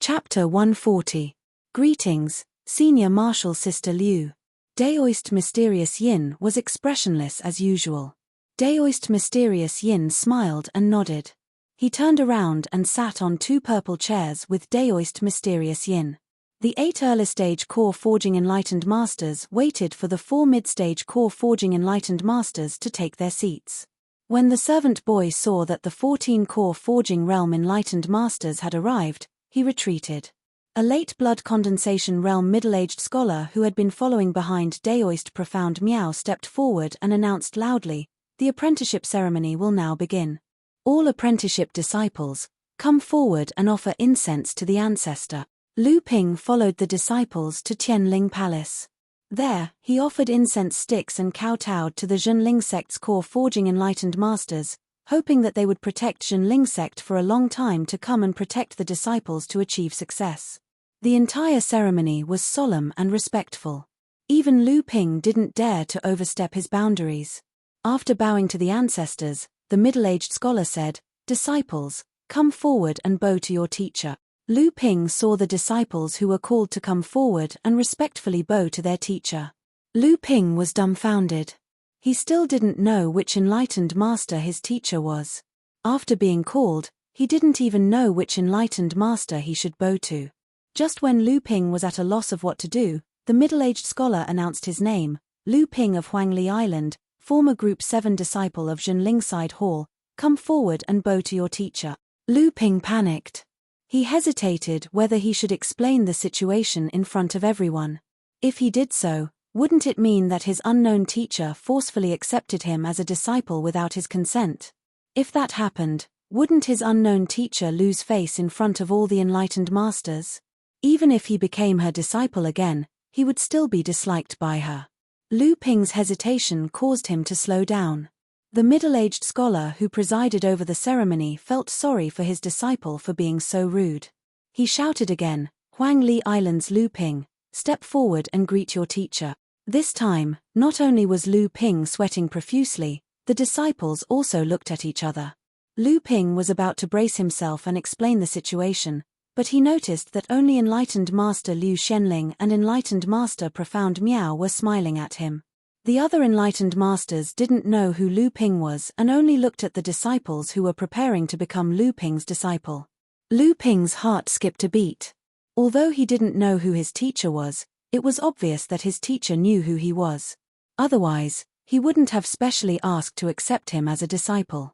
Chapter 140. Greetings, Senior Marshal Sister Liu. Daoist Mysterious Yin was expressionless as usual. Daoist Mysterious Yin smiled and nodded. He turned around and sat on two purple chairs with Daoist Mysterious Yin. The 8 early-stage core forging enlightened masters waited for the 4 mid-stage core forging enlightened masters to take their seats. When the servant boy saw that the 14 core forging realm enlightened masters had arrived, he retreated. A late blood condensation realm middle-aged scholar who had been following behind Daoist Profound Miao stepped forward and announced loudly, "The apprenticeship ceremony will now begin. All apprenticeship disciples, come forward and offer incense to the ancestor." Lu Ping followed the disciples to Tianling Palace. There, he offered incense sticks and kowtowed to the Zhenling sect's core forging enlightened masters, hoping that they would protect Zhenling sect for a long time to come and protect the disciples to achieve success. The entire ceremony was solemn and respectful. Even Lu Ping didn't dare to overstep his boundaries. After bowing to the ancestors, the middle-aged scholar said, "Disciples, come forward and bow to your teacher." Lu Ping saw the disciples who were called to come forward and respectfully bow to their teacher. Lu Ping was dumbfounded. He still didn't know which enlightened master his teacher was. After being called, he didn't even know which enlightened master he should bow to. Just when Lu Ping was at a loss of what to do, the middle-aged scholar announced his name, Lu Ping of Huangli Island, former Group 7 disciple of Zhenlingside Hall, come forward and bow to your teacher. Lu Ping panicked. He hesitated whether he should explain the situation in front of everyone. If he did so, wouldn't it mean that his unknown teacher forcefully accepted him as a disciple without his consent? If that happened, wouldn't his unknown teacher lose face in front of all the enlightened masters? Even if he became her disciple again, he would still be disliked by her. Lu Ping's hesitation caused him to slow down. The middle-aged scholar who presided over the ceremony felt sorry for his disciple for being so rude. He shouted again, "Huangli Island's Lu Ping, step forward and greet your teacher." This time, not only was Lu Ping sweating profusely, the disciples also looked at each other. Lu Ping was about to brace himself and explain the situation, but he noticed that only Enlightened Master Liu Shenling and Enlightened Master Profound Miao were smiling at him. The other Enlightened Masters didn't know who Lu Ping was and only looked at the disciples who were preparing to become Lu Ping's disciple. Lu Ping's heart skipped a beat. Although he didn't know who his teacher was, it was obvious that his teacher knew who he was. Otherwise, he wouldn't have specially asked to accept him as a disciple.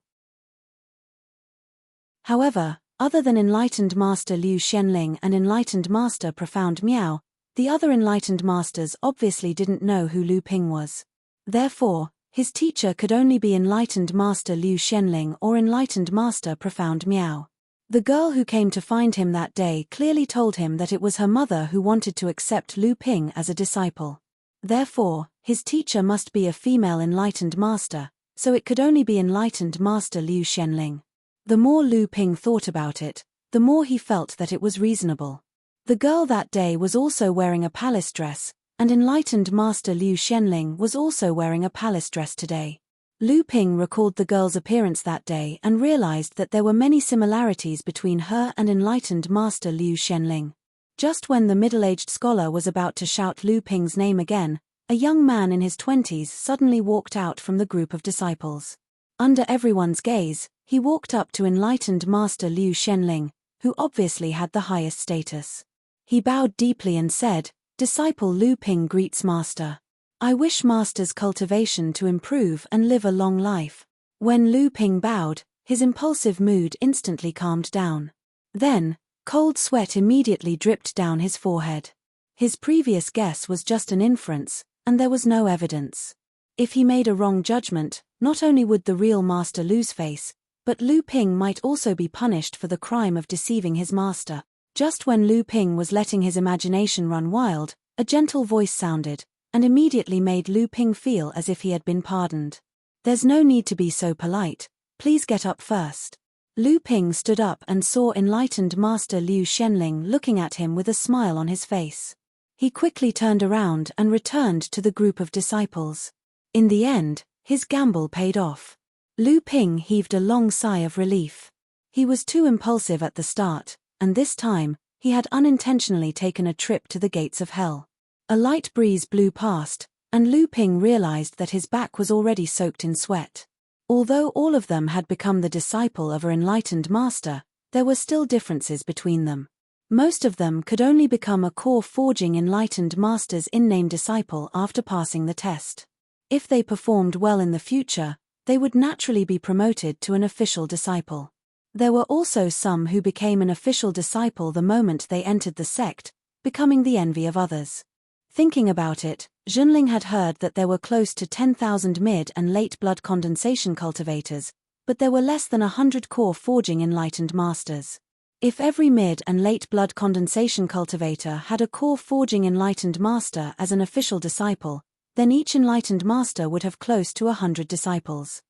However, other than Enlightened Master Liu Shenling and Enlightened Master Profound Miao, the other Enlightened Masters obviously didn't know who Lu Ping was. Therefore, his teacher could only be Enlightened Master Liu Shenling or Enlightened Master Profound Miao. The girl who came to find him that day clearly told him that it was her mother who wanted to accept Lu Ping as a disciple. Therefore, his teacher must be a female Enlightened Master, so it could only be Enlightened Master Liu Shenling. The more Lu Ping thought about it, the more he felt that it was reasonable. The girl that day was also wearing a palace dress, and Enlightened Master Liu Shenling was also wearing a palace dress today. Lu Ping recalled the girl's appearance that day and realized that there were many similarities between her and Enlightened Master Liu Shenling. Just when the middle-aged scholar was about to shout Lu Ping's name again, a young man in his 20s suddenly walked out from the group of disciples. Under everyone's gaze, he walked up to Enlightened Master Liu Shenling, who obviously had the highest status. He bowed deeply and said, "Disciple Lu Ping greets Master. I wish Master's cultivation to improve and live a long life." When Lu Ping bowed, his impulsive mood instantly calmed down. Then, cold sweat immediately dripped down his forehead. His previous guess was just an inference, and there was no evidence. If he made a wrong judgment, not only would the real master lose face, but Lu Ping might also be punished for the crime of deceiving his master. Just when Lu Ping was letting his imagination run wild, a gentle voice sounded, and immediately made Lu Ping feel as if he had been pardoned. "There's no need to be so polite, please get up first." Lu Ping stood up and saw Enlightened Master Liu Shenling looking at him with a smile on his face. He quickly turned around and returned to the group of disciples. In the end, his gamble paid off. Lu Ping heaved a long sigh of relief. He was too impulsive at the start, and this time, he had unintentionally taken a trip to the gates of hell. A light breeze blew past, and Lu Ping realized that his back was already soaked in sweat. Although all of them had become the disciple of an enlightened master, there were still differences between them. Most of them could only become a core forging enlightened master's in-name disciple after passing the test. If they performed well in the future, they would naturally be promoted to an official disciple. There were also some who became an official disciple the moment they entered the sect, becoming the envy of others. Thinking about it, Junling had heard that there were close to 10,000 mid and late blood condensation cultivators, but there were less than 100 core forging enlightened masters. If every mid and late blood condensation cultivator had a core forging enlightened master as an official disciple, then each enlightened master would have close to 100 disciples.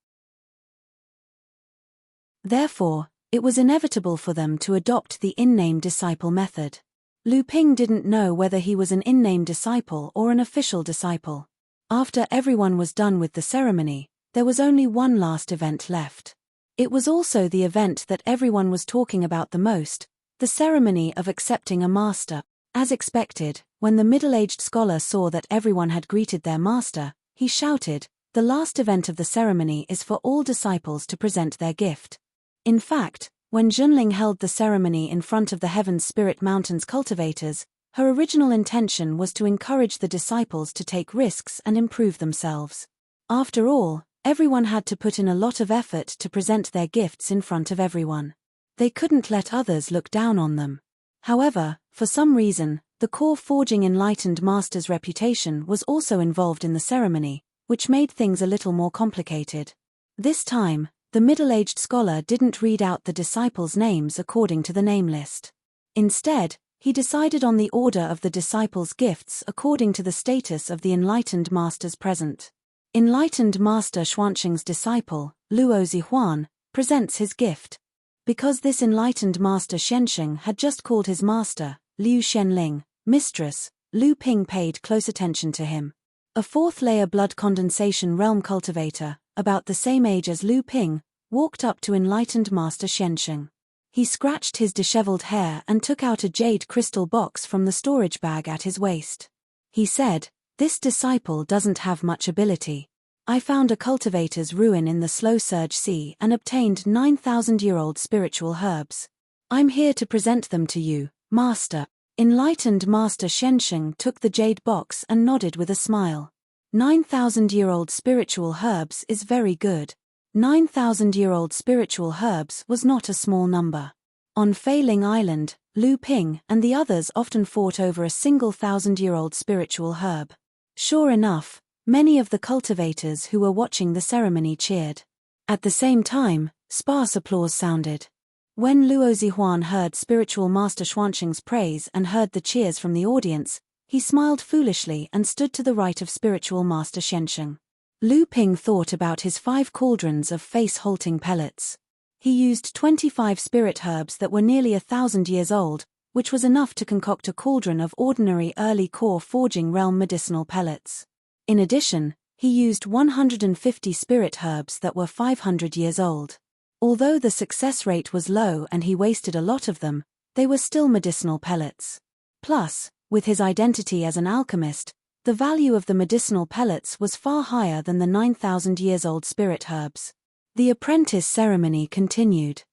Therefore, it was inevitable for them to adopt the in-name disciple method. Lu Ping didn't know whether he was an in-name disciple or an official disciple. After everyone was done with the ceremony, there was only one last event left. It was also the event that everyone was talking about the most, the ceremony of accepting a master. As expected, when the middle-aged scholar saw that everyone had greeted their master, he shouted, "The last event of the ceremony is for all disciples to present their gift." In fact, when Junling held the ceremony in front of the Heaven's Spirit Mountains cultivators, her original intention was to encourage the disciples to take risks and improve themselves. After all, everyone had to put in a lot of effort to present their gifts in front of everyone. They couldn't let others look down on them. However, for some reason, the core forging enlightened master's reputation was also involved in the ceremony, which made things a little more complicated. This time, the middle-aged scholar didn't read out the disciples' names according to the name list. Instead, he decided on the order of the disciples' gifts according to the status of the enlightened masters present. Enlightened Master Xuanqing's disciple, Luo Zihuan, presents his gift. Because this enlightened Master Shensheng had just called his master, Liu Shenling, mistress, Lu Ping paid close attention to him. A fourth-layer blood condensation realm cultivator, about the same age as Lu Ping, walked up to enlightened Master Shensheng. He scratched his disheveled hair and took out a jade crystal box from the storage bag at his waist. He said, "This disciple doesn't have much ability. I found a cultivator's ruin in the slow surge sea and obtained 9,000-year-old spiritual herbs. I'm here to present them to you, Master." Enlightened Master Shensheng took the jade box and nodded with a smile. 9,000-year-old spiritual herbs is very good. 9,000-year-old spiritual herbs was not a small number. On Fei Ling Island, Lu Ping and the others often fought over a single 1,000-year-old spiritual herb. Sure enough, many of the cultivators who were watching the ceremony cheered. At the same time, sparse applause sounded. When Luo Zihuan heard spiritual master Xuanqing's praise and heard the cheers from the audience, he smiled foolishly and stood to the right of spiritual master Shensheng. Lu Ping thought about his 5 cauldrons of face-halting pellets. He used 25 spirit herbs that were nearly 1,000 years old, which was enough to concoct a cauldron of ordinary early core forging realm medicinal pellets. In addition, he used 150 spirit herbs that were 500 years old. Although the success rate was low and he wasted a lot of them, they were still medicinal pellets. Plus, with his identity as an alchemist, the value of the medicinal pellets was far higher than the 9,000 years old spirit herbs. The apprentice ceremony continued.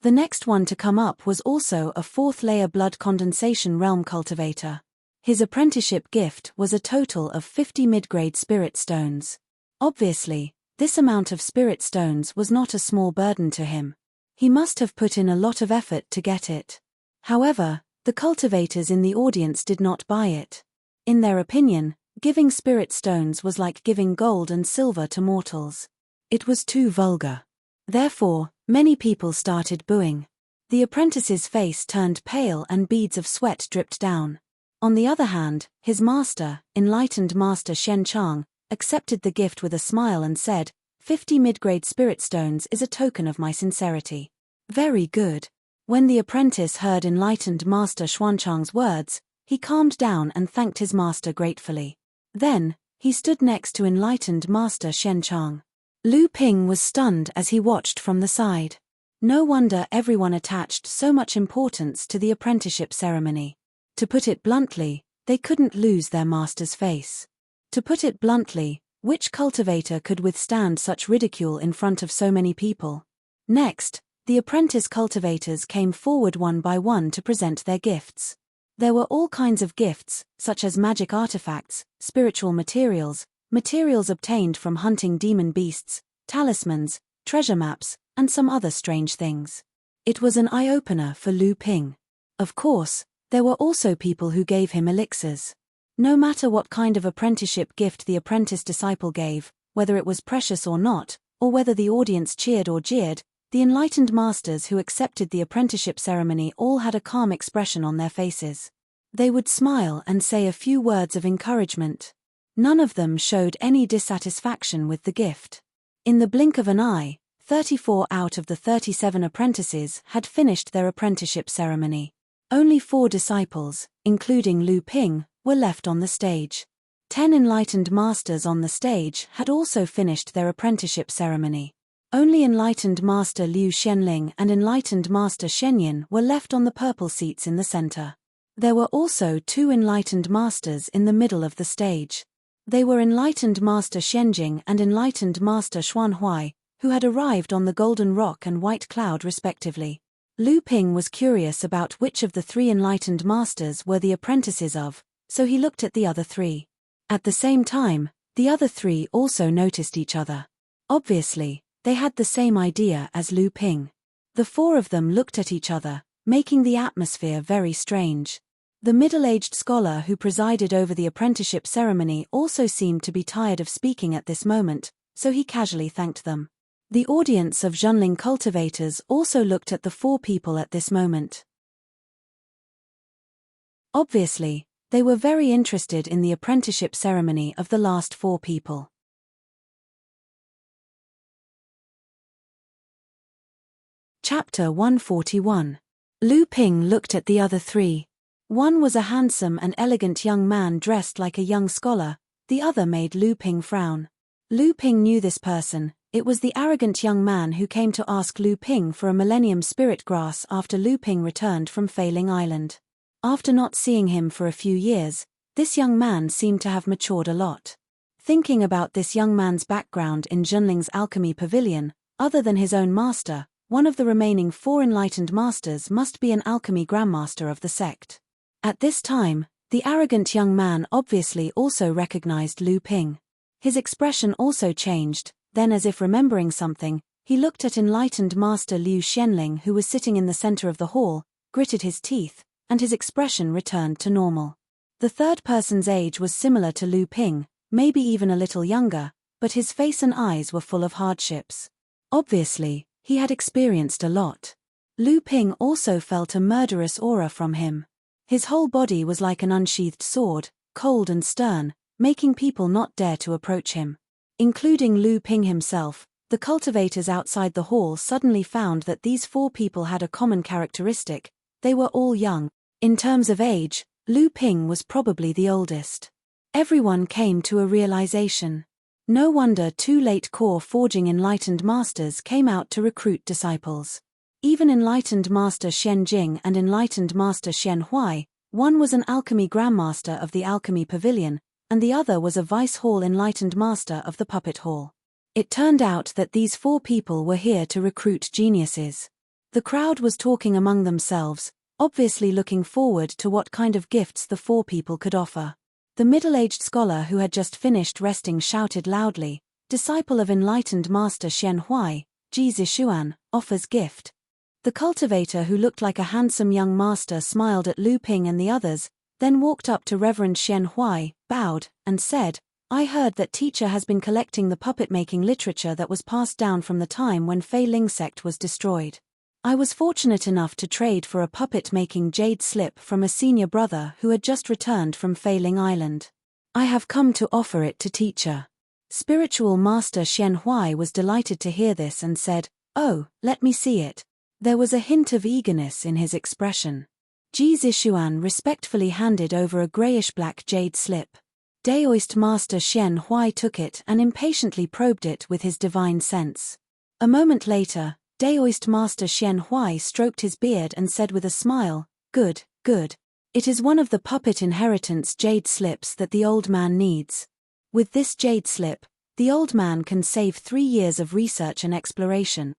The next one to come up was also a 4th-layer blood condensation realm cultivator. His apprenticeship gift was a total of 50 mid-grade spirit stones. Obviously, this amount of spirit stones was not a small burden to him. He must have put in a lot of effort to get it. However, the cultivators in the audience did not buy it. In their opinion, giving spirit stones was like giving gold and silver to mortals. It was too vulgar. Therefore, many people started booing. The apprentice's face turned pale and beads of sweat dripped down. On the other hand, his master, enlightened Master Shen Chang, accepted the gift with a smile and said, 50 mid-grade spirit stones is a token of my sincerity. Very good. When the apprentice heard enlightened Master Xuanchang's words, he calmed down and thanked his master gratefully. Then, he stood next to enlightened Master Shen Chang. Lu Ping was stunned as he watched from the side. No wonder everyone attached so much importance to the apprenticeship ceremony. To put it bluntly, they couldn't lose their master's face. To put it bluntly, which cultivator could withstand such ridicule in front of so many people? Next, the apprentice cultivators came forward one by one to present their gifts. There were all kinds of gifts, such as magic artifacts, spiritual materials, materials obtained from hunting demon beasts, talismans, treasure maps, and some other strange things. It was an eye-opener for Lu Ping. Of course, there were also people who gave him elixirs. No matter what kind of apprenticeship gift the apprentice disciple gave, whether it was precious or not, or whether the audience cheered or jeered, the enlightened masters who accepted the apprenticeship ceremony all had a calm expression on their faces. They would smile and say a few words of encouragement. None of them showed any dissatisfaction with the gift. In the blink of an eye, 34 out of the 37 apprentices had finished their apprenticeship ceremony. Only 4 disciples, including Lu Ping, were left on the stage. 10 enlightened masters on the stage had also finished their apprenticeship ceremony. Only enlightened master Liu Xianling and enlightened master Shenyin were left on the purple seats in the center. There were also 2 enlightened masters in the middle of the stage. They were enlightened master Shenjing and enlightened master Xuanhui, who had arrived on the Golden Rock and White Cloud respectively. Lu Ping was curious about which of the 3 enlightened masters were the apprentices of, so he looked at the other 3. At the same time, the other 3 also noticed each other. Obviously, they had the same idea as Lu Ping. The 4 of them looked at each other, making the atmosphere very strange. The middle-aged scholar who presided over the apprenticeship ceremony also seemed to be tired of speaking at this moment, so he casually thanked them. The audience of Zhenling cultivators also looked at the 4 people at this moment. Obviously, they were very interested in the apprenticeship ceremony of the last 4 people. Chapter 141. Lu Ping looked at the other 3. One was a handsome and elegant young man dressed like a young scholar, the other made Lu Ping frown. Lu Ping knew this person. It was the arrogant young man who came to ask Lu Ping for a Millennium Spirit Grass after Lu Ping returned from Failing Island. After not seeing him for a few years, this young man seemed to have matured a lot. Thinking about this young man's background in Zhenling's alchemy pavilion, other than his own master, one of the remaining 4 enlightened masters must be an alchemy grandmaster of the sect. At this time, the arrogant young man obviously also recognized Lu Ping. His expression also changed, then as if remembering something, he looked at enlightened master Liu Xianling who was sitting in the center of the hall, gritted his teeth, and his expression returned to normal. The third person's age was similar to Lu Ping, maybe even a little younger, but his face and eyes were full of hardships. Obviously, he had experienced a lot. Lu Ping also felt a murderous aura from him. His whole body was like an unsheathed sword, cold and stern, making people not dare to approach him. Including Lu Ping himself, the cultivators outside the hall suddenly found that these 4 people had a common characteristic: they were all young. In terms of age, Lu Ping was probably the oldest. Everyone came to a realization. No wonder 2 late core forging enlightened masters came out to recruit disciples. Even enlightened master Shen Jing and enlightened master Shen Hui, one was an alchemy grandmaster of the alchemy pavilion, and the other was a vice hall enlightened master of the puppet hall. It turned out that these 4 people were here to recruit geniuses. The crowd was talking among themselves, obviously looking forward to what kind of gifts the 4 people could offer. The middle-aged scholar who had just finished resting shouted loudly, "Disciple of enlightened master Shen Hui, Ji Zishuan, offers gift." The cultivator who looked like a handsome young master smiled at Lu Ping and the others, then walked up to Reverend Shen Hui, bowed, and said, "I heard that teacher has been collecting the puppet-making literature that was passed down from the time when Fei Ling sect was destroyed. I was fortunate enough to trade for a puppet-making jade slip from a senior brother who had just returned from Failing Island. I have come to offer it to teacher." Spiritual Master Shen Hui was delighted to hear this and said, "Oh, let me see it." There was a hint of eagerness in his expression. Ji Zishuan respectfully handed over a grayish-black jade slip. Daoist Master Shen Hui took it and impatiently probed it with his divine sense. A moment later, Daoist Master Xian Huai stroked his beard and said with a smile, "Good, good. It is one of the puppet inheritance jade slips that the old man needs. With this jade slip, the old man can save 3 years of research and exploration."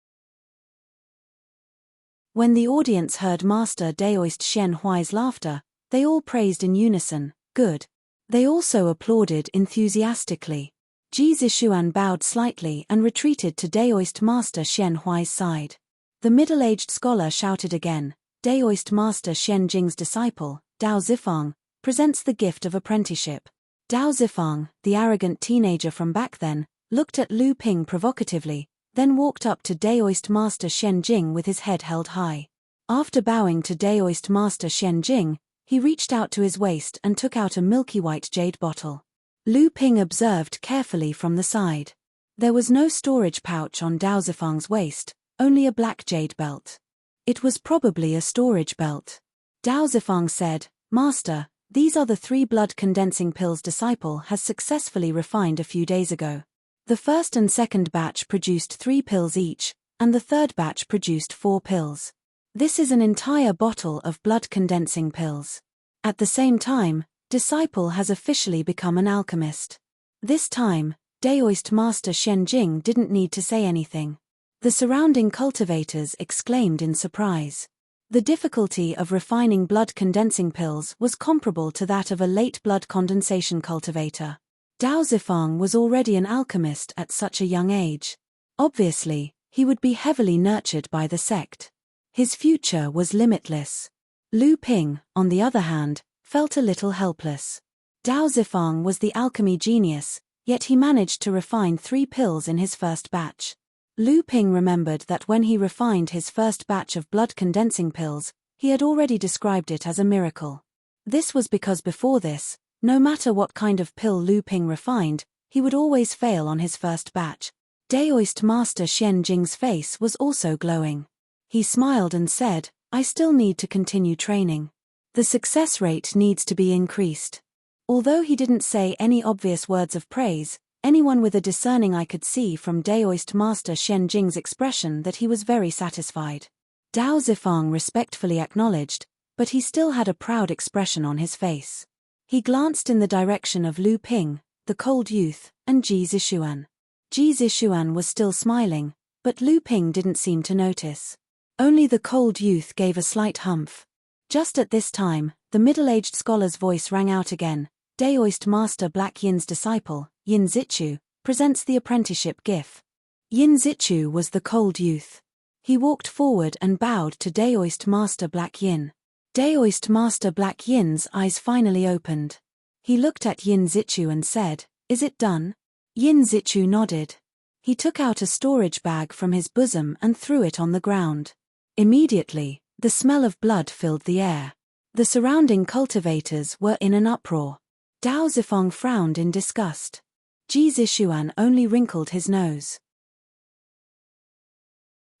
When the audience heard Master Daoist Xian Huai's laughter, they all praised in unison, "Good." They also applauded enthusiastically. Ji Zishuan bowed slightly and retreated to Daoist Master Xian Huai's side. The middle-aged scholar shouted again, "Daoist Master Xian Jing's disciple, Dao Zifang, presents the gift of apprenticeship." Dao Zifang, the arrogant teenager from back then, looked at Lu Ping provocatively, then walked up to Daoist Master Xian Jing with his head held high. After bowing to Daoist Master Xian Jing, he reached out to his waist and took out a milky white jade bottle. Lu Ping observed carefully from the side. There was no storage pouch on Dao Zifang's waist, only a black jade belt. It was probably a storage belt. Dao Zifang said, "Master, these are the 3 blood-condensing pills disciple has successfully refined a few days ago. The first and second batch produced 3 pills each, and the third batch produced 4 pills. This is an entire bottle of blood-condensing pills. At the same time, disciple has officially become an alchemist." This time, Daoist Master Xian Jing didn't need to say anything. The surrounding cultivators exclaimed in surprise. The difficulty of refining blood-condensing pills was comparable to that of a late blood condensation cultivator. Dao Zifang was already an alchemist at such a young age. Obviously, he would be heavily nurtured by the sect. His future was limitless. Lu Ping, on the other hand, felt a little helpless. Dao Zifang was the alchemy genius, yet he managed to refine 3 pills in his first batch. Lu Ping remembered that when he refined his first batch of blood-condensing pills, he had already described it as a miracle. This was because before this, no matter what kind of pill Lu Ping refined, he would always fail on his first batch. Daoist Master Xian Jing's face was also glowing. He smiled and said, "I still need to continue training. The success rate needs to be increased." Although he didn't say any obvious words of praise, anyone with a discerning eye could see from Daoist Master Xian Jing's expression that he was very satisfied. Dao Zifang respectfully acknowledged, but he still had a proud expression on his face. He glanced in the direction of Lu Ping, the cold youth, and Ji Zishuan. Ji Zishuan was still smiling, but Lu Ping didn't seem to notice. Only the cold youth gave a slight humph. Just at this time, the middle-aged scholar's voice rang out again. Daoist Master Black Yin's disciple, Yin Zichu, presents the apprenticeship gift. Yin Zichu was the cold youth. He walked forward and bowed to Daoist Master Black Yin. Daoist Master Black Yin's eyes finally opened. He looked at Yin Zichu and said, "Is it done?" Yin Zichu nodded. He took out a storage bag from his bosom and threw it on the ground. Immediately, the smell of blood filled the air. The surrounding cultivators were in an uproar. Dao Zifang frowned in disgust. Ji Zishuan only wrinkled his nose.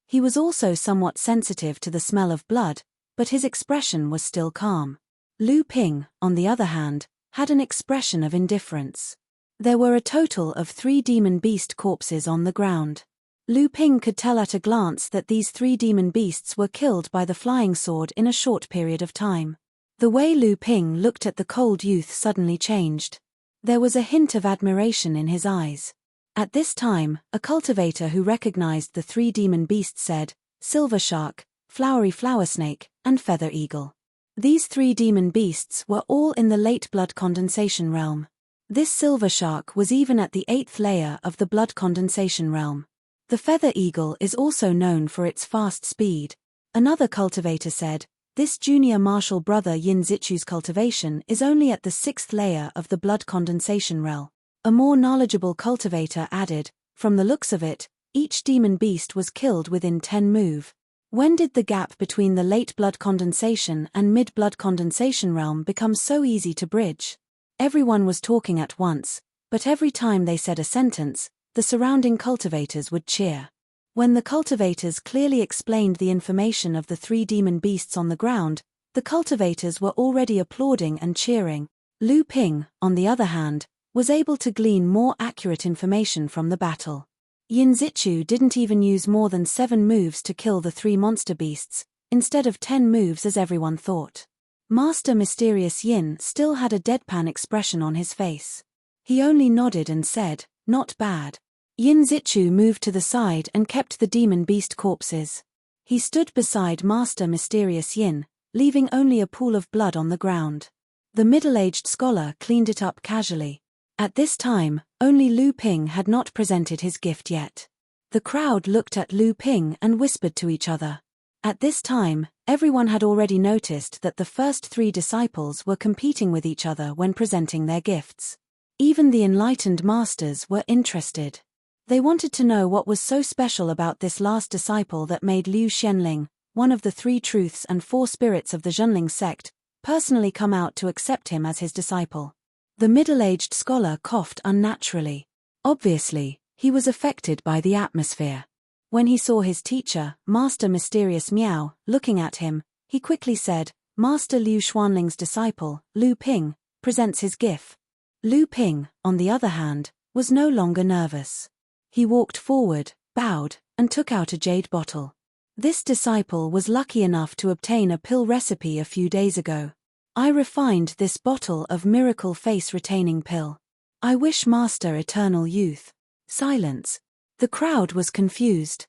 He was also somewhat sensitive to the smell of blood, but his expression was still calm. Lu Ping, on the other hand, had an expression of indifference. There were a total of 3 demon beast corpses on the ground. Lu Ping could tell at a glance that these 3 demon beasts were killed by the flying sword in a short period of time. The way Lu Ping looked at the cold youth suddenly changed. There was a hint of admiration in his eyes. At this time, a cultivator who recognized the 3 demon beasts said, "Silver shark, flowery flower snake, and feather eagle." These 3 demon beasts were all in the late blood condensation realm. This silver shark was even at the 8th layer of the blood condensation realm. The feather eagle is also known for its fast speed. Another cultivator said, "This junior martial brother Yin Zichu's cultivation is only at the 6th layer of the blood condensation realm." A more knowledgeable cultivator added, "From the looks of it, each demon beast was killed within 10 move. When did the gap between the late blood condensation and mid-blood condensation realm become so easy to bridge?" Everyone was talking at once, but every time they said a sentence, the surrounding cultivators would cheer. When the cultivators clearly explained the information of the 3 demon beasts on the ground, the cultivators were already applauding and cheering. Lu Ping, on the other hand, was able to glean more accurate information from the battle. Yin Zichu didn't even use more than 7 moves to kill the 3 monster beasts, instead of 10 moves as everyone thought. Master Mysterious Yin still had a deadpan expression on his face. He only nodded and said, "Not bad." Yin Zichu moved to the side and kept the demon beast corpses. He stood beside Master Mysterious Yin, leaving only a pool of blood on the ground. The middle-aged scholar cleaned it up casually. At this time, only Lu Ping had not presented his gift yet. The crowd looked at Lu Ping and whispered to each other. At this time, everyone had already noticed that the first 3 disciples were competing with each other when presenting their gifts. Even the enlightened masters were interested. They wanted to know what was so special about this last disciple that made Liu Xianling, one of the 3 truths and 4 spirits of the Zhenling sect, personally come out to accept him as his disciple. The middle-aged scholar coughed unnaturally. Obviously, he was affected by the atmosphere. When he saw his teacher, Master Mysterious Miao, looking at him, he quickly said, "Master Liu Xuanling's disciple, Lu Ping, presents his gift." Lu Ping, on the other hand, was no longer nervous. He walked forward, bowed, and took out a jade bottle. This disciple was lucky enough to obtain a pill recipe a few days ago. "I refined this bottle of miracle face retaining pill. I wish Master eternal youth." Silence. The crowd was confused.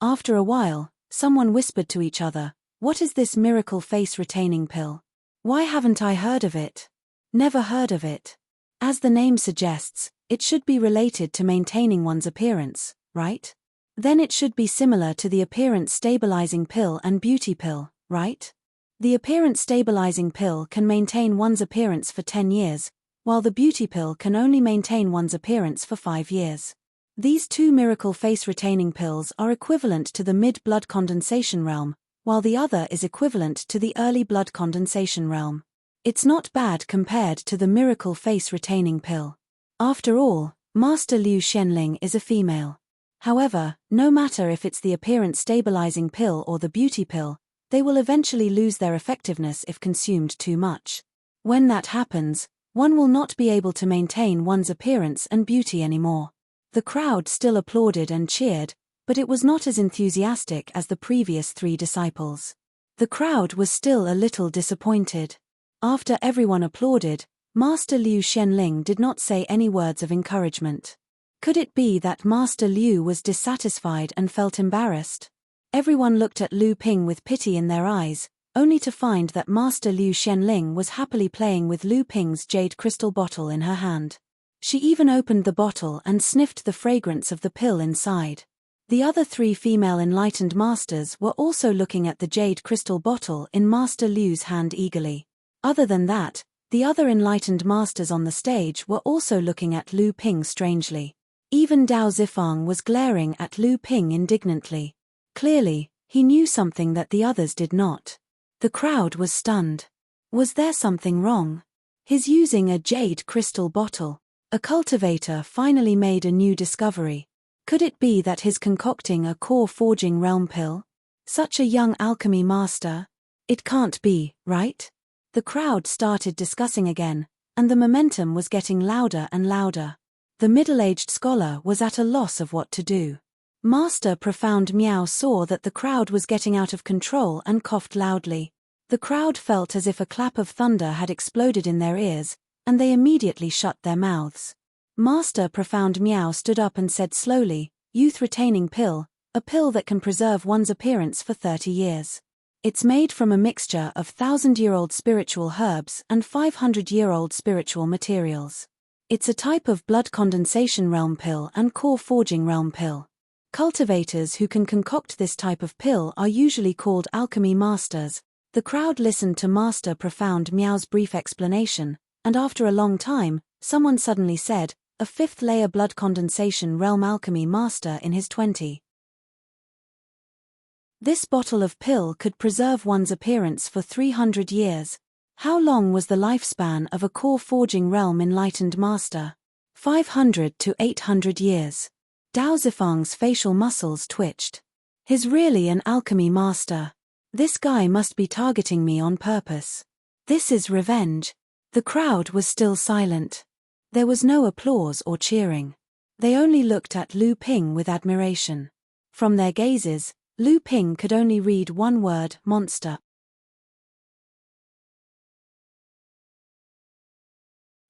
After a while, someone whispered to each other, "What is this miracle face retaining pill? Why haven't I heard of it?" "Never heard of it. As the name suggests, it should be related to maintaining one's appearance, right? Then it should be similar to the appearance stabilizing pill and beauty pill, right? The appearance stabilizing pill can maintain one's appearance for 10 years, while the beauty pill can only maintain one's appearance for 5 years. These 2 miracle face retaining pills are equivalent to the mid-blood condensation realm, while the other is equivalent to the early blood condensation realm. It's not bad compared to the miracle face retaining pill. After all, Master Liu Xianling is a female. However, no matter if it's the appearance stabilizing pill or the beauty pill, they will eventually lose their effectiveness if consumed too much. When that happens, one will not be able to maintain one's appearance and beauty anymore. The crowd still applauded and cheered, but it was not as enthusiastic as the previous 3 disciples. The crowd was still a little disappointed. After everyone applauded, Master Liu Xianling did not say any words of encouragement. Could it be that Master Liu was dissatisfied and felt embarrassed? Everyone looked at Lu Ping with pity in their eyes, only to find that Master Liu Xianling was happily playing with Lu Ping's jade crystal bottle in her hand. She even opened the bottle and sniffed the fragrance of the pill inside. The other 3 female enlightened masters were also looking at the jade crystal bottle in Master Liu's hand eagerly. Other than that, the other enlightened masters on the stage were also looking at Lu Ping strangely. Even Dao Zifang was glaring at Lu Ping indignantly. Clearly, he knew something that the others did not. The crowd was stunned. Was there something wrong? His using a jade crystal bottle. A cultivator finally made a new discovery. Could it be that he's concocting a core forging realm pill? Such a young alchemy master? It can't be, right? The crowd started discussing again, and the momentum was getting louder and louder. The middle-aged scholar was at a loss of what to do. Master Profound Miao saw that the crowd was getting out of control and coughed loudly. The crowd felt as if a clap of thunder had exploded in their ears, and they immediately shut their mouths. Master Profound Miao stood up and said slowly, "Youth retaining pill, a pill that can preserve one's appearance for 30 years. It's made from a mixture of 1,000-year-old spiritual herbs and 500-year-old spiritual materials. It's a type of blood condensation realm pill and core forging realm pill. Cultivators who can concoct this type of pill are usually called alchemy masters." The crowd listened to Master Profound Miao's brief explanation, and after a long time, someone suddenly said, "A 5th-layer blood condensation realm alchemy master in his 20s. This bottle of pill could preserve one's appearance for 300 years. How long was the lifespan of a core forging realm enlightened master? 500 to 800 years. Dao Zifang's facial muscles twitched. He's really an alchemy master. This guy must be targeting me on purpose. This is revenge. The crowd was still silent. There was no applause or cheering. They only looked at Lu Ping with admiration. From their gazes, Lu Ping could only read one word: monster.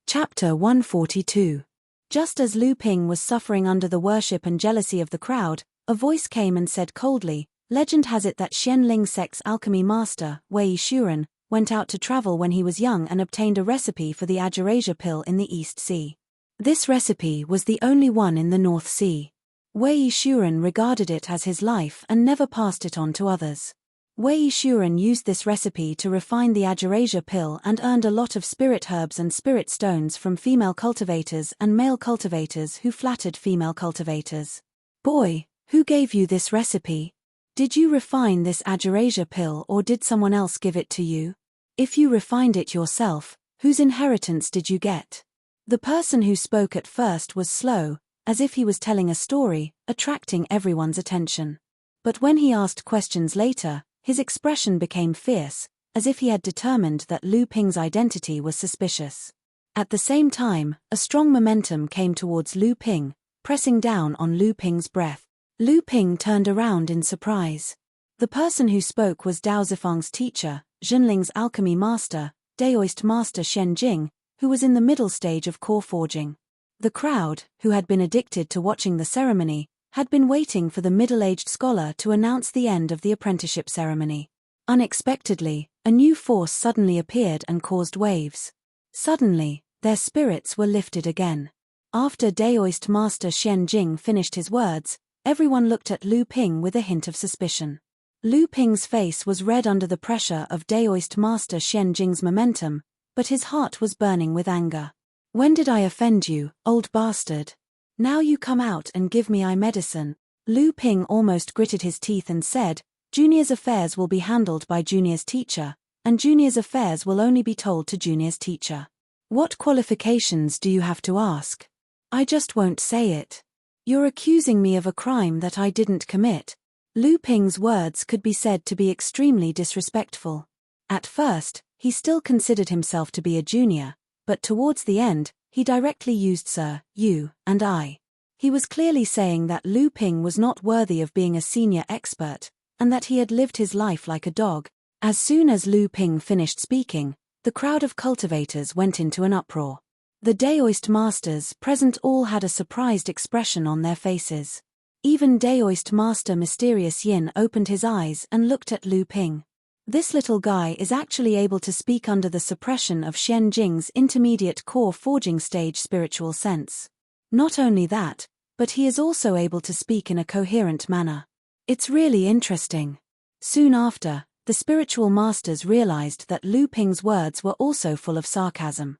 Chapter 142. Just as Lu Ping was suffering under the worship and jealousy of the crowd, a voice came and said coldly, "Legend has it that Xianling sect's alchemy master, Wei Shuren, went out to travel when he was young and obtained a recipe for the Ajarasia pill in the East Sea. This recipe was the only one in the North Sea. Wei Shuren regarded it as his life and never passed it on to others. Wei Shuren used this recipe to refine the Ajarasia pill and earned a lot of spirit herbs and spirit stones from female cultivators and male cultivators who flattered female cultivators. Boy, who gave you this recipe? Did you refine this Ajarasia pill or did someone else give it to you? If you refined it yourself, whose inheritance did you get?" The person who spoke at first was slow, as if he was telling a story, attracting everyone's attention. But when he asked questions later, his expression became fierce, as if he had determined that Lu Ping's identity was suspicious. At the same time, a strong momentum came towards Lu Ping, pressing down on Lu Ping's breath. Lu Ping turned around in surprise. The person who spoke was Dao Zifang's teacher, Jinling's alchemy master, Daoist master Shen Jing, who was in the middle stage of core forging. The crowd, who had been addicted to watching the ceremony, had been waiting for the middle-aged scholar to announce the end of the apprenticeship ceremony. Unexpectedly, a new force suddenly appeared and caused waves. Suddenly, their spirits were lifted again. After Daoist master Shen Jing finished his words, everyone looked at Lu Ping with a hint of suspicion. Lu Ping's face was red under the pressure of Daoist master Shen Jing's momentum, but his heart was burning with anger. "When did I offend you, old bastard? Now you come out and give me eye medicine." Lu Ping almost gritted his teeth and said, "Junior's affairs will be handled by Junior's teacher, and Junior's affairs will only be told to Junior's teacher. What qualifications do you have to ask? I just won't say it. You're accusing me of a crime that I didn't commit." Lu Ping's words could be said to be extremely disrespectful. At first, he still considered himself to be a junior, but towards the end, he directly used sir, you, and I. He was clearly saying that Lu Ping was not worthy of being a senior expert, and that he had lived his life like a dog. As soon as Lu Ping finished speaking, the crowd of cultivators went into an uproar. The Daoist masters present all had a surprised expression on their faces. Even Daoist master Mysterious Yin opened his eyes and looked at Lu Ping. This little guy is actually able to speak under the suppression of Shen Jing's intermediate core forging stage spiritual sense. Not only that, but he is also able to speak in a coherent manner. It's really interesting. Soon after, the spiritual masters realized that Lu Ping's words were also full of sarcasm.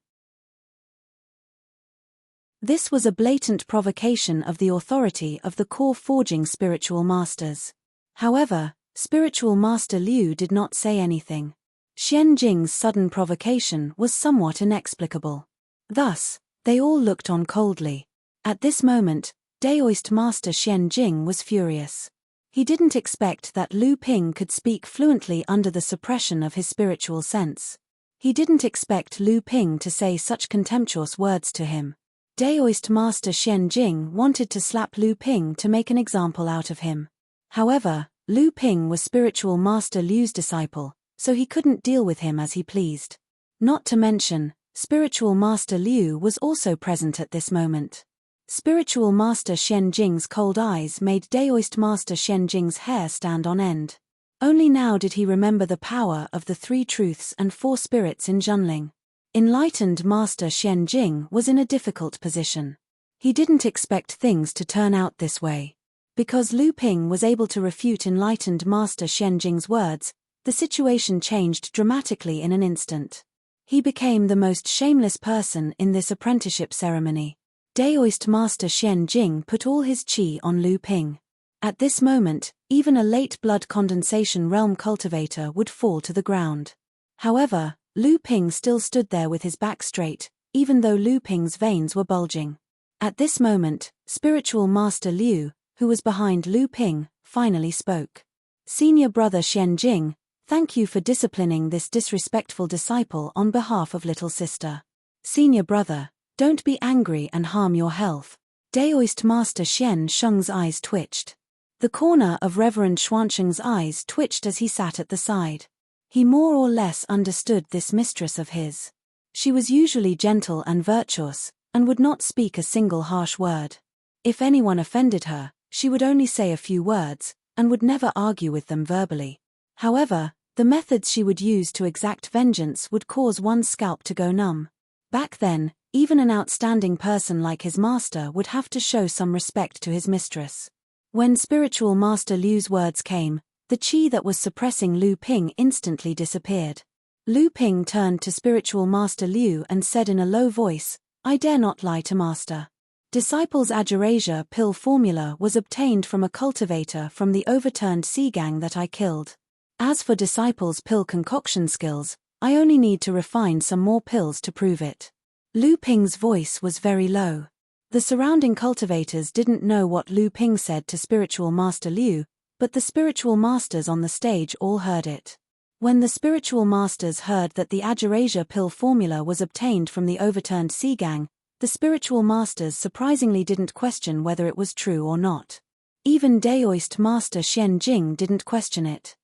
This was a blatant provocation of the authority of the core forging spiritual masters. However, Spiritual Master Liu did not say anything. Shen Jing's sudden provocation was somewhat inexplicable. Thus, they all looked on coldly. At this moment, Daoist Master Shen Jing was furious. He didn't expect that Lu Ping could speak fluently under the suppression of his spiritual sense. He didn't expect Lu Ping to say such contemptuous words to him. Daoist Master Shen Jing wanted to slap Lu Ping to make an example out of him. However, Lu Ping was Spiritual Master Liu's disciple, so he couldn't deal with him as he pleased. Not to mention, Spiritual Master Liu was also present at this moment. Spiritual Master Shen Jing's cold eyes made Daoist Master Shen Jing's hair stand on end. Only now did he remember the power of the 3 truths and 4 spirits in Junling. Enlightened Master Shen Jing was in a difficult position. He didn't expect things to turn out this way. Because Lu Ping was able to refute Enlightened Master Shen Jing's words, the situation changed dramatically in an instant. He became the most shameless person in this apprenticeship ceremony. Daoist Master Shen Jing put all his qi on Lu Ping. At this moment, even a late blood condensation realm cultivator would fall to the ground. However, Lu Ping still stood there with his back straight, even though Lu Ping's veins were bulging. At this moment, Spiritual Master Liu, who was behind Lu Ping, finally spoke. "Senior brother Shen Jing, thank you for disciplining this disrespectful disciple on behalf of little sister. Senior brother, don't be angry and harm your health. Daoist Master Xian Sheng's eyes twitched. The corner of Reverend Xuansheng's eyes twitched as he sat at the side. He more or less understood this mistress of his. She was usually gentle and virtuous, and would not speak a single harsh word. If anyone offended her, she would only say a few words, and would never argue with them verbally. However, the methods she would use to exact vengeance would cause one's scalp to go numb. Back then, even an outstanding person like his master would have to show some respect to his mistress. When Spiritual Master Liu's words came, the qi that was suppressing Lu Ping instantly disappeared. Lu Ping turned to Spiritual Master Liu and said in a low voice, "I dare not lie to Master. Disciples' Ajurasia pill formula was obtained from a cultivator from the overturned Seagang that I killed. As for Disciples' pill concoction skills, I only need to refine some more pills to prove it." Lu Ping's voice was very low. The surrounding cultivators didn't know what Lu Ping said to Spiritual Master Liu, but the spiritual masters on the stage all heard it. When the spiritual masters heard that the Ajurasia pill formula was obtained from the overturned Seagang, the spiritual masters surprisingly didn't question whether it was true or not. Even Daoist Master Xian Jing didn't question it.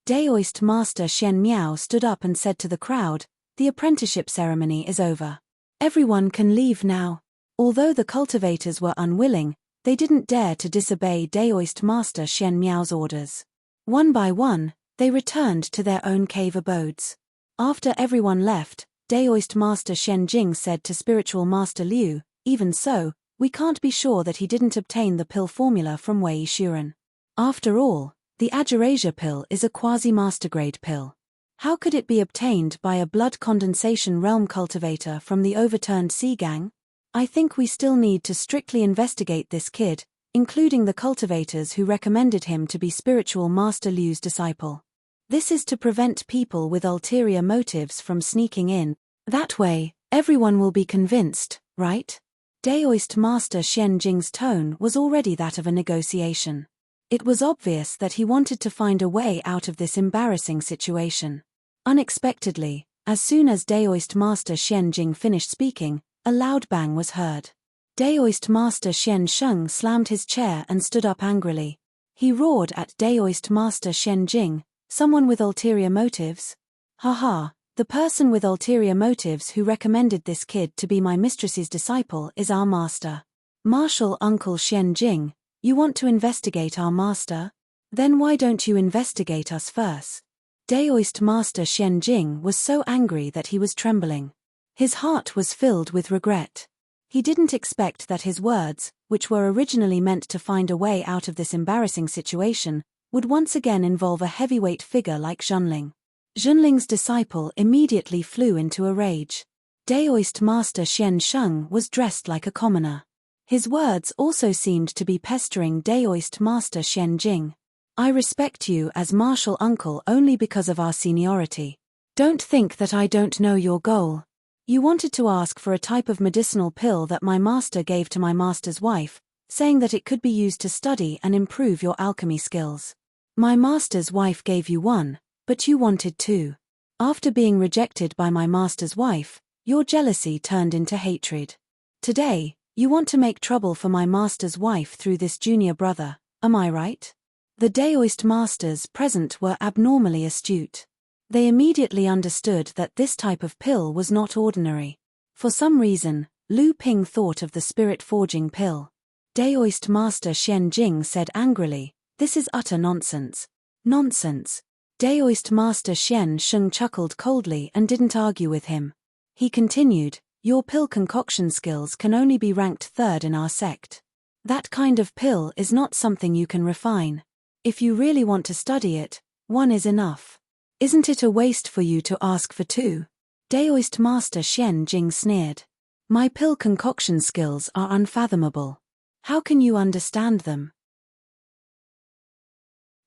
Daoist Master Xian Miao stood up and said to the crowd, "The apprenticeship ceremony is over. Everyone can leave now." Although the cultivators were unwilling, they didn't dare to disobey Daoist Master Xian Miao's orders. One by one, they returned to their own cave abodes. After everyone left, Daoist Master Xian Jing said to Spiritual Master Liu, "Even so, we can't be sure that he didn't obtain the pill formula from Wei Shuren. After all, the Ajurasia pill is a quasi-master grade pill. How could it be obtained by a blood condensation realm cultivator from the overturned Seagang? I think we still need to strictly investigate this kid, including the cultivators who recommended him to be Spiritual Master Liu's disciple. This is to prevent people with ulterior motives from sneaking in. That way, everyone will be convinced, right?" Daoist Master Xian Jing's tone was already that of a negotiation. It was obvious that he wanted to find a way out of this embarrassing situation. Unexpectedly, as soon as Daoist Master Xian Jing finished speaking, a loud bang was heard. Daoist Master Xian Sheng slammed his chair and stood up angrily. He roared at Daoist Master Xian Jing, "Someone with ulterior motives? Haha, the person with ulterior motives who recommended this kid to be my mistress's disciple is our master. Martial Uncle Xian Jing, you want to investigate our master? Then why don't you investigate us first?" Daoist Master Xian Jing was so angry that he was trembling. His heart was filled with regret. He didn't expect that his words, which were originally meant to find a way out of this embarrassing situation, would once again involve a heavyweight figure like Zhenling. Zhenling's disciple immediately flew into a rage. Daoist Master Xian Sheng was dressed like a commoner. His words also seemed to be pestering Daoist Master Xian Jing. "I respect you as martial uncle only because of our seniority. Don't think that I don't know your goal. You wanted to ask for a type of medicinal pill that my master gave to my master's wife, saying that it could be used to study and improve your alchemy skills. My master's wife gave you one, but you wanted two. After being rejected by my master's wife, your jealousy turned into hatred. Today, you want to make trouble for my master's wife through this junior brother, am I right?" The Daoist masters present were abnormally astute. They immediately understood that this type of pill was not ordinary. For some reason, Lu Ping thought of the spirit-forging pill. Daoist Master Xian Jing said angrily, "This is utter nonsense." "Nonsense." Daoist Master Xian Sheng chuckled coldly and didn't argue with him. He continued, "Your pill concoction skills can only be ranked third in our sect. That kind of pill is not something you can refine. If you really want to study it, one is enough. Isn't it a waste for you to ask for two?" Daoist Master Xian Jing sneered. "My pill concoction skills are unfathomable. How can you understand them?"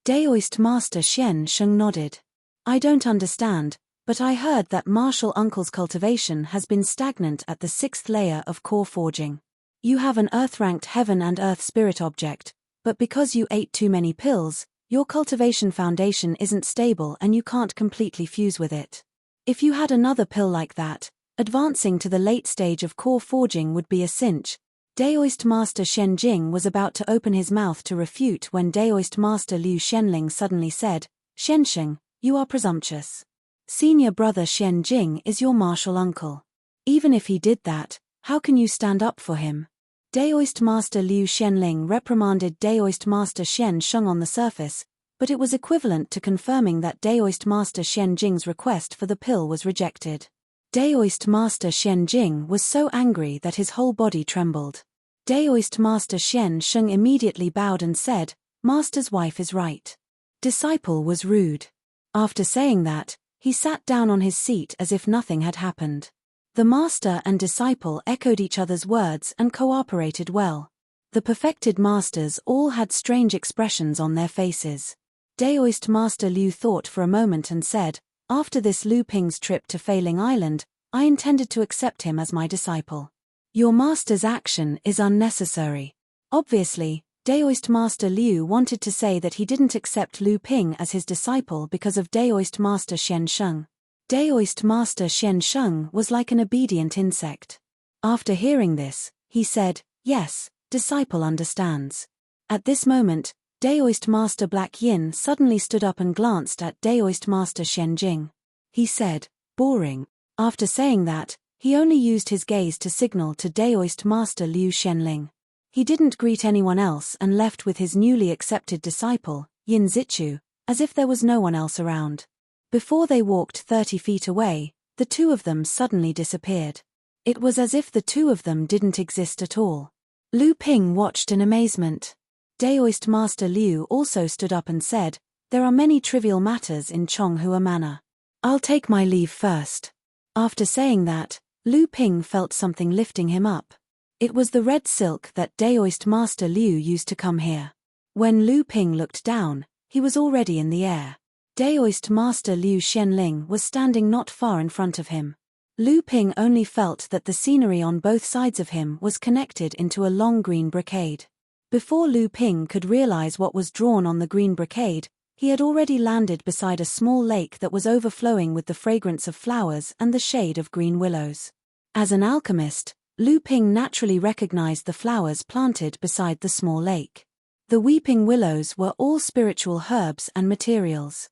Daoist Master Xian Sheng nodded. "I don't understand, but I heard that Martial Uncle's cultivation has been stagnant at the 6th layer of core forging. You have an earth-ranked heaven and earth spirit object, but because you ate too many pills, your cultivation foundation isn't stable and you can't completely fuse with it. If you had another pill like that, Advancing to the late stage of core forging would be a cinch. Daoist Master Shen Jing was about to open his mouth to refute when Daoist Master Liu Shenling suddenly said, "Shensheng, you are presumptuous. Senior brother Shen Jing is your martial uncle. Even if he did that, how can you stand up for him?" Daoist Master Liu Shenling reprimanded Daoist Master Shen Sheng on the surface, but it was equivalent to confirming that Daoist Master Shen Jing's request for the pill was rejected. Daoist Master Shen Jing was so angry that his whole body trembled. Daoist Master Shen Sheng immediately bowed and said, "Master's wife is right." Disciple was rude. After saying that, he sat down on his seat as if nothing had happened. The master and disciple echoed each other's words and cooperated well. The perfected masters all had strange expressions on their faces. Daoist Master Liu thought for a moment and said, "After this Lu Ping's trip to Failing Island, I intended to accept him as my disciple. Your master's action is unnecessary." Obviously, Daoist Master Liu wanted to say that he didn't accept Lu Ping as his disciple because of Daoist Master Shen Sheng. Daoist Master Shen Sheng was like an obedient insect. After hearing this, he said, "Yes, disciple understands." At this moment, Daoist Master Black Yin suddenly stood up and glanced at Daoist Master Shen Jing. He said, "Boring." After saying that, he only used his gaze to signal to Daoist Master Liu Shenling. He didn't greet anyone else and left with his newly accepted disciple, Yin Zichu, as if there was no one else around. Before they walked 30 feet away, the two of them suddenly disappeared. It was as if the two of them didn't exist at all. Lu Ping watched in amazement. Daoist Master Liu also stood up and said, "There are many trivial matters in Chonghua Manor. I'll take my leave first." After saying that, Lu Ping felt something lifting him up. It was the red silk that Daoist Master Liu used to come here. When Lu Ping looked down, he was already in the air. Daoist Master Liu Shenling was standing not far in front of him. Lu Ping only felt that the scenery on both sides of him was connected into a long green brocade. Before Lu Ping could realize what was drawn on the green brocade, he had already landed beside a small lake that was overflowing with the fragrance of flowers and the shade of green willows. As an alchemist, Lu Ping naturally recognized the flowers planted beside the small lake. The weeping willows were all spiritual herbs and materials.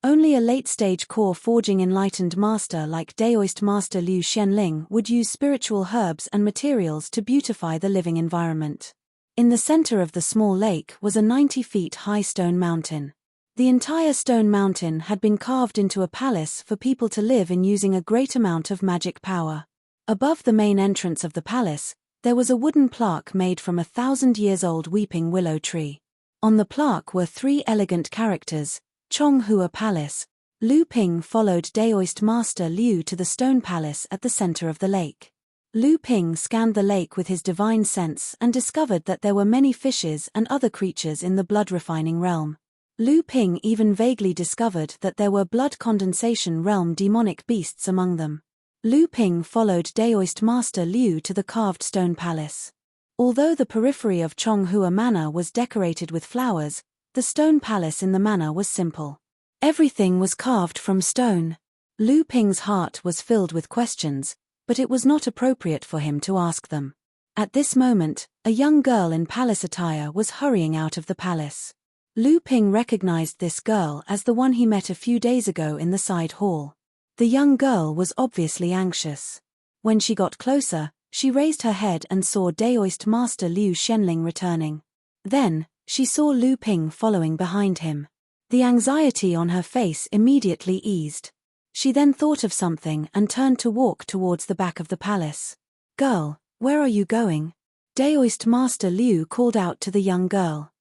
Only a late-stage core forging enlightened master like Daoist Master Liu Shenling would use spiritual herbs and materials to beautify the living environment. In the center of the small lake was a 90 feet high stone mountain. The entire stone mountain had been carved into a palace for people to live in using a great amount of magic power. Above the main entrance of the palace, there was a wooden plaque made from a 1,000-years-old weeping willow tree. On the plaque were 3 elegant characters, Chonghua Palace. Lu Ping followed Daoist Master Liu to the stone palace at the center of the lake. Lu Ping scanned the lake with his divine sense and discovered that there were many fishes and other creatures in the blood-refining realm. Lu Ping even vaguely discovered that there were blood condensation realm demonic beasts among them. Lu Ping followed Daoist Master Liu to the carved stone palace. Although the periphery of Chonghua Manor was decorated with flowers, the stone palace in the manor was simple. Everything was carved from stone. Lu Ping's heart was filled with questions, but it was not appropriate for him to ask them. At this moment, a young girl in palace attire was hurrying out of the palace. Lu Ping recognized this girl as the one he met a few days ago in the side hall. The young girl was obviously anxious. When she got closer, she raised her head and saw Daoist Master Liu Shenling returning. Then, she saw Lu Ping following behind him. The anxiety on her face immediately eased. She then thought of something and turned to walk towards the back of the palace. "Girl, where are you going?" Daoist Master Liu called out to the young girl.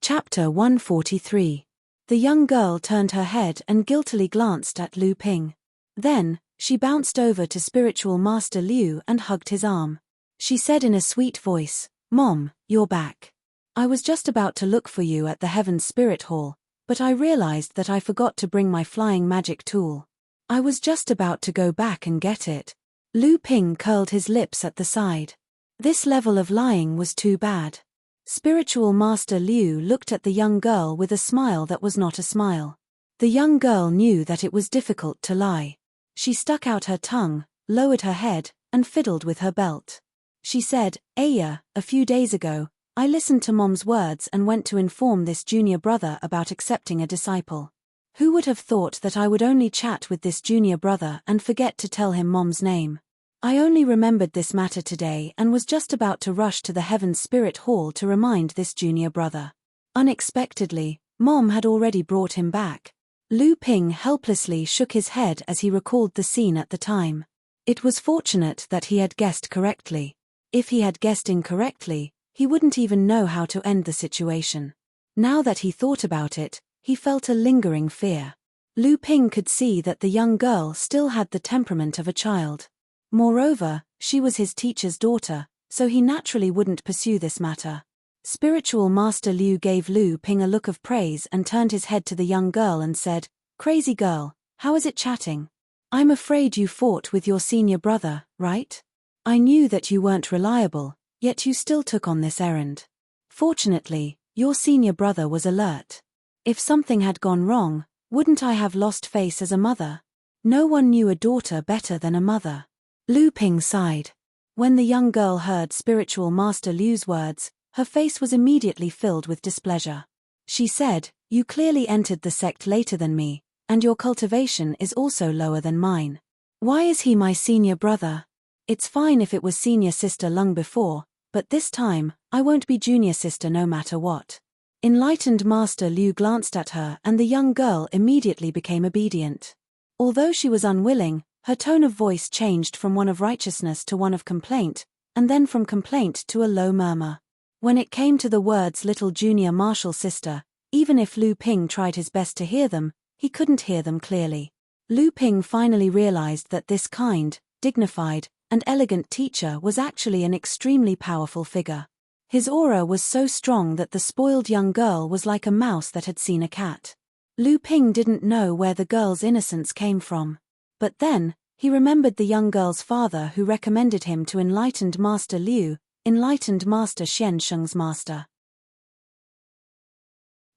Chapter 143. The young girl turned her head and guiltily glanced at Lu Ping. Then, she bounced over to Spiritual Master Liu and hugged his arm. She said in a sweet voice, "Mom, you're back. I was just about to look for you at the Heaven's Spirit Hall, but I realized that I forgot to bring my flying magic tool. I was just about to go back and get it." Lu Ping curled his lips at the side. This level of lying was too bad. Spiritual Master Liu looked at the young girl with a smile that was not a smile. The young girl knew that it was difficult to lie. She stuck out her tongue, lowered her head, and fiddled with her belt. She said, "Aya, a few days ago, I listened to Mom's words and went to inform this junior brother about accepting a disciple. Who would have thought that I would only chat with this junior brother and forget to tell him Mom's name? I only remembered this matter today and was just about to rush to the Heaven's Spirit Hall to remind this junior brother." Unexpectedly, Mom had already brought him back. Lu Ping helplessly shook his head as he recalled the scene at the time. It was fortunate that he had guessed correctly. If he had guessed incorrectly, he wouldn't even know how to end the situation. Now that he thought about it, he felt a lingering fear. Lu Ping could see that the young girl still had the temperament of a child. Moreover, she was his teacher's daughter, so he naturally wouldn't pursue this matter. Spiritual Master Liu gave Lu Ping a look of praise and turned his head to the young girl and said, "Crazy girl, how is it chatting? I'm afraid you fought with your senior brother, right? I knew that you weren't reliable, yet you still took on this errand. Fortunately, your senior brother was alert. If something had gone wrong, wouldn't I have lost face as a mother? No one knew a daughter better than a mother." Lu Ping sighed. When the young girl heard Spiritual Master Liu's words, her face was immediately filled with displeasure. She said, "You clearly entered the sect later than me, and your cultivation is also lower than mine. Why is he my senior brother? It's fine if it was senior sister long before, but this time, I won't be junior sister no matter what." Enlightened Master Liu glanced at her and the young girl immediately became obedient. Although she was unwilling, her tone of voice changed from one of righteousness to one of complaint, and then from complaint to a low murmur. When it came to the words little junior martial sister, even if Lu Ping tried his best to hear them, he couldn't hear them clearly. Lu Ping finally realized that this kind, dignified, and elegant teacher was actually an extremely powerful figure. His aura was so strong that the spoiled young girl was like a mouse that had seen a cat. Lu Ping didn't know where the girl's innocence came from. But then, he remembered the young girl's father who recommended him to Enlightened Master Liu, Enlightened Master Xian Sheng's master.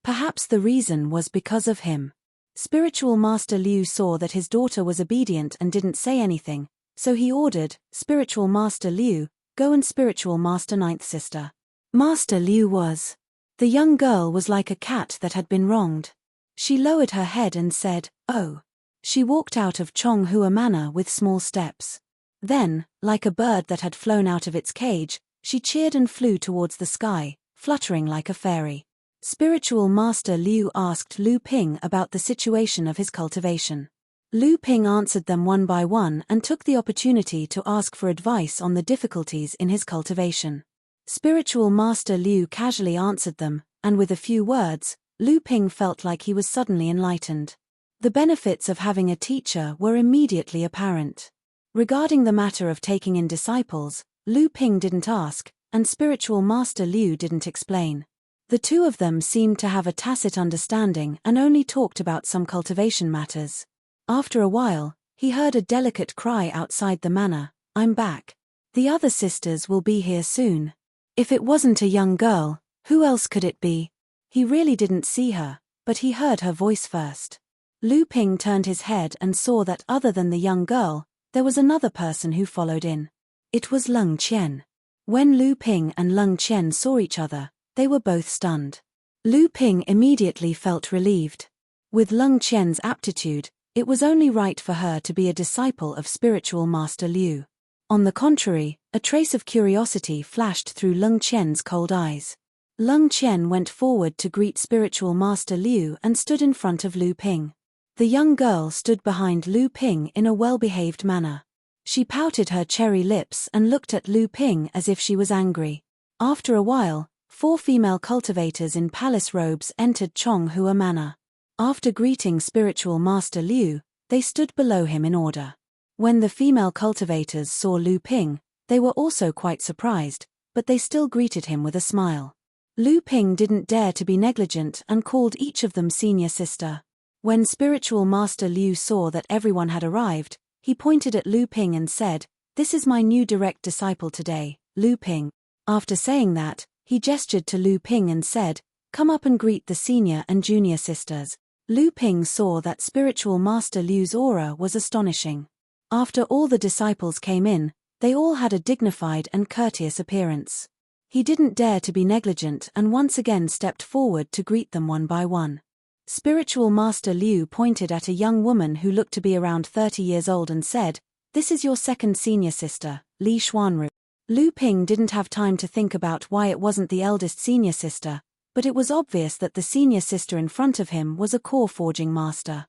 Perhaps the reason was because of him. Spiritual Master Liu saw that his daughter was obedient and didn't say anything, so he ordered, "Spiritual Master Liu, go and Spiritual Master Ninth Sister." Master Liu was. The young girl was like a cat that had been wronged. She lowered her head and said, "Oh." She walked out of Chonghua Manor with small steps. Then, like a bird that had flown out of its cage, she cheered and flew towards the sky, fluttering like a fairy. Spiritual Master Liu asked Lu Ping about the situation of his cultivation. Lu Ping answered them one by one and took the opportunity to ask for advice on the difficulties in his cultivation. Spiritual Master Liu casually answered them, and with a few words, Lu Ping felt like he was suddenly enlightened. The benefits of having a teacher were immediately apparent. Regarding the matter of taking in disciples, Lu Ping didn't ask, and Spiritual Master Liu didn't explain. The two of them seemed to have a tacit understanding and only talked about some cultivation matters. After a while, he heard a delicate cry outside the manor, "I'm back. The other sisters will be here soon." If it wasn't a young girl, who else could it be? He really didn't see her, but he heard her voice first. Lu Ping turned his head and saw that other than the young girl, there was another person who followed in. It was Leng Qian. When Lu Ping and Leng Qian saw each other, they were both stunned. Lu Ping immediately felt relieved. With Leng Qian's aptitude, it was only right for her to be a disciple of Spiritual Master Liu. On the contrary, a trace of curiosity flashed through Leng Qian's cold eyes. Leng Qian went forward to greet Spiritual Master Liu and stood in front of Lu Ping. The young girl stood behind Lu Ping in a well-behaved manner. She pouted her cherry lips and looked at Lu Ping as if she was angry. After a while, 4 female cultivators in palace robes entered Chonghua Manor. After greeting Spiritual Master Liu, they stood below him in order. When the female cultivators saw Lu Ping, they were also quite surprised, but they still greeted him with a smile. Lu Ping didn't dare to be negligent and called each of them senior sister. When Spiritual Master Liu saw that everyone had arrived, he pointed at Lu Ping and said, "This is my new direct disciple today, Lu Ping." After saying that, He gestured to Lu Ping and said, "Come up and greet the senior and junior sisters." Lu Ping saw that spiritual master Liu's aura was astonishing. After all the disciples came in, they all had a dignified and courteous appearance. He didn't dare to be negligent and once again stepped forward to greet them one by one. Spiritual master Liu pointed at a young woman who looked to be around 30 years old and said, "This is your second senior sister, Li Xuanru." Lu Ping didn't have time to think about why it wasn't the eldest senior sister, but it was obvious that the senior sister in front of him was a core forging master.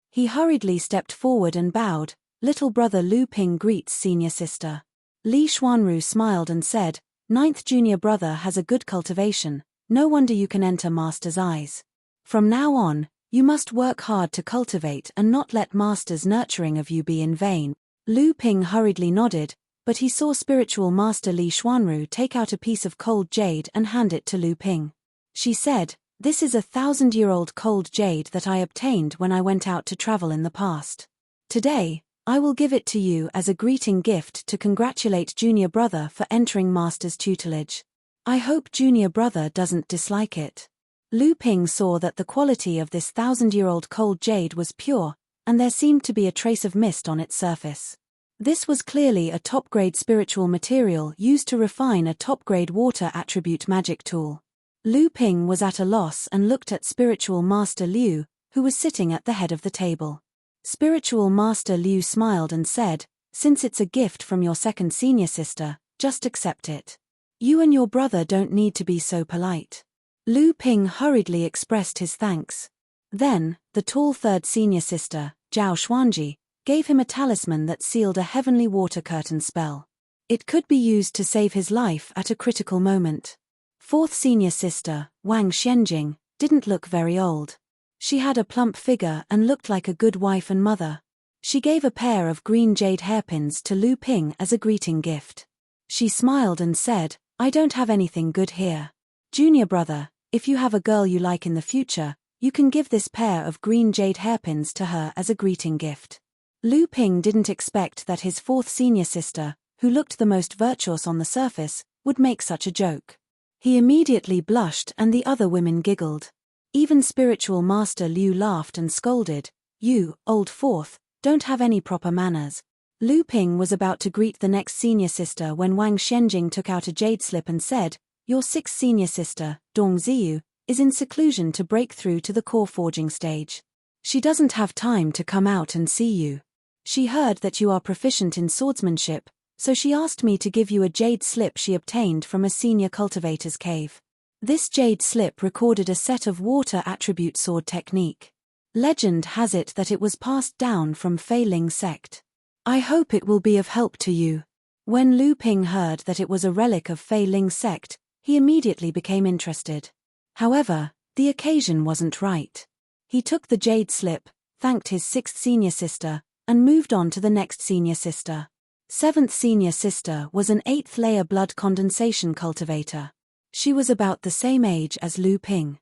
He hurriedly stepped forward and bowed. "Little brother Lu Ping greets senior sister." Li Xuanru smiled and said, "Ninth junior brother has a good cultivation, no wonder you can enter master's eyes. From now on, you must work hard to cultivate and not let master's nurturing of you be in vain." Lu Ping hurriedly nodded, but he saw spiritual master Li Xuanru take out a piece of cold jade and hand it to Lu Ping. She said, "This is a 1,000-year-old cold jade that I obtained when I went out to travel in the past. Today, I will give it to you as a greeting gift to congratulate junior brother for entering master's tutelage. I hope junior brother doesn't dislike it." Lu Ping saw that the quality of this 1,000-year-old cold jade was pure, and there seemed to be a trace of mist on its surface. This was clearly a top-grade spiritual material used to refine a top-grade water attribute magic tool. Lu Ping was at a loss and looked at spiritual master Liu, who was sitting at the head of the table. Spiritual master Liu smiled and said, "Since it's a gift from your second senior sister, just accept it. You and your brother don't need to be so polite." Lu Ping hurriedly expressed his thanks. Then, the tall third senior sister, Zhao Xuanji, gave him a talisman that sealed a heavenly water curtain spell. It could be used to save his life at a critical moment. Fourth senior sister, Wang Xianjing, didn't look very old. She had a plump figure and looked like a good wife and mother. She gave a pair of green jade hairpins to Lu Ping as a greeting gift. She smiled and said, "I don't have anything good here. Junior brother, if you have a girl you like in the future, you can give this pair of green jade hairpins to her as a greeting gift." Lu Ping didn't expect that his fourth senior sister, who looked the most virtuous on the surface, would make such a joke. He immediately blushed and the other women giggled. Even spiritual master Liu laughed and scolded, "You, old fourth, don't have any proper manners." Lu Ping was about to greet the next senior sister when Wang Xianjing took out a jade slip and said, "Your sixth senior sister, Dong Ziyu, is in seclusion to break through to the core forging stage. She doesn't have time to come out and see you. She heard that you are proficient in swordsmanship, so she asked me to give you a jade slip she obtained from a senior cultivator's cave. This jade slip recorded a set of water attribute sword technique. Legend has it that it was passed down from Fei Ling sect. I hope it will be of help to you." When Lu Ping heard that it was a relic of Fei Ling sect, he immediately became interested. However, the occasion wasn't right. He took the jade slip, thanked his sixth senior sister, and moved on to the next senior sister. Seventh senior sister was an 8th layer blood condensation cultivator. She was about the same age as Lu Ping.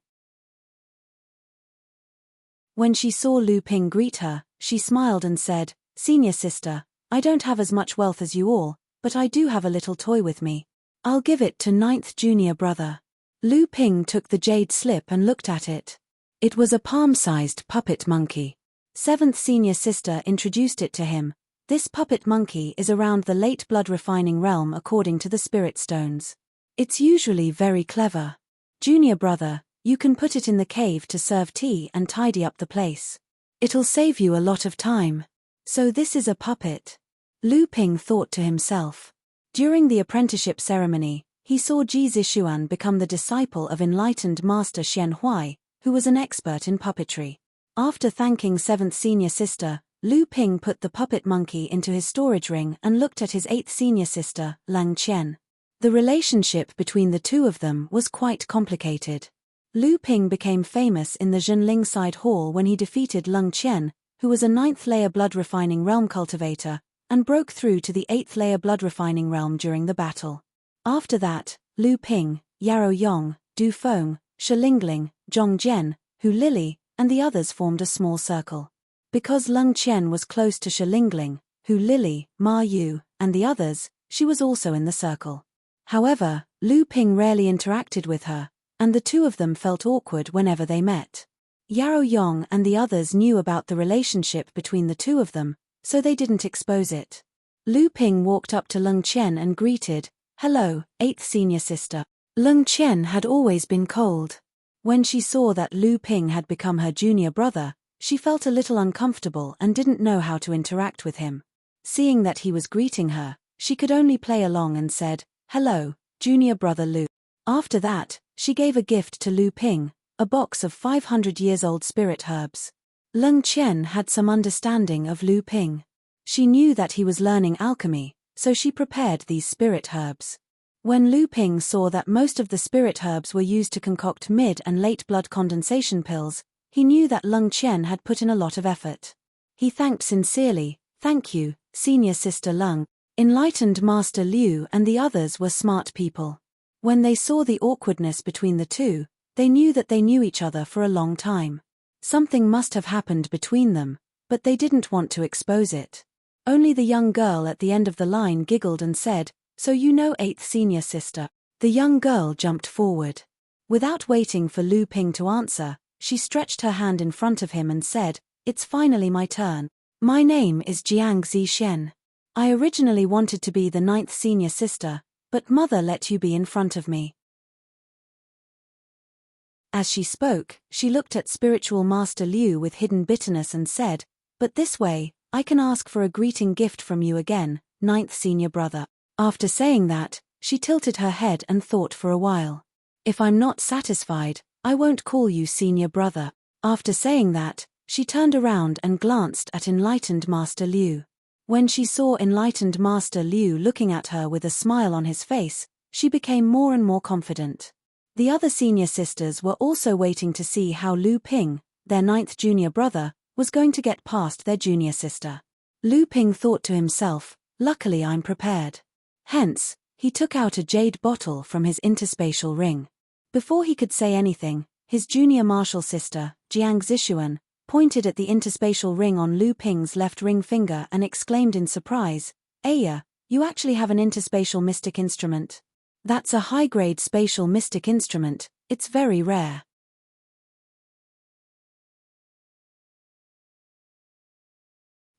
When she saw Lu Ping greet her, she smiled and said, "Senior sister, I don't have as much wealth as you all, but I do have a little toy with me. I'll give it to ninth junior brother." Lu Ping took the jade slip and looked at it. It was a palm-sized puppet monkey. Seventh senior sister introduced it to him. This puppet monkey is around the late blood refining realm according to the spirit stones. It's usually very clever. Junior brother, you can put it in the cave to serve tea and tidy up the place. It'll save you a lot of time. So this is a puppet. Lu Ping thought to himself. During the apprenticeship ceremony, he saw Ji Zixuan become the disciple of enlightened master Xian Huai, who was an expert in puppetry. After thanking seventh senior sister, Lu Ping put the puppet monkey into his storage ring and looked at his eighth senior sister, Lang Qian. The relationship between the two of them was quite complicated. Lu Ping became famous in the Zhenling side hall when he defeated Leng Qian, who was a 9th layer blood refining realm cultivator, and broke through to the 8th layer blood refining realm during the battle. After that, Lu Ping, Yarrow Yong, Du Feng, Shilingling, Zhong Jian, Hu Lili, and the others formed a small circle. Because Leng Qian was close to Shilingling, Hu Lili, Ma Yu, and the others, she was also in the circle. However, Lu Ping rarely interacted with her, and the two of them felt awkward whenever they met. Yao Yong and the others knew about the relationship between the two of them, so they didn't expose it. Lu Ping walked up to Leng Qian and greeted, "Hello, 8th senior sister." Leng Qian had always been cold. When she saw that Lu Ping had become her junior brother, she felt a little uncomfortable and didn't know how to interact with him. Seeing that he was greeting her, she could only play along and said, "Hello, junior brother Lu." After that, she gave a gift to Lu Ping, a box of 500-years-old spirit herbs. Leng Qian had some understanding of Lu Ping. She knew that he was learning alchemy, so she prepared these spirit herbs. When Lu Ping saw that most of the spirit herbs were used to concoct mid and late blood condensation pills, he knew that Leng Qian had put in a lot of effort. He thanked sincerely, "Thank you, senior sister Leng." Enlightened Master Liu and the others were smart people. When they saw the awkwardness between the two, they knew that they knew each other for a long time. Something must have happened between them, but they didn't want to expose it. Only the young girl at the end of the line giggled and said, "So you know 8th senior sister." The young girl jumped forward. Without waiting for Lu Ping to answer, she stretched her hand in front of him and said, "It's finally my turn. My name is Jiang Zixen. I originally wanted to be the 9th senior sister, but mother let you be in front of me." As she spoke, she looked at spiritual master Liu with hidden bitterness and said, "But this way, I can ask for a greeting gift from you again, 9th senior brother." After saying that, she tilted her head and thought for a while. "If I'm not satisfied, I won't call you senior brother." After saying that, she turned around and glanced at enlightened Master Liu. When she saw enlightened Master Liu looking at her with a smile on his face, she became more and more confident. The other senior sisters were also waiting to see how Lu Ping, their 9th junior brother, was going to get past their junior sister. Lu Ping thought to himself, "Luckily I'm prepared." Hence, he took out a jade bottle from his interspatial ring. Before he could say anything, his junior martial sister, Jiang Zixuan, pointed at the interspatial ring on Lu Ping's left ring finger and exclaimed in surprise, "Aya, you actually have an interspatial mystic instrument. That's a high-grade spatial mystic instrument, it's very rare."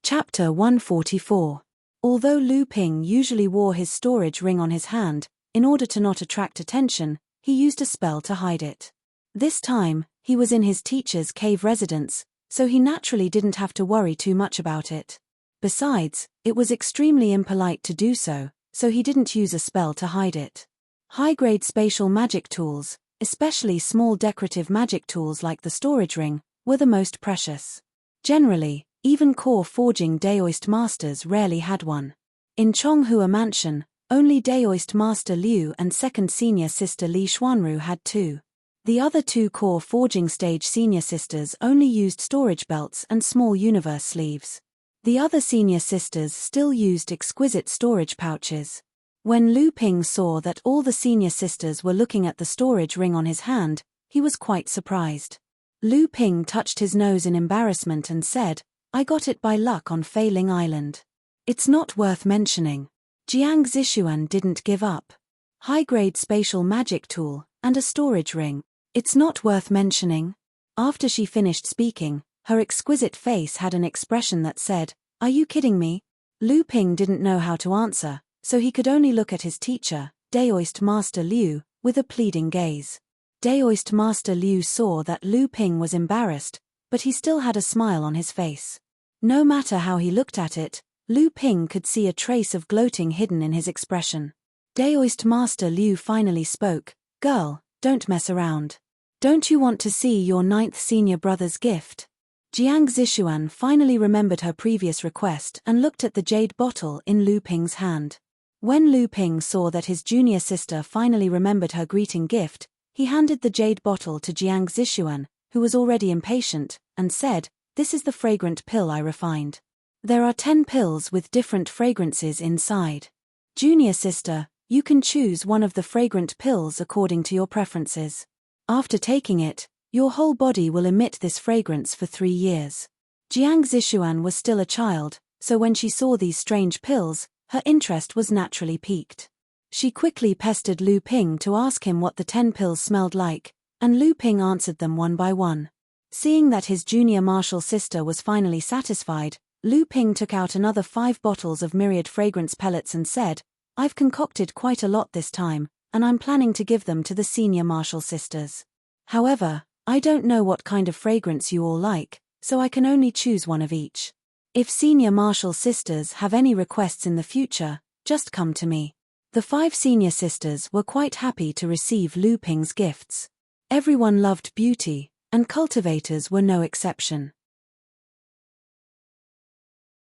Chapter 144. Although Lu Ping usually wore his storage ring on his hand, in order to not attract attention, he used a spell to hide it. This time, he was in his teacher's cave residence, so he naturally didn't have to worry too much about it. Besides, it was extremely impolite to do so he didn't use a spell to hide it. High-grade spatial magic tools, especially small decorative magic tools like the storage ring, were the most precious. Generally, even core forging Daoist masters rarely had one. In Chonghua Mansion, only Daoist master Liu and 2nd senior sister Li Xuanru had two. The other two core forging stage senior sisters only used storage belts and small universe sleeves. The other senior sisters still used exquisite storage pouches. When Lu Ping saw that all the senior sisters were looking at the storage ring on his hand, he was quite surprised. Lu Ping touched his nose in embarrassment and said, "I got it by luck on Fei Ling Island. It's not worth mentioning." Jiang Zixuan didn't give up. High-grade spatial magic tool, and a storage ring. It's not worth mentioning. After she finished speaking, her exquisite face had an expression that said, "Are you kidding me?" Lu Ping didn't know how to answer, so he could only look at his teacher, Daoist Master Liu, with a pleading gaze. Daoist Master Liu saw that Lu Ping was embarrassed, but he still had a smile on his face. No matter how he looked at it, Lu Ping could see a trace of gloating hidden in his expression. Daoist Master Liu finally spoke, "Girl, don't mess around. Don't you want to see your 9th senior brother's gift?" Jiang Zixuan finally remembered her previous request and looked at the jade bottle in Lu Ping's hand. When Lu Ping saw that his junior sister finally remembered her greeting gift, he handed the jade bottle to Jiang Zixuan, who was already impatient, and said, "This is the fragrant pill I refined. There are 10 pills with different fragrances inside. Junior sister, you can choose one of the fragrant pills according to your preferences. After taking it, your whole body will emit this fragrance for 3 years." Jiang Zixuan was still a child, so when she saw these strange pills, her interest was naturally piqued. She quickly pestered Lu Ping to ask him what the 10 pills smelled like, and Lu Ping answered them one by one. Seeing that his junior martial sister was finally satisfied, Lu Ping took out another 5 bottles of myriad fragrance pellets and said, "I've concocted quite a lot this time, and I'm planning to give them to the senior martial sisters. However, I don't know what kind of fragrance you all like, so I can only choose one of each. If senior martial sisters have any requests in the future, just come to me." The 5 senior sisters were quite happy to receive Lu Ping's gifts. Everyone loved beauty, and cultivators were no exception.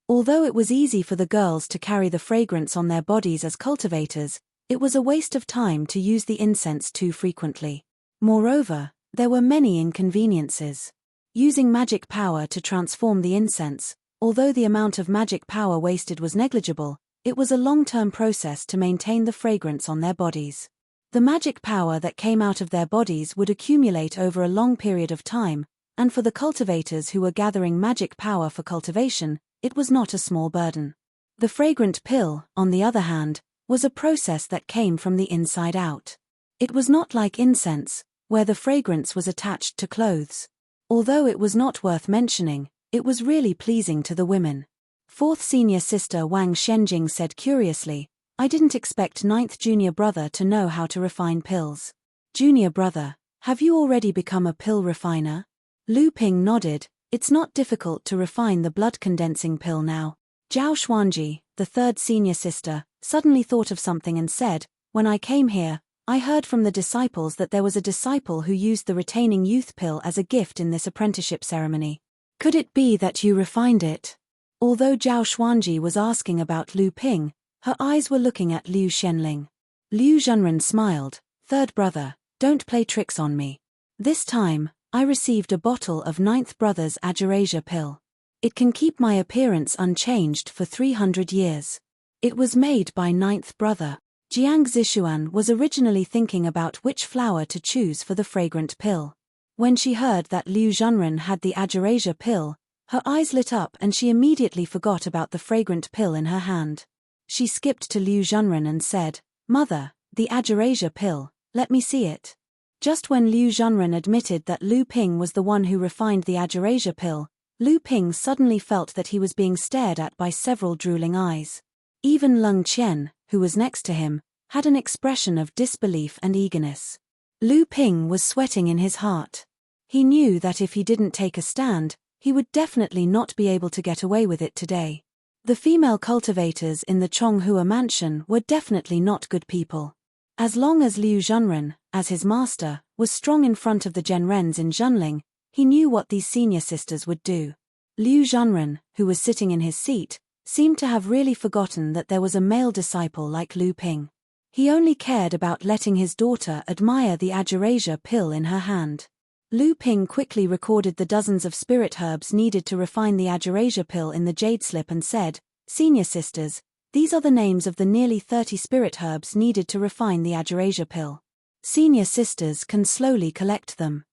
Although it was easy for the girls to carry the fragrance on their bodies as cultivators, it was a waste of time to use the incense too frequently. Moreover, there were many inconveniences. Using magic power to transform the incense, although the amount of magic power wasted was negligible, it was a long-term process to maintain the fragrance on their bodies. The magic power that came out of their bodies would accumulate over a long period of time, and for the cultivators who were gathering magic power for cultivation, it was not a small burden. The fragrant pill, on the other hand, was a process that came from the inside out. It was not like incense, where the fragrance was attached to clothes. Although it was not worth mentioning, it was really pleasing to the women. 4th senior sister Wang Shenjing said curiously, "I didn't expect 9th junior brother to know how to refine pills. Junior brother, have you already become a pill refiner?" Lu Ping nodded. "It's not difficult to refine the blood-condensing pill now." Zhao Xuanji, the 3rd senior sister, suddenly thought of something and said, "When I came here, I heard from the disciples that there was a disciple who used the retaining youth pill as a gift in this apprenticeship ceremony. Could it be that you refined it?" Although Zhao Xuanji was asking about Lu Ping, her eyes were looking at Liu Shenling. Liu Zhenren smiled, "3rd brother, don't play tricks on me. This time, I received a bottle of 9th brother's Agerasia pill. It can keep my appearance unchanged for 300 years. It was made by 9th brother." Jiang Zishuan was originally thinking about which flower to choose for the fragrant pill. When she heard that Liu Zhenren had the Agerasia pill, her eyes lit up and she immediately forgot about the fragrant pill in her hand. She skipped to Liu Zhenren and said, "Mother, the Agerasia pill, let me see it." Just when Liu Zhenren admitted that Lu Ping was the one who refined the Agerasia pill, Lu Ping suddenly felt that he was being stared at by several drooling eyes. Even Leng Qian, who was next to him, had an expression of disbelief and eagerness. Lu Ping was sweating in his heart. He knew that if he didn't take a stand, he would definitely not be able to get away with it today. The female cultivators in the Chonghua mansion were definitely not good people. As long as Liu Zhenren, as his master, was strong in front of the Zhenrens in Zhenling, he knew what these senior sisters would do. Liu Zhenren, who was sitting in his seat, seemed to have really forgotten that there was a male disciple like Lu Ping. He only cared about letting his daughter admire the Agerasia pill in her hand. Lu Ping quickly recorded the dozens of spirit herbs needed to refine the Agerasia pill in the jade slip and said, "Senior sisters, these are the names of the nearly 30 spirit herbs needed to refine the Agerasia pill. Senior sisters can slowly collect them.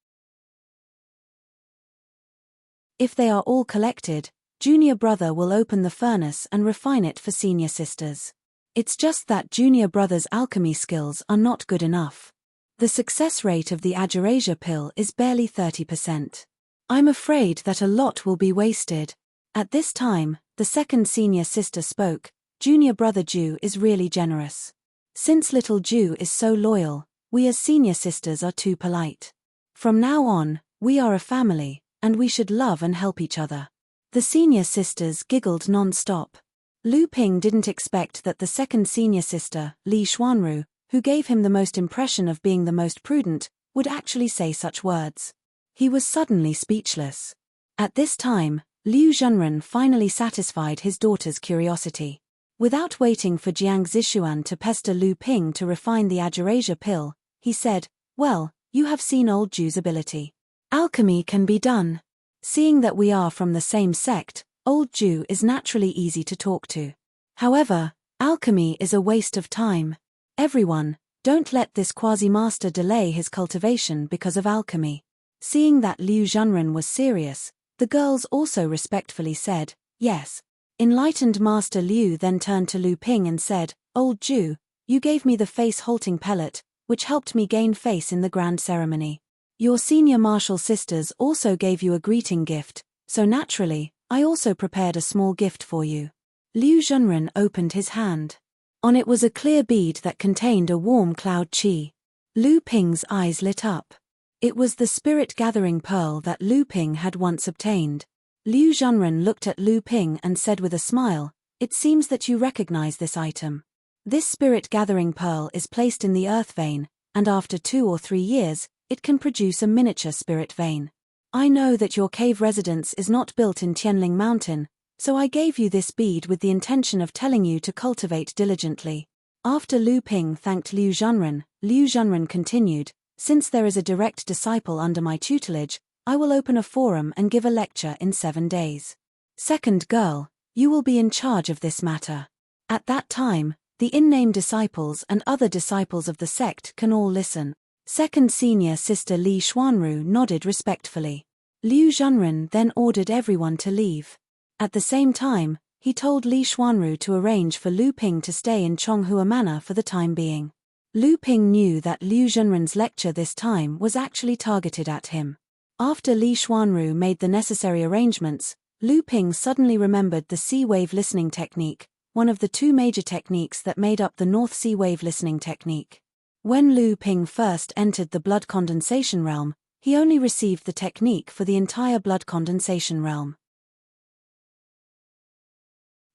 If they are all collected, junior brother will open the furnace and refine it for senior sisters. It's just that junior brother's alchemy skills are not good enough. The success rate of the Agerasia pill is barely 30%. I'm afraid that a lot will be wasted." At this time, the 2nd senior sister spoke, "Junior brother Ju is really generous. Since little Ju is so loyal, we as senior sisters are too polite. From now on, we are a family, and we should love and help each other." The senior sisters giggled non-stop. Lu Ping didn't expect that the 2nd senior sister, Li Xuanru, who gave him the most impression of being the most prudent, would actually say such words. He was suddenly speechless. At this time, Liu Zhenren finally satisfied his daughter's curiosity. Without waiting for Jiang Zishuan to pester Lu Ping to refine the Agerasia pill, he said, "Well, you have seen old Ju's ability. Alchemy can be done. Seeing that we are from the same sect, old Ju is naturally easy to talk to. However, alchemy is a waste of time. Everyone, don't let this quasi-master delay his cultivation because of alchemy." Seeing that Liu Zhenren was serious, the girls also respectfully said, "Yes. Enlightened Master Liu then turned to Lu Ping and said, "Old Jew, you gave me the face-halting pellet, which helped me gain face in the grand ceremony. Your senior martial sisters also gave you a greeting gift, so naturally, I also prepared a small gift for you." Liu Zhenren opened his hand. On it was a clear bead that contained a warm cloud qi. Lu Ping's eyes lit up. It was the spirit-gathering pearl that Lu Ping had once obtained. Liu Zhenren looked at Lu Ping and said with a smile, "It seems that you recognize this item. This spirit-gathering pearl is placed in the earth vein, and after 2 or 3 years, it can produce a miniature spirit vein. I know that your cave residence is not built in Tianling Mountain, so I gave you this bead with the intention of telling you to cultivate diligently." After Lu Ping thanked Liu Zhenren continued, "Since there is a direct disciple under my tutelage, I will open a forum and give a lecture in 7 days. Second girl, you will be in charge of this matter. At that time, the in-name disciples and other disciples of the sect can all listen." Second senior sister Li Xuanru nodded respectfully. Liu Zhenren then ordered everyone to leave. At the same time, he told Li Xuanru to arrange for Lu Ping to stay in Chonghua Manor for the time being. Lu Ping knew that Liu Zhenren's lecture this time was actually targeted at him. After Li Xuanru made the necessary arrangements, Lu Ping suddenly remembered the sea wave listening technique, one of the 2 major techniques that made up the North Sea wave listening technique. When Lu Ping first entered the blood condensation realm, he only received the technique for the entire blood condensation realm.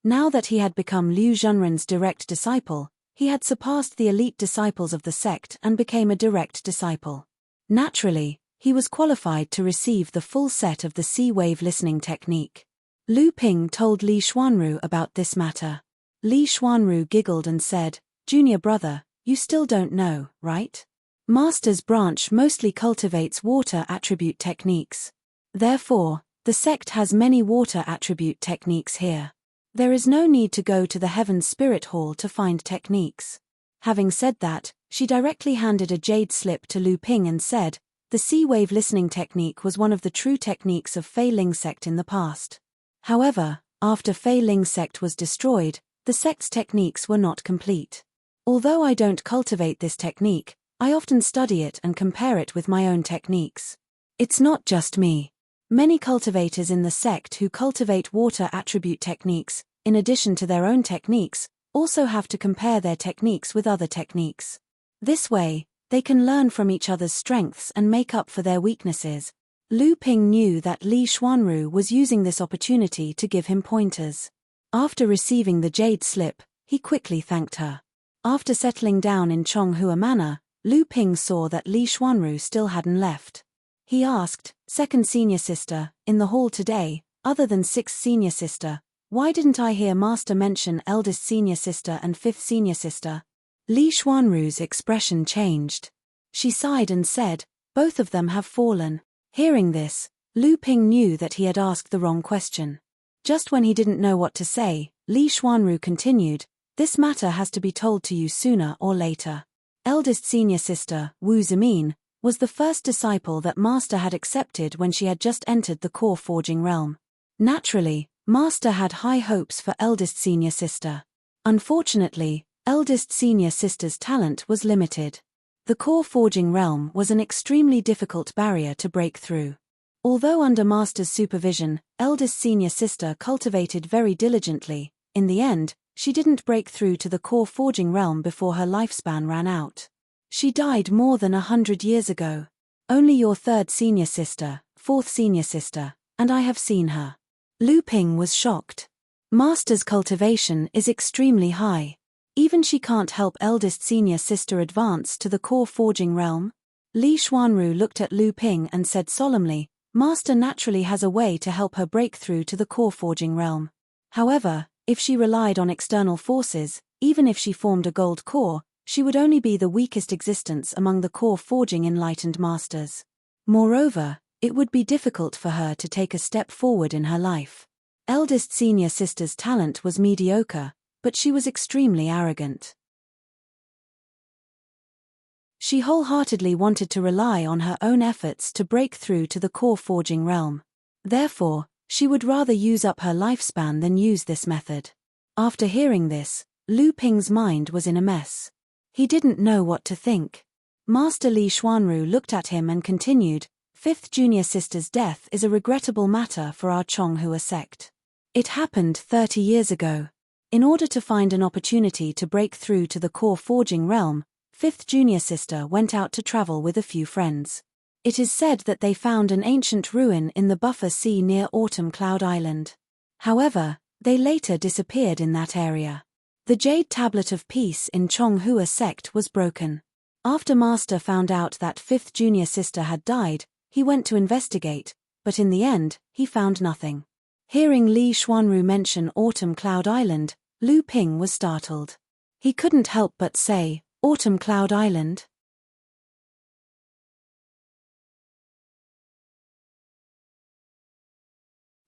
Now that he had become Liu Zhenren's direct disciple, he had surpassed the elite disciples of the sect and became a direct disciple. Naturally, he was qualified to receive the full set of the sea wave listening technique. Lu Ping told Li Xuanru about this matter. Li Xuanru giggled and said, "Junior brother, you still don't know, right? Master's branch mostly cultivates water attribute techniques. Therefore, the sect has many water attribute techniques here. There is no need to go to the Heaven's Spirit Hall to find techniques." Having said that, she directly handed a jade slip to Lu Ping and said, "The sea wave listening technique was one of the true techniques of Fei Ling sect in the past. However, after Fei Ling sect was destroyed, the sect's techniques were not complete. Although I don't cultivate this technique, I often study it and compare it with my own techniques. It's not just me. Many cultivators in the sect who cultivate water attribute techniques, in addition to their own techniques, also have to compare their techniques with other techniques. This way, they can learn from each other's strengths and make up for their weaknesses." Lu Ping knew that Li Xuanru was using this opportunity to give him pointers. After receiving the jade slip, he quickly thanked her. After settling down in Chonghua Manor, Lu Ping saw that Li Xuanru still hadn't left. He asked, "Second senior sister, in the hall today, other than 6th senior sister, why didn't I hear Master mention eldest senior sister and 5th senior sister?" Li Xuanru's expression changed. She sighed and said, "Both of them have fallen." Hearing this, Lu Ping knew that he had asked the wrong question. Just when he didn't know what to say, Li Xuanru continued, "This matter has to be told to you sooner or later. Eldest senior sister, Wu Zimin, was the first disciple that Master had accepted when she had just entered the core forging realm. Naturally, Master had high hopes for eldest senior sister. Unfortunately, eldest senior sister's talent was limited. The core forging realm was an extremely difficult barrier to break through. Although under Master's supervision, eldest senior sister cultivated very diligently, in the end, she didn't break through to the core forging realm before her lifespan ran out. She died more than 100 years ago. Only your 3rd senior sister, 4th senior sister, and I have seen her." Lu Ping was shocked. Master's cultivation is extremely high. Even she can't help eldest senior sister advance to the core forging realm? Li Xuanru looked at Lu Ping and said solemnly, "Master naturally has a way to help her break through to the core forging realm. However, if she relied on external forces, even if she formed a gold core, she would only be the weakest existence among the core forging enlightened masters. Moreover, it would be difficult for her to take a step forward in her life. Eldest senior sister's talent was mediocre, but she was extremely arrogant. She wholeheartedly wanted to rely on her own efforts to break through to the core forging realm. Therefore, She would rather use up her lifespan than use this method. After hearing this, Lu Ping's mind was in a mess. He didn't know what to think. Master Li Xuanru looked at him and continued, "Fifth junior sister's death is a regrettable matter for our Chonghua sect. It happened 30 years ago. In order to find an opportunity to break through to the core forging realm, fifth junior sister went out to travel with a few friends. It is said that they found an ancient ruin in the buffer sea near Autumn Cloud Island. However, they later disappeared in that area. The Jade Tablet of Peace in Chonghua sect was broken. After Master found out that fifth junior sister had died, he went to investigate, but in the end, he found nothing." Hearing Li Xuanru mention Autumn Cloud Island, Lu Ping was startled. He couldn't help but say, "Autumn Cloud Island?"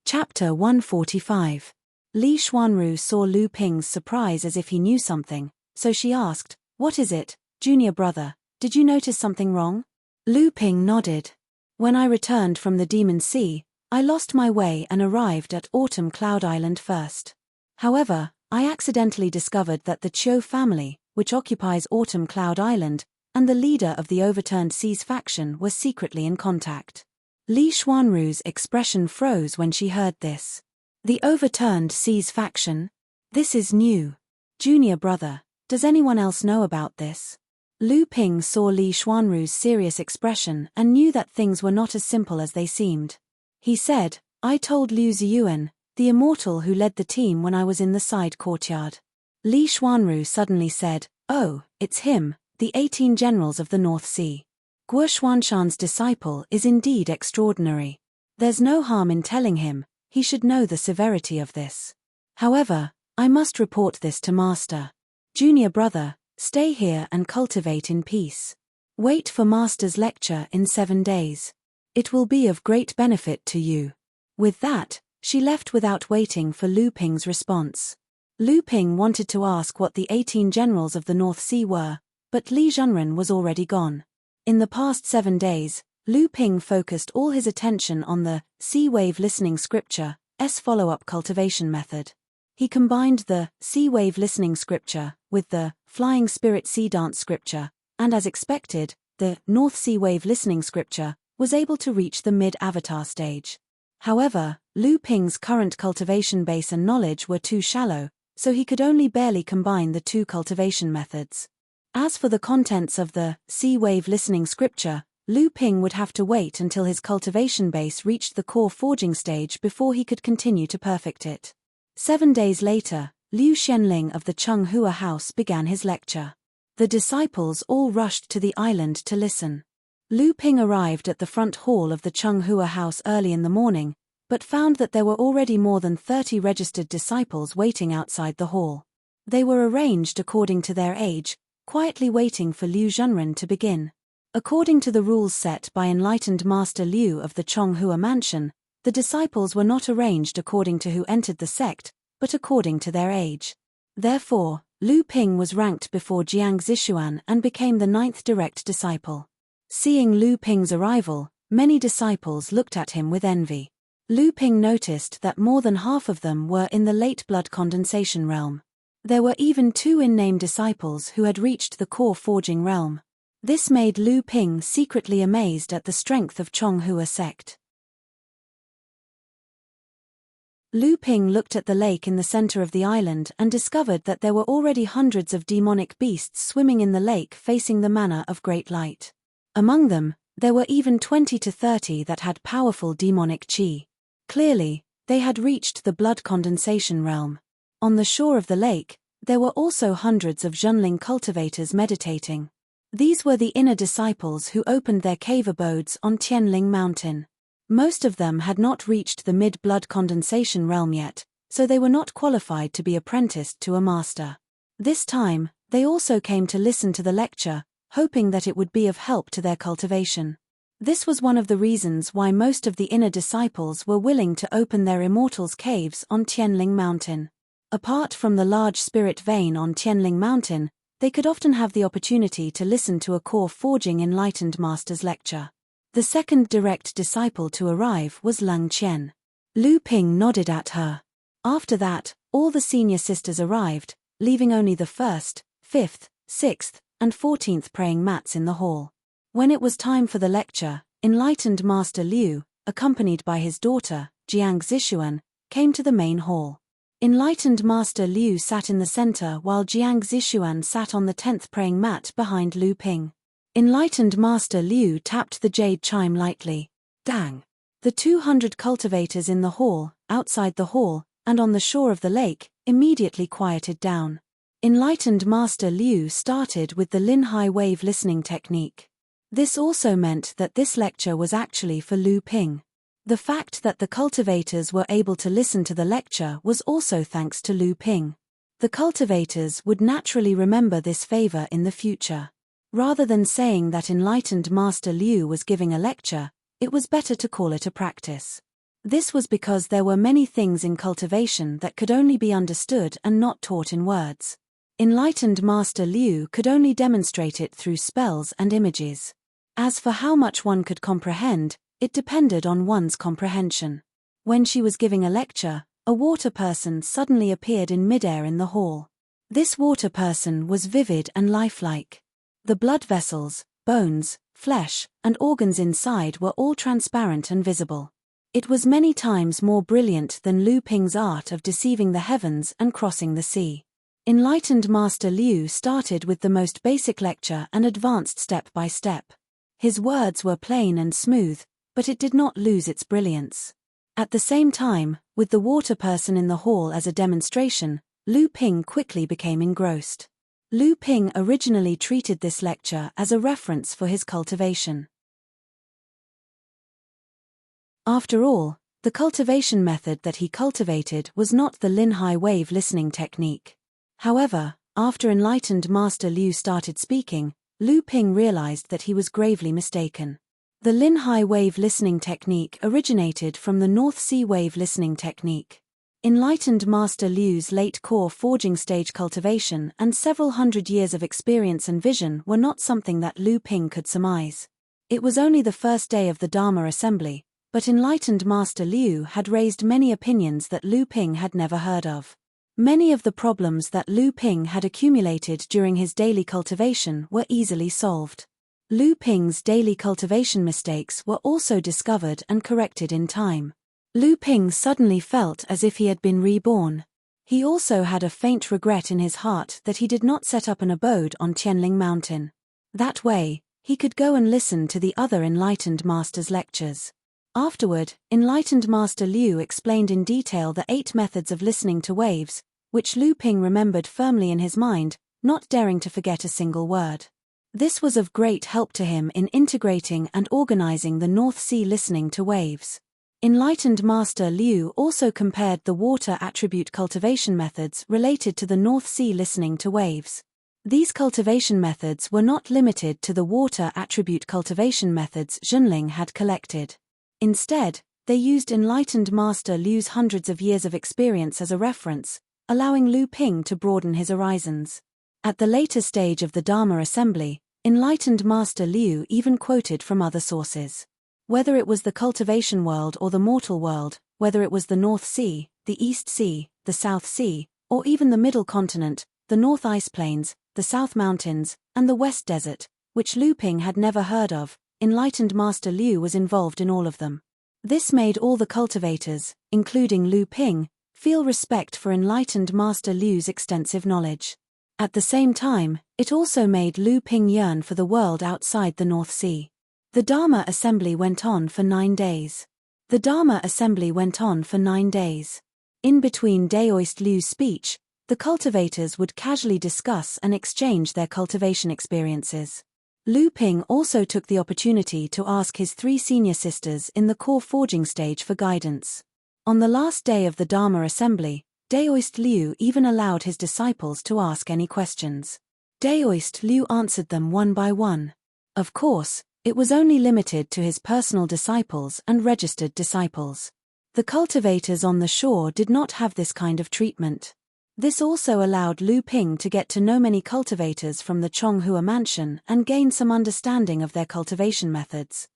Chapter 145. Li Xuanru saw Lu Ping's surprise as if he knew something, so she asked, "What is it, junior brother? Did you notice something wrong?" Lu Ping nodded. "When I returned from the Demon Sea, I lost my way and arrived at Autumn Cloud Island first. However, I accidentally discovered that the Chiu family, which occupies Autumn Cloud Island, and the leader of the Overturned Seas faction were secretly in contact." Li Xuanru's expression froze when she heard this. The Overturned Seas faction? This is new. Junior brother, does anyone else know about this? Lu Ping saw Li Xuanru's serious expression and knew that things were not as simple as they seemed. He said, "I told Liu Ziyuan, the immortal who led the team when I was in the side courtyard." Li Xuanru suddenly said, "Oh, it's him, the 18 generals of the North Sea. Guo Xuanshan's disciple is indeed extraordinary. There's no harm in telling him, he should know the severity of this. However, I must report this to Master. Junior brother, stay here and cultivate in peace. Wait for Master's lecture in 7 days. It will be of great benefit to you." With that, she left without waiting for Lu Ping's response. Lu Ping wanted to ask what the 18 generals of the North Sea were, but Li Zhenren was already gone. In the past 7 days, Lu Ping focused all his attention on the Sea Wave Listening Scripture's follow-up cultivation method. He combined the Sea Wave Listening Scripture with the Flying Spirit Sea Dance Scripture, and as expected, the North Sea Wave Listening Scripture was able to reach the mid-avatar stage. However, Lu Ping's current cultivation base and knowledge were too shallow, so he could only barely combine the two cultivation methods. As for the contents of the Sea Wave Listening Scripture, Lu Ping would have to wait until his cultivation base reached the core forging stage before he could continue to perfect it. 7 days later, Liu Xianling of the Chonghua house began his lecture. The disciples all rushed to the island to listen. Lu Ping arrived at the front hall of the Chonghua house early in the morning, but found that there were already more than 30 registered disciples waiting outside the hall. They were arranged according to their age, quietly waiting for Liu Zhenren to begin. According to the rules set by enlightened Master Liu of the Chonghua mansion, the disciples were not arranged according to who entered the sect, but according to their age. Therefore, Lu Ping was ranked before Jiang Zixuan and became the 9th direct disciple. Seeing Lu Ping's arrival, many disciples looked at him with envy. Lu Ping noticed that more than half of them were in the late blood condensation realm. There were even 2 in-name disciples who had reached the core forging realm. This made Lu Ping secretly amazed at the strength of Chonghua sect. Lu Ping looked at the lake in the center of the island and discovered that there were already hundreds of demonic beasts swimming in the lake facing the manner of great light. Among them, there were even 20 to 30 that had powerful demonic chi. Clearly, they had reached the blood condensation realm. On the shore of the lake, there were also hundreds of Zhenling cultivators meditating. These were the inner disciples who opened their cave abodes on Tianling Mountain. Most of them had not reached the mid-blood condensation realm yet, so they were not qualified to be apprenticed to a master. This time, they also came to listen to the lecture, hoping that it would be of help to their cultivation. This was one of the reasons why most of the inner disciples were willing to open their immortals' caves on Tianling Mountain. Apart from the large spirit vein on Tianling Mountain, they could often have the opportunity to listen to a core forging enlightened master's lecture. The second direct disciple to arrive was Leng Qian. Lu Ping nodded at her. After that, all the senior sisters arrived, leaving only the 1st, 5th, 6th, and 14th praying mats in the hall. When it was time for the lecture, enlightened Master Liu, accompanied by his daughter, Jiang Zixuan, came to the main hall. Enlightened Master Liu sat in the center while Jiang Zixuan sat on the 10th praying mat behind Lu Ping. Enlightened Master Liu tapped the jade chime lightly. Dang! The 200 cultivators in the hall, outside the hall, and on the shore of the lake, immediately quieted down. Enlightened Master Liu started with the Lin-High wave listening technique. This also meant that this lecture was actually for Lu Ping. The fact that the cultivators were able to listen to the lecture was also thanks to Lu Ping. The cultivators would naturally remember this favor in the future. Rather than saying that enlightened Master Liu was giving a lecture, it was better to call it a practice. This was because there were many things in cultivation that could only be understood and not taught in words. Enlightened Master Liu could only demonstrate it through spells and images. As for how much one could comprehend, it depended on one's comprehension. When she was giving a lecture, a water person suddenly appeared in midair in the hall. This water person was vivid and lifelike. The blood vessels, bones, flesh, and organs inside were all transparent and visible. It was many times more brilliant than Lu Ping's art of deceiving the heavens and crossing the sea. Enlightened Master Liu started with the most basic lecture and advanced step by step. His words were plain and smooth, but it did not lose its brilliance. At the same time, with the water person in the hall as a demonstration, Lu Ping quickly became engrossed. Lu Ping originally treated this lecture as a reference for his cultivation. After all, the cultivation method that he cultivated was not the Lin-High wave listening technique. However, after enlightened Master Liu started speaking, Lu Ping realized that he was gravely mistaken. The Lin-High wave listening technique originated from the North Sea wave listening technique. Enlightened Master Liu's late core forging stage cultivation and several hundred years of experience and vision were not something that Lu Ping could surmise. It was only the first day of the Dharma assembly, but enlightened Master Liu had raised many opinions that Lu Ping had never heard of. Many of the problems that Lu Ping had accumulated during his daily cultivation were easily solved. Lu Ping's daily cultivation mistakes were also discovered and corrected in time. Lu Ping suddenly felt as if he had been reborn. He also had a faint regret in his heart that he did not set up an abode on Tianling Mountain. That way, he could go and listen to the other enlightened masters' lectures. Afterward, enlightened Master Liu explained in detail the 8 methods of listening to waves, which Lu Ping remembered firmly in his mind, not daring to forget a single word. This was of great help to him in integrating and organizing the North Sea listening to waves. Enlightened Master Liu also compared the water attribute cultivation methods related to the North Sea listening to waves. These cultivation methods were not limited to the water attribute cultivation methods Zhenling had collected. Instead, they used enlightened Master Liu's hundreds of years of experience as a reference, allowing Lu Ping to broaden his horizons. At the later stage of the Dharma assembly, enlightened Master Liu even quoted from other sources. Whether it was the cultivation world or the mortal world, whether it was the North Sea, the East Sea, the South Sea, or even the Middle Continent, the North Ice Plains, the South Mountains, and the West Desert, which Lu Ping had never heard of, enlightened Master Liu was involved in all of them. This made all the cultivators, including Lu Ping, feel respect for enlightened Master Liu's extensive knowledge. At the same time, it also made Lu Ping yearn for the world outside the North Sea. The Dharma assembly went on for 9 days. The Dharma assembly went on for 9 days. In between Daoist Liu's speech, the cultivators would casually discuss and exchange their cultivation experiences. Lu Ping also took the opportunity to ask his 3 senior sisters in the core forging stage for guidance. On the last day of the Dharma assembly, Daoist Liu even allowed his disciples to ask any questions. Daoist Liu answered them one by one. Of course, it was only limited to his personal disciples and registered disciples. The cultivators on the shore did not have this kind of treatment. This also allowed Lu Ping to get to know many cultivators from the Chonghua mansion and gain some understanding of their cultivation methods.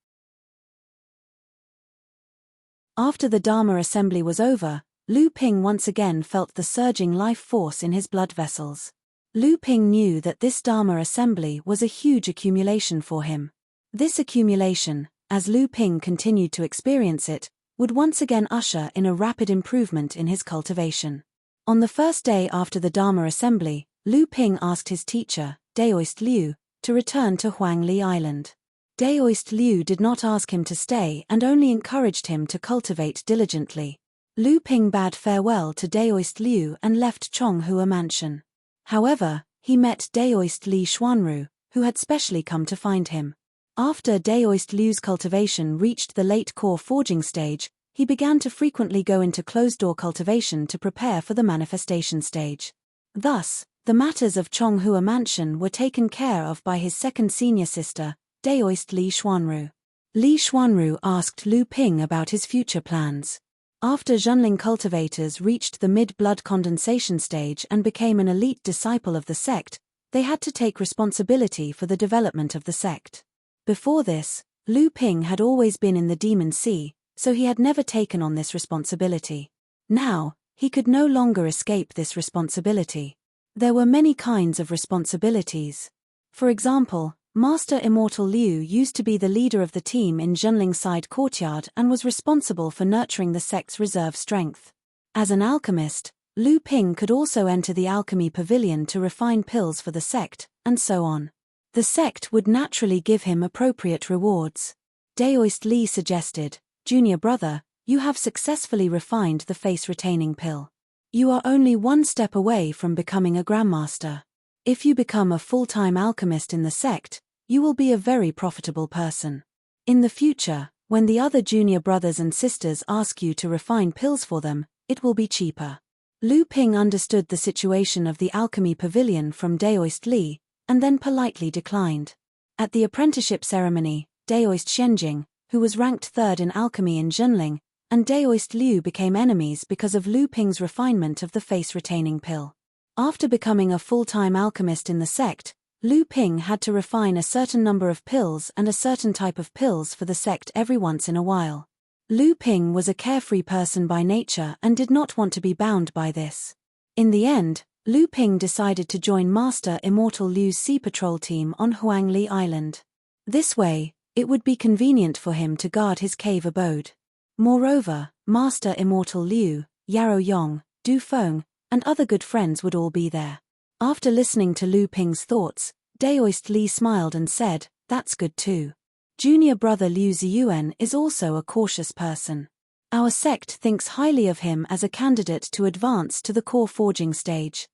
After the Dharma assembly was over, Lu Ping once again felt the surging life force in his blood vessels. Lu Ping knew that this Dharma assembly was a huge accumulation for him. This accumulation, as Lu Ping continued to experience it, would once again usher in a rapid improvement in his cultivation. On the first day after the Dharma assembly, Lu Ping asked his teacher, Daoist Liu, to return to Huangli Island. Daoist Liu did not ask him to stay and only encouraged him to cultivate diligently. Lu Ping bade farewell to Daoist Liu and left Chonghua Mansion. However, he met Daoist Li Xuanru, who had specially come to find him. After Daoist Liu's cultivation reached the late core forging stage, he began to frequently go into closed-door cultivation to prepare for the manifestation stage. Thus, the matters of Chonghua Mansion were taken care of by his second senior sister, Daoist Li Xuanru. Li Xuanru asked Lu Ping about his future plans. After Zhenling cultivators reached the mid-blood condensation stage and became an elite disciple of the sect, they had to take responsibility for the development of the sect. Before this, Lu Ping had always been in the Demon Sea, so he had never taken on this responsibility. Now, he could no longer escape this responsibility. There were many kinds of responsibilities. For example, Master Immortal Liu used to be the leader of the team in Zhenling Side Courtyard and was responsible for nurturing the sect's reserve strength. As an alchemist, Lu Ping could also enter the alchemy pavilion to refine pills for the sect, and so on. The sect would naturally give him appropriate rewards. Daoist Li suggested, "Junior brother, you have successfully refined the face-retaining pill. You are only one step away from becoming a grandmaster. If you become a full-time alchemist in the sect, you will be a very profitable person. In the future, when the other junior brothers and sisters ask you to refine pills for them, it will be cheaper." Lu Ping understood the situation of the alchemy pavilion from Daoist Li, and then politely declined. At the apprenticeship ceremony, Daoist Shenjing, who was ranked third in alchemy in Zhenling, and Daoist Liu became enemies because of Lu Ping's refinement of the face-retaining pill. After becoming a full-time alchemist in the sect, Lu Ping had to refine a certain number of pills and a certain type of pills for the sect every once in a while. Lu Ping was a carefree person by nature and did not want to be bound by this. In the end, Lu Ping decided to join Master Immortal Liu's sea patrol team on Huangli Island. This way, it would be convenient for him to guard his cave abode. Moreover, Master Immortal Liu, Yarrow Yong, Du Feng, and other good friends would all be there. After listening to Lu Ping's thoughts, Daoist Li smiled and said, "That's good too. Junior brother Liu Ziyuan is also a cautious person. Our sect thinks highly of him as a candidate to advance to the core forging stage.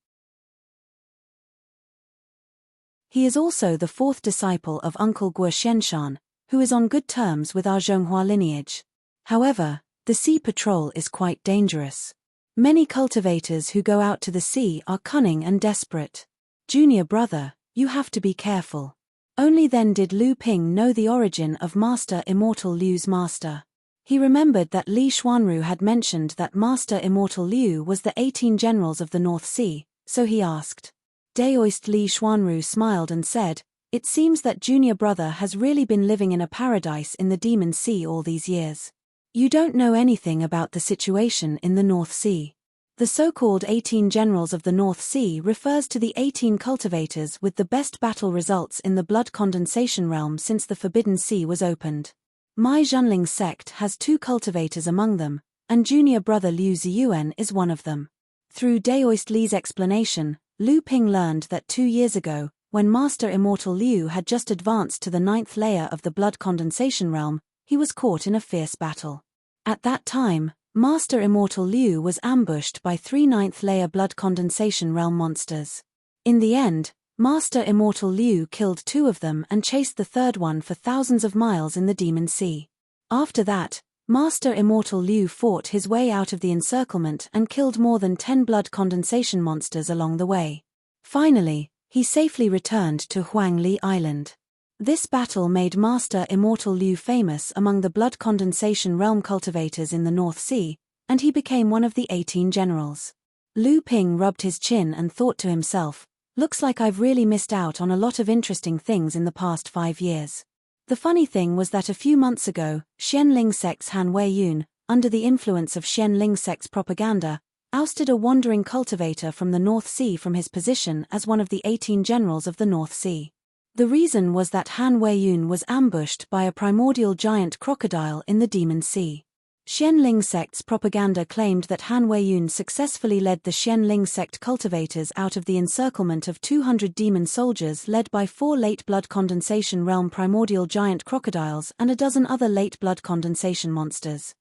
He is also the fourth disciple of Uncle Guo Xianshan, who is on good terms with our Zhonghua lineage. However, the sea patrol is quite dangerous. Many cultivators who go out to the sea are cunning and desperate. Junior brother, you have to be careful." Only then did Lu Ping know the origin of Master Immortal Liu's master. He remembered that Li Xuanru had mentioned that Master Immortal Liu was the 18 generals of the North Sea, so he asked. Daoist Li Xuanru smiled and said, "It seems that junior brother has really been living in a paradise in the Demon Sea all these years. You don't know anything about the situation in the North Sea. The so-called 18 generals of the North Sea refers to the 18 cultivators with the best battle results in the blood condensation realm since the Forbidden Sea was opened. My Zhenling sect has 2 cultivators among them, and junior brother Liu Ziyuan is one of them." Through Daoist Li's explanation, Lu Ping learned that 2 years ago, when Master Immortal Liu had just advanced to the 9th layer of the blood condensation realm, he was caught in a fierce battle. At that time, Master Immortal Liu was ambushed by 3 9th layer blood condensation realm monsters. In the end, Master Immortal Liu killed 2 of them and chased the 3rd one for thousands of miles in the Demon Sea. After that, Master Immortal Liu fought his way out of the encirclement and killed more than 10 blood condensation monsters along the way. Finally, he safely returned to Huangli Island. This battle made Master Immortal Liu famous among the blood condensation realm cultivators in the North Sea, and he became one of the 18 generals. Lu Ping rubbed his chin and thought to himself, "Looks like I've really missed out on a lot of interesting things in the past 5 years." The funny thing was that a few months ago, Xianling sect's Han Weiyun, under the influence of Xianling sect's propaganda, ousted a wandering cultivator from the North Sea from his position as one of the 18 generals of the North Sea. The reason was that Han Weiyun was ambushed by a primordial giant crocodile in the Demon Sea. Xianling sect's propaganda claimed that Han Weiyun successfully led the Xianling sect cultivators out of the encirclement of 200 demon soldiers led by 4 late blood condensation realm primordial giant crocodiles and a dozen other late blood condensation monsters.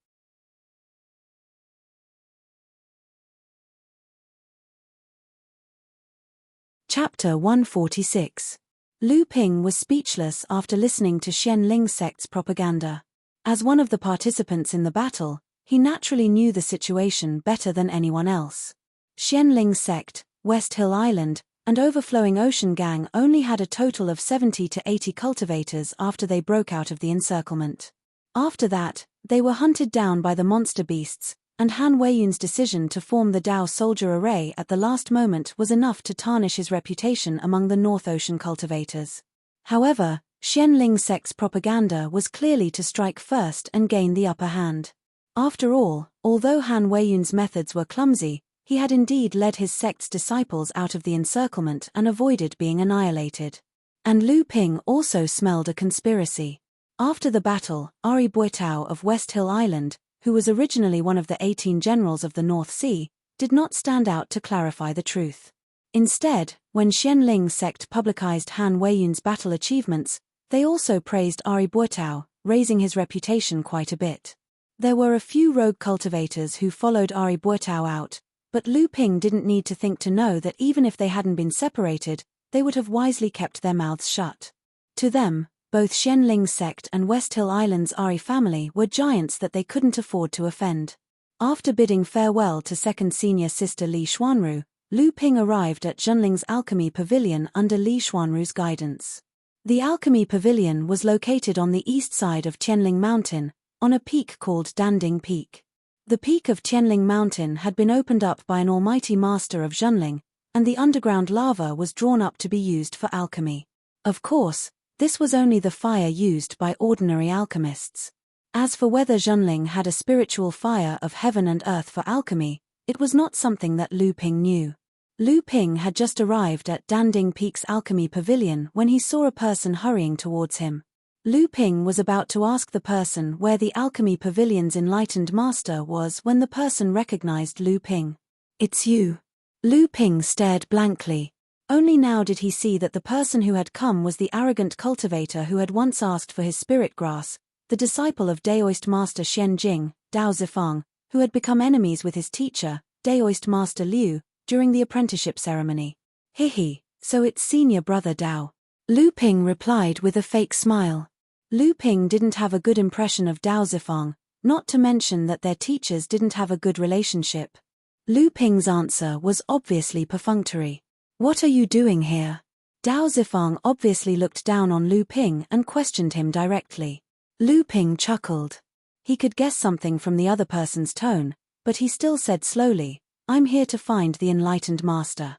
Chapter 146. Lu Ping was speechless after listening to Xianling sect's propaganda. As one of the participants in the battle, he naturally knew the situation better than anyone else. Xianling sect, West Hill Island, and Overflowing Ocean Gang only had a total of 70 to 80 cultivators after they broke out of the encirclement. After that, they were hunted down by the monster beasts, and Han Weiyun's decision to form the Dao soldier array at the last moment was enough to tarnish his reputation among the North Ocean cultivators. However, Xianling sect's propaganda was clearly to strike first and gain the upper hand. After all, although Han Weiyun's methods were clumsy, he had indeed led his sect's disciples out of the encirclement and avoided being annihilated. And Lu Ping also smelled a conspiracy. After the battle, Ari Buitao of West Hill Island, who was originally one of the 18 generals of the North Sea, did not stand out to clarify the truth. Instead, when Xianling sect publicized Han Weiyun's battle achievements, they also praised Ari Buitao, raising his reputation quite a bit. There were a few rogue cultivators who followed Ari Buitao out, but Lu Ping didn't need to think to know that even if they hadn't been separated, they would have wisely kept their mouths shut. To them, both Xianling sect and West Hill Island's Ari family were giants that they couldn't afford to offend. After bidding farewell to second senior sister Li Xuanru, Lu Ping arrived at Zhenling's Alchemy Pavilion under Li Xuanru's guidance. The Alchemy Pavilion was located on the east side of Qianling Mountain, on a peak called Danding Peak. The peak of Qianling Mountain had been opened up by an almighty master of Zhenling, and the underground lava was drawn up to be used for alchemy. Of course, this was only the fire used by ordinary alchemists. As for whether Zhenling had a spiritual fire of heaven and earth for alchemy, it was not something that Lu Ping knew. Lu Ping had just arrived at Danding Peak's Alchemy Pavilion when he saw a person hurrying towards him. Lu Ping was about to ask the person where the Alchemy Pavilion's enlightened master was when the person recognized Lu Ping. "It's you." Lu Ping stared blankly. Only now did he see that the person who had come was the arrogant cultivator who had once asked for his spirit grass, the disciple of Daoist Master Xian Jing, Dao Zifang, who had become enemies with his teacher, Daoist Master Liu, during the apprenticeship ceremony. "Hihi, so it's senior brother Dao." Lu Ping replied with a fake smile. Lu Ping didn't have a good impression of Dao Zifang, not to mention that their teachers didn't have a good relationship. Lu Ping's answer was obviously perfunctory. "What are you doing here?" Dao Zifang obviously looked down on Lu Ping and questioned him directly. Lu Ping chuckled. He could guess something from the other person's tone, but he still said slowly, "I'm here to find the enlightened master."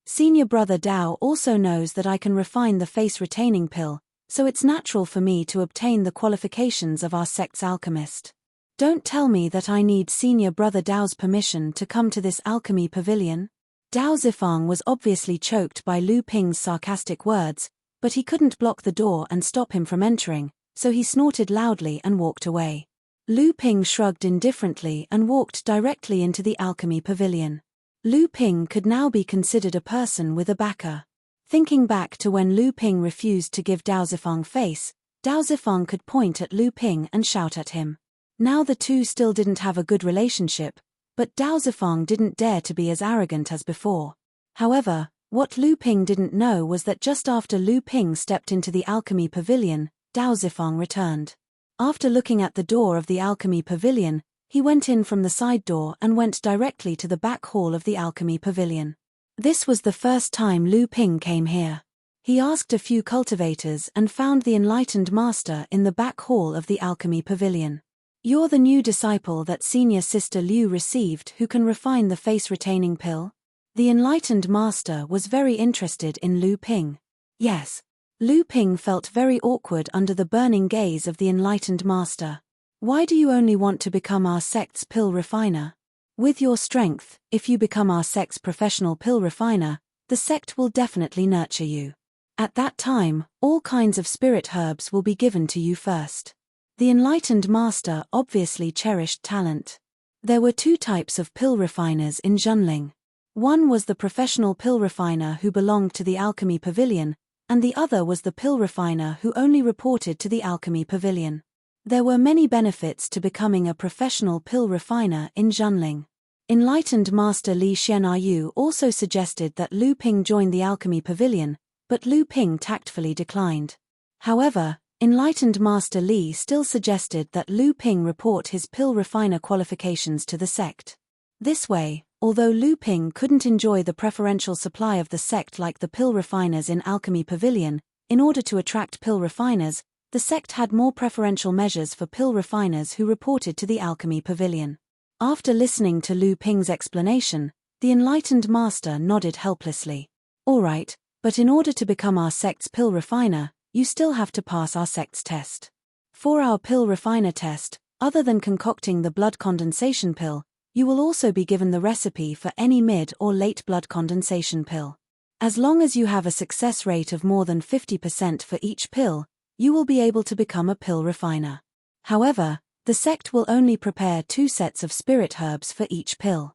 Senior brother Dao also knows that I can refine the face retaining pill, so it's natural for me to obtain the qualifications of our sect's alchemist. Don't tell me that I need senior brother Dao's permission to come to this alchemy pavilion. Dao Zifang was obviously choked by Lu Ping's sarcastic words, but he couldn't block the door and stop him from entering, so he snorted loudly and walked away. Lu Ping shrugged indifferently and walked directly into the alchemy pavilion. Lu Ping could now be considered a person with a backer. Thinking back to when Lu Ping refused to give Dao Zifang face, Dao Zifang could point at Lu Ping and shout at him. Now the two still didn't have a good relationship, but Dao Zifang didn't dare to be as arrogant as before. However, what Lu Ping didn't know was that just after Lu Ping stepped into the alchemy pavilion, Dao Zifang returned. After looking at the door of the alchemy pavilion, he went in from the side door and went directly to the back hall of the alchemy pavilion. This was the first time Lu Ping came here. He asked a few cultivators and found the enlightened master in the back hall of the alchemy pavilion. "You're the new disciple that senior sister Liu received who can refine the face retaining pill?" The enlightened master was very interested in Lu Ping. "Yes." Lu Ping felt very awkward under the burning gaze of the enlightened master. Why do you only want to become our sect's pill refiner? With your strength, if you become our sect's professional pill refiner, the sect will definitely nurture you. At that time, all kinds of spirit herbs will be given to you first. The enlightened master obviously cherished talent. There were two types of pill refiners in Junling. One was the professional pill refiner who belonged to the Alchemy Pavilion, and the other was the pill refiner who only reported to the Alchemy Pavilion. There were many benefits to becoming a professional pill refiner in Junling. Enlightened Master Li Xian'eryu also suggested that Lu Ping join the Alchemy Pavilion, but Lu Ping tactfully declined. However, Enlightened Master Li still suggested that Lu Ping report his pill refiner qualifications to the sect. This way, although Lu Ping couldn't enjoy the preferential supply of the sect like the pill refiners in Alchemy Pavilion, in order to attract pill refiners, the sect had more preferential measures for pill refiners who reported to the Alchemy Pavilion. After listening to Lu Ping's explanation, the enlightened master nodded helplessly. All right, but in order to become our sect's pill refiner, you still have to pass our sect's test. For our pill refiner test, other than concocting the blood condensation pill, you will also be given the recipe for any mid or late blood condensation pill. As long as you have a success rate of more than 50% for each pill, you will be able to become a pill refiner. However, the sect will only prepare 2 sets of spirit herbs for each pill.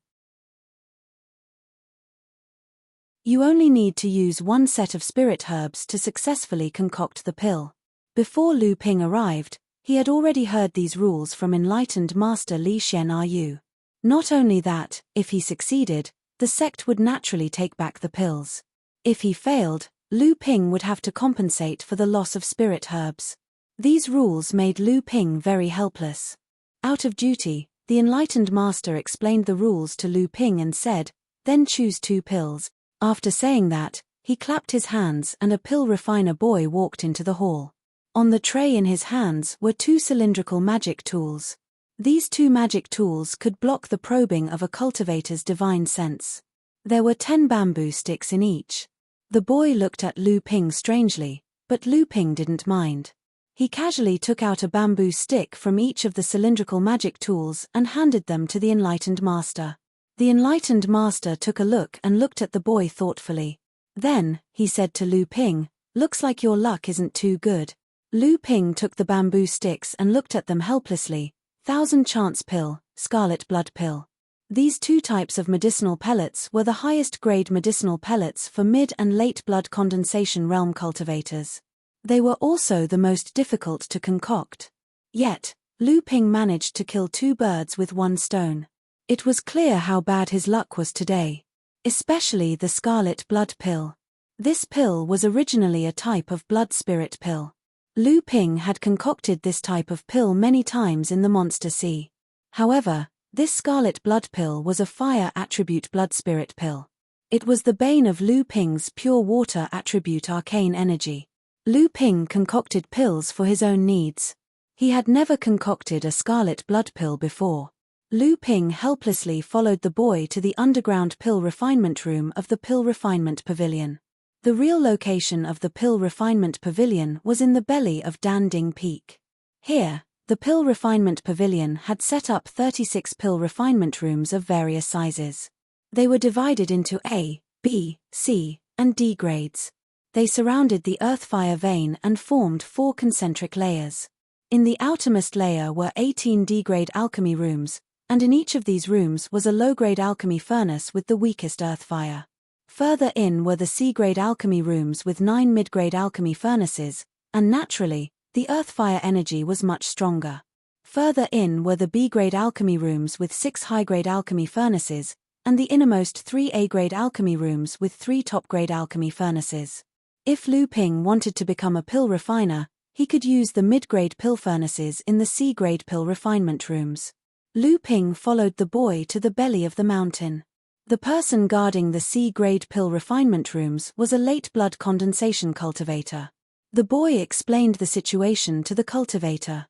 You only need to use 1 set of spirit herbs to successfully concoct the pill. Before Lu Ping arrived, he had already heard these rules from enlightened Master Li Xian'eryu. Not only that, if he succeeded, the sect would naturally take back the pills. If he failed, Lu Ping would have to compensate for the loss of spirit herbs. These rules made Lu Ping very helpless. Out of duty, the enlightened master explained the rules to Lu Ping and said, "Then choose 2 pills." After saying that, he clapped his hands and a pill refiner boy walked into the hall. On the tray in his hands were 2 cylindrical magic tools. These 2 magic tools could block the probing of a cultivator's divine sense. There were 10 bamboo sticks in each. The boy looked at Lu Ping strangely, but Lu Ping didn't mind. He casually took out a bamboo stick from each of the cylindrical magic tools and handed them to the enlightened master. The enlightened master took a look and looked at the boy thoughtfully. Then, he said to Lu Ping, "Looks like your luck isn't too good." Lu Ping took the bamboo sticks and looked at them helplessly. 1000 Chance Pill, Scarlet Blood Pill. These 2 types of medicinal pellets were the highest grade medicinal pellets for mid and late blood condensation realm cultivators. They were also the most difficult to concoct. Yet, Lu Ping managed to kill 2 birds with 1 stone. It was clear how bad his luck was today. Especially the Scarlet Blood Pill. This pill was originally a type of blood spirit pill. Lu Ping had concocted this type of pill many times in the Monster Sea. However, this Scarlet Blood Pill was a fire attribute blood spirit pill. It was the bane of Lu Ping's pure water attribute arcane energy. Lu Ping concocted pills for his own needs. He had never concocted a Scarlet Blood Pill before. Lu Ping helplessly followed the boy to the underground pill refinement room of the Pill Refinement Pavilion. The real location of the Pill Refinement Pavilion was in the belly of Dan Ding Peak. Here, the Pill Refinement Pavilion had set up 36 pill refinement rooms of various sizes. They were divided into A, B, C, and D grades. They surrounded the earth-fire vein and formed 4 concentric layers. In the outermost layer were 18 D-grade alchemy rooms, and in each of these rooms was a low-grade alchemy furnace with the weakest earth fire. Further in were the C-grade alchemy rooms with 9 mid-grade alchemy furnaces, and naturally, the earth fire energy was much stronger. Further in were the B-grade alchemy rooms with 6 high-grade alchemy furnaces, and the innermost 3 A-grade alchemy rooms with 3 top-grade alchemy furnaces. If Lu Ping wanted to become a pill refiner, he could use the mid-grade pill furnaces in the C-grade pill refinement rooms. Lu Ping followed the boy to the belly of the mountain. The person guarding the C-grade pill refinement rooms was a late blood condensation cultivator. The boy explained the situation to the cultivator.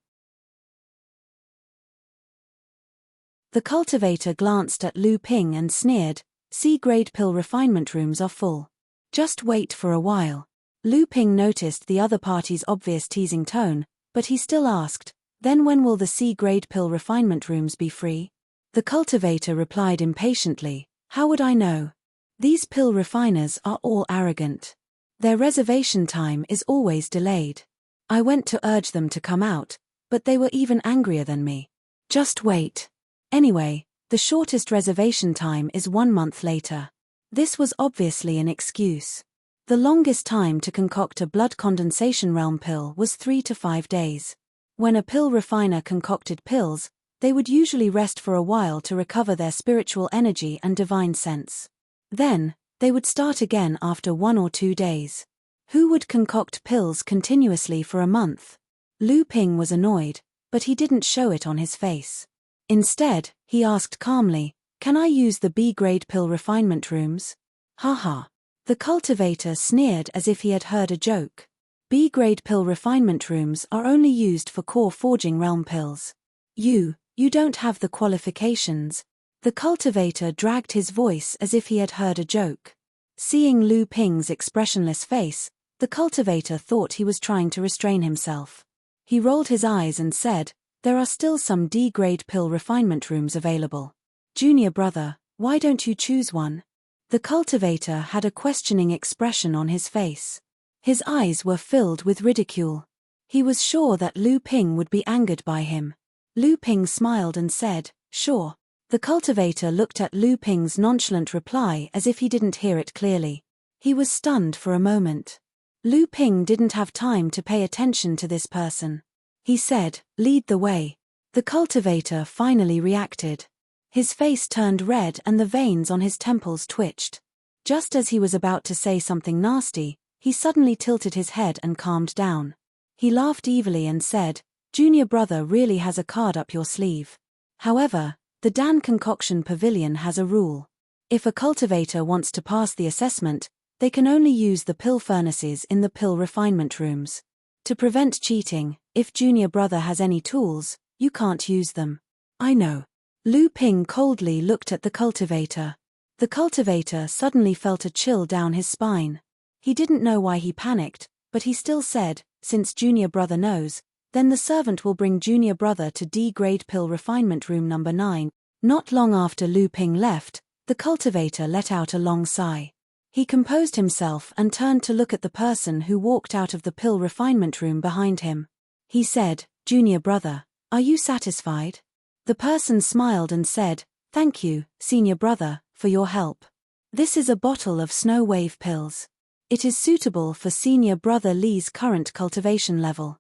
The cultivator glanced at Lu Ping and sneered, "C-grade pill refinement rooms are full. Just wait for a while." Lu Ping noticed the other party's obvious teasing tone, but he still asked, "Then when will the C-grade pill refinement rooms be free?" The cultivator replied impatiently, "How would I know? These pill refiners are all arrogant. Their reservation time is always delayed. I went to urge them to come out, but they were even angrier than me. Just wait. Anyway, the shortest reservation time is 1 month later." This was obviously an excuse. The longest time to concoct a blood condensation realm pill was 3 to 5 days. When a pill refiner concocted pills, they would usually rest for a while to recover their spiritual energy and divine sense. Then, they would start again after 1 or 2 days. Who would concoct pills continuously for a month? Lu Ping was annoyed, but he didn't show it on his face. Instead, he asked calmly, "Can I use the B-grade pill refinement rooms?" Haha. The cultivator sneered as if he had heard a joke. B-grade pill refinement rooms are only used for core forging realm pills. You don't have the qualifications. The cultivator dragged his voice as if he had heard a joke. Seeing Lu Ping's expressionless face, the cultivator thought he was trying to restrain himself. He rolled his eyes and said, "There are still some D-grade pill refinement rooms available. Junior brother, why don't you choose one?" The cultivator had a questioning expression on his face. His eyes were filled with ridicule. He was sure that Lu Ping would be angered by him. Lu Ping smiled and said, "Sure." The cultivator looked at Lu Ping's nonchalant reply as if he didn't hear it clearly. He was stunned for a moment. Lu Ping didn't have time to pay attention to this person. He said, "Lead the way." The cultivator finally reacted. His face turned red and the veins on his temples twitched. Just as he was about to say something nasty, he suddenly tilted his head and calmed down. He laughed evilly and said, "Junior brother really has a card up your sleeve. However, the Dan Concoction Pavilion has a rule. If a cultivator wants to pass the assessment, they can only use the pill furnaces in the pill refinement rooms. To prevent cheating, if Junior brother has any tools, you can't use them." "I know." Lu Ping coldly looked at the cultivator. The cultivator suddenly felt a chill down his spine. He didn't know why he panicked, but he still said, "Since Junior brother knows, then the servant will bring Junior brother to D-grade pill refinement room number 9. Not long after Lu Ping left, the cultivator let out a long sigh. He composed himself and turned to look at the person who walked out of the pill refinement room behind him. He said, "Junior brother, are you satisfied?" The person smiled and said, "Thank you, senior brother, for your help. This is a bottle of snow wave pills. It is suitable for senior brother Lee's current cultivation level.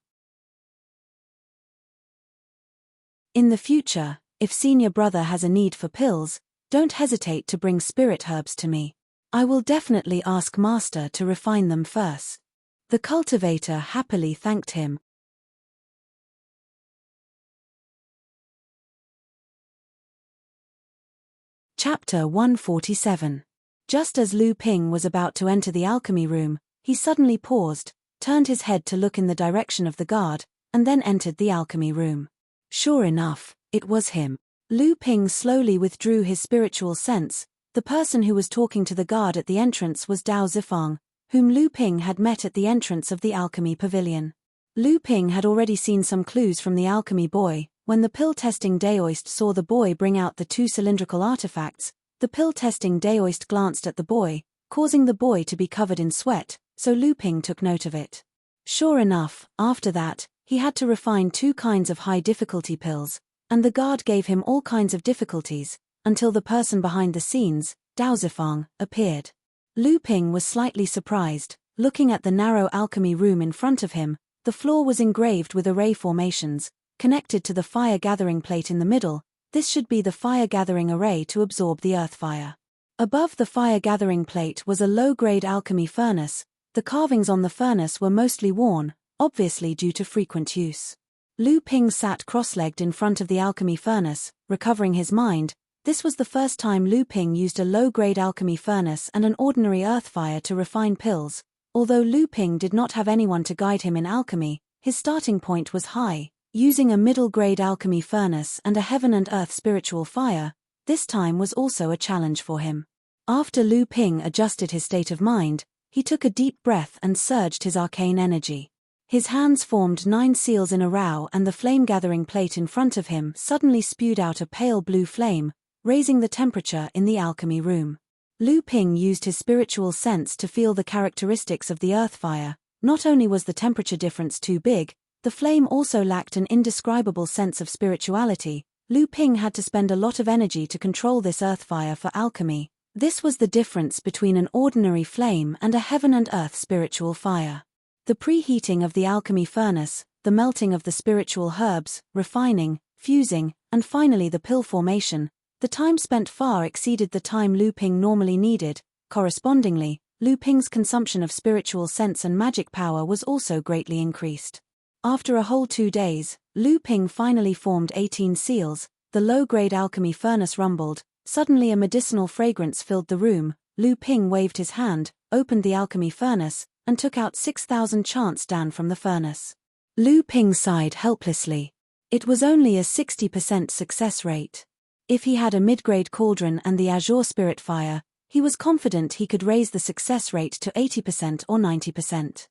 In the future, if senior brother has a need for pills, don't hesitate to bring spirit herbs to me. I will definitely ask master to refine them first." The cultivator happily thanked him. Chapter 147. Just as Lu Ping was about to enter the alchemy room, he suddenly paused, turned his head to look in the direction of the guard, and then entered the alchemy room. Sure enough, it was him. Lu Ping slowly withdrew his spiritual sense. The person who was talking to the guard at the entrance was Dao Zifang, whom Lu Ping had met at the entrance of the alchemy pavilion. Lu Ping had already seen some clues from the alchemy boy. When the pill-testing Daoist saw the boy bring out the 2 cylindrical artifacts, the pill-testing Daoist glanced at the boy, causing the boy to be covered in sweat, so Lu Ping took note of it. Sure enough, after that, he had to refine 2 kinds of high-difficulty pills, and the guard gave him all kinds of difficulties, until the person behind the scenes, Dao Zifang, appeared. Lu Ping was slightly surprised. Looking at the narrow alchemy room in front of him, the floor was engraved with array formations, connected to the fire-gathering plate in the middle. This should be the fire-gathering array to absorb the earth fire. Above the fire-gathering plate was a low-grade alchemy furnace. The carvings on the furnace were mostly worn, obviously due to frequent use. Lu Ping sat cross-legged in front of the alchemy furnace, recovering his mind. This was the first time Lu Ping used a low-grade alchemy furnace and an ordinary earth fire to refine pills. Although Lu Ping did not have anyone to guide him in alchemy, his starting point was high. Using a middle-grade alchemy furnace and a heaven and earth spiritual fire, this time was also a challenge for him. After Lu Ping adjusted his state of mind, he took a deep breath and surged his arcane energy. His hands formed 9 seals in a row, and the flame-gathering plate in front of him suddenly spewed out a pale blue flame, raising the temperature in the alchemy room. Lu Ping used his spiritual sense to feel the characteristics of the earth fire. Not only was the temperature difference too big, the flame also lacked an indescribable sense of spirituality. Lu Ping had to spend a lot of energy to control this earth fire for alchemy. This was the difference between an ordinary flame and a heaven and earth spiritual fire. The preheating of the alchemy furnace, the melting of the spiritual herbs, refining, fusing, and finally the pill formation, the time spent far exceeded the time Lu Ping normally needed. Correspondingly, Lu Ping's consumption of spiritual sense and magic power was also greatly increased. After a whole 2 days, Lu Ping finally formed 18 seals. The low-grade alchemy furnace rumbled. Suddenly a medicinal fragrance filled the room. Lu Ping waved his hand, opened the alchemy furnace, and took out 6,000 chants Dan from the furnace. Lu Ping sighed helplessly. It was only a 60% success rate. If he had a mid-grade cauldron and the azure spirit fire, he was confident he could raise the success rate to 80% or 90%.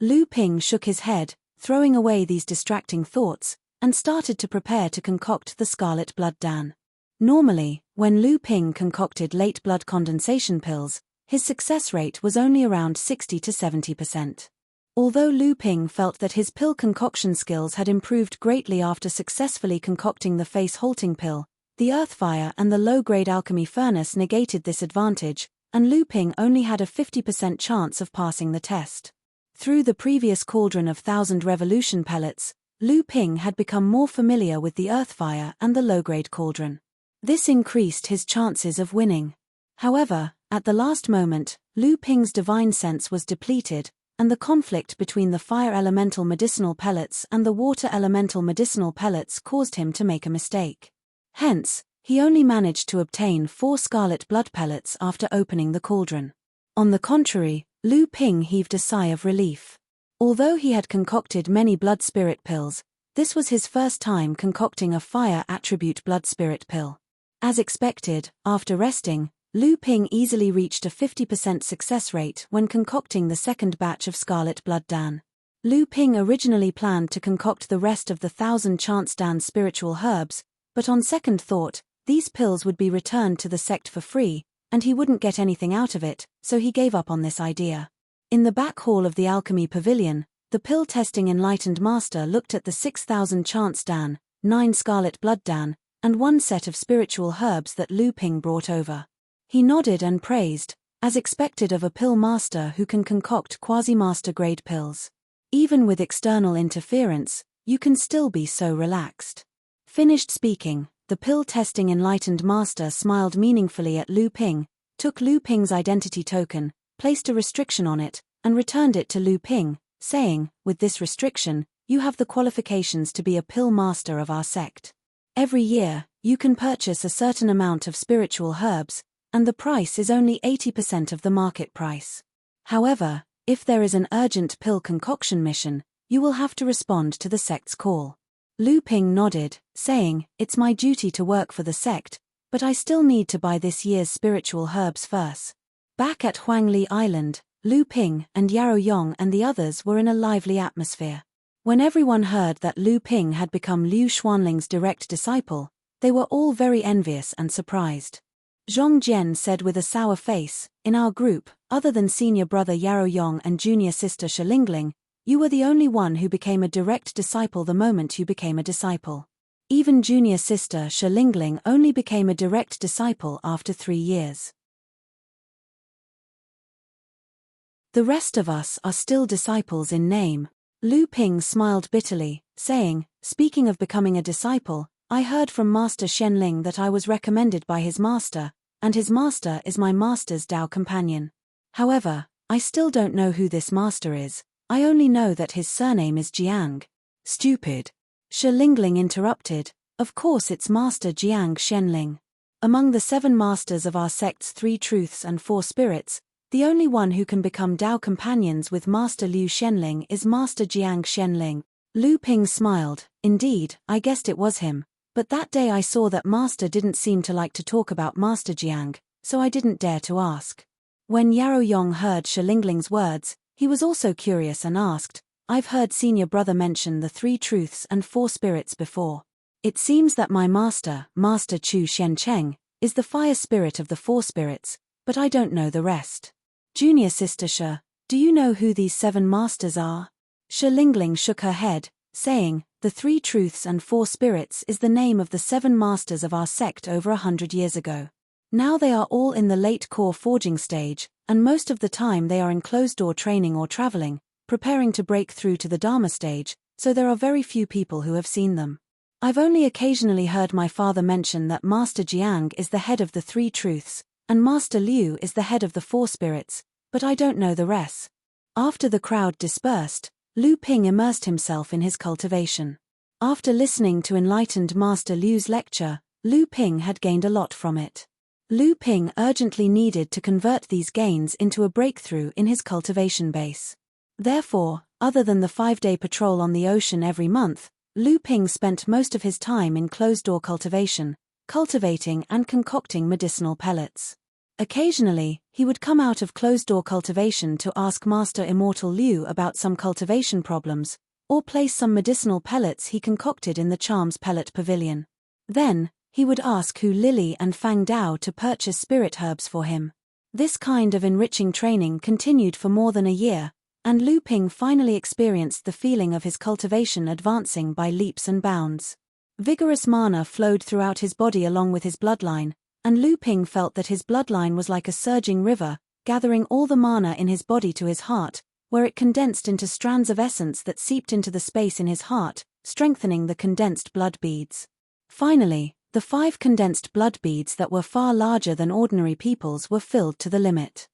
Lu Ping shook his head, throwing away these distracting thoughts, and started to prepare to concoct the scarlet blood Dan. Normally, when Lu Ping concocted late blood condensation pills, his success rate was only around 60 to 70%. Although Lu Ping felt that his pill concoction skills had improved greatly after successfully concocting the face-halting pill, the earth fire and the low-grade alchemy furnace negated this advantage, and Lu Ping only had a 50% chance of passing the test. Through the previous cauldron of 1,000 revolution pellets, Lu Ping had become more familiar with the earth fire and the low-grade cauldron. This increased his chances of winning. However, at the last moment, Lu Ping's divine sense was depleted, and the conflict between the fire elemental medicinal pellets and the water elemental medicinal pellets caused him to make a mistake. Hence, he only managed to obtain 4 scarlet blood pellets after opening the cauldron. On the contrary, Lu Ping heaved a sigh of relief. Although he had concocted many blood spirit pills, this was his first time concocting a fire attribute blood spirit pill. As expected, after resting, Lu Ping easily reached a 50% success rate when concocting the second batch of scarlet blood Dan. Lu Ping originally planned to concoct the rest of the 1,000 chants Dan spiritual herbs, but on second thought, these pills would be returned to the sect for free, and he wouldn't get anything out of it, so he gave up on this idea. In the back hall of the alchemy pavilion, the pill-testing enlightened master looked at the 6,000 chants Dan, 9 scarlet blood Dan, and 1 set of spiritual herbs that Lu Ping brought over. He nodded and praised, as expected of a pill master who can concoct quasi-master grade pills. Even with external interference, you can still be so relaxed. Finished speaking, the pill-testing enlightened master smiled meaningfully at Lu Ping, took Lu Ping's identity token, placed a restriction on it, and returned it to Lu Ping, saying, "With this restriction, you have the qualifications to be a pill master of our sect. Every year, you can purchase a certain amount of spiritual herbs, and the price is only 80% of the market price. However, if there is an urgent pill concoction mission, you will have to respond to the sect's call." Lu Ping nodded, saying, "It's my duty to work for the sect, but I still need to buy this year's spiritual herbs first." Back at Huangli Island, Lu Ping and Yarrow Yong and the others were in a lively atmosphere. When everyone heard that Lu Ping had become Liu Xuanling's direct disciple, they were all very envious and surprised. Zhong Jian said with a sour face, "In our group, other than senior brother Yarrow Yong and junior sister Shilingling, you were the only one who became a direct disciple the moment you became a disciple. Even junior sister Shilingling only became a direct disciple after 3 years. The rest of us are still disciples in name." Lu Ping smiled bitterly, saying, "Speaking of becoming a disciple, I heard from Master Shenling that I was recommended by his master, and his master is my master's Dao companion. However, I still don't know who this master is, I only know that his surname is Jiang." "Stupid," Shilingling interrupted, "of course it's Master Jiang Shenling. Among the 7 masters of our sect's 3 truths and 4 spirits, the only one who can become Dao companions with Master Liu Shenling is Master Jiang Shenling." Lu Ping smiled, "Indeed, I guessed it was him, but that day I saw that Master didn't seem to like to talk about Master Jiang, so I didn't dare to ask. When Yarrow Yong heard Shilingling's words, he was also curious and asked, I've heard senior brother mention the 3 truths and 4 spirits before. It seems that my master, Master Chu Xiancheng, is the fire spirit of the 4 spirits, but I don't know the rest. Junior sister Shi, do you know who these 7 masters are? Shilingling shook her head, saying, the 3 truths and 4 spirits is the name of the 7 masters of our sect over 100 years ago. Now they are all in the late core forging stage, and most of the time they are in closed-door training or traveling, preparing to break through to the Dharma stage, so there are very few people who have seen them. I've only occasionally heard my father mention that Master Jiang is the head of the 3 truths, and Master Liu is the head of the 4 spirits, but I don't know the rest. After the crowd dispersed, Lu Ping immersed himself in his cultivation. After listening to enlightened Master Liu's lecture, Lu Ping had gained a lot from it. Lu Ping urgently needed to convert these gains into a breakthrough in his cultivation base. Therefore, other than the 5-day patrol on the ocean every month, Lu Ping spent most of his time in closed-door cultivation, cultivating and concocting medicinal pellets. Occasionally, he would come out of closed-door cultivation to ask Master Immortal Liu about some cultivation problems, or place some medicinal pellets he concocted in the Charms Pellet Pavilion. Then, he would ask Hu Lily and Fang Dao to purchase spirit herbs for him. This kind of enriching training continued for more than a year, and Lu Ping finally experienced the feeling of his cultivation advancing by leaps and bounds. Vigorous mana flowed throughout his body along with his bloodline, and Lu Ping felt that his bloodline was like a surging river, gathering all the mana in his body to his heart, where it condensed into strands of essence that seeped into the space in his heart, strengthening the condensed blood beads. Finally, the 5 condensed blood beads that were far larger than ordinary people's were filled to the limit.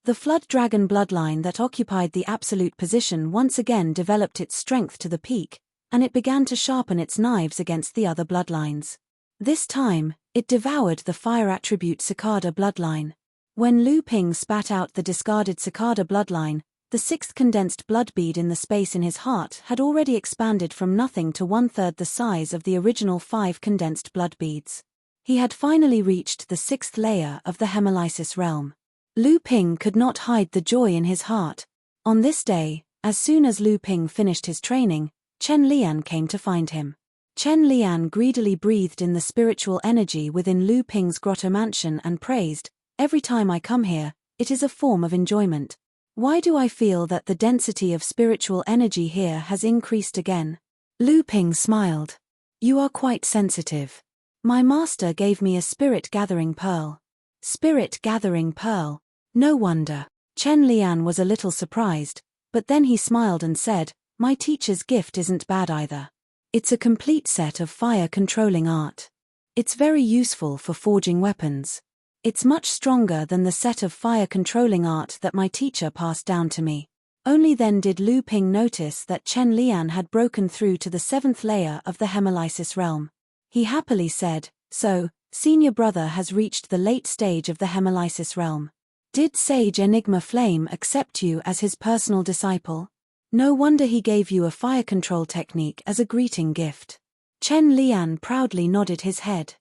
The Flood Dragon bloodline that occupied the absolute position once again developed its strength to the peak, and it began to sharpen its knives against the other bloodlines. This time, it devoured the fire attribute Cicada bloodline. When Lu Ping spat out the discarded Cicada bloodline, the 6th condensed blood bead in the space in his heart had already expanded from nothing to 1/3 the size of the original 5 condensed blood beads. He had finally reached the 6th layer of the Hemolysis realm. Lu Ping could not hide the joy in his heart. On this day, as soon as Lu Ping finished his training, Chen Lian came to find him. Chen Lian greedily breathed in the spiritual energy within Lu Ping's grotto mansion and praised, every time I come here, it is a form of enjoyment. Why do I feel that the density of spiritual energy here has increased again? Lu Ping smiled. You are quite sensitive. My master gave me a spirit-gathering pearl. Spirit-gathering pearl. No wonder. Chen Lian was a little surprised, but then he smiled and said, my teacher's gift isn't bad either. It's a complete set of fire-controlling art. It's very useful for forging weapons. It's much stronger than the set of fire-controlling art that my teacher passed down to me. Only then did Lu Ping notice that Chen Lian had broken through to the 7th layer of the Hemolysis realm. He happily said, so, senior brother has reached the late stage of the Hemolysis realm. Did Sage Enigma Flame accept you as his personal disciple? No wonder he gave you a fire control technique as a greeting gift. Chen Lian proudly nodded his head.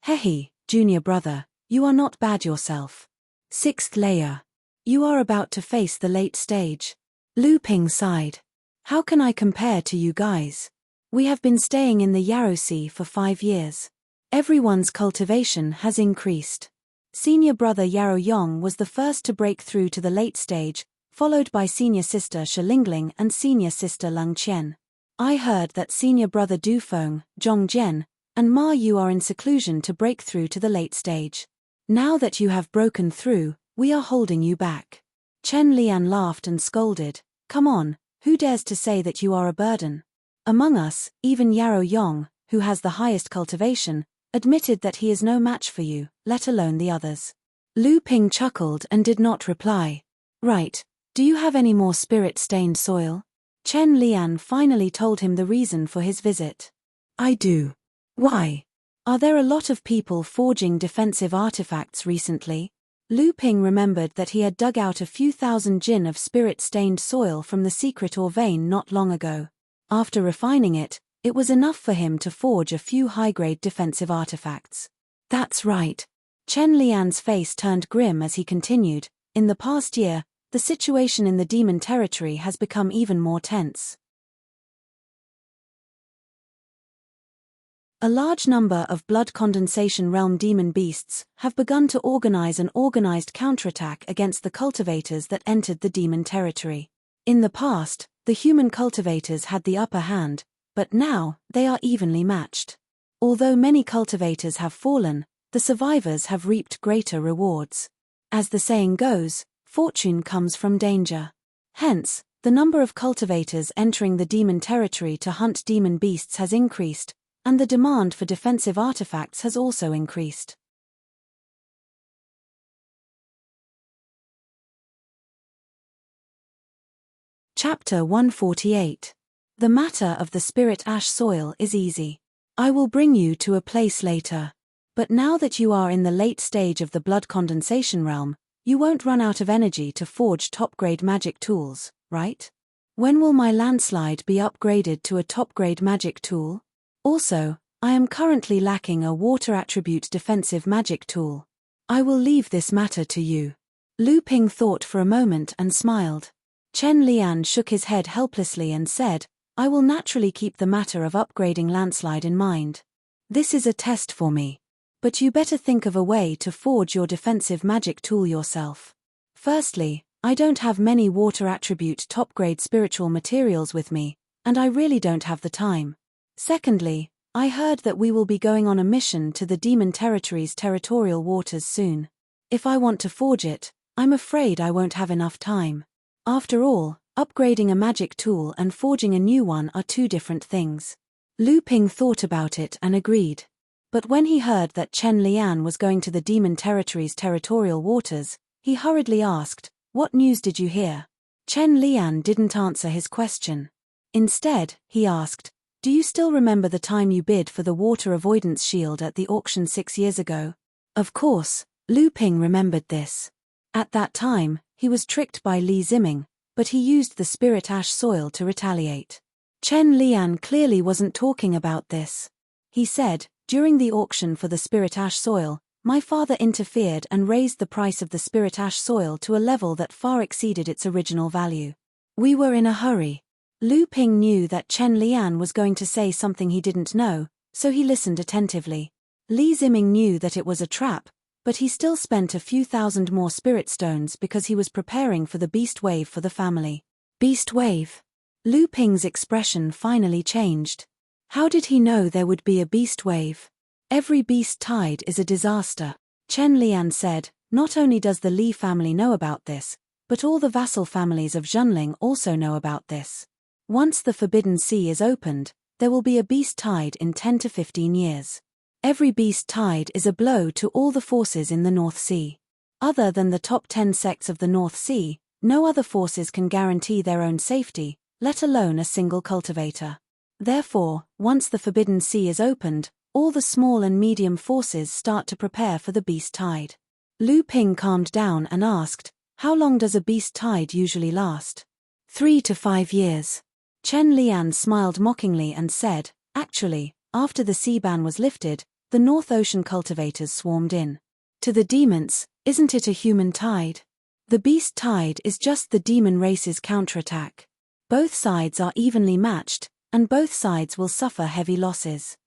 Hehe, junior brother, you are not bad yourself. 6th layer. You are about to face the late stage. Lu Ping sighed. How can I compare to you guys? We have been staying in the Yarrow Sea for 5 years. Everyone's cultivation has increased. Senior brother Yarrow Yong was the first to break through to the late stage, followed by senior sister Shilingling and senior sister Lung Qian. I heard that senior brother Du Feng, Zhong Jian, and Ma Yu are in seclusion to break through to the late stage. Now that you have broken through, we are holding you back. Chen Lian laughed and scolded, come on, who dares to say that you are a burden? Among us, even Yarrow Yong, who has the highest cultivation, admitted that he is no match for you, let alone the others. Lu Ping chuckled and did not reply. Right. Do you have any more spirit-stained soil? Chen Lian finally told him the reason for his visit. I do. Why? Are there a lot of people forging defensive artifacts recently? Lu Ping remembered that he had dug out a few thousand jin of spirit-stained soil from the secret ore vein not long ago. After refining it, it was enough for him to forge a few high-grade defensive artifacts. That's right. Chen Lian's face turned grim as he continued, in the past year, the situation in the demon territory has become even more tense. A large number of blood condensation realm demon beasts have begun to organize an organized counterattack against the cultivators that entered the demon territory. In the past, the human cultivators had the upper hand, but now, they are evenly matched. Although many cultivators have fallen, the survivors have reaped greater rewards. As the saying goes, fortune comes from danger. Hence, the number of cultivators entering the demon territory to hunt demon beasts has increased, and the demand for defensive artifacts has also increased. Chapter 148. The matter of the spirit ash soil is easy. I will bring you to a place later. But now that you are in the late stage of the blood condensation realm, you won't run out of energy to forge top-grade magic tools, right? When will my landslide be upgraded to a top-grade magic tool? Also, I am currently lacking a water attribute defensive magic tool. I will leave this matter to you. Lu Ping thought for a moment and smiled. Chen Lian shook his head helplessly and said, I will naturally keep the matter of upgrading landslide in mind. This is a test for me. But you better think of a way to forge your defensive magic tool yourself. Firstly, I don't have many water attribute top-grade spiritual materials with me, and I really don't have the time. Secondly, I heard that we will be going on a mission to the demon territory's territorial waters soon. If I want to forge it, I'm afraid I won't have enough time. After all, upgrading a magic tool and forging a new one are two different things. Lu Ping thought about it and agreed. But when he heard that Chen Lian was going to the demon territory's territorial waters, he hurriedly asked, What news did you hear? Chen Lian didn't answer his question. Instead, he asked, Do you still remember the time you bid for the water avoidance shield at the auction 6 years ago? Of course, Lu Ping remembered this. At that time, he was tricked by Li Ziming, but he used the spirit ash soil to retaliate. Chen Lian clearly wasn't talking about this. He said, During the auction for the spirit ash soil, my father interfered and raised the price of the spirit ash soil to a level that far exceeded its original value. We were in a hurry. Lu Ping knew that Chen Lian was going to say something he didn't know, so he listened attentively. Li Ziming knew that it was a trap, but he still spent a few thousand more spirit stones because he was preparing for the beast wave for the family. Beast wave? Lu Ping's expression finally changed. How did he know there would be a beast wave? Every beast tide is a disaster. Chen Lian said, Not only does the Li family know about this, but all the vassal families of Zhenling also know about this. Once the Forbidden Sea is opened, there will be a beast tide in 10 to 15 years. Every beast tide is a blow to all the forces in the North Sea. Other than the top 10 sects of the North Sea, no other forces can guarantee their own safety, let alone a single cultivator. Therefore, once the Forbidden Sea is opened, all the small and medium forces start to prepare for the beast tide. Lu Ping calmed down and asked, How long does a beast tide usually last? 3 to 5 years. Chen Lian smiled mockingly and said, Actually, after the sea ban was lifted, the North Ocean cultivators swarmed in. To the demons, isn't it a human tide? The beast tide is just the demon race's counterattack. Both sides are evenly matched, and both sides will suffer heavy losses.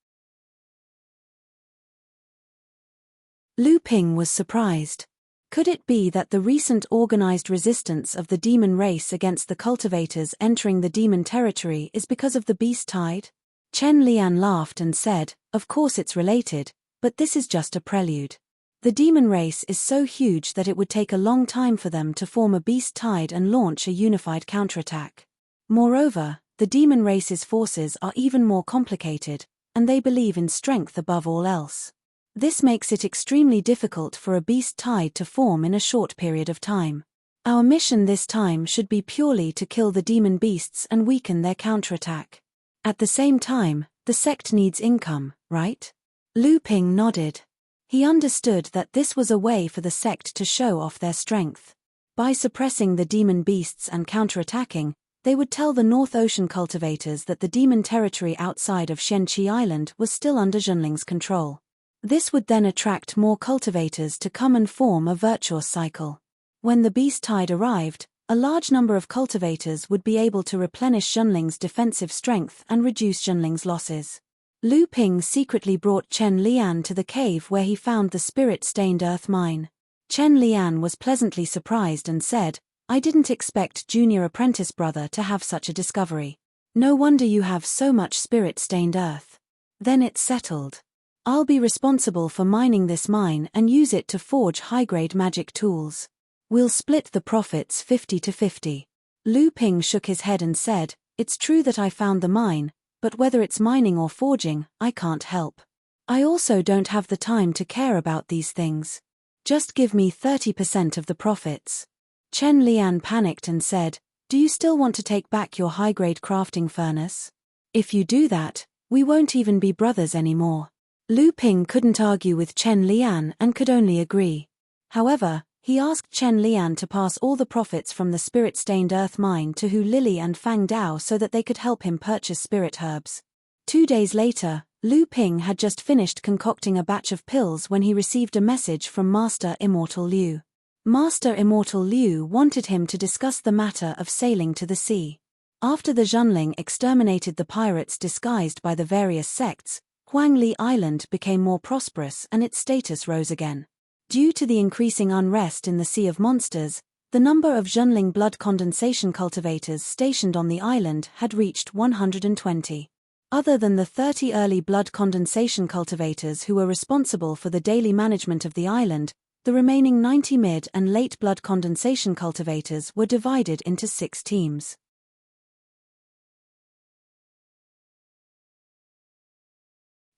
Lu Ping was surprised. Could it be that the recent organized resistance of the demon race against the cultivators entering the demon territory is because of the beast tide? Chen Lian laughed and said, Of course it's related, but this is just a prelude. The demon race is so huge that it would take a long time for them to form a beast tide and launch a unified counterattack. Moreover, the demon race's forces are even more complicated, and they believe in strength above all else. This makes it extremely difficult for a beast tide to form in a short period of time. Our mission this time should be purely to kill the demon beasts and weaken their counterattack. At the same time, the sect needs income, right? Lu Ping nodded. He understood that this was a way for the sect to show off their strength. By suppressing the demon beasts and counterattacking, they would tell the North Ocean cultivators that the demon territory outside of Shenqi Island was still under Zhenling's control. This would then attract more cultivators to come and form a virtuous cycle. When the beast tide arrived, a large number of cultivators would be able to replenish Zhenling's defensive strength and reduce Zhenling's losses. Lu Ping secretly brought Chen Lian to the cave where he found the spirit-stained earth mine. Chen Lian was pleasantly surprised and said, "I didn't expect junior apprentice brother to have such a discovery. No wonder you have so much spirit-stained earth." Then it's settled. I'll be responsible for mining this mine and use it to forge high-grade magic tools. We'll split the profits 50-50. Lu Ping shook his head and said, "It's true that I found the mine, but whether it's mining or forging, I can't help. I also don't have the time to care about these things. Just give me 30% of the profits." Chen Lian panicked and said, "Do you still want to take back your high-grade crafting furnace? If you do that, we won't even be brothers anymore." Lu Ping couldn't argue with Chen Lian and could only agree. However, he asked Chen Lian to pass all the profits from the spirit-stained earth mine to Hu Lili and Fang Dao so that they could help him purchase spirit herbs. 2 days later, Lu Ping had just finished concocting a batch of pills when he received a message from Master Immortal Liu. Master Immortal Liu wanted him to discuss the matter of sailing to the sea. After the Zhenling exterminated the pirates disguised by the various sects, Huangli Island became more prosperous and its status rose again. Due to the increasing unrest in the Sea of Monsters, the number of Zhenling blood condensation cultivators stationed on the island had reached 120. Other than the 30 early blood condensation cultivators who were responsible for the daily management of the island, the remaining 90 mid and late blood condensation cultivators were divided into 6 teams.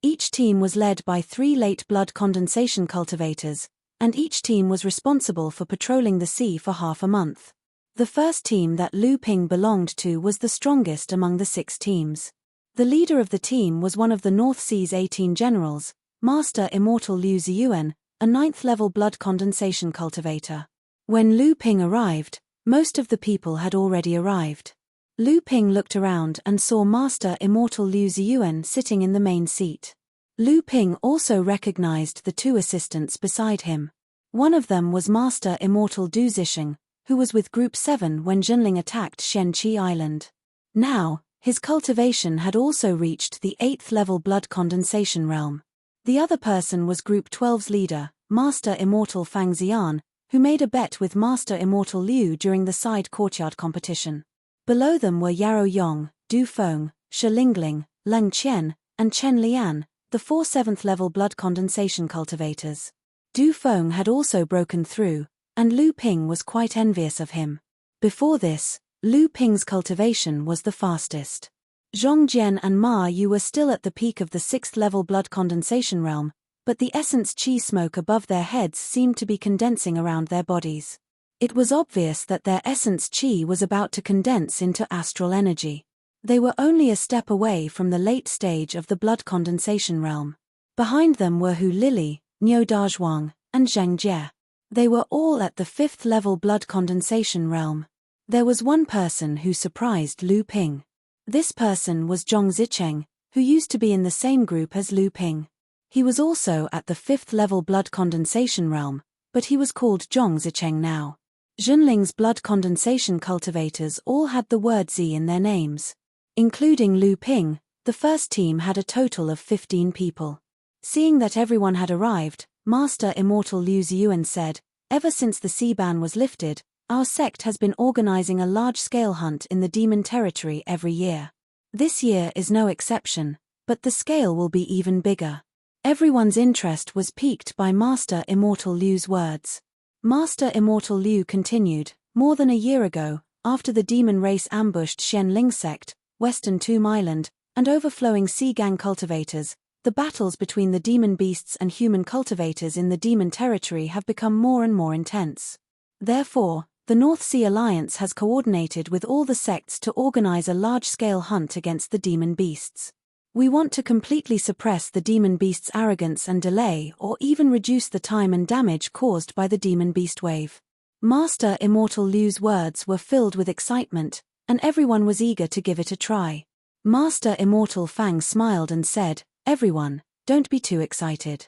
Each team was led by 3 late blood condensation cultivators, and each team was responsible for patrolling the sea for half a month. The first team that Lu Ping belonged to was the strongest among the 6 teams. The leader of the team was one of the North Sea's 18 generals, Master Immortal Liu Ziyuan, a 9th-level blood condensation cultivator. When Lu Ping arrived, most of the people had already arrived. Lu Ping looked around and saw Master Immortal Liu Ziyuan sitting in the main seat. Lu Ping also recognized the 2 assistants beside him. One of them was Master Immortal Du Zixing, who was with Group 7 when Zhenling attacked Shenqi Island. Now, his cultivation had also reached the 8th-level blood condensation realm. The other person was Group 12's leader, Master Immortal Fang Xian, who made a bet with Master Immortal Liu during the side courtyard competition. Below them were Yarrow Yong, Du Feng, Shi Lingling, Leng Qian, and Chen Lian, the 4 7th-level blood condensation cultivators. Du Feng had also broken through, and Lu Ping was quite envious of him. Before this, Lu Ping's cultivation was the fastest. Zhong Jian and Ma Yu were still at the peak of the 6th-level blood condensation realm, but the essence qi smoke above their heads seemed to be condensing around their bodies. It was obvious that their essence qi was about to condense into astral energy. They were only a step away from the late stage of the blood condensation realm. Behind them were Hu Lili, Niu Dazhuang, and Zhang Jie. They were all at the 5th-level blood condensation realm. There was one person who surprised Lu Ping. This person was Zhong Zicheng, who used to be in the same group as Lu Ping. He was also at the 5th-level blood condensation realm, but he was called Zhong Zicheng now. Zhenling's blood condensation cultivators all had the word Z in their names. Including Lu Ping, the first team had a total of 15 people. Seeing that everyone had arrived, Master Immortal Liu Ziyuan said, "Ever since the sea ban was lifted, our sect has been organizing a large-scale hunt in the demon territory every year. This year is no exception, but the scale will be even bigger." Everyone's interest was piqued by Master Immortal Liu's words. Master Immortal Liu continued, "More than a year ago, after the demon race ambushed Xianling sect, Western Tomb Island, and overflowing sea gang cultivators, the battles between the demon beasts and human cultivators in the demon territory have become more and more intense. Therefore, the North Sea Alliance has coordinated with all the sects to organize a large-scale hunt against the demon beasts. We want to completely suppress the demon beast's arrogance and delay or even reduce the time and damage caused by the demon beast wave." Master Immortal Liu's words were filled with excitement, and everyone was eager to give it a try. Master Immortal Fang smiled and said, "Everyone, don't be too excited.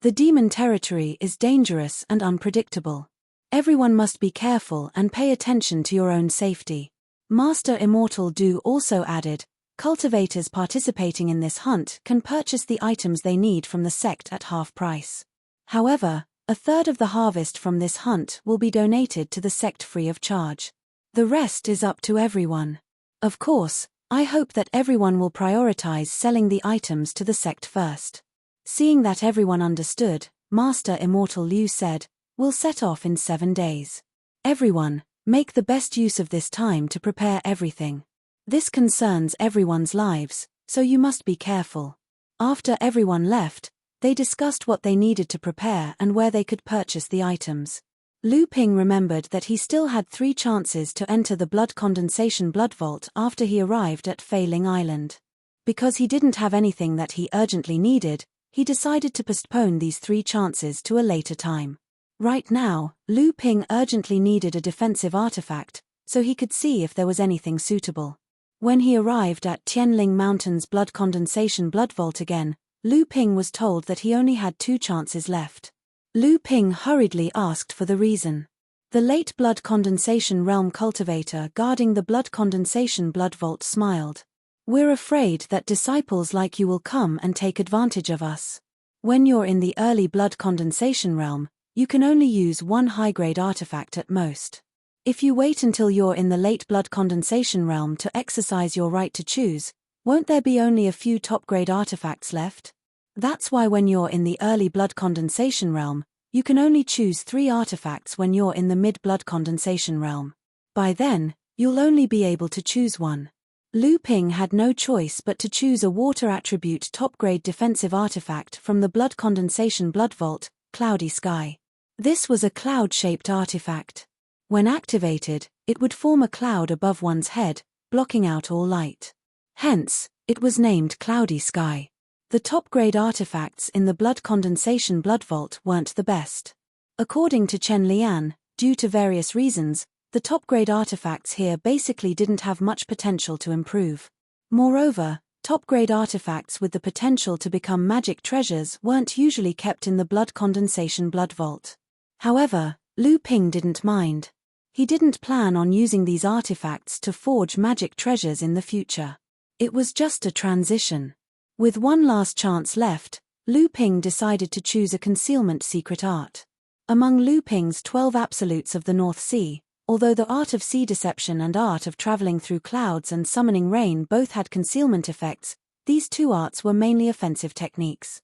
The demon territory is dangerous and unpredictable. Everyone must be careful and pay attention to your own safety. Master Immortal Du also added, cultivators participating in this hunt can purchase the items they need from the sect at half price. However, a third of the harvest from this hunt will be donated to the sect free of charge. The rest is up to everyone. Of course, I hope that everyone will prioritize selling the items to the sect first. Seeing that everyone understood, Master Immortal Liu said, "We'll set off in 7 days. Everyone, make the best use of this time to prepare everything. This concerns everyone's lives, so you must be careful." After everyone left, they discussed what they needed to prepare and where they could purchase the items. Lu Ping remembered that he still had 3 chances to enter the blood condensation blood vault after he arrived at Fei Ling Island. Because he didn't have anything that he urgently needed, he decided to postpone these 3 chances to a later time. Right now, Lu Ping urgently needed a defensive artifact, so he could see if there was anything suitable. When he arrived at Tianling Mountain's blood condensation blood vault again, Lu Ping was told that he only had 2 chances left. Lu Ping hurriedly asked for the reason. The late blood condensation realm cultivator guarding the blood condensation blood vault smiled. "We're afraid that disciples like you will come and take advantage of us. When you're in the early blood condensation realm, you can only use 1 high-grade artifact at most. If you wait until you're in the late blood condensation realm to exercise your right to choose, won't there be only a few top-grade artifacts left? That's why when you're in the early blood condensation realm, you can only choose 3 artifacts when you're in the mid-blood condensation realm. By then, you'll only be able to choose 1. Lu Ping had no choice but to choose a water attribute top-grade defensive artifact from the blood condensation blood vault, Cloudy Sky. This was a cloud-shaped artifact. When activated, it would form a cloud above one's head, blocking out all light. Hence, it was named Cloudy Sky. The top-grade artifacts in the blood condensation blood vault weren't the best. According to Chen Lian, due to various reasons, the top-grade artifacts here basically didn't have much potential to improve. Moreover, top-grade artifacts with the potential to become magic treasures weren't usually kept in the blood condensation blood vault. However, Lu Ping didn't mind. He didn't plan on using these artifacts to forge magic treasures in the future. It was just a transition. With 1 last chance left, Lu Ping decided to choose a concealment secret art. Among Lu Ping's 12 absolutes of the North Sea, although the art of sea deception and art of traveling through clouds and summoning rain both had concealment effects, these 2 arts were mainly offensive techniques.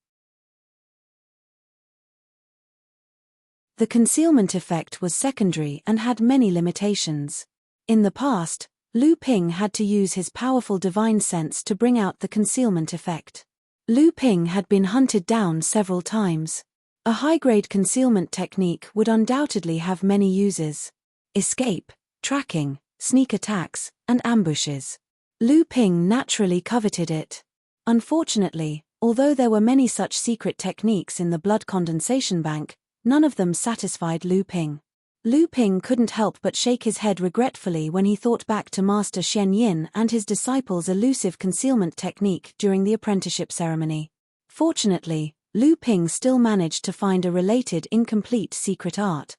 The concealment effect was secondary and had many limitations. In the past, Lu Ping had to use his powerful divine sense to bring out the concealment effect. Lu Ping had been hunted down several times. A high-grade concealment technique would undoubtedly have many uses: escape, tracking, sneak attacks, and ambushes. Lu Ping naturally coveted it. Unfortunately, although there were many such secret techniques in the blood condensation bank, none of them satisfied Lu Ping. Lu Ping couldn't help but shake his head regretfully when he thought back to Master Xian Yin and his disciples' elusive concealment technique during the apprenticeship ceremony. Fortunately, Lu Ping still managed to find a related incomplete secret art.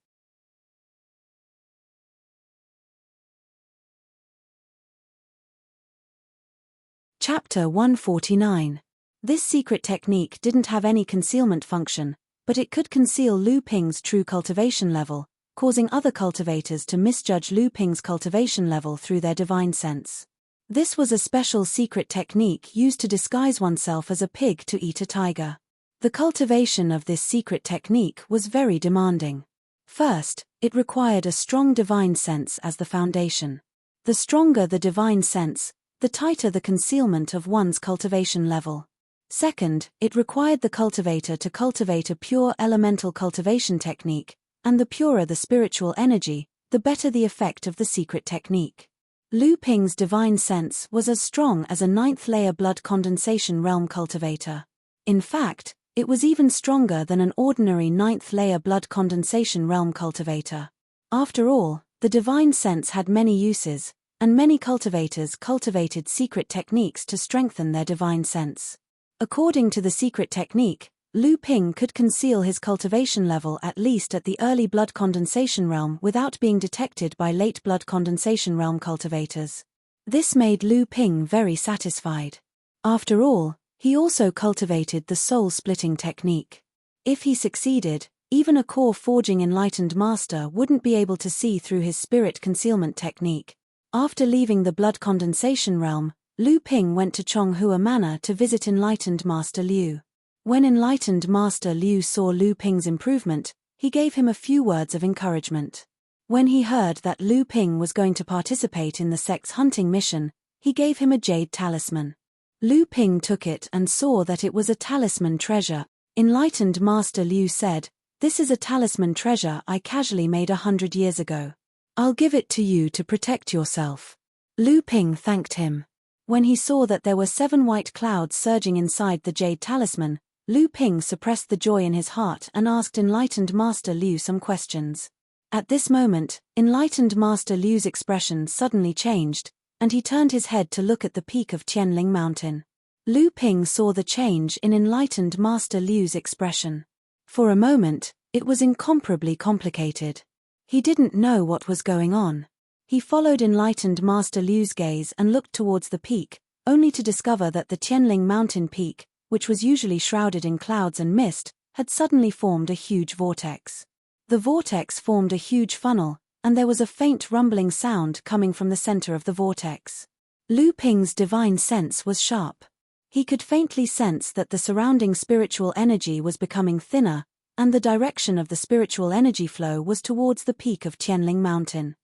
Chapter 149. This secret technique didn't have any concealment function, but it could conceal Lu Ping's true cultivation level, causing other cultivators to misjudge Lu Ping's cultivation level through their divine sense. This was a special secret technique used to disguise oneself as a pig to eat a tiger. The cultivation of this secret technique was very demanding. First, it required a strong divine sense as the foundation. The stronger the divine sense, the tighter the concealment of one's cultivation level. Second, it required the cultivator to cultivate a pure elemental cultivation technique, and the purer the spiritual energy, the better the effect of the secret technique. Lu Ping's divine sense was as strong as a 9th-layer blood condensation realm cultivator. In fact, it was even stronger than an ordinary 9th-layer blood condensation realm cultivator. After all, the divine sense had many uses, and many cultivators cultivated secret techniques to strengthen their divine sense. According to the secret technique, Lu Ping could conceal his cultivation level at least at the early blood condensation realm without being detected by late blood condensation realm cultivators. This made Lu Ping very satisfied. After all, he also cultivated the soul-splitting technique. If he succeeded, even a core forging enlightened master wouldn't be able to see through his spirit concealment technique. After leaving the blood condensation realm, Lu Ping went to Chonghua Manor to visit enlightened Master Liu. When enlightened Master Liu saw Lu Ping's improvement, he gave him a few words of encouragement. When he heard that Lu Ping was going to participate in the sex hunting mission, he gave him a jade talisman. Lu Ping took it and saw that it was a talisman treasure. Enlightened Master Liu said, "This is a talisman treasure I casually made 100 years ago. I'll give it to you to protect yourself." Lu Ping thanked him. When he saw that there were 7 white clouds surging inside the jade talisman, Lu Ping suppressed the joy in his heart and asked enlightened Master Liu some questions. At this moment, enlightened Master Liu's expression suddenly changed, and he turned his head to look at the peak of Qianling Mountain. Lu Ping saw the change in enlightened Master Liu's expression. For a moment, it was incomparably complicated. He didn't know what was going on. He followed enlightened Master Liu's gaze and looked towards the peak, only to discover that the Qianling Mountain peak, which was usually shrouded in clouds and mist, had suddenly formed a huge vortex. The vortex formed a huge funnel, and there was a faint rumbling sound coming from the center of the vortex. Lu Ping's divine sense was sharp. He could faintly sense that the surrounding spiritual energy was becoming thinner, and the direction of the spiritual energy flow was towards the peak of Qianling Mountain.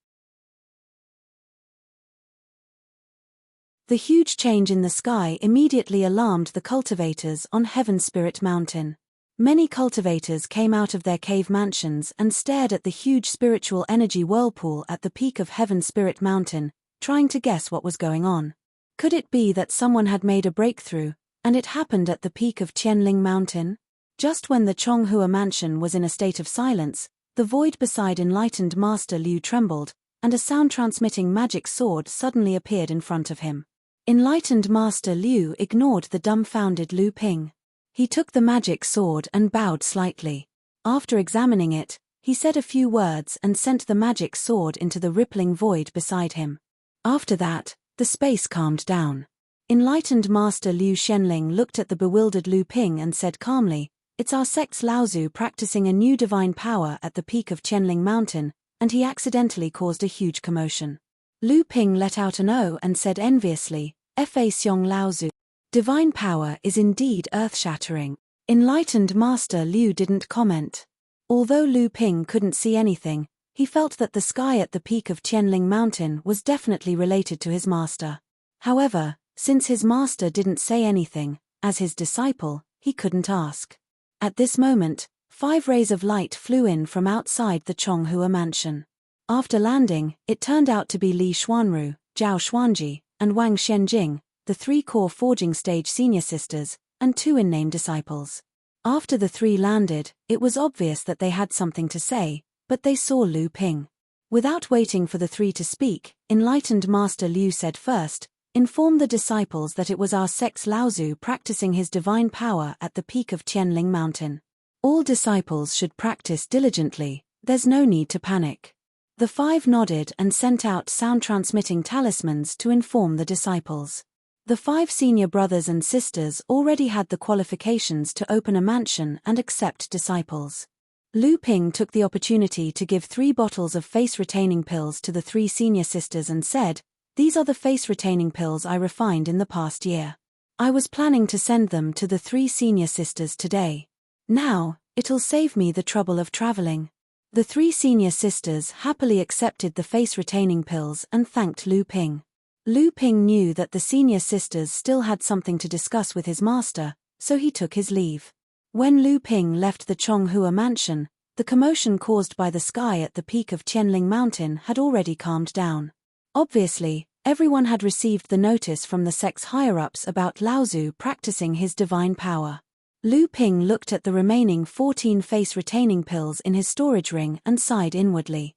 The huge change in the sky immediately alarmed the cultivators on Heaven Spirit Mountain. Many cultivators came out of their cave mansions and stared at the huge spiritual energy whirlpool at the peak of Heaven Spirit Mountain, trying to guess what was going on. Could it be that someone had made a breakthrough, and it happened at the peak of Qianling Mountain? Just when the Chonghua mansion was in a state of silence, the void beside enlightened Master Liu trembled, and a sound-transmitting magic sword suddenly appeared in front of him. Enlightened Master Liu ignored the dumbfounded Lu Ping. He took the magic sword and bowed slightly. After examining it, he said a few words and sent the magic sword into the rippling void beside him. After that, the space calmed down. Enlightened Master Liu Shenling looked at the bewildered Lu Ping and said calmly, "It's our sect's Laozu practicing a new divine power at the peak of Qianling Mountain, and he accidentally caused a huge commotion." Lu Ping let out an "oh" and said enviously, "Fa Xiong Laozu. Divine power is indeed earth-shattering." Enlightened Master Liu didn't comment. Although Lu Ping couldn't see anything, he felt that the sky at the peak of Qianling Mountain was definitely related to his master. However, since his master didn't say anything, as his disciple, he couldn't ask. At this moment, 5 rays of light flew in from outside the Chonghua mansion. After landing, it turned out to be Li Xuanru, Zhao Xuanji, and Wang Shenjing, the 3 core forging stage senior sisters, and 2 in-name disciples. After the 3 landed, it was obvious that they had something to say, but they saw Lu Ping. Without waiting for the 3 to speak, enlightened Master Liu said first, "Inform the disciples that it was our sect's Laozu practicing his divine power at the peak of Qianling Mountain. All disciples should practice diligently, there's no need to panic." The 5 nodded and sent out sound-transmitting talismans to inform the disciples. The 5 senior brothers and sisters already had the qualifications to open a mansion and accept disciples. Lu Ping took the opportunity to give 3 bottles of face-retaining pills to the 3 senior sisters and said, "These are the face-retaining pills I refined in the past year. I was planning to send them to the 3 senior sisters today. Now, it'll save me the trouble of traveling." The 3 senior sisters happily accepted the face-retaining pills and thanked Lu Ping. Lu Ping knew that the senior sisters still had something to discuss with his master, so he took his leave. When Lu Ping left the Chonghua mansion, the commotion caused by the sky at the peak of Qianling Mountain had already calmed down. Obviously, everyone had received the notice from the sect's higher-ups about Laozu practicing his divine power. Lu Ping looked at the remaining 14 face-retaining pills in his storage ring and sighed inwardly.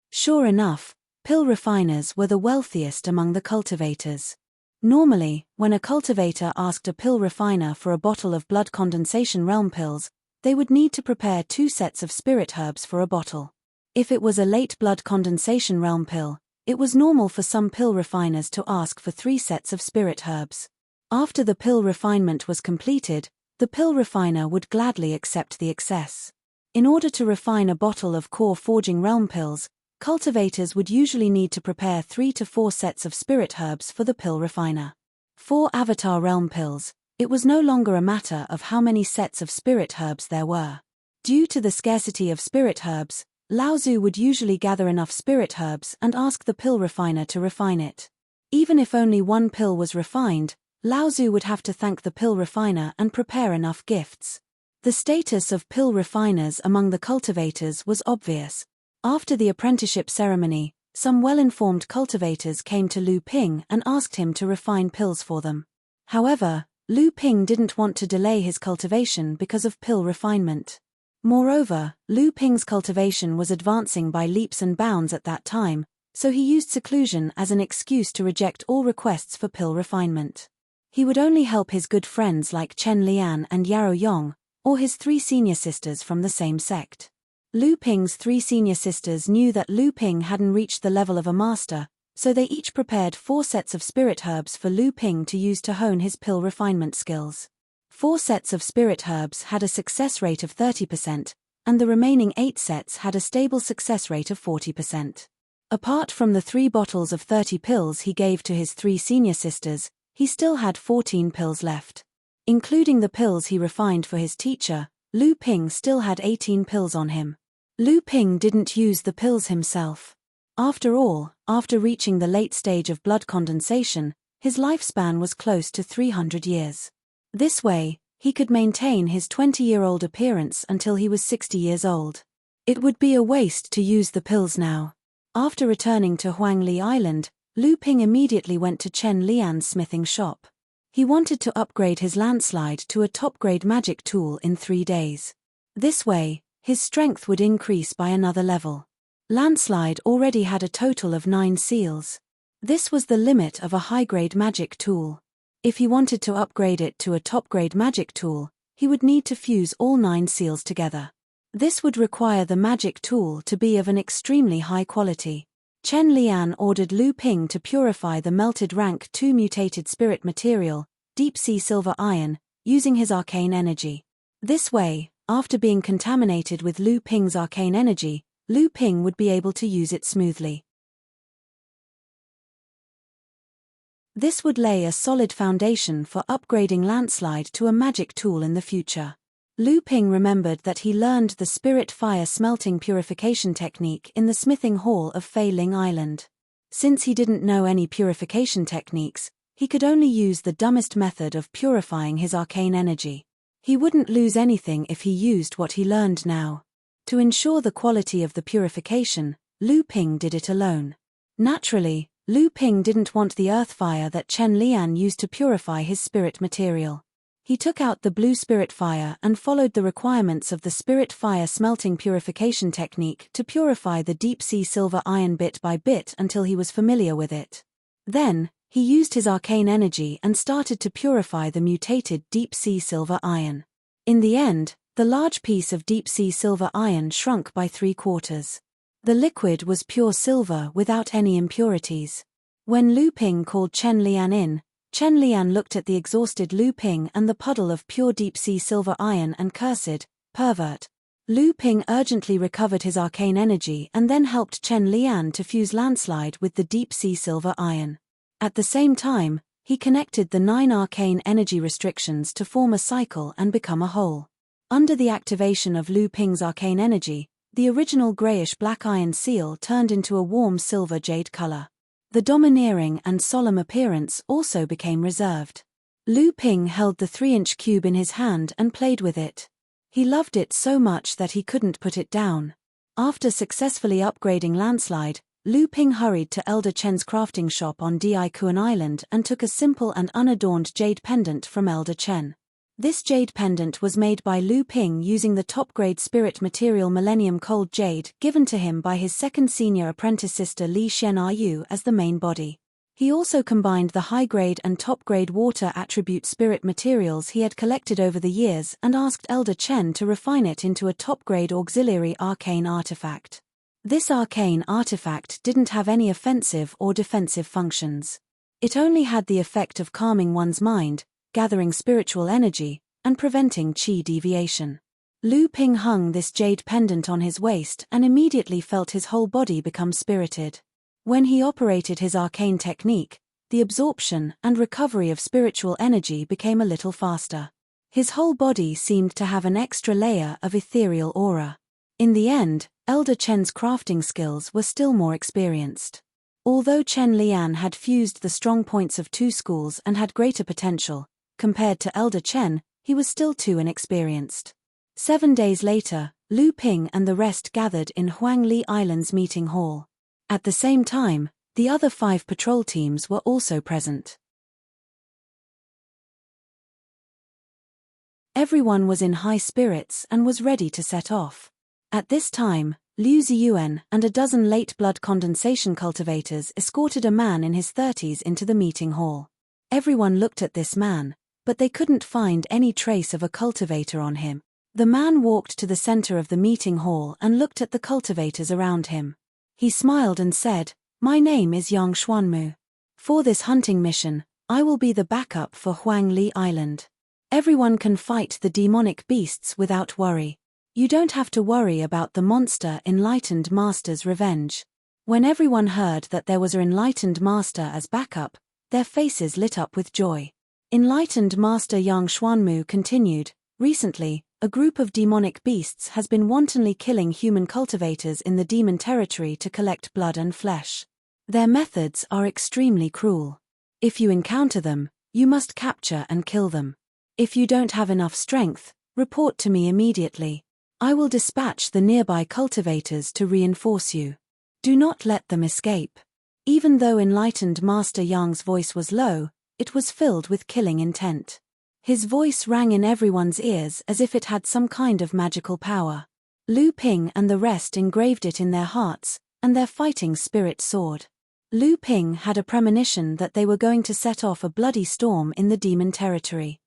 Sure enough, pill refiners were the wealthiest among the cultivators. Normally, when a cultivator asked a pill refiner for a bottle of blood condensation realm pills, they would need to prepare 2 sets of spirit herbs for a bottle. If it was a late blood condensation realm pill, it was normal for some pill refiners to ask for 3 sets of spirit herbs. After the pill refinement was completed, the pill refiner would gladly accept the excess. In order to refine a bottle of core forging realm pills, cultivators would usually need to prepare 3 to 4 sets of spirit herbs for the pill refiner. For avatar realm pills, it was no longer a matter of how many sets of spirit herbs there were. Due to the scarcity of spirit herbs, Lao Tzu would usually gather enough spirit herbs and ask the pill refiner to refine it. Even if only one pill was refined, Lao Tzu would have to thank the pill refiner and prepare enough gifts. The status of pill refiners among the cultivators was obvious. After the apprenticeship ceremony, some well-informed cultivators came to Lu Ping and asked him to refine pills for them. However, Lu Ping didn't want to delay his cultivation because of pill refinement. Moreover, Lu Ping's cultivation was advancing by leaps and bounds at that time, so he used seclusion as an excuse to reject all requests for pill refinement. He would only help his good friends like Chen Lian and Yarrow Yong, or his 3 senior sisters from the same sect. Lu Ping's 3 senior sisters knew that Lu Ping hadn't reached the level of a master, so they each prepared 4 sets of spirit herbs for Lu Ping to use to hone his pill refinement skills. 4 sets of spirit herbs had a success rate of 30%, and the remaining 8 sets had a stable success rate of 40%. Apart from the 3 bottles of 30 pills he gave to his 3 senior sisters, he still had 14 pills left. Including the pills he refined for his teacher, Lu Ping still had 18 pills on him. Lu Ping didn't use the pills himself. After all, after reaching the late stage of blood condensation, his lifespan was close to 300 years. This way, he could maintain his 20-year-old appearance until he was 60 years old. It would be a waste to use the pills now. After returning to Huangli Island, Lu Ping immediately went to Chen Lian's smithing shop. He wanted to upgrade his landslide to a top-grade magic tool in 3 days. This way, his strength would increase by another level. Landslide already had a total of 9 seals. This was the limit of a high-grade magic tool. If he wanted to upgrade it to a top-grade magic tool, he would need to fuse all 9 seals together. This would require the magic tool to be of an extremely high quality. Chen Lian ordered Lu Ping to purify the melted rank 2 mutated spirit material, deep-sea silver iron, using his arcane energy. This way, after being contaminated with Lu Ping's arcane energy, Lu Ping would be able to use it smoothly. This would lay a solid foundation for upgrading landslide to a magic tool in the future. Lu Ping remembered that he learned the spirit fire smelting purification technique in the smithing hall of Fei Ling Island. Since he didn't know any purification techniques, he could only use the dumbest method of purifying his arcane energy. He wouldn't lose anything if he used what he learned now. To ensure the quality of the purification, Lu Ping did it alone. Naturally, Lu Ping didn't want the earth fire that Chen Lian used to purify his spirit material. He took out the blue spirit fire and followed the requirements of the spirit fire smelting purification technique to purify the deep-sea silver iron bit by bit until he was familiar with it. Then, he used his arcane energy and started to purify the mutated deep-sea silver iron. In the end, the large piece of deep-sea silver iron shrunk by 3/4. The liquid was pure silver without any impurities. When Lu Ping called Chen Lian in, Chen Lian looked at the exhausted Lu Ping and the puddle of pure deep-sea silver iron and cursed, "Pervert." Lu Ping urgently recovered his arcane energy and then helped Chen Lian to fuse landslide with the deep-sea silver iron. At the same time, he connected the 9 arcane energy restrictions to form a cycle and become a whole. Under the activation of Lu Ping's arcane energy, the original grayish-black iron seal turned into a warm silver jade color. The domineering and solemn appearance also became reserved. Lu Ping held the 3-inch cube in his hand and played with it. He loved it so much that he couldn't put it down. After successfully upgrading landslide, Lu Ping hurried to Elder Chen's crafting shop on Di Kuan Island and took a simple and unadorned jade pendant from Elder Chen. This jade pendant was made by Lu Ping using the top-grade spirit material Millennium Cold Jade given to him by his second senior apprentice sister Li Xian Yu as the main body. He also combined the high-grade and top-grade water attribute spirit materials he had collected over the years and asked Elder Chen to refine it into a top-grade auxiliary arcane artifact. This arcane artifact didn't have any offensive or defensive functions. It only had the effect of calming one's mind, gathering spiritual energy, and preventing qi deviation. Lu Ping hung this jade pendant on his waist and immediately felt his whole body become spirited. When he operated his arcane technique, the absorption and recovery of spiritual energy became a little faster. His whole body seemed to have an extra layer of ethereal aura. In the end, Elder Chen's crafting skills were still more experienced. Although Chen Lian had fused the strong points of two schools and had greater potential, compared to Elder Chen, he was still too inexperienced. 7 days later, Lu Ping and the rest gathered in Huangli Island's meeting hall. At the same time, the other 5 patrol teams were also present. Everyone was in high spirits and was ready to set off. At this time, Liu Ziyuan and a dozen late blood condensation cultivators escorted a man in his 30s into the meeting hall. Everyone looked at this man, but they couldn't find any trace of a cultivator on him. The man walked to the center of the meeting hall and looked at the cultivators around him. He smiled and said, "My name is Yang Xuanmu. For this hunting mission, I will be the backup for Huangli Island. Everyone can fight the demonic beasts without worry. You don't have to worry about the monster Enlightened Master's revenge." When everyone heard that there was an Enlightened Master as backup, their faces lit up with joy. Enlightened Master Yang Xuanmu continued, "Recently, a group of demonic beasts has been wantonly killing human cultivators in the demon territory to collect blood and flesh. Their methods are extremely cruel. If you encounter them, you must capture and kill them. If you don't have enough strength, report to me immediately. I will dispatch the nearby cultivators to reinforce you. Do not let them escape." Even though Enlightened Master Yang's voice was low, it was filled with killing intent. His voice rang in everyone's ears as if it had some kind of magical power. Lu Ping and the rest engraved it in their hearts, and their fighting spirit soared. Lu Ping had a premonition that they were going to set off a bloody storm in the demon territory.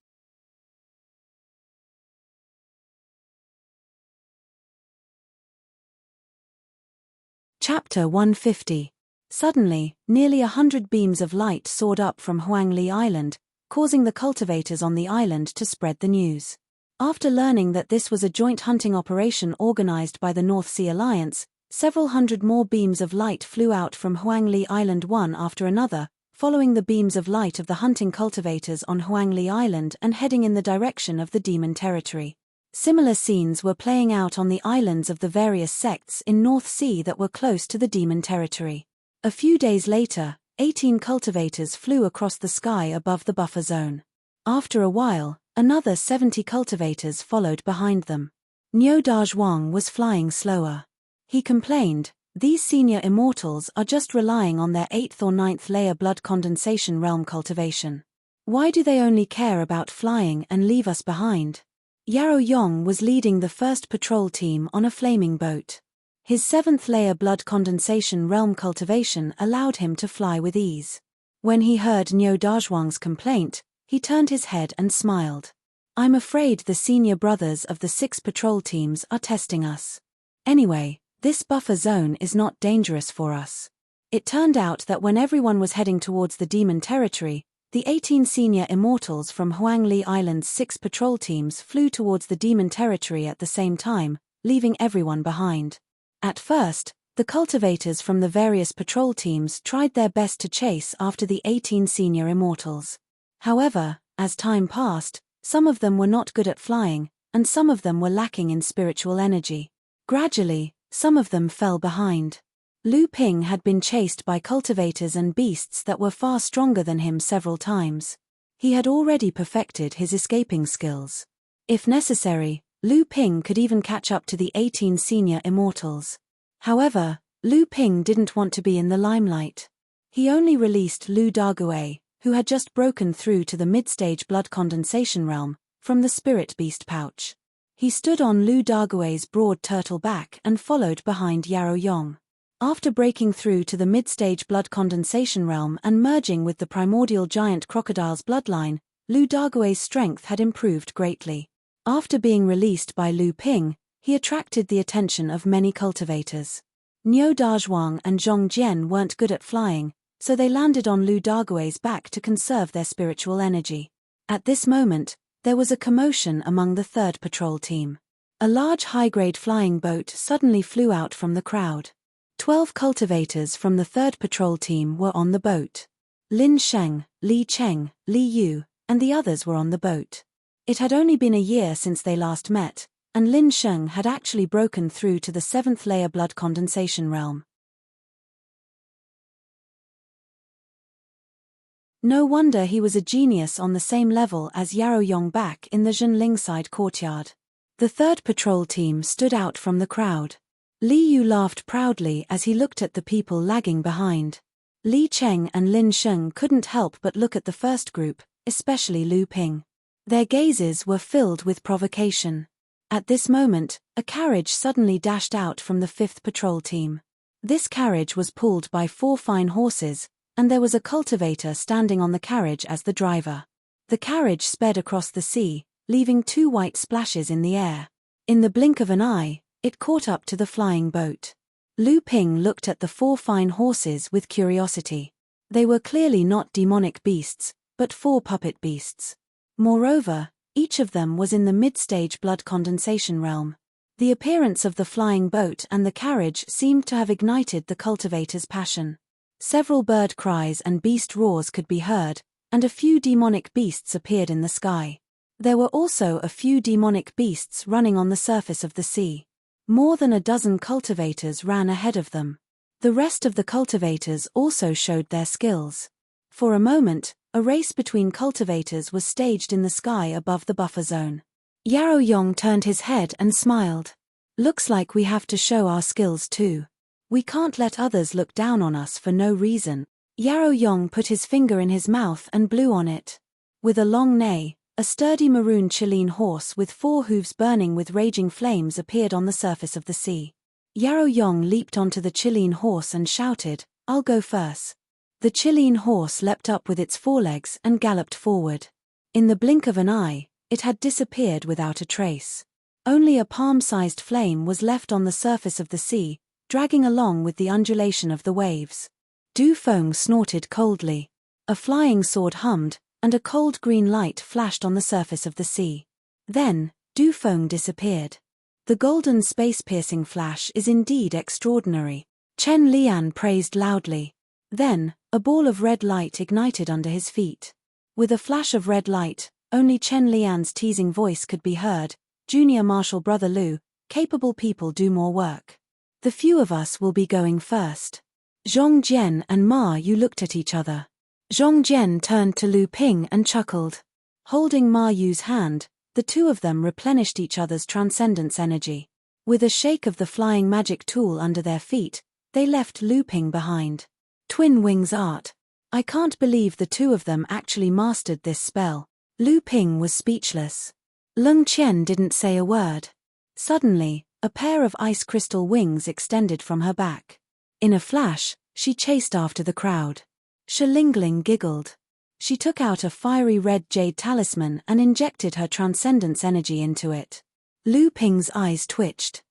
Chapter 150. Suddenly, nearly 100 beams of light soared up from Huangli Island, causing the cultivators on the island to spread the news. After learning that this was a joint hunting operation organized by the North Sea Alliance, several hundred more beams of light flew out from Huangli Island one after another, following the beams of light of the hunting cultivators on Huangli Island and heading in the direction of the demon territory. Similar scenes were playing out on the islands of the various sects in North Sea that were close to the demon territory. A few days later, 18 cultivators flew across the sky above the buffer zone. After a while, another 70 cultivators followed behind them. Niu Dazhuang was flying slower. He complained, "These senior immortals are just relying on their 8th or 9th layer blood condensation realm cultivation. Why do they only care about flying and leave us behind?" Yarrow Yong was leading the first patrol team on a flaming boat. His 7th layer blood condensation realm cultivation allowed him to fly with ease. When he heard Niu Dazhuang's complaint, he turned his head and smiled. "I'm afraid the senior brothers of the 6 patrol teams are testing us. Anyway, this buffer zone is not dangerous for us." It turned out that when everyone was heading towards the demon territory, the 18 senior immortals from Huangli Island's 6 patrol teams flew towards the demon territory at the same time, leaving everyone behind. At first, the cultivators from the various patrol teams tried their best to chase after the 18 senior immortals. However, as time passed, some of them were not good at flying, and some of them were lacking in spiritual energy. Gradually, some of them fell behind. Lu Ping had been chased by cultivators and beasts that were far stronger than him several times. He had already perfected his escaping skills. If necessary, Lu Ping could even catch up to the 18 senior immortals. However, Lu Ping didn't want to be in the limelight. He only released Lu Dagui, who had just broken through to the mid-stage blood condensation realm, from the spirit beast pouch. He stood on Lu Dagui's broad turtle back and followed behind Yarrow Yong. After breaking through to the mid-stage blood condensation realm and merging with the primordial giant crocodile's bloodline, Lu Dague's strength had improved greatly. After being released by Lu Ping, he attracted the attention of many cultivators. Niu Dazhuang and Zhong Jian weren't good at flying, so they landed on Lu Dague's back to conserve their spiritual energy. At this moment, there was a commotion among the third patrol team. A large high-grade flying boat suddenly flew out from the crowd. 12 cultivators from the third patrol team were on the boat. Lin Sheng, Li Cheng, Li Yu, and the others were on the boat. It had only been a year since they last met, and Lin Sheng had actually broken through to the 7th layer blood condensation realm. No wonder he was a genius on the same level as Yaro Yong back in the Zhenling side courtyard. The third patrol team stood out from the crowd. Li Yu laughed proudly as he looked at the people lagging behind. Li Cheng and Lin Sheng couldn't help but look at the first group, especially Lu Ping. Their gazes were filled with provocation. At this moment, a carriage suddenly dashed out from the 5th patrol team. This carriage was pulled by 4 fine horses, and there was a cultivator standing on the carriage as the driver. The carriage sped across the sea, leaving 2 white splashes in the air. In the blink of an eye, it caught up to the flying boat. Lu Ping looked at the 4 fine horses with curiosity. They were clearly not demonic beasts, but 4 puppet beasts. Moreover, each of them was in the mid-stage blood condensation realm. The appearance of the flying boat and the carriage seemed to have ignited the cultivator's passion. Several bird cries and beast roars could be heard, and a few demonic beasts appeared in the sky. There were also a few demonic beasts running on the surface of the sea. More than a dozen cultivators ran ahead of them. The rest of the cultivators also showed their skills. For a moment, a race between cultivators was staged in the sky above the buffer zone. Yaro Yong turned his head and smiled. Looks like we have to show our skills too. We can't let others look down on us for no reason. Yaro Yong put his finger in his mouth and blew on it. With a long neigh, a sturdy maroon Chilean horse with 4 hooves burning with raging flames appeared on the surface of the sea. Yaro Yong leaped onto the Chilean horse and shouted, "I'll go first." The Chilean horse leapt up with its forelegs and galloped forward. In the blink of an eye, it had disappeared without a trace. Only a palm-sized flame was left on the surface of the sea, dragging along with the undulation of the waves. Du Feng snorted coldly. A flying sword hummed, and a cold green light flashed on the surface of the sea. Then, Du Feng disappeared. The golden space-piercing flash is indeed extraordinary. Chen Lian praised loudly. Then, a ball of red light ignited under his feet. With a flash of red light, only Chen Lian's teasing voice could be heard, "Junior Marshal Brother Lu, capable people do more work. The few of us will be going first." Zhong Jian and Ma Yu looked at each other. Zhong Jian turned to Lu Ping and chuckled. Holding Ma Yu's hand, the two of them replenished each other's transcendence energy. With a shake of the flying magic tool under their feet, they left Lu Ping behind. Twin Wings Art. I can't believe the two of them actually mastered this spell. Lu Ping was speechless. Lung Qian didn't say a word. Suddenly, a pair of ice crystal wings extended from her back. In a flash, she chased after the crowd. Shilingling giggled. She took out a fiery red jade talisman and injected her transcendence energy into it. Lu Ping's eyes twitched.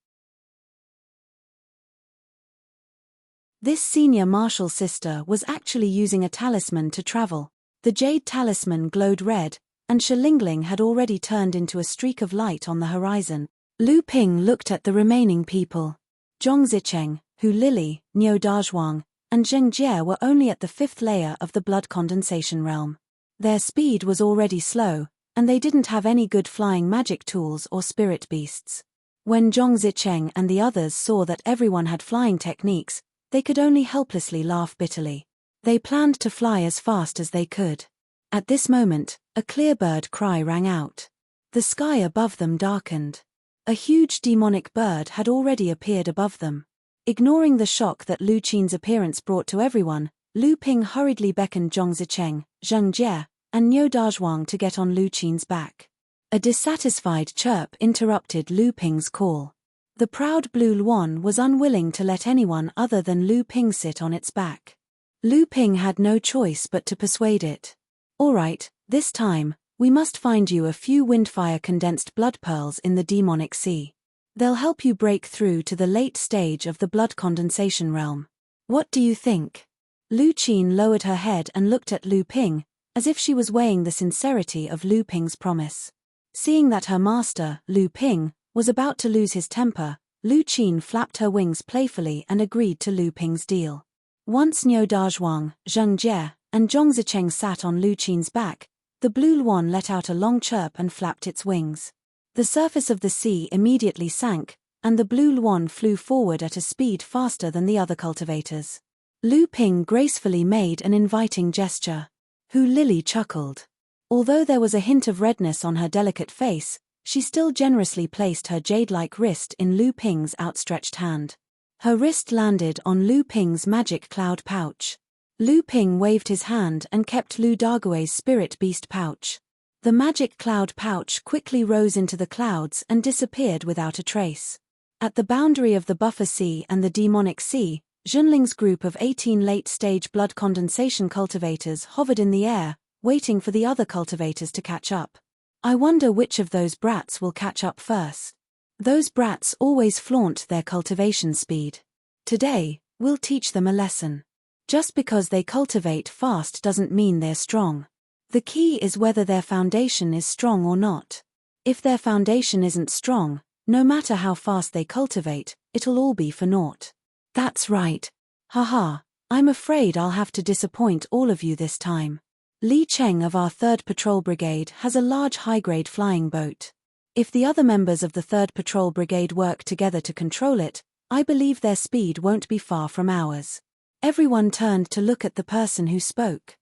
This senior martial sister was actually using a talisman to travel. The jade talisman glowed red, and Shilingling had already turned into a streak of light on the horizon. Lu Ping looked at the remaining people. Zhong Zicheng, Hu Lili, Niu Dazhuang, and Zheng Jie were only at the 5th layer of the blood condensation realm. Their speed was already slow, and they didn't have any good flying magic tools or spirit beasts. When Zhong Zicheng and the others saw that everyone had flying techniques, they could only helplessly laugh bitterly. They planned to fly as fast as they could. At this moment, a clear bird cry rang out. The sky above them darkened. A huge demonic bird had already appeared above them. Ignoring the shock that Lu Qin's appearance brought to everyone, Lu Ping hurriedly beckoned Zhong Zicheng, Zheng Jie, and Niu Dazhuang to get on Lu Qin's back. A dissatisfied chirp interrupted Lu Ping's call. The proud Blue Luan was unwilling to let anyone other than Lu Ping sit on its back. Lu Ping had no choice but to persuade it. "All right, this time, we must find you a few windfire condensed blood pearls in the demonic sea. They'll help you break through to the late stage of the blood condensation realm. What do you think?" Lu Qin lowered her head and looked at Lu Ping, as if she was weighing the sincerity of Lu Ping's promise. Seeing that her master, Lu Ping, was about to lose his temper, Lu Qin flapped her wings playfully and agreed to Lu Ping's deal. Once Niu Dazhuang, Zheng Jie, and Zhong Zicheng sat on Lu Qin's back, the Blue Luan let out a long chirp and flapped its wings. The surface of the sea immediately sank, and the Blue Luan flew forward at a speed faster than the other cultivators. Lu Ping gracefully made an inviting gesture. Hu Lily chuckled. Although there was a hint of redness on her delicate face, she still generously placed her jade-like wrist in Lu Ping's outstretched hand. Her wrist landed on Lu Ping's magic cloud pouch. Lu Ping waved his hand and kept Lu Dague's spirit beast pouch. The magic cloud pouch quickly rose into the clouds and disappeared without a trace. At the boundary of the buffer sea and the demonic sea, Junling's group of 18 late-stage blood condensation cultivators hovered in the air, waiting for the other cultivators to catch up. "I wonder which of those brats will catch up first. Those brats always flaunt their cultivation speed. Today, we'll teach them a lesson. Just because they cultivate fast doesn't mean they're strong. The key is whether their foundation is strong or not. If their foundation isn't strong, no matter how fast they cultivate, it'll all be for naught." "That's right. Haha, I'm afraid I'll have to disappoint all of you this time. Li Cheng of our 3rd Patrol Brigade has a large high-grade flying boat. If the other members of the 3rd Patrol Brigade work together to control it, I believe their speed won't be far from ours." Everyone turned to look at the person who spoke.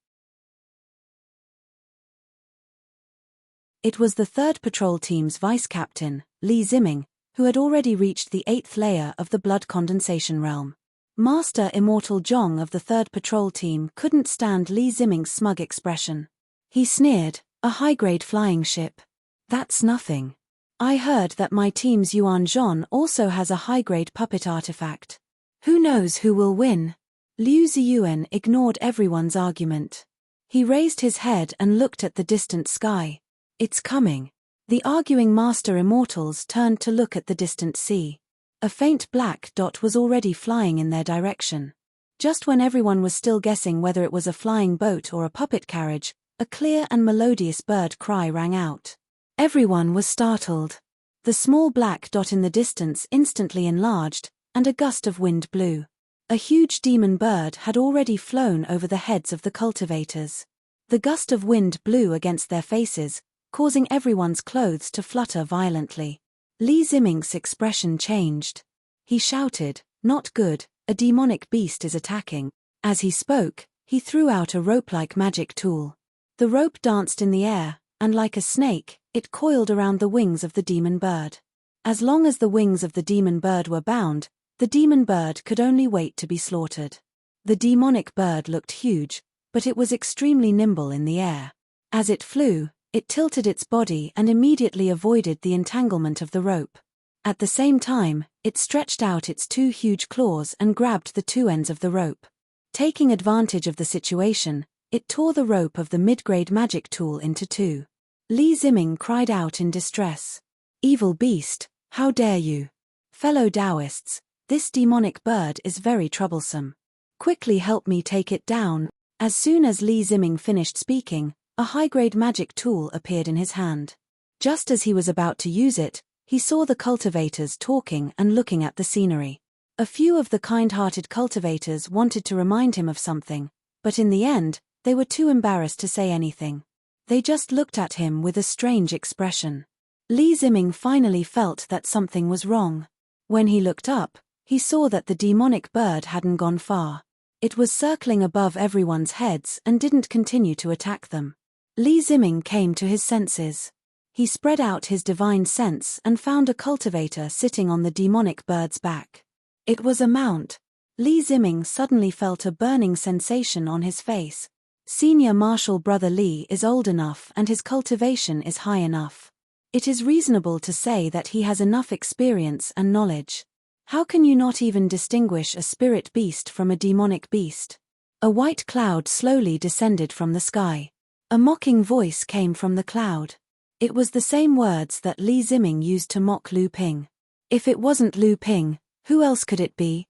It was the 3rd Patrol Team's vice-captain, Li Ziming, who had already reached the 8th layer of the blood condensation realm. Master Immortal Zhong of the 3rd Patrol Team couldn't stand Li Ziming's smug expression. He sneered, "A high-grade flying ship? That's nothing. I heard that my team's Yuan Zhon also has a high-grade puppet artifact. Who knows who will win?" Liu Ziyuan ignored everyone's argument. He raised his head and looked at the distant sky. "It's coming." The arguing Master Immortals turned to look at the distant sea. A faint black dot was already flying in their direction. Just when everyone was still guessing whether it was a flying boat or a puppet carriage, a clear and melodious bird cry rang out. Everyone was startled. The small black dot in the distance instantly enlarged, and a gust of wind blew. A huge demon bird had already flown over the heads of the cultivators. The gust of wind blew against their faces, causing everyone's clothes to flutter violently. Li Ziming's expression changed. He shouted, "Not good, a demonic beast is attacking." As he spoke, he threw out a rope-like magic tool. The rope danced in the air, and like a snake, it coiled around the wings of the demon bird. As long as the wings of the demon bird were bound, the demon bird could only wait to be slaughtered. The demonic bird looked huge, but it was extremely nimble in the air. As it flew, it tilted its body and immediately avoided the entanglement of the rope. At the same time, it stretched out its 2 huge claws and grabbed the 2 ends of the rope. Taking advantage of the situation, it tore the rope of the mid-grade magic tool into 2. Li Ziming cried out in distress. "Evil beast, how dare you! Fellow Taoists, this demonic bird is very troublesome. Quickly help me take it down." As soon as Li Ziming finished speaking, a high-grade magic tool appeared in his hand. Just as he was about to use it, he saw the cultivators talking and looking at the scenery. A few of the kind-hearted cultivators wanted to remind him of something, but in the end, they were too embarrassed to say anything. They just looked at him with a strange expression. Li Ziming finally felt that something was wrong. When he looked up, he saw that the demonic bird hadn't gone far. It was circling above everyone's heads and didn't continue to attack them. Li Ziming came to his senses. He spread out his divine sense and found a cultivator sitting on the demonic bird's back. It was a mount. Li Ziming suddenly felt a burning sensation on his face. Senior Marshal Brother Li is old enough and his cultivation is high enough. It is reasonable to say that he has enough experience and knowledge. How can you not even distinguish a spirit beast from a demonic beast? A white cloud slowly descended from the sky. A mocking voice came from the cloud. It was the same words that Li Ziming used to mock Lu Ping. If it wasn't Lu Ping, who else could it be?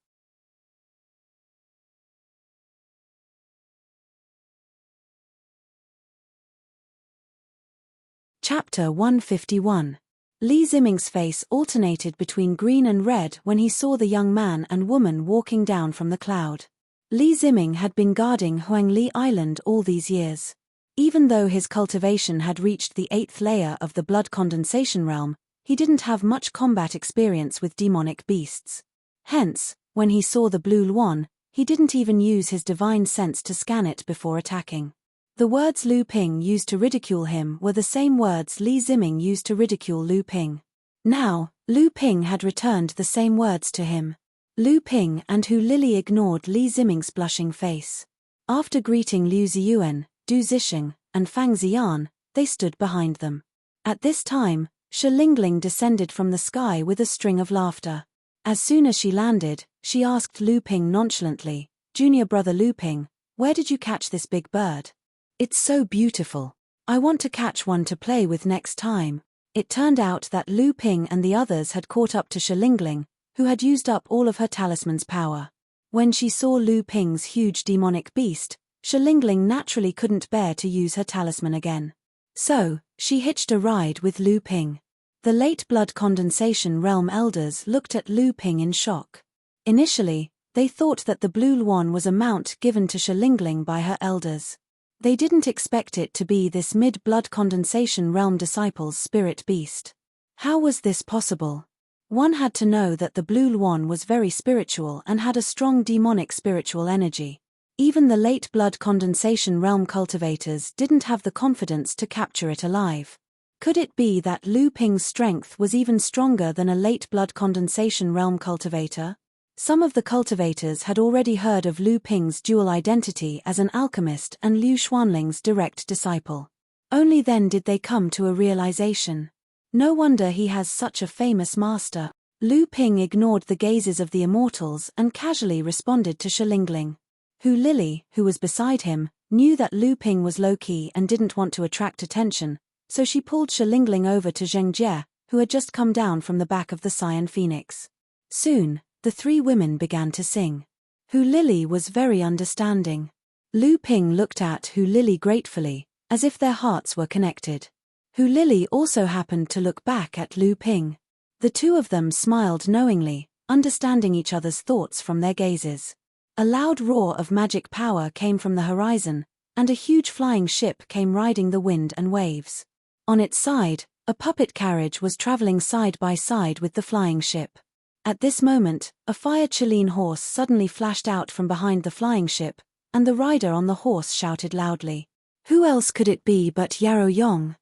Chapter 151. Li Ziming's face alternated between green and red when he saw the young man and woman walking down from the cloud. Li Ziming had been guarding Huangli Island all these years. Even though his cultivation had reached the 8th layer of the blood condensation realm, he didn't have much combat experience with demonic beasts. Hence, when he saw the blue Luan, he didn't even use his divine sense to scan it before attacking. The words Lu Ping used to ridicule him were the same words Li Ziming used to ridicule Lu Ping. Now, Lu Ping had returned the same words to him. Lu Ping and Hu Lili ignored Li Ziming's blushing face. After greeting Liu Ziyuan, Du Zixing, and Fang Ziyan, they stood behind them. At this time, Shi Lingling descended from the sky with a string of laughter. As soon as she landed, she asked Lu Ping nonchalantly, "Junior brother Lu Ping, where did you catch this big bird? It's so beautiful. I want to catch one to play with next time." It turned out that Lu Ping and the others had caught up to Shi Lingling, who had used up all of her talisman's power. When she saw Lu Ping's huge demonic beast, Shi Lingling naturally couldn't bear to use her talisman again. So, she hitched a ride with Lu Ping. The late blood condensation realm elders looked at Lu Ping in shock. Initially, they thought that the blue Luan was a mount given to Shi Lingling by her elders. They didn't expect it to be this mid-blood condensation realm disciple's spirit beast. How was this possible? One had to know that the blue Luan was very spiritual and had a strong demonic spiritual energy. Even the late blood condensation realm cultivators didn't have the confidence to capture it alive. Could it be that Lu Ping's strength was even stronger than a late blood condensation realm cultivator? Some of the cultivators had already heard of Lu Ping's dual identity as an alchemist and Liu Xuanling's direct disciple. Only then did they come to a realization. No wonder he has such a famous master. Lu Ping ignored the gazes of the immortals and casually responded to Shi Lingling. Hu Lili, who was beside him, knew that Lu Ping was low-key and didn't want to attract attention, so she pulled Shi Lingling over to Zheng Jie, who had just come down from the back of the Cyan Phoenix. Soon, the three women began to sing. Hu Lili was very understanding. Lu Ping looked at Hu Lili gratefully, as if their hearts were connected. Hu Lili also happened to look back at Lu Ping. The two of them smiled knowingly, understanding each other's thoughts from their gazes. A loud roar of magic power came from the horizon, and a huge flying ship came riding the wind and waves. On its side, a puppet carriage was traveling side by side with the flying ship. At this moment, a fire Chilean horse suddenly flashed out from behind the flying ship, and the rider on the horse shouted loudly. Who else could it be but Yarrow Yong?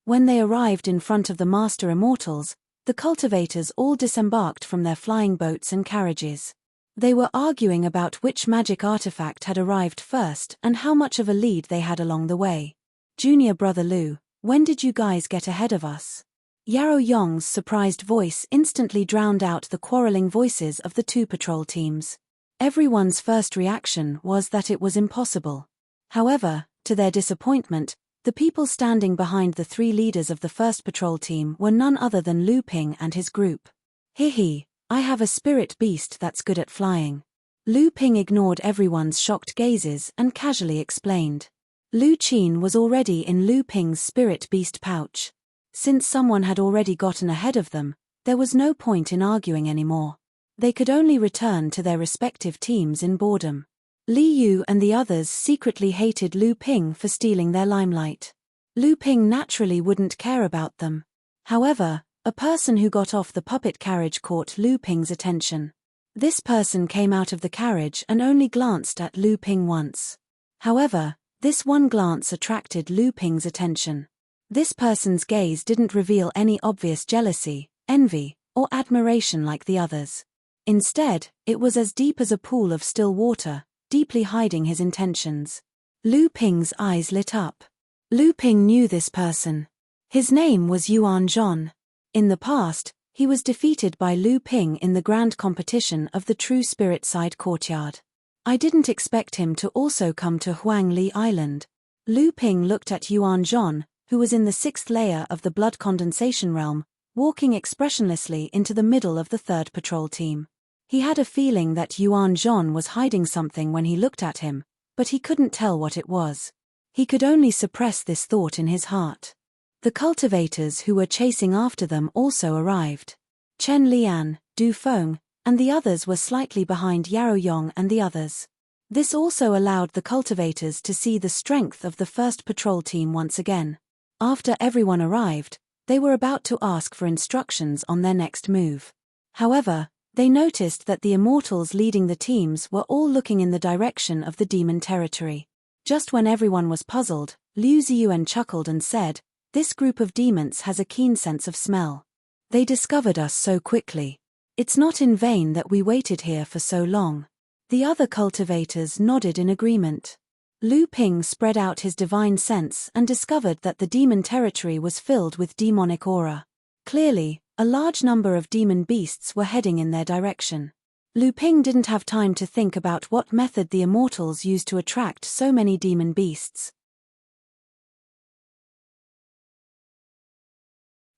When they arrived in front of the Master Immortals, the cultivators all disembarked from their flying boats and carriages. They were arguing about which magic artifact had arrived first and how much of a lead they had along the way. Junior brother Lu, when did you guys get ahead of us? Yarrow Yong's surprised voice instantly drowned out the quarreling voices of the two patrol teams. Everyone's first reaction was that it was impossible. However, to their disappointment, the people standing behind the three leaders of the first patrol team were none other than Lu Ping and his group. Hehe, I have a spirit beast that's good at flying. Lu Ping ignored everyone's shocked gazes and casually explained. Lu Qin was already in Lu Ping's spirit beast pouch. Since someone had already gotten ahead of them, there was no point in arguing anymore. They could only return to their respective teams in boredom. Li Yu and the others secretly hated Lu Ping for stealing their limelight. Lu Ping naturally wouldn't care about them. However, a person who got off the puppet carriage caught Lu Ping's attention. This person came out of the carriage and only glanced at Lu Ping once. However, this one glance attracted Lu Ping's attention. This person's gaze didn't reveal any obvious jealousy, envy, or admiration like the others. Instead, it was as deep as a pool of still water, deeply hiding his intentions. Lu Ping's eyes lit up. Lu Ping knew this person. His name was Yuan Zhon. In the past, he was defeated by Lu Ping in the grand competition of the True Spirit Side Courtyard. I didn't expect him to also come to Huang Li Island. Lu Ping looked at Yuan Zhon, who was in the 6th layer of the blood condensation realm, walking expressionlessly into the middle of the 3rd patrol team. He had a feeling that Yuan Zhon was hiding something when he looked at him, but he couldn't tell what it was. He could only suppress this thought in his heart. The cultivators who were chasing after them also arrived. Chen Lian, Du Feng, and the others were slightly behind Yao Yong and the others. This also allowed the cultivators to see the strength of the 1st patrol team once again. After everyone arrived, they were about to ask for instructions on their next move. However, they noticed that the immortals leading the teams were all looking in the direction of the demon territory. Just when everyone was puzzled, Liu Ziyuan chuckled and said, "This group of demons has a keen sense of smell. They discovered us so quickly. It's not in vain that we waited here for so long." The other cultivators nodded in agreement. Lu Ping spread out his divine sense and discovered that the demon territory was filled with demonic aura. Clearly, a large number of demon beasts were heading in their direction. Lu Ping didn't have time to think about what method the immortals used to attract so many demon beasts.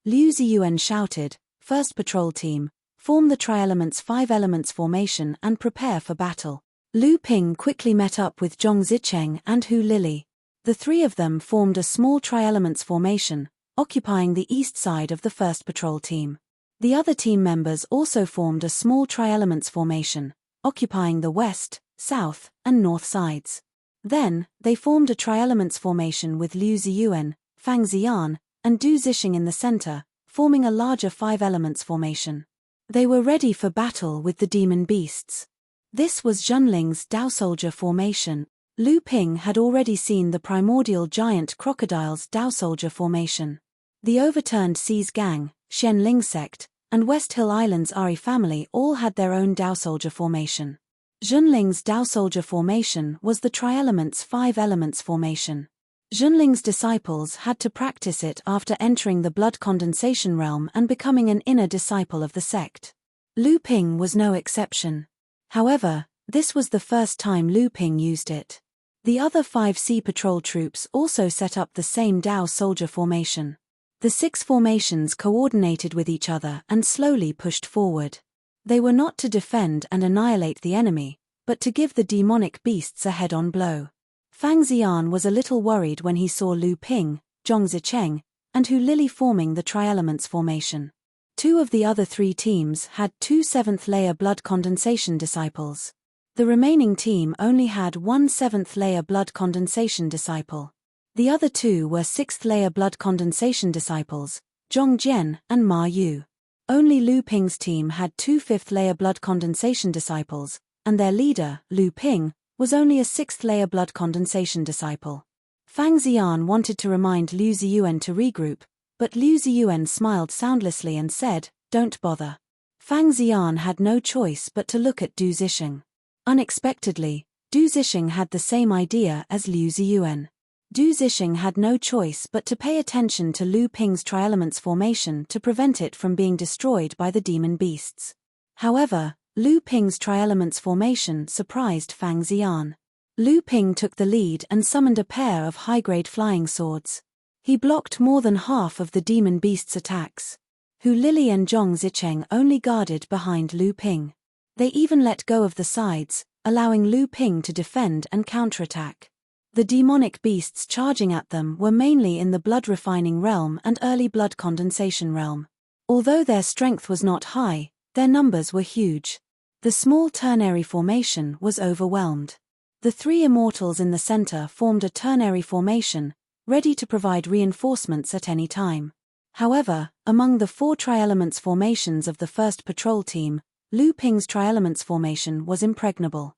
Liu Ziyuan shouted, "First patrol team, form the Tri-Elements 5 Elements formation and prepare for battle." Lu Ping quickly met up with Zhong Zicheng and Hu Lili. The three of them formed a small Tri-Elements formation, occupying the east side of the 1st patrol team. The other team members also formed a small Tri-Elements formation, occupying the west, south, and north sides. Then, they formed a Tri-Elements formation with Liu Ziyuan, Fang Ziyan, and Du Zixing in the center, forming a larger 5 Elements formation. They were ready for battle with the demon beasts. This was Zhenling's Dao Soldier formation. Lu Ping had already seen the primordial giant crocodile's Dao Soldier formation. The overturned Seas Gang, Shen Ling sect, and West Hill Island's Ari family all had their own Dao Soldier formation. Zhenling's Dao Soldier formation was the Tri-Elements 5 Elements formation. Zhenling's disciples had to practice it after entering the blood condensation realm and becoming an inner disciple of the sect. Lu Ping was no exception. However, this was the first time Lu Ping used it. The other 5 Sea Patrol troops also set up the same Dao Soldier formation. The 6 formations coordinated with each other and slowly pushed forward. They were not to defend and annihilate the enemy, but to give the demonic beasts a head-on blow. Fang Ziyan was a little worried when he saw Lu Ping, Zhong Zicheng, and Hu Lili forming the Tri-Elements formation. 2 of the other 3 teams had 2 7th-layer blood condensation disciples. The remaining team only had 1 7th-layer blood condensation disciple. The other 2 were 6th-layer blood condensation disciples, Zhong Jian and Ma Yu. Only Lu Ping's team had 2 5th-layer blood condensation disciples, and their leader, Lu Ping, was only a 6th-layer blood condensation disciple. Fang Ziyan wanted to remind Liu Ziyuan to regroup, but Liu Ziyuan smiled soundlessly and said, "Don't bother." Fang Ziyan had no choice but to look at Du Zixing. Unexpectedly, Du Zixing had the same idea as Liu Ziyuan. Du Zixing had no choice but to pay attention to Lu Ping's Tri-Elements formation to prevent it from being destroyed by the demon beasts. However, Lu Ping's Tri-Elements formation surprised Fang Ziyan. Lu Ping took the lead and summoned a pair of high-grade flying swords. He blocked more than half of the demon beast's attacks. Hu Lili and Zhong Zicheng only guarded behind Lu Ping. They even let go of the sides, allowing Lu Ping to defend and counterattack. The demonic beasts charging at them were mainly in the blood-refining realm and early blood condensation realm. Although their strength was not high, their numbers were huge. The small ternary formation was overwhelmed. The 3 immortals in the center formed a ternary formation, ready to provide reinforcements at any time. However, among the 4 Tri-Elements formations of the 1st patrol team, Lu Ping's Tri-Elements formation was impregnable.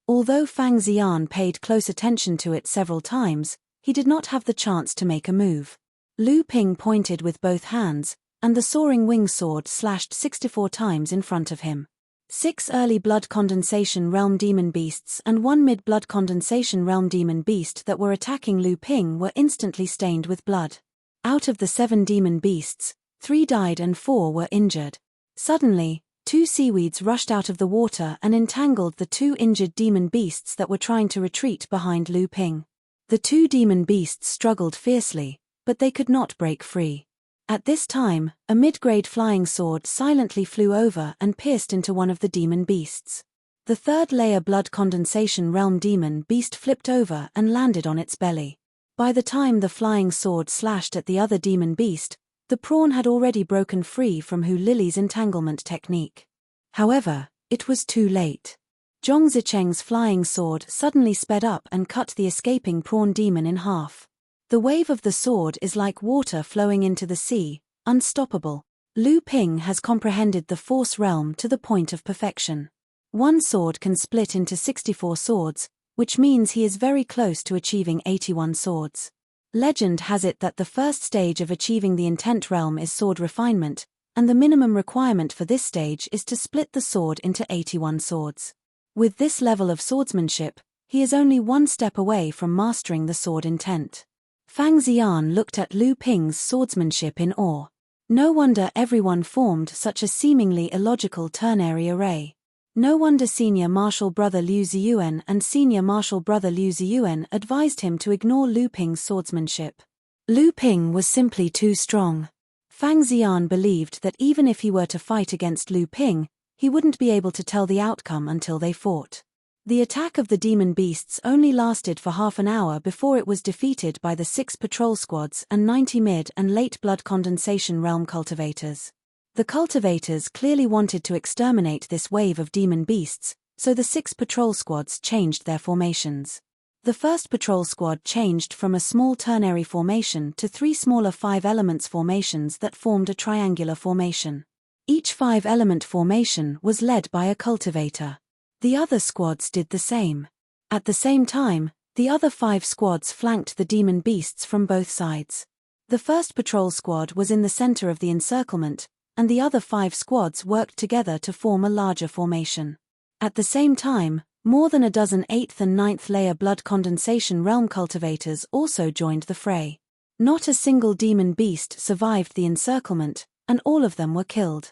Although Fang Ziyan paid close attention to it several times, he did not have the chance to make a move. Lu Ping pointed with both hands, and the soaring wing sword slashed 64 times in front of him. 6 early blood condensation realm demon beasts and 1 mid-blood condensation realm demon beast that were attacking Lu Ping were instantly stained with blood. Out of the 7 demon beasts, 3 died and 4 were injured. Suddenly, 2 seaweeds rushed out of the water and entangled the 2 injured demon beasts that were trying to retreat behind Lu Ping. The 2 demon beasts struggled fiercely, but they could not break free. At this time, a mid-grade flying sword silently flew over and pierced into one of the demon beasts. The 3rd layer blood condensation realm demon beast flipped over and landed on its belly. By the time the flying sword slashed at the other demon beast, the prawn had already broken free from Hu Lily's entanglement technique. However, it was too late. Zhong Zicheng's flying sword suddenly sped up and cut the escaping prawn demon in half. The wave of the sword is like water flowing into the sea, unstoppable. Lu Ping has comprehended the force realm to the point of perfection. One sword can split into 64 swords, which means he is very close to achieving 81 swords. Legend has it that the first stage of achieving the intent realm is sword refinement, and the minimum requirement for this stage is to split the sword into 81 swords. With this level of swordsmanship, he is only one step away from mastering the sword intent. Fang Xian looked at Lu Ping's swordsmanship in awe. No wonder everyone formed such a seemingly illogical ternary array. No wonder Senior Marshal Brother Liu Ziyuan and Senior Marshal Brother Liu Ziyuan advised him to ignore Lu Ping's swordsmanship. Lu Ping was simply too strong. Fang Xian believed that even if he were to fight against Lu Ping, he wouldn't be able to tell the outcome until they fought. The attack of the demon beasts only lasted for half an hour before it was defeated by the 6 patrol squads and 90 mid and late blood condensation realm cultivators. The cultivators clearly wanted to exterminate this wave of demon beasts, so the 6 patrol squads changed their formations. The first patrol squad changed from a small ternary formation to 3 smaller 5 elements formations that formed a triangular formation. Each 5-element formation was led by a cultivator. The other squads did the same. At the same time, the other 5 squads flanked the demon beasts from both sides. The first patrol squad was in the center of the encirclement, and the other 5 squads worked together to form a larger formation. At the same time, more than a dozen 8th and 9th layer blood condensation realm cultivators also joined the fray. Not a single demon beast survived the encirclement, and all of them were killed.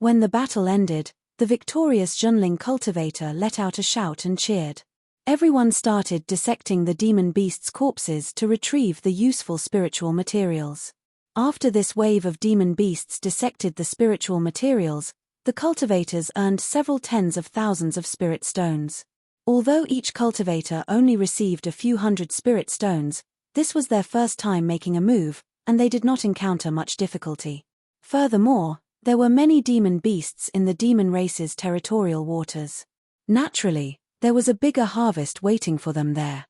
When the battle ended, the victorious Zhenling cultivator let out a shout and cheered. Everyone started dissecting the demon beasts' corpses to retrieve the useful spiritual materials. After this wave of demon beasts dissected the spiritual materials, the cultivators earned several tens of thousands of spirit stones. Although each cultivator only received a few hundred spirit stones, this was their first time making a move, and they did not encounter much difficulty. Furthermore, there were many demon beasts in the demon race's territorial waters. Naturally, there was a bigger harvest waiting for them there.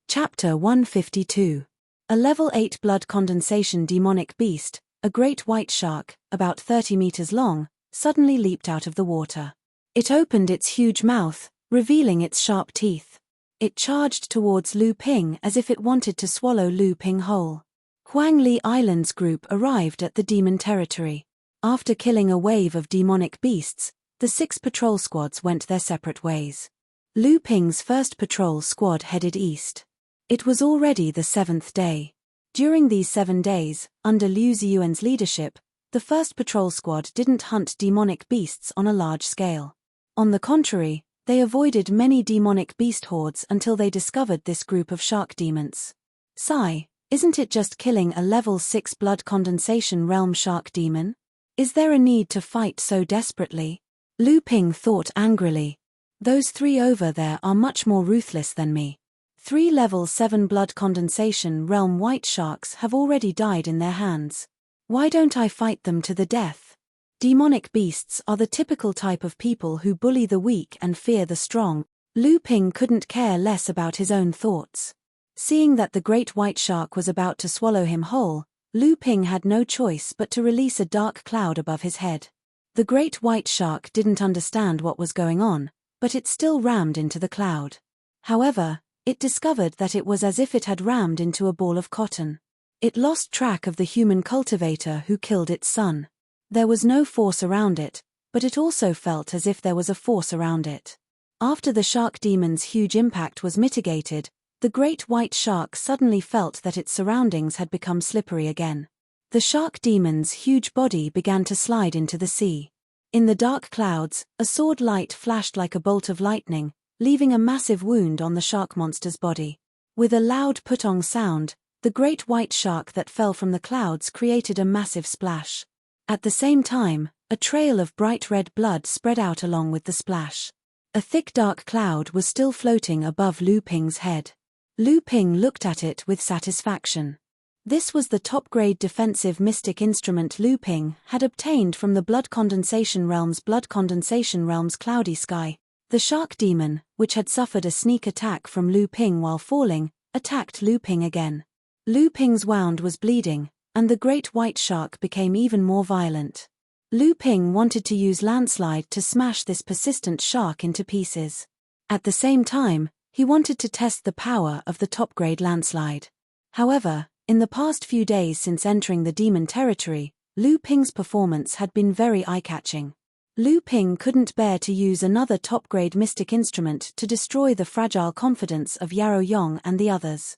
Chapter 152. A level 8 blood condensation demonic beast, a great white shark, about 30 meters long, suddenly leaped out of the water. It opened its huge mouth, revealing its sharp teeth. It charged towards Lu Ping as if it wanted to swallow Lu Ping whole. Huang Li Island's group arrived at the demon territory. After killing a wave of demonic beasts, the 6 patrol squads went their separate ways. Lu Ping's first patrol squad headed east. It was already the 7th day. During these 7 days, under Liu Ziyuan's leadership, the first patrol squad didn't hunt demonic beasts on a large scale. On the contrary, they avoided many demonic beast hordes until they discovered this group of shark demons. Sigh, isn't it just killing a level 6 blood condensation realm shark demon? Is there a need to fight so desperately? Lu Ping thought angrily. Those 3 over there are much more ruthless than me. 3 level 7 blood condensation realm white sharks have already died in their hands. Why don't I fight them to the death? Demonic beasts are the typical type of people who bully the weak and fear the strong. Lu Ping couldn't care less about his own thoughts. Seeing that the great white shark was about to swallow him whole, Lu Ping had no choice but to release a dark cloud above his head. The great white shark didn't understand what was going on, but it still rammed into the cloud. However, it discovered that it was as if it had rammed into a ball of cotton. It lost track of the human cultivator who killed its son. There was no force around it, but it also felt as if there was a force around it. After the shark demon's huge impact was mitigated, the great white shark suddenly felt that its surroundings had become slippery again. The shark demon's huge body began to slide into the sea. In the dark clouds, a sword light flashed like a bolt of lightning, leaving a massive wound on the shark monster's body. With a loud putong sound, the great white shark that fell from the clouds created a massive splash. At the same time, a trail of bright red blood spread out along with the splash. A thick dark cloud was still floating above Lu Ping's head. Lu Ping looked at it with satisfaction. This was the top-grade defensive mystic instrument Lu Ping had obtained from the Blood Condensation Realm's cloudy sky. The shark demon, which had suffered a sneak attack from Lu Ping while falling, attacked Lu Ping again. Lu Ping's wound was bleeding, and the great white shark became even more violent. Lu Ping wanted to use landslide to smash this persistent shark into pieces. At the same time, he wanted to test the power of the top-grade landslide. However, in the past few days since entering the demon territory, Lu Ping's performance had been very eye-catching. Lu Ping couldn't bear to use another top-grade mystic instrument to destroy the fragile confidence of Yarrow Yong and the others.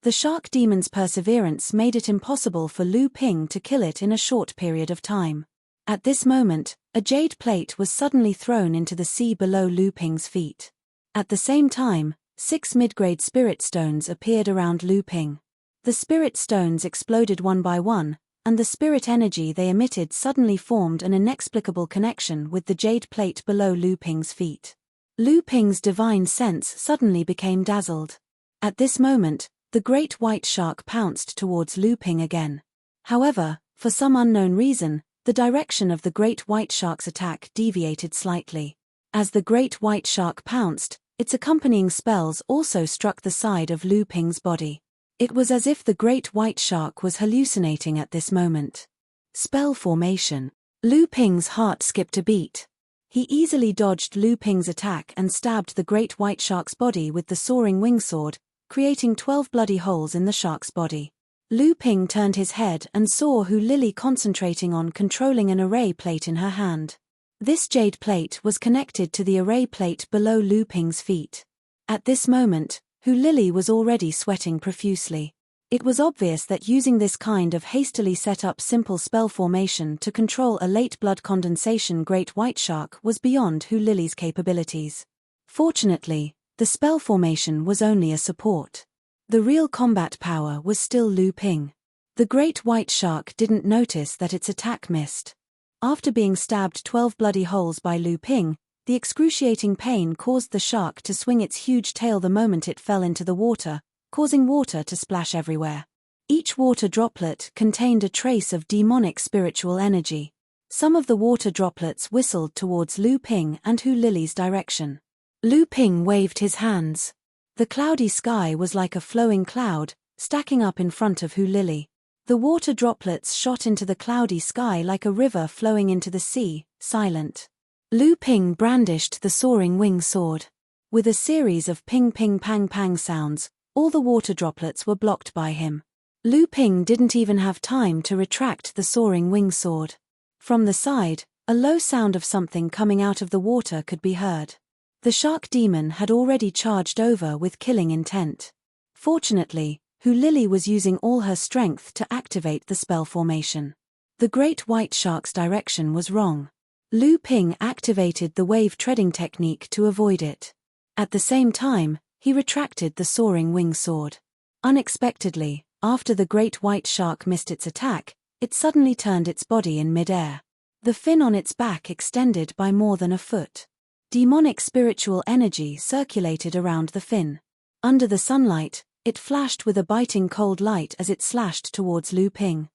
The shark demon's perseverance made it impossible for Lu Ping to kill it in a short period of time. At this moment, a jade plate was suddenly thrown into the sea below Lu Ping's feet. At the same time, 6 mid-grade spirit stones appeared around Lu Ping. The spirit stones exploded one by one, and the spirit energy they emitted suddenly formed an inexplicable connection with the jade plate below Lu Ping's feet. Lu Ping's divine sense suddenly became dazzled. At this moment, the great white shark pounced towards Lu Ping again. However, for some unknown reason, the direction of the great white shark's attack deviated slightly. As the great white shark pounced, its accompanying spells also struck the side of Lu Ping's body. It was as if the great white shark was hallucinating at this moment. Spell formation. Lu Ping's heart skipped a beat. He easily dodged Lu Ping's attack and stabbed the great white shark's body with the soaring wing sword, creating 12 bloody holes in the shark's body. Lu Ping turned his head and saw Hu Lily concentrating on controlling an array plate in her hand. This jade plate was connected to the array plate below Lu Ping's feet. At this moment, Hu Lily was already sweating profusely. It was obvious that using this kind of hastily set up simple spell formation to control a late blood condensation great white shark was beyond Hu Lily's capabilities. Fortunately, the spell formation was only a support. The real combat power was still Lu Ping. The great white shark didn't notice that its attack missed. After being stabbed 12 bloody holes by Lu Ping, the excruciating pain caused the shark to swing its huge tail the moment it fell into the water, causing water to splash everywhere. Each water droplet contained a trace of demonic spiritual energy. Some of the water droplets whistled towards Lu Ping and Hu Lily's direction. Lu Ping waved his hands. The cloudy sky was like a flowing cloud, stacking up in front of Hu Lily. The water droplets shot into the cloudy sky like a river flowing into the sea, silent. Lu Ping brandished the soaring wing sword. With a series of ping-ping-pang-pang sounds, all the water droplets were blocked by him. Lu Ping didn't even have time to retract the soaring wing sword. From the side, a low sound of something coming out of the water could be heard. The shark demon had already charged over with killing intent. Fortunately, Hu Lily was using all her strength to activate the spell formation. The great white shark's direction was wrong. Lu Ping activated the wave treading technique to avoid it. At the same time, he retracted the soaring wing sword. Unexpectedly, after the great white shark missed its attack, it suddenly turned its body in mid-air. The fin on its back extended by more than a foot. Demonic spiritual energy circulated around the fin. Under the sunlight, it flashed with a biting cold light as it slashed towards Lu Ping.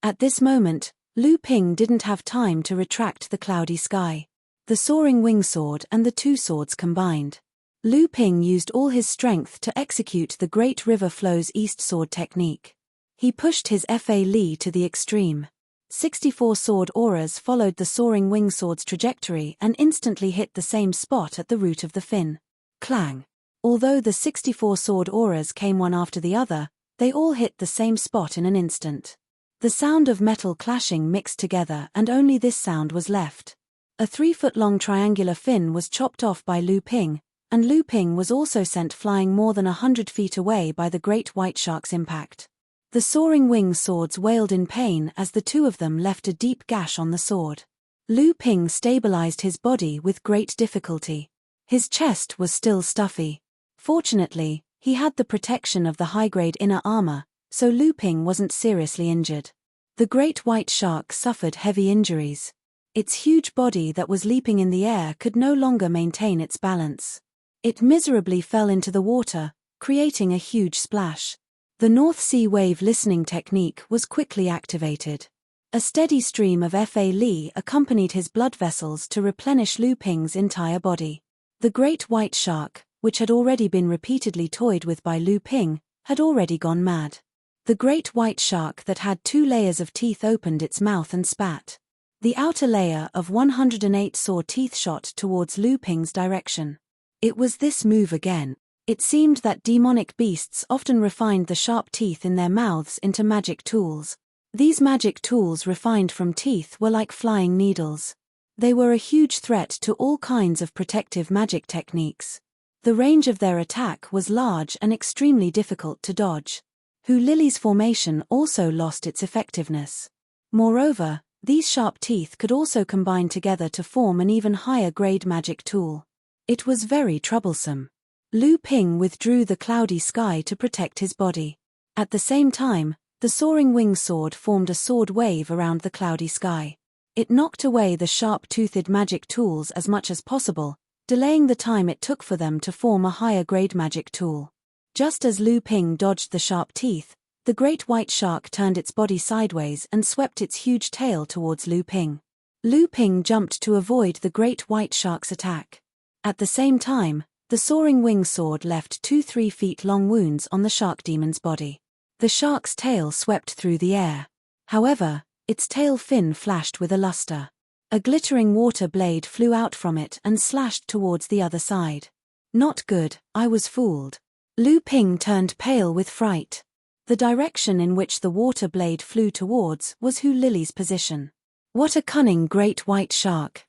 At this moment, Lu Ping didn't have time to retract the cloudy sky. The soaring wing sword and the two swords combined. Lu Ping used all his strength to execute the Great River Flows East sword technique. He pushed his Fa Li to the extreme. 64 sword auras followed the soaring wing sword's trajectory and instantly hit the same spot at the root of the fin. Clang. Although the 64 sword auras came one after the other, they all hit the same spot in an instant. The sound of metal clashing mixed together, and only this sound was left. A 3-foot-long triangular fin was chopped off by Lu Ping, and Lu Ping was also sent flying more than 100 feet away by the great white shark's impact. The soaring wing swords wailed in pain as the two of them left a deep gash on the sword. Lu Ping stabilized his body with great difficulty. His chest was still stuffy. Fortunately, he had the protection of the high-grade inner armor, so Lu Ping wasn't seriously injured. The great white shark suffered heavy injuries. Its huge body that was leaping in the air could no longer maintain its balance. It miserably fell into the water, creating a huge splash. The North Sea wave listening technique was quickly activated. A steady stream of Fa Li accompanied his blood vessels to replenish Lu Ping's entire body. The great white shark, which had already been repeatedly toyed with by Lu Ping, had already gone mad. The great white shark that had 2 layers of teeth opened its mouth and spat. The outer layer of 108 saw teeth shot towards Lu Ping's direction. It was this move again. It seemed that demonic beasts often refined the sharp teeth in their mouths into magic tools. These magic tools refined from teeth were like flying needles. They were a huge threat to all kinds of protective magic techniques. The range of their attack was large and extremely difficult to dodge. Hu Lily's formation also lost its effectiveness. Moreover, these sharp teeth could also combine together to form an even higher-grade magic tool. It was very troublesome. Lu Ping withdrew the cloudy sky to protect his body. At the same time, the soaring wing sword formed a sword wave around the cloudy sky. It knocked away the sharp-toothed magic tools as much as possible, delaying the time it took for them to form a higher-grade magic tool. Just as Lu Ping dodged the sharp teeth, the great white shark turned its body sideways and swept its huge tail towards Lu Ping. Lu Ping jumped to avoid the great white shark's attack. At the same time, the soaring wing sword left 2 3-feet-long wounds on the shark demon's body. The shark's tail swept through the air. However, its tail fin flashed with a luster. A glittering water blade flew out from it and slashed towards the other side. Not good, I was fooled. Lu Ping turned pale with fright. The direction in which the water blade flew towards was Hu Lily's position. What a cunning great white shark!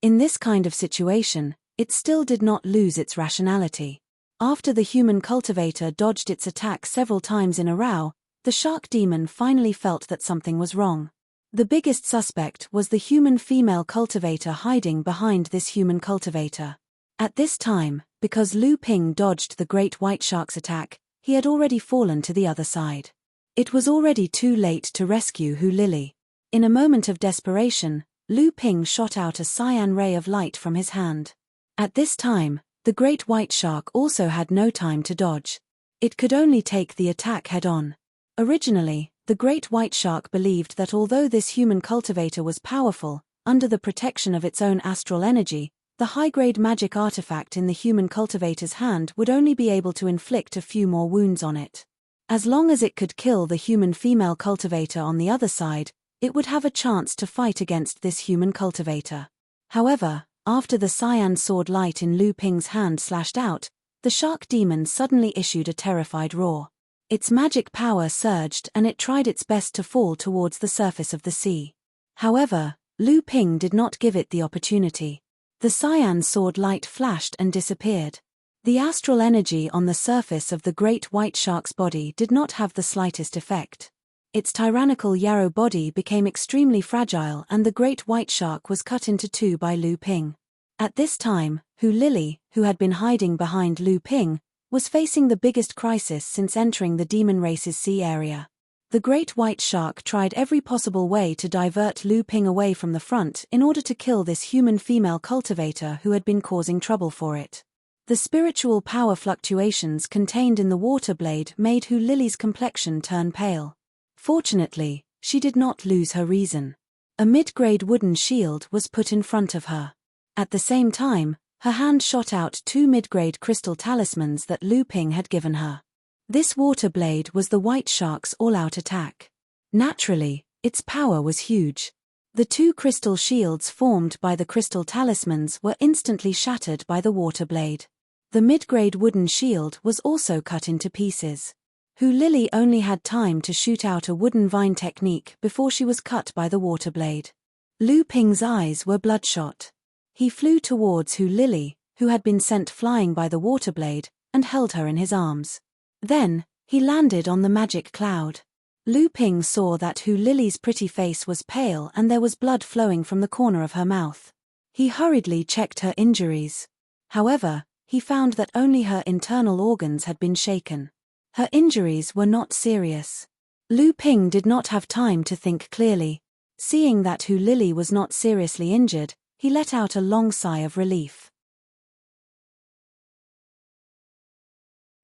In this kind of situation, it still did not lose its rationality. After the human cultivator dodged its attack several times in a row, the shark demon finally felt that something was wrong. The biggest suspect was the human female cultivator hiding behind this human cultivator. At this time, because Lu Ping dodged the great white shark's attack, he had already fallen to the other side. It was already too late to rescue Hu Lily. In a moment of desperation, Lu Ping shot out a cyan ray of light from his hand. At this time, the great white shark also had no time to dodge. It could only take the attack head-on. Originally, the great white shark believed that although this human cultivator was powerful, under the protection of its own astral energy, the high-grade magic artifact in the human cultivator's hand would only be able to inflict a few more wounds on it. As long as it could kill the human female cultivator on the other side, it would have a chance to fight against this human cultivator. However, after the cyan sword light in Lu Ping's hand slashed out, the shark demon suddenly issued a terrified roar. Its magic power surged and it tried its best to fall towards the surface of the sea. However, Lu Ping did not give it the opportunity. The cyan sword light flashed and disappeared. The astral energy on the surface of the great white shark's body did not have the slightest effect. Its tyrannical yarrow body became extremely fragile and the great white shark was cut into 2 by Lu Ping. At this time, Hu Lily, who had been hiding behind Lu Ping, was facing the biggest crisis since entering the demon race's sea area. The great white shark tried every possible way to divert Lu Ping away from the front in order to kill this human female cultivator who had been causing trouble for it. The spiritual power fluctuations contained in the water blade made Hu Lily's complexion turn pale. Fortunately, she did not lose her reason. A mid-grade wooden shield was put in front of her. At the same time, her hand shot out 2 mid-grade crystal talismans that Lu Ping had given her. This water blade was the white shark's all-out attack. Naturally, its power was huge. The two crystal shields formed by the crystal talismans were instantly shattered by the water blade. The mid-grade wooden shield was also cut into pieces. Lily only had time to shoot out a wooden vine technique before she was cut by the water blade. Lu Ping's eyes were bloodshot. He flew towards Lily, who had been sent flying by the water blade, and held her in his arms. Then, he landed on the magic cloud. Lu Ping saw that Lily's pretty face was pale and there was blood flowing from the corner of her mouth. He hurriedly checked her injuries. However, he found that only her internal organs had been shaken. Her injuries were not serious. Lu Ping did not have time to think clearly. Seeing that Lily was not seriously injured, he let out a long sigh of relief.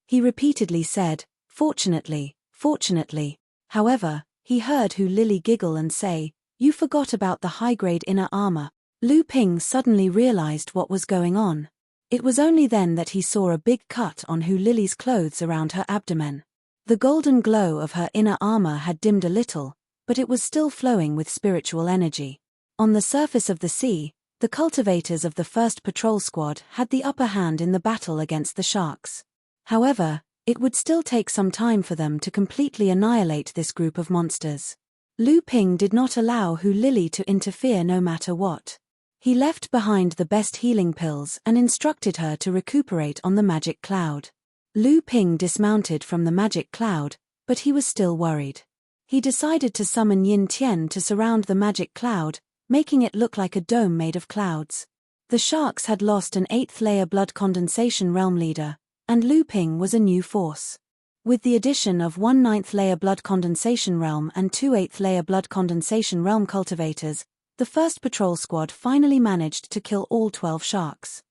He repeatedly said, "Fortunately, fortunately." However, he heard Lily giggle and say, "You forgot about the high-grade inner armor." Lu Ping suddenly realized what was going on. It was only then that he saw a big cut on Lily's clothes around her abdomen. The golden glow of her inner armor had dimmed a little, but it was still flowing with spiritual energy. On the surface of the sea, the cultivators of the first patrol squad had the upper hand in the battle against the sharks. However, it would still take some time for them to completely annihilate this group of monsters. Lu Ping did not allow Lily to interfere no matter what. He left behind the best healing pills and instructed her to recuperate on the magic cloud. Lu Ping dismounted from the magic cloud, but he was still worried. He decided to summon Yin Tian to surround the magic cloud, making it look like a dome made of clouds. The sharks had lost an 8th-layer blood condensation realm leader, and Lu Ping was a new force. With the addition of 1 9th-layer blood condensation realm and 2 8th-layer blood condensation realm cultivators, the first patrol squad finally managed to kill all 12 sharks.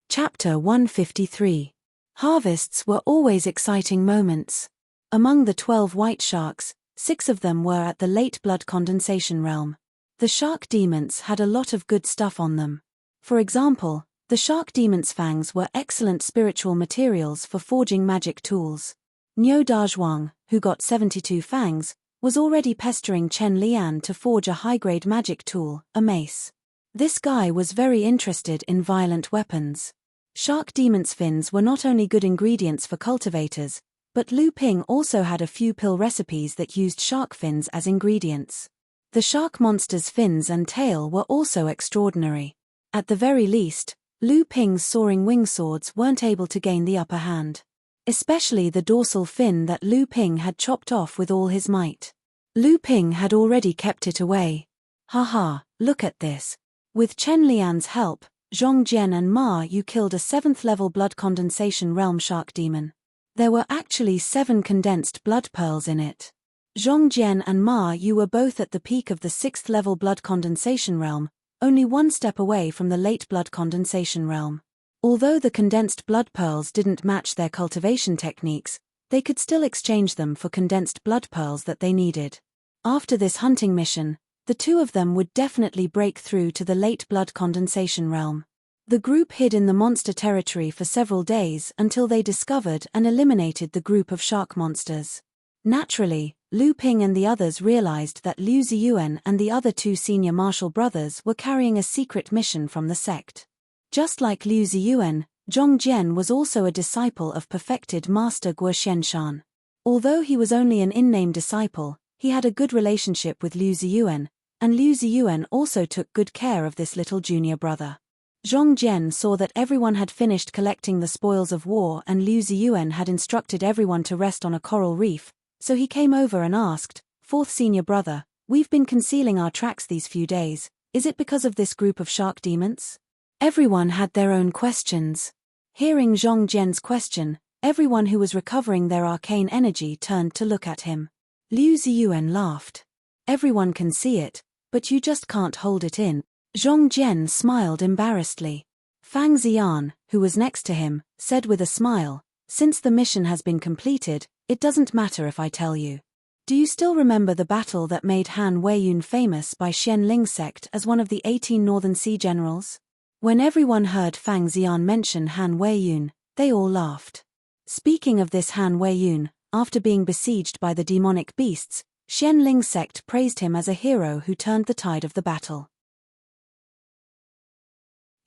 Chapter 153. Harvests were always exciting moments. Among the 12 white sharks, 6 of them were at the late blood condensation realm. The shark demons had a lot of good stuff on them. For example, the shark demon's fangs were excellent spiritual materials for forging magic tools. Niu Dazhuang, who got 72 fangs, was already pestering Chen Lian to forge a high-grade magic tool, a mace. This guy was very interested in violent weapons. Shark demon's fins were not only good ingredients for cultivators, but Lu Ping also had a few pill recipes that used shark fins as ingredients. The shark monster's fins and tail were also extraordinary. At the very least, Lu Ping's soaring wing swords weren't able to gain the upper hand. Especially the dorsal fin that Lu Ping had chopped off with all his might. Lu Ping had already kept it away. Haha, look at this. With Chen Lian's help, Zhong Jian and Ma Yu killed a 7th-level blood condensation realm shark demon. There were actually 7 condensed blood pearls in it. Zhong Jian and Ma Yu were both at the peak of the 6th-level blood condensation realm, only 1 step away from the late blood condensation realm. Although the condensed blood pearls didn't match their cultivation techniques, they could still exchange them for condensed blood pearls that they needed. After this hunting mission, the two of them would definitely break through to the late blood condensation realm. The group hid in the monster territory for several days until they discovered and eliminated the group of shark monsters. Naturally, Lu Ping and the others realized that Liu Ziyuan and the other 2 senior martial brothers were carrying a secret mission from the sect. Just like Liu Ziyuan, Zhong Jian was also a disciple of perfected master Guo Xianshan. Although he was only an in-name disciple, he had a good relationship with Liu Ziyuan, and Liu Ziyuan also took good care of this little junior brother. Zhong Jian saw that everyone had finished collecting the spoils of war and Liu Ziyuan had instructed everyone to rest on a coral reef, so he came over and asked, "Fourth senior brother, we've been concealing our tracks these few days, is it because of this group of shark demons?" Everyone had their own questions. Hearing Zhong Jian's question, everyone who was recovering their arcane energy turned to look at him. Liu Ziyuan laughed. "Everyone can see it, but you just can't hold it in." Zhong Jian smiled embarrassedly. Fang Xian, who was next to him, said with a smile, "Since the mission has been completed, it doesn't matter if I tell you. Do you still remember the battle that made Han Weiyun famous by Xian Ling's sect as one of the 18 Northern Sea generals?" When everyone heard Fang Xian mention Han Weiyun, they all laughed. Speaking of this Han Weiyun, after being besieged by the demonic beasts, Xianling sect praised him as a hero who turned the tide of the battle.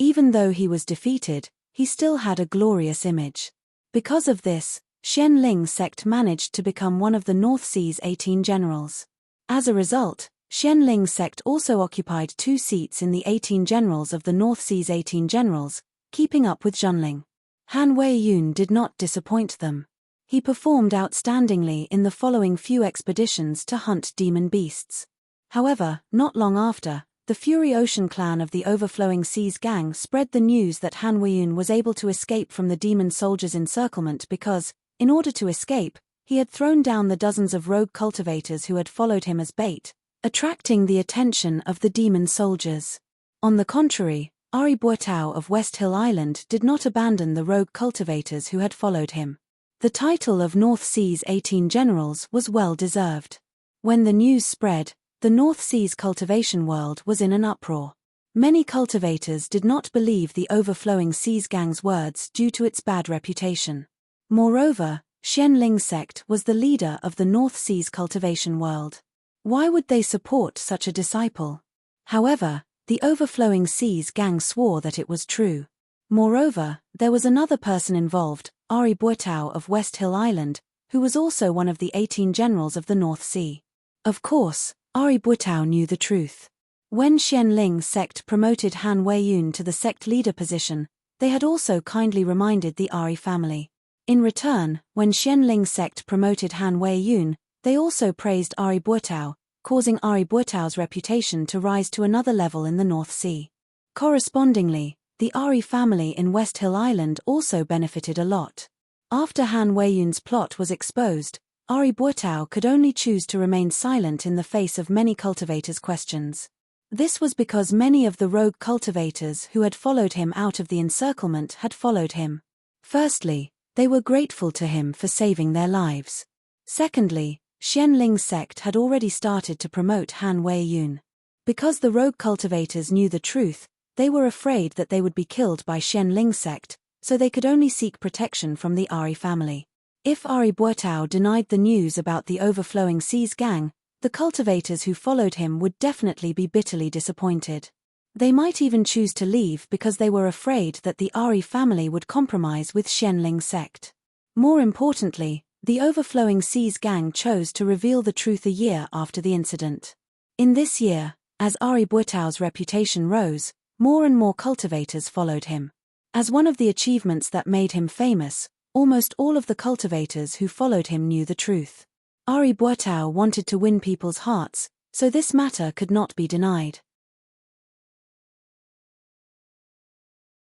Even though he was defeated, he still had a glorious image. Because of this, Xianling sect managed to become one of the North Sea's 18 generals. As a result, Xianling sect also occupied 2 seats in the 18 generals of the North Sea's 18 generals, keeping up with Zhenling. Han Weiyun did not disappoint them. He performed outstandingly in the following few expeditions to hunt demon beasts. However, not long after, the Fury Ocean clan of the Overflowing Seas gang spread the news that Han Weiyun was able to escape from the demon soldiers' encirclement because, in order to escape, he had thrown down the dozens of rogue cultivators who had followed him as bait, attracting the attention of the demon soldiers. On the contrary, Ari Buotao of West Hill Island did not abandon the rogue cultivators who had followed him. The title of North Sea's 18 generals was well deserved. When the news spread, the North Sea's cultivation world was in an uproar. Many cultivators did not believe the Overflowing Seas gang's words due to its bad reputation. Moreover, Xianling sect was the leader of the North Sea's cultivation world. Why would they support such a disciple? However, the Overflowing Seas gang swore that it was true. Moreover, there was another person involved, Ari Buotao of West Hill Island, who was also one of the 18 generals of the North Sea. Of course, Ari Buotao knew the truth. When Xianling sect promoted Han Weiyun to the sect leader position, they had also kindly reminded the Ari family. In return, when Xianling sect promoted Han Weiyun, they also praised Ari Buotao, causing Ari Buotao's reputation to rise to another level in the North Sea. Correspondingly, the Ari family in West Hill Island also benefited a lot. After Han Weiyun's plot was exposed, Ari Buotao could only choose to remain silent in the face of many cultivators' questions. This was because many of the rogue cultivators who had followed him out of the encirclement had followed him. Firstly, they were grateful to him for saving their lives. Secondly, Xianling sect had already started to promote Han Weiyun. Because the rogue cultivators knew the truth, they were afraid that they would be killed by Xianling sect, so they could only seek protection from the Ari family. If Ari Buotao denied the news about the Overflowing Seas gang, the cultivators who followed him would definitely be bitterly disappointed. They might even choose to leave because they were afraid that the Ari family would compromise with Xianling sect. More importantly, the Overflowing Seas gang chose to reveal the truth a year after the incident. In this year, as Ari Buotao's reputation rose, more and more cultivators followed him. As one of the achievements that made him famous, almost all of the cultivators who followed him knew the truth. Ari Buotao wanted to win people's hearts, so this matter could not be denied.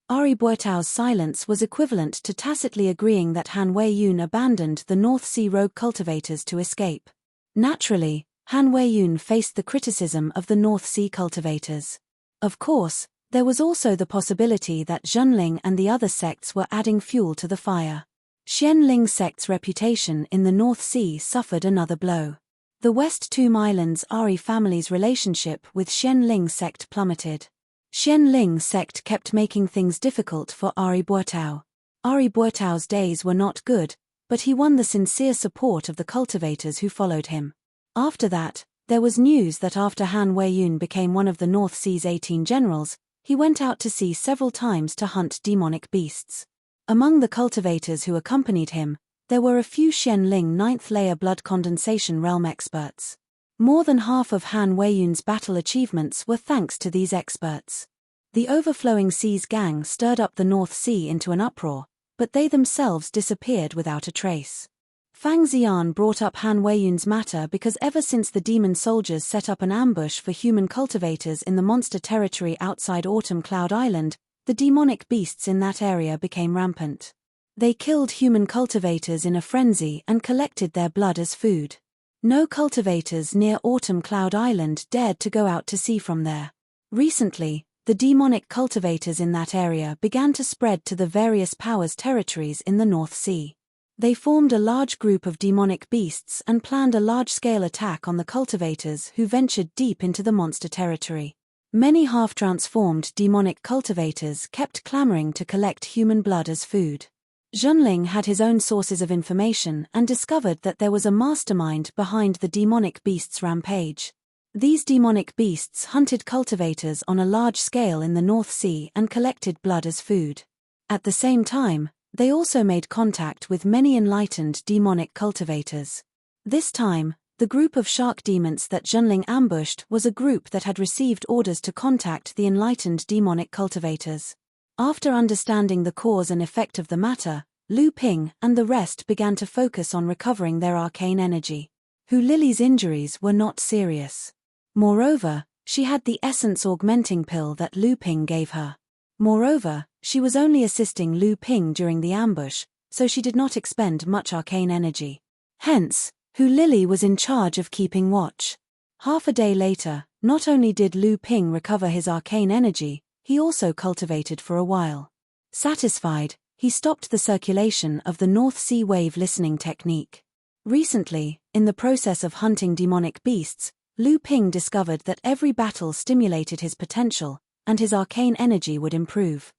Ari Buotao's silence was equivalent to tacitly agreeing that Han Weiyun abandoned the North Sea rogue cultivators to escape. Naturally, Han Weiyun faced the criticism of the North Sea cultivators. Of course, there was also the possibility that Zhenling and the other sects were adding fuel to the fire. Xianling sect's reputation in the North Sea suffered another blow. The West Tomb Islands Ari family's relationship with Xianling sect plummeted. Xianling sect kept making things difficult for Ari Buotao. Ari Buotao's days were not good, but he won the sincere support of the cultivators who followed him. After that, there was news that after Han Weiyun became one of the North Sea's 18 generals, he went out to sea several times to hunt demonic beasts. Among the cultivators who accompanied him, there were a few Xianling 9th layer blood condensation realm experts. More than half of Han Weiyun's battle achievements were thanks to these experts. The Overflowing Seas gang stirred up the North Sea into an uproar, but they themselves disappeared without a trace. Fang Xian brought up Han Weiyun's matter because ever since the demon soldiers set up an ambush for human cultivators in the monster territory outside Autumn Cloud Island, the demonic beasts in that area became rampant. They killed human cultivators in a frenzy and collected their blood as food. No cultivators near Autumn Cloud Island dared to go out to sea from there. Recently, the demonic cultivators in that area began to spread to the various powers' territories in the North Sea. They formed a large group of demonic beasts and planned a large-scale attack on the cultivators who ventured deep into the monster territory. Many half-transformed demonic cultivators kept clamoring to collect human blood as food. Junling had his own sources of information and discovered that there was a mastermind behind the demonic beasts' rampage. These demonic beasts hunted cultivators on a large scale in the North Sea and collected blood as food. At the same time, they also made contact with many enlightened demonic cultivators. This time, the group of shark demons that Junling ambushed was a group that had received orders to contact the enlightened demonic cultivators. After understanding the cause and effect of the matter, Lu Ping and the rest began to focus on recovering their arcane energy. Hu Lily's injuries were not serious. Moreover, she had the essence augmenting pill that Lu Ping gave her. Moreover, she was only assisting Lu Ping during the ambush, so she did not expend much arcane energy. Hence, Hu Lily was in charge of keeping watch. Half a day later, not only did Lu Ping recover his arcane energy, he also cultivated for a while. Satisfied, he stopped the circulation of the North Sea wave listening technique. Recently, in the process of hunting demonic beasts, Lu Ping discovered that every battle stimulated his potential, and his arcane energy would improve.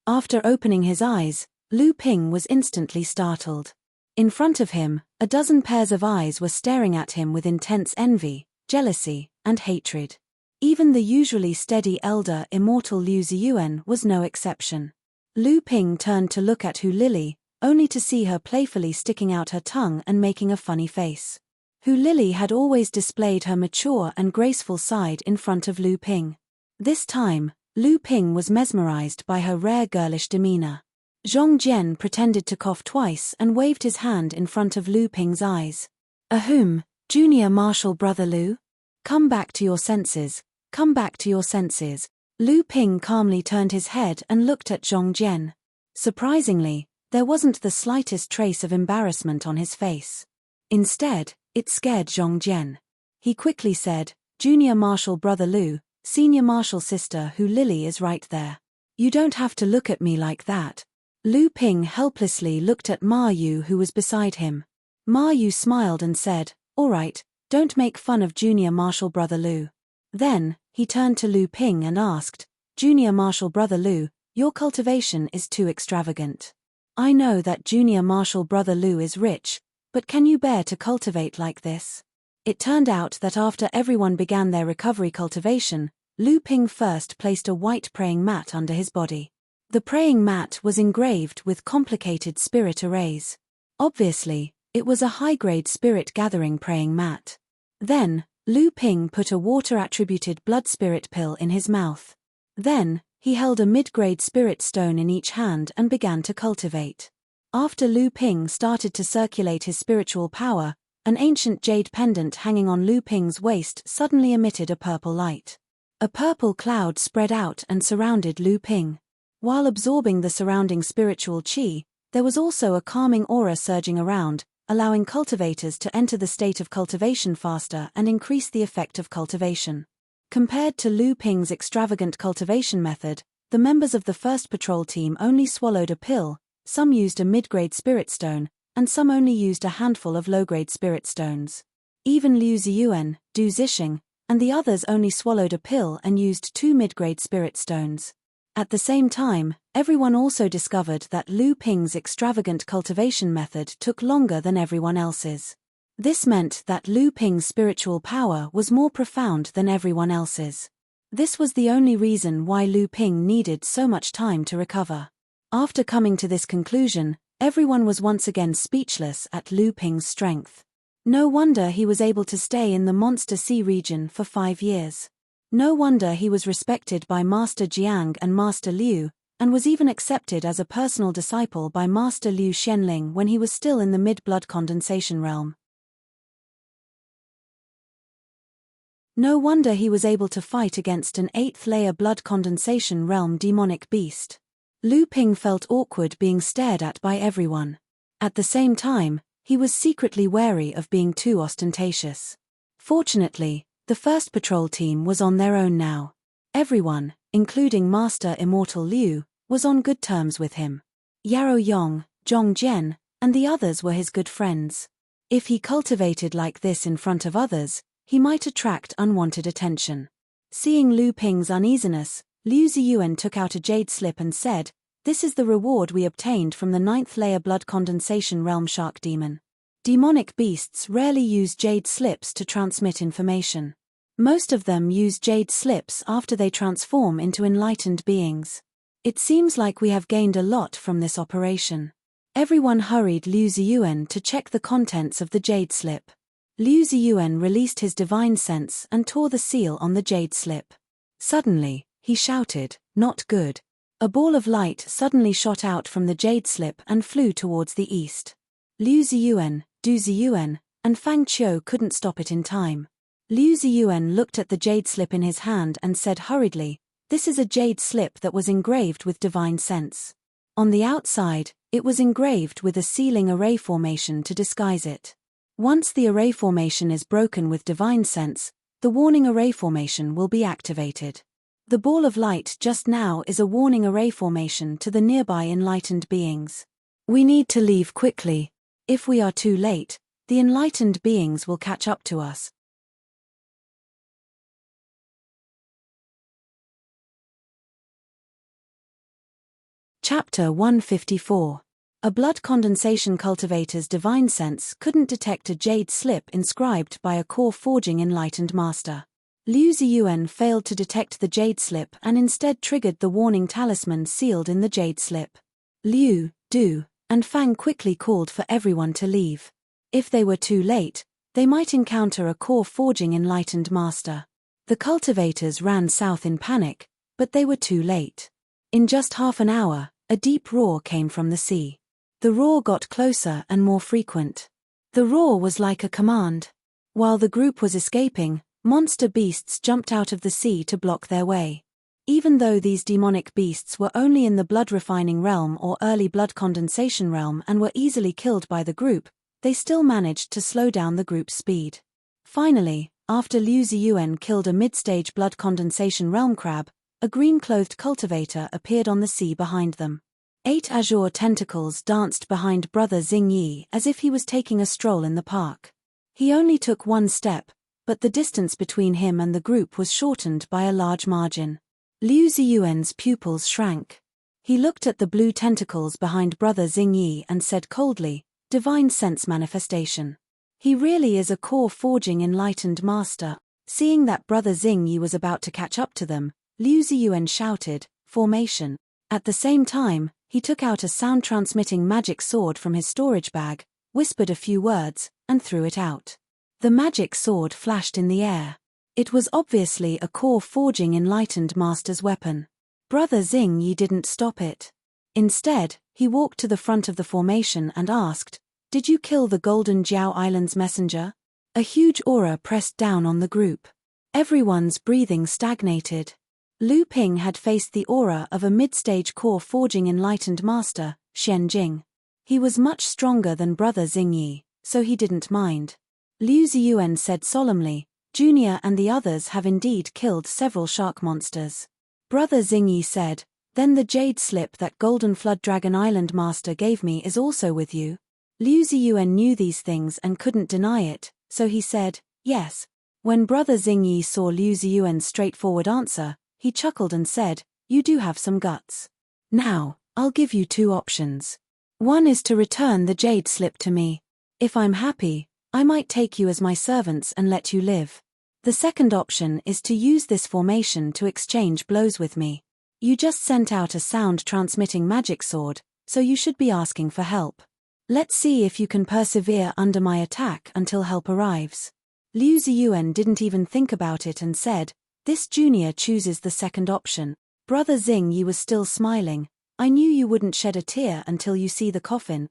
After opening his eyes, Lu Ping was instantly startled. In front of him, a dozen pairs of eyes were staring at him with intense envy, jealousy, and hatred. Even the usually steady elder immortal Liu Ziyuan was no exception. Lu Ping turned to look at Hu Lily, only to see her playfully sticking out her tongue and making a funny face. Hu Lily had always displayed her mature and graceful side in front of Lu Ping. This time, Lu Ping was mesmerized by her rare girlish demeanor. Zhong Jian pretended to cough twice and waved his hand in front of Lu Ping's eyes. "Ahem, junior martial brother Lu? Come back to your senses, come back to your senses." Lu Ping calmly turned his head and looked at Zhong Jian. Surprisingly, there wasn't the slightest trace of embarrassment on his face. Instead, it scared Zhong Jian. He quickly said, "Junior martial brother Lu, senior martial sister Hu Lily is right there. You don't have to look at me like that." Lu Ping helplessly looked at Ma Yu, who was beside him. Ma Yu smiled and said, "All right, don't make fun of junior martial brother Lu." Then, he turned to Lu Ping and asked, "Junior martial brother Lu, your cultivation is too extravagant. I know that junior martial brother Lu is rich, but can you bear to cultivate like this?" It turned out that after everyone began their recovery cultivation, Lu Ping first placed a white praying mat under his body. The praying mat was engraved with complicated spirit arrays. Obviously, it was a high-grade spirit-gathering praying mat. Then, Lu Ping put a water-attributed blood spirit pill in his mouth. Then, he held a mid-grade spirit stone in each hand and began to cultivate. After Lu Ping started to circulate his spiritual power, an ancient jade pendant hanging on Lu Ping's waist suddenly emitted a purple light. A purple cloud spread out and surrounded Lu Ping. While absorbing the surrounding spiritual qi, there was also a calming aura surging around, allowing cultivators to enter the state of cultivation faster and increase the effect of cultivation. Compared to Lu Ping's extravagant cultivation method, the members of the first patrol team only swallowed a pill, some used a mid-grade spirit stone, and some only used a handful of low-grade spirit stones. Even Liu Ziyuan, Du Zixing, and the others only swallowed a pill and used 2 mid-grade spirit stones. At the same time, everyone also discovered that Lu Ping's extravagant cultivation method took longer than everyone else's. This meant that Lu Ping's spiritual power was more profound than everyone else's. This was the only reason why Lu Ping needed so much time to recover. After coming to this conclusion, everyone was once again speechless at Lu Ping's strength. No wonder he was able to stay in the Monster Sea region for 5 years. No wonder he was respected by Master Jiang and Master Liu, and was even accepted as a personal disciple by Master Liu Xianling when he was still in the mid-blood condensation realm. No wonder he was able to fight against an 8th-layer blood condensation realm demonic beast. Lu Ping felt awkward being stared at by everyone. At the same time, he was secretly wary of being too ostentatious. Fortunately, the first patrol team was on their own now. Everyone, including Master Immortal Liu, was on good terms with him. Yarrow Yong, Zhong Jian, and the others were his good friends. If he cultivated like this in front of others, He might attract unwanted attention. Seeing Lu Ping's uneasiness, Liu Ziyuan took out a jade slip and said, "This is the reward we obtained from the 9th layer blood condensation realm shark demon. Demonic beasts rarely use jade slips to transmit information. Most of them use jade slips after they transform into enlightened beings. It seems like we have gained a lot from this operation." Everyone hurried Liu Ziyuan to check the contents of the jade slip. Liu Ziyuan released his divine sense and tore the seal on the jade slip. Suddenly, he shouted, "Not good." A ball of light suddenly shot out from the jade slip and flew towards the east. Liu Ziyuan, Du Ziyuan, and Fang Qiu couldn't stop it in time. Liu Ziyuan looked at the jade slip in his hand and said hurriedly, "This is a jade slip that was engraved with divine sense. On the outside, it was engraved with a sealing array formation to disguise it. Once the array formation is broken with divine sense, the warning array formation will be activated. The ball of light just now is a warning array formation to the nearby enlightened beings. We need to leave quickly. If we are too late, the enlightened beings will catch up to us." Chapter 154. A blood condensation cultivator's divine sense couldn't detect a jade slip inscribed by a core forging enlightened master. Liu Ziyuan failed to detect the jade slip and instead triggered the warning talisman sealed in the jade slip. Liu, Du, and Fang quickly called for everyone to leave. If they were too late, they might encounter a core forging enlightened master. The cultivators ran south in panic, but they were too late. In just half an hour, a deep roar came from the sea. The roar got closer and more frequent. The roar was like a command. While the group was escaping, monster beasts jumped out of the sea to block their way. Even though these demonic beasts were only in the blood refining realm or early blood condensation realm and were easily killed by the group, they still managed to slow down the group's speed. Finally, after Liu Ziyuan killed a mid-stage blood condensation realm crab, a green-clothed cultivator appeared on the sea behind them. 8 azure tentacles danced behind Brother Xingyi as if he was taking a stroll in the park. He only took one step, but the distance between him and the group was shortened by a large margin. Liu Ziyuan's pupils shrank. He looked at the blue tentacles behind Brother Xingyi and said coldly, "Divine sense manifestation. He really is a core forging enlightened master." Seeing that Brother Xingyi was about to catch up to them, Liu Ziyuan shouted, "Formation." At the same time, he took out a sound-transmitting magic sword from his storage bag, whispered a few words, and threw it out. The magic sword flashed in the air. It was obviously a core forging enlightened master's weapon. Brother Xingyi didn't stop it. Instead, he walked to the front of the formation and asked, "Did you kill the Golden Jiao Island's messenger?" A huge aura pressed down on the group. Everyone's breathing stagnated. Lu Ping had faced the aura of a mid-stage core forging enlightened master, Xian Jing. He was much stronger than Brother Xingyi, so he didn't mind. Liu Ziyuan said solemnly, "Junior and the others have indeed killed several shark monsters." Brother Xingyi said, "Then the jade slip that Golden Flood Dragon Island Master gave me is also with you?" Liu Ziyuan knew these things and couldn't deny it, so he said, "Yes." When Brother Xingyi saw Liu Ziyuan's straightforward answer, he chuckled and said, "You do have some guts. Now, I'll give you 2 options. One is to return the jade slip to me. If I'm happy, I might take you as my servants and let you live. The second option is to use this formation to exchange blows with me. You just sent out a sound-transmitting magic sword, so you should be asking for help. Let's see if you can persevere under my attack until help arrives." Liu Ziyuan didn't even think about it and said, "This junior chooses the second option." Brother Xingyi was still smiling. "I knew you wouldn't shed a tear until you see the coffin."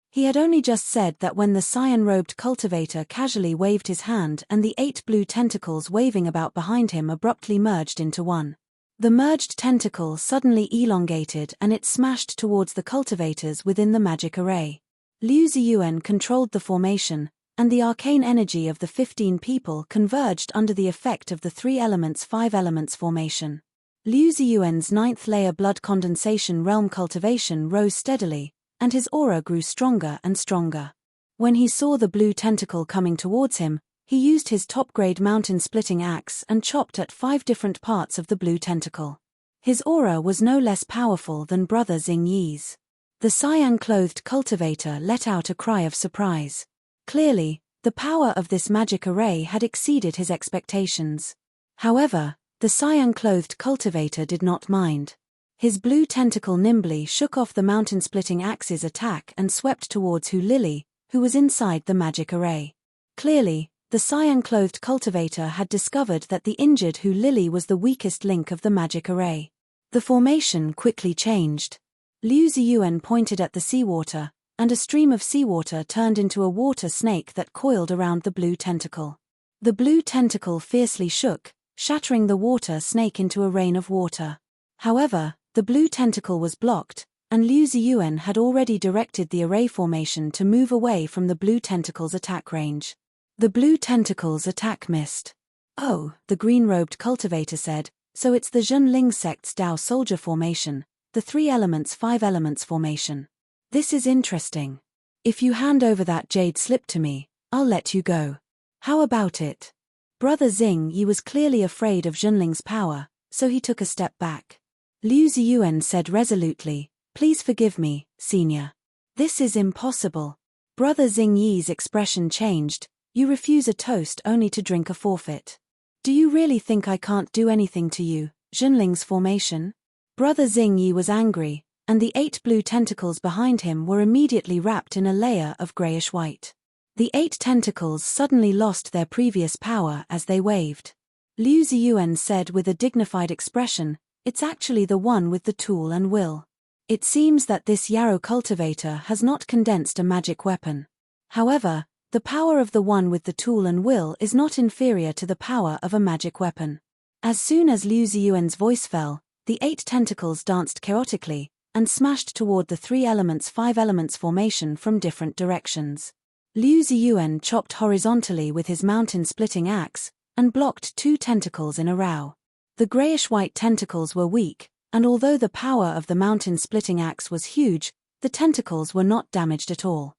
He had only just said that when the cyan-robed cultivator casually waved his hand and the 8 blue tentacles waving about behind him abruptly merged into one. The merged tentacle suddenly elongated and it smashed towards the cultivators within the magic array. Liu Ziyuan controlled the formation, and the arcane energy of the 15 people converged under the effect of the 3 elements 5 elements formation. Liu Ziyuan's 9th layer blood condensation realm cultivation rose steadily, and his aura grew stronger and stronger. When he saw the blue tentacle coming towards him, he used his top-grade mountain-splitting axe and chopped at 5 different parts of the blue tentacle. His aura was no less powerful than Brother Xing Yi's. The cyan-clothed cultivator let out a cry of surprise. Clearly, the power of this magic array had exceeded his expectations. However, the cyan-clothed cultivator did not mind. His blue tentacle nimbly shook off the mountain-splitting axe's attack and swept towards Hu Lili, who was inside the magic array. Clearly, the cyan-clothed cultivator had discovered that the injured Hu Lili was the weakest link of the magic array. The formation quickly changed. Liu Ziyuan pointed at the seawater, and a stream of seawater turned into a water snake that coiled around the blue tentacle. The blue tentacle fiercely shook, shattering the water snake into a rain of water. However, the blue tentacle was blocked, and Liu Ziyuan had already directed the array formation to move away from the blue tentacle's attack range. The blue tentacle's attack missed. "Oh," the green-robed cultivator said, "so it's the Zhenling sect's Dao soldier formation, the 3 elements 5 elements formation. This is interesting. If you hand over that jade slip to me, I'll let you go. How about it?" Brother Xing Yi was clearly afraid of Zhenling's power, so he took a step back. Liu Ziyuan said resolutely, "Please forgive me, senior. This is impossible." Brother Xing Yi's expression changed. "You refuse a toast only to drink a forfeit. Do you really think I can't do anything to you, Zhenling's formation?" Brother Xing Yi was angry, and the 8 blue tentacles behind him were immediately wrapped in a layer of grayish-white. The 8 tentacles suddenly lost their previous power as they waved. Liu Ziyuan said with a dignified expression, "It's actually the one with the tool and will. It seems that this yarrow cultivator has not condensed a magic weapon. However, the power of the one with the tool and will is not inferior to the power of a magic weapon." As soon as Liu Ziyuan's voice fell, the 8 tentacles danced chaotically, and smashed toward the 3 elements 5 elements formation from different directions. Liu Ziyuan chopped horizontally with his mountain-splitting axe, and blocked 2 tentacles in a row. The grayish-white tentacles were weak, and although the power of the mountain-splitting axe was huge, the tentacles were not damaged at all.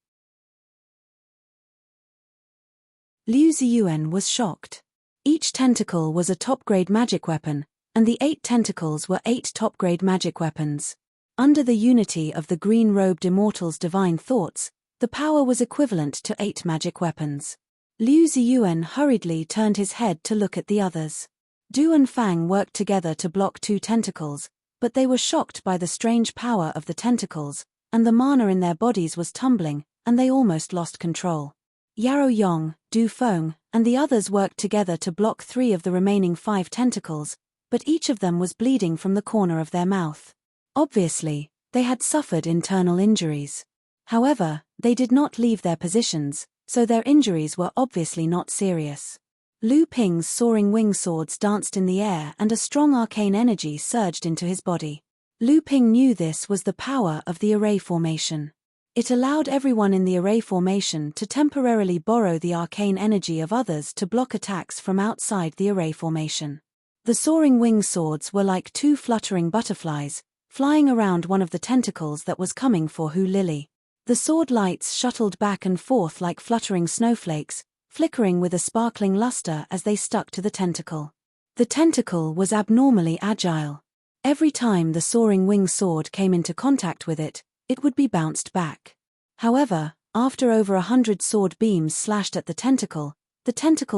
Liu Ziyuan was shocked. Each tentacle was a top-grade magic weapon, and the 8 tentacles were 8 top-grade magic weapons. Under the unity of the green-robed immortal's divine thoughts, the power was equivalent to 8 magic weapons. Liu Ziyuan hurriedly turned his head to look at the others. Du and Fang worked together to block 2 tentacles, but they were shocked by the strange power of the tentacles, and the mana in their bodies was tumbling, and they almost lost control. Yarrow Yong, Du Feng, and the others worked together to block 3 of the remaining 5 tentacles, but each of them was bleeding from the corner of their mouth. Obviously, they had suffered internal injuries. However, they did not leave their positions, so their injuries were obviously not serious. Lu Ping's soaring wing swords danced in the air and a strong arcane energy surged into his body. Lu Ping knew this was the power of the array formation. It allowed everyone in the array formation to temporarily borrow the arcane energy of others to block attacks from outside the array formation. The soaring wing swords were like 2 fluttering butterflies, flying around one of the tentacles that was coming for Hu Lili. The sword lights shuttled back and forth like fluttering snowflakes, flickering with a sparkling luster as they stuck to the tentacle. The tentacle was abnormally agile. Every time the soaring wing sword came into contact with it, it would be bounced back. However, after over 100 sword beams slashed at the tentacle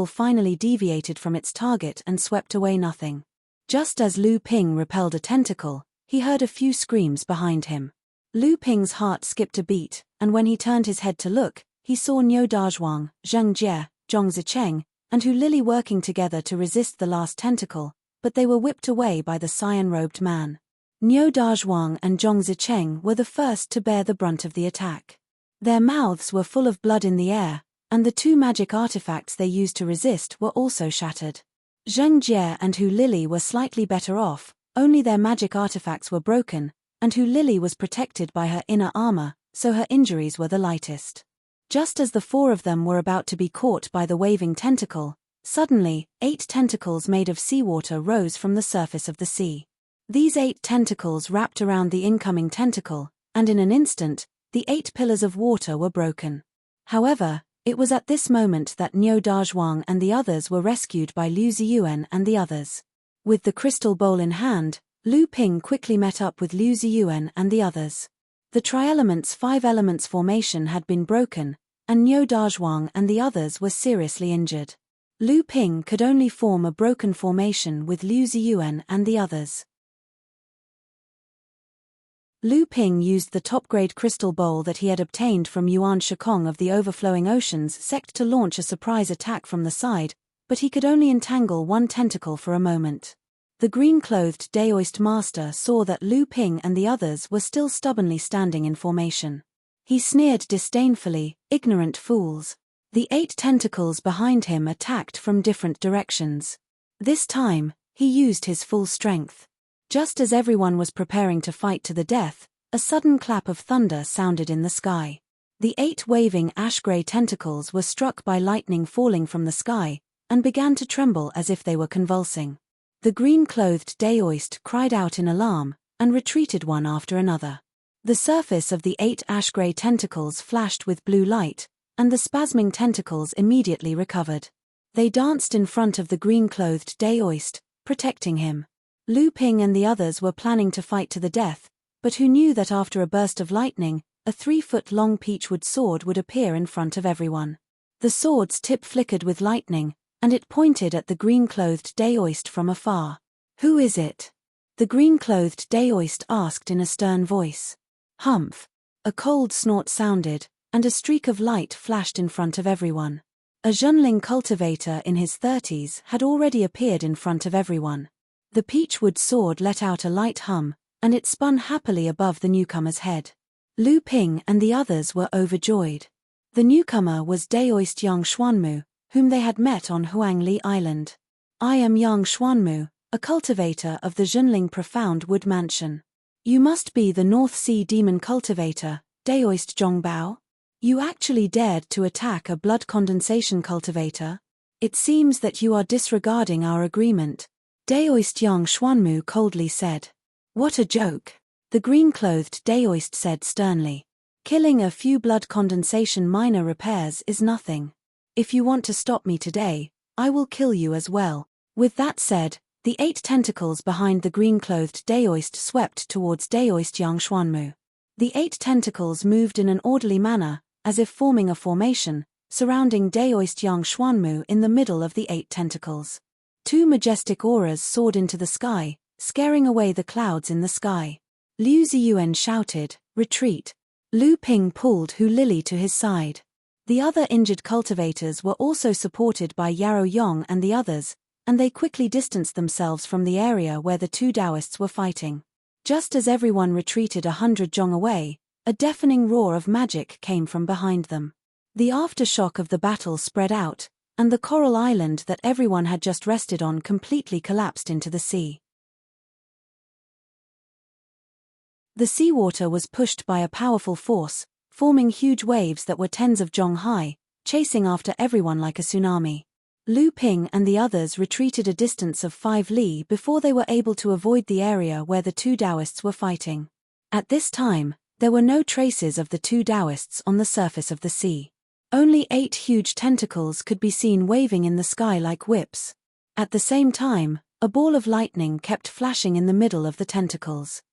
finally deviated from its target and swept away nothing. Just as Lu Ping repelled a tentacle, he heard a few screams behind him. Lu Ping's heart skipped a beat, and when he turned his head to look, he saw Niu Dazhuang, Zheng Jie, Zhong Zicheng, and Hu Lili working together to resist the last tentacle, but they were whipped away by the cyan-robed man. Niu Dazhuang and Zhong Zicheng were the first to bear the brunt of the attack. Their mouths were full of blood in the air, and the 2 magic artifacts they used to resist were also shattered. Zheng Jie and Hu Lili were slightly better off, only their magic artifacts were broken, and Hu Lili was protected by her inner armor, so her injuries were the lightest. Just as the 4 of them were about to be caught by the waving tentacle, suddenly, 8 tentacles made of seawater rose from the surface of the sea. These 8 tentacles wrapped around the incoming tentacle, and in an instant, the 8 pillars of water were broken. However, it was at this moment that Niu Dazhuang and the others were rescued by Liu Ziyuan and the others. With the crystal bowl in hand, Lu Ping quickly met up with Liu Ziyuan and the others. The Tri-Elements 5 elements formation had been broken, and Niu Dazhuang and the others were seriously injured. Lu Ping could only form a broken formation with Liu Ziyuan and the others. Lu Ping used the top-grade crystal bowl that he had obtained from Yuan Shikong of the Overflowing Oceans sect to launch a surprise attack from the side, but he could only entangle one tentacle for a moment. The green-clothed Daoist master saw that Lu Ping and the others were still stubbornly standing in formation. He sneered disdainfully, "Ignorant fools." The 8 tentacles behind him attacked from different directions. This time, he used his full strength. Just as everyone was preparing to fight to the death, a sudden clap of thunder sounded in the sky. The 8 waving ash-grey tentacles were struck by lightning falling from the sky, and began to tremble as if they were convulsing. The green-clothed Daoist cried out in alarm, and retreated one after another. The surface of the 8 ash-grey tentacles flashed with blue light, and the spasming tentacles immediately recovered. They danced in front of the green-clothed Daoist, protecting him. Lu Ping and the others were planning to fight to the death, but who knew that after a burst of lightning, a 3-foot-long peachwood sword would appear in front of everyone. The sword's tip flickered with lightning, and it pointed at the green-clothed Daoist from afar. "Who is it?" the green-clothed Daoist asked in a stern voice. "Humph." A cold snort sounded, and a streak of light flashed in front of everyone. A Zhenling cultivator in his 30s had already appeared in front of everyone. The peachwood sword let out a light hum, and it spun happily above the newcomer's head. Lu Ping and the others were overjoyed. The newcomer was Daoist Yang Xuanmu, whom they had met on Huangli Island. "I am Yang Xuanmu, a cultivator of the Zhenling Profound Wood Mansion. You must be the North Sea Demon cultivator, Daoist Zhongbao? You actually dared to attack a blood condensation cultivator? It seems that you are disregarding our agreement," Daoist Yang Xuanmu coldly said. "What a joke," the green-clothed Daoist said sternly. "Killing a few blood condensation minor repairs is nothing. If you want to stop me today, I will kill you as well." With that said, the 8 tentacles behind the green-clothed Daoist swept towards Daoist Yang Xuanmu. The 8 tentacles moved in an orderly manner, as if forming a formation, surrounding Daoist Yang Xuanmu in the middle of the 8 tentacles. 2 majestic auras soared into the sky, scaring away the clouds in the sky. Liu Ziyuan shouted, "Retreat." Lu Ping pulled Hu Lili to his side. The other injured cultivators were also supported by Yarrow Yong and the others, and they quickly distanced themselves from the area where the 2 Taoists were fighting. Just as everyone retreated 100 zhong away, a deafening roar of magic came from behind them. The aftershock of the battle spread out, and the coral island that everyone had just rested on completely collapsed into the sea. The seawater was pushed by a powerful force, forming huge waves that were tens of zhong high, chasing after everyone like a tsunami. Lu Ping and the others retreated a distance of 5 li before they were able to avoid the area where the 2 Taoists were fighting. At this time, there were no traces of the 2 Taoists on the surface of the sea. Only 8 huge tentacles could be seen waving in the sky like whips. At the same time, a ball of lightning kept flashing in the middle of the tentacles.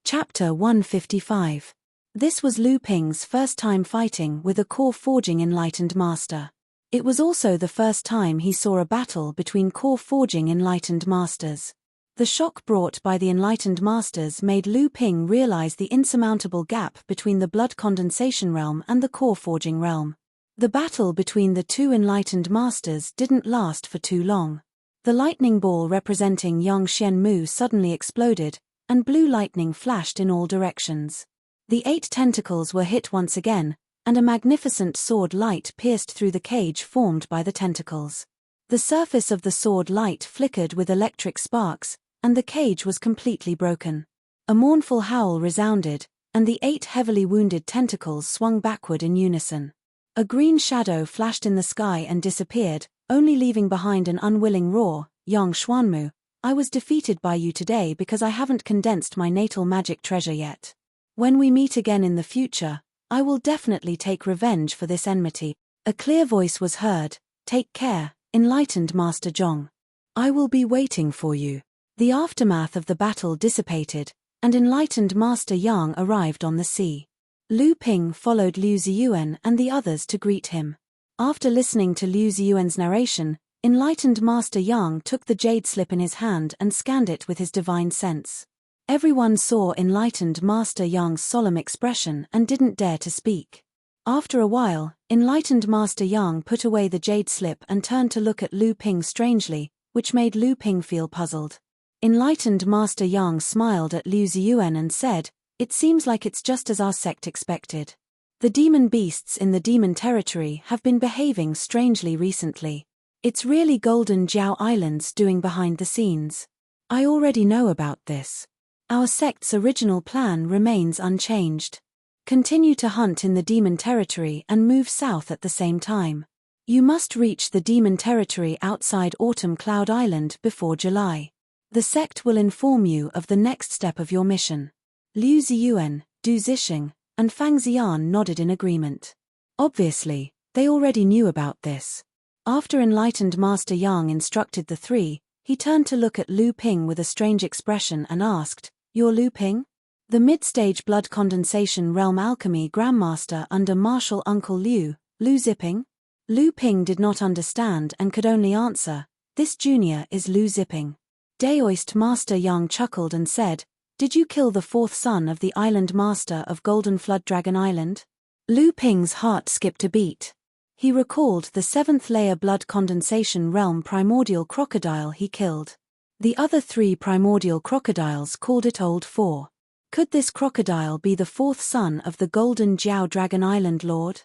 Chapter 155. This was Lu Ping's first time fighting with a core forging enlightened master. It was also the first time he saw a battle between core forging enlightened masters. The shock brought by the enlightened masters made Lu Ping realize the insurmountable gap between the blood condensation realm and the core forging realm. The battle between the 2 enlightened masters didn't last for too long. The lightning ball representing Yang Xianmu suddenly exploded, and blue lightning flashed in all directions. The 8 tentacles were hit once again, and a magnificent sword light pierced through the cage formed by the tentacles. The surface of the sword light flickered with electric sparks, and the cage was completely broken. A mournful howl resounded, and the 8 heavily wounded tentacles swung backward in unison. A green shadow flashed in the sky and disappeared, only leaving behind an unwilling roar, Yang Xuanmu, I was defeated by you today because I haven't condensed my natal magic treasure yet. When we meet again in the future, I will definitely take revenge for this enmity." A clear voice was heard, "Take care, enlightened Master Zhong. I will be waiting for you." The aftermath of the battle dissipated, and enlightened Master Yang arrived on the sea. Lu Ping followed Liu Ziyuan and the others to greet him. After listening to Liu Ziyuan's narration, enlightened Master Yang took the jade slip in his hand and scanned it with his divine sense. Everyone saw enlightened Master Yang's solemn expression and didn't dare to speak. After a while, enlightened Master Yang put away the jade slip and turned to look at Lu Ping strangely, which made Lu Ping feel puzzled. Enlightened Master Yang smiled at Liu Ziyuan and said, "It seems like it's just as our sect expected. The demon beasts in the demon territory have been behaving strangely recently. It's really Golden Jiao Island's doing behind the scenes. I already know about this. Our sect's original plan remains unchanged. Continue to hunt in the demon territory and move south at the same time. You must reach the demon territory outside Autumn Cloud Island before July. The sect will inform you of the next step of your mission." Liu Ziyuan, Du Zixing, and Fang Xian nodded in agreement. Obviously, they already knew about this. After enlightened Master Yang instructed the three, he turned to look at Lu Ping with a strange expression and asked, "You're Lu Ping? The mid-stage blood condensation realm alchemy grandmaster under martial uncle Liu, Lu Ziping?" Lu Ping did not understand and could only answer, "This junior is Lu Ziping." Daoist Master Yang chuckled and said, "Did you kill the fourth son of the island master of Golden Flood Dragon Island?" Lu Ping's heart skipped a beat. He recalled the seventh-layer blood condensation realm primordial crocodile he killed. The other three primordial crocodiles called it Old Four. Could this crocodile be the fourth son of the Golden Jiao Dragon Island Lord?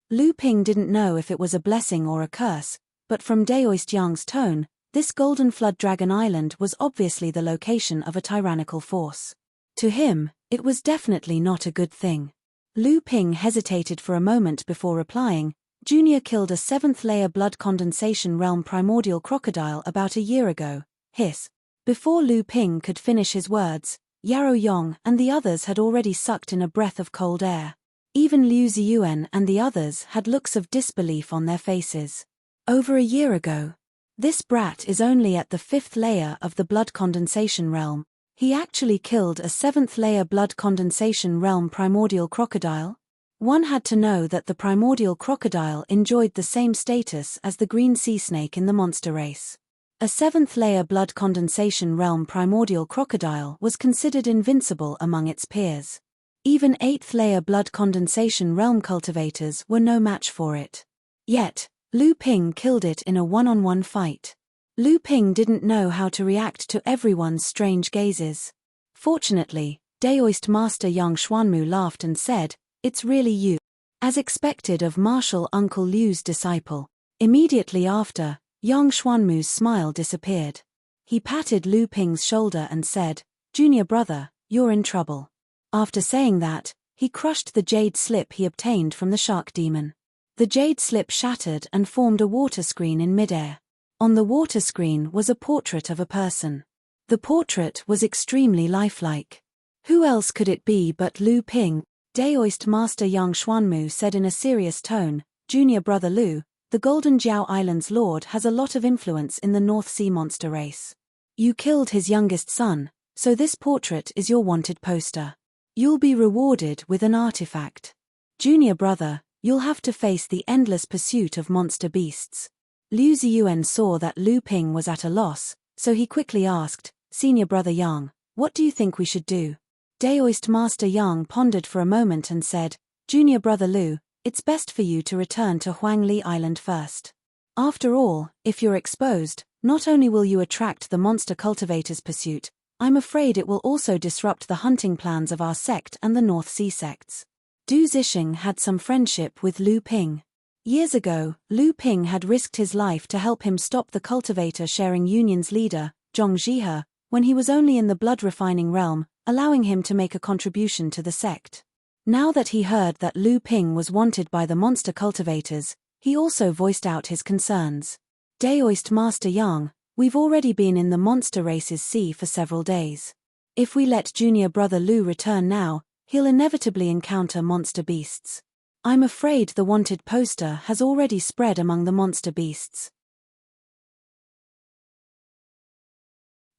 Lu Ping didn't know if it was a blessing or a curse, but from Daoist Yang's tone, this Golden Flood Dragon Island was obviously the location of a tyrannical force. To him, it was definitely not a good thing. Lu Ping hesitated for a moment before replying, "Junior killed a seventh-layer blood condensation realm primordial crocodile about a year ago." Hiss. Before Lu Ping could finish his words, Yarrow Yong and the others had already sucked in a breath of cold air. Even Liu Ziyuan and the others had looks of disbelief on their faces. Over a year ago. This brat is only at the fifth layer of the blood condensation realm. He actually killed a seventh-layer blood condensation realm primordial crocodile? One had to know that the primordial crocodile enjoyed the same status as the green sea snake in the monster race. A seventh-layer blood condensation realm primordial crocodile was considered invincible among its peers. Even eighth-layer blood condensation realm cultivators were no match for it. Yet, Lu Ping killed it in a one-on-one fight. Lu Ping didn't know how to react to everyone's strange gazes. Fortunately, Daoist Master Yang Xuanmu laughed and said, "It's really you." As expected of martial uncle Liu's disciple. Immediately after, Yang Xuanmu's smile disappeared. He patted Lu Ping's shoulder and said, "Junior brother, you're in trouble." After saying that, he crushed the jade slip he obtained from the shark demon. The jade slip shattered and formed a water screen in midair. On the water screen was a portrait of a person. The portrait was extremely lifelike. Who else could it be but Lu Ping? Daoist Master Yang Xuanmu said in a serious tone, "Junior brother Lu, the Golden Jiao Island's lord has a lot of influence in the North Sea monster race. You killed his youngest son, so this portrait is your wanted poster. You'll be rewarded with an artifact. Junior brother, you'll have to face the endless pursuit of monster beasts." Liu Ziyuan saw that Lu Ping was at a loss, so he quickly asked, "Senior brother Yang, what do you think we should do?" Daoist Master Yang pondered for a moment and said, "Junior brother Lu, it's best for you to return to Huangli Island first. After all, if you're exposed, not only will you attract the monster cultivator's pursuit, I'm afraid it will also disrupt the hunting plans of our sect and the North Sea sects." Du Zixing had some friendship with Lu Ping. Years ago, Lu Ping had risked his life to help him stop the cultivator-sharing union's leader, Zhong Zhihe, when he was only in the blood-refining realm, allowing him to make a contribution to the sect. Now that he heard that Lu Ping was wanted by the monster cultivators, he also voiced out his concerns. Daoist Master Yang, we've already been in the monster races sea for several days. If we let junior brother Lu return now, he'll inevitably encounter monster beasts. I'm afraid the wanted poster has already spread among the monster beasts.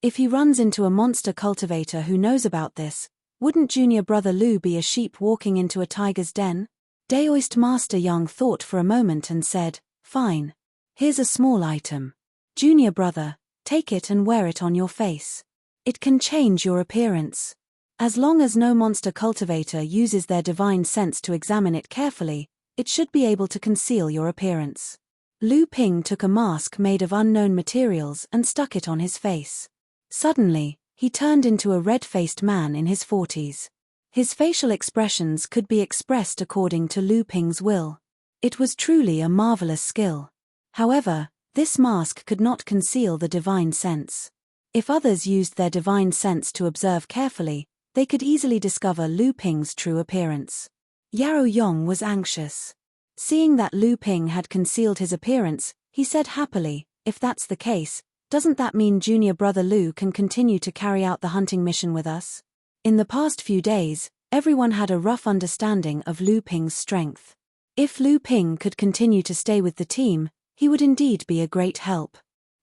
If he runs into a monster cultivator who knows about this, wouldn't junior brother Lu be a sheep walking into a tiger's den? Daoist Master Yang thought for a moment and said, "Fine. Here's a small item. Junior brother, take it and wear it on your face. It can change your appearance. As long as no monster cultivator uses their divine sense to examine it carefully, it should be able to conceal your appearance." Lu Ping took a mask made of unknown materials and stuck it on his face. Suddenly, he turned into a red-faced man in his 40s. His facial expressions could be expressed according to Lu Ping's will. It was truly a marvelous skill. However, this mask could not conceal the divine sense. If others used their divine sense to observe carefully, they could easily discover Lu Ping's true appearance. Yaro Yong was anxious. Seeing that Lu Ping had concealed his appearance, he said happily, "If that's the case, doesn't that mean junior brother Lu can continue to carry out the hunting mission with us?" In the past few days, everyone had a rough understanding of Lu Ping's strength. If Lu Ping could continue to stay with the team, he would indeed be a great help.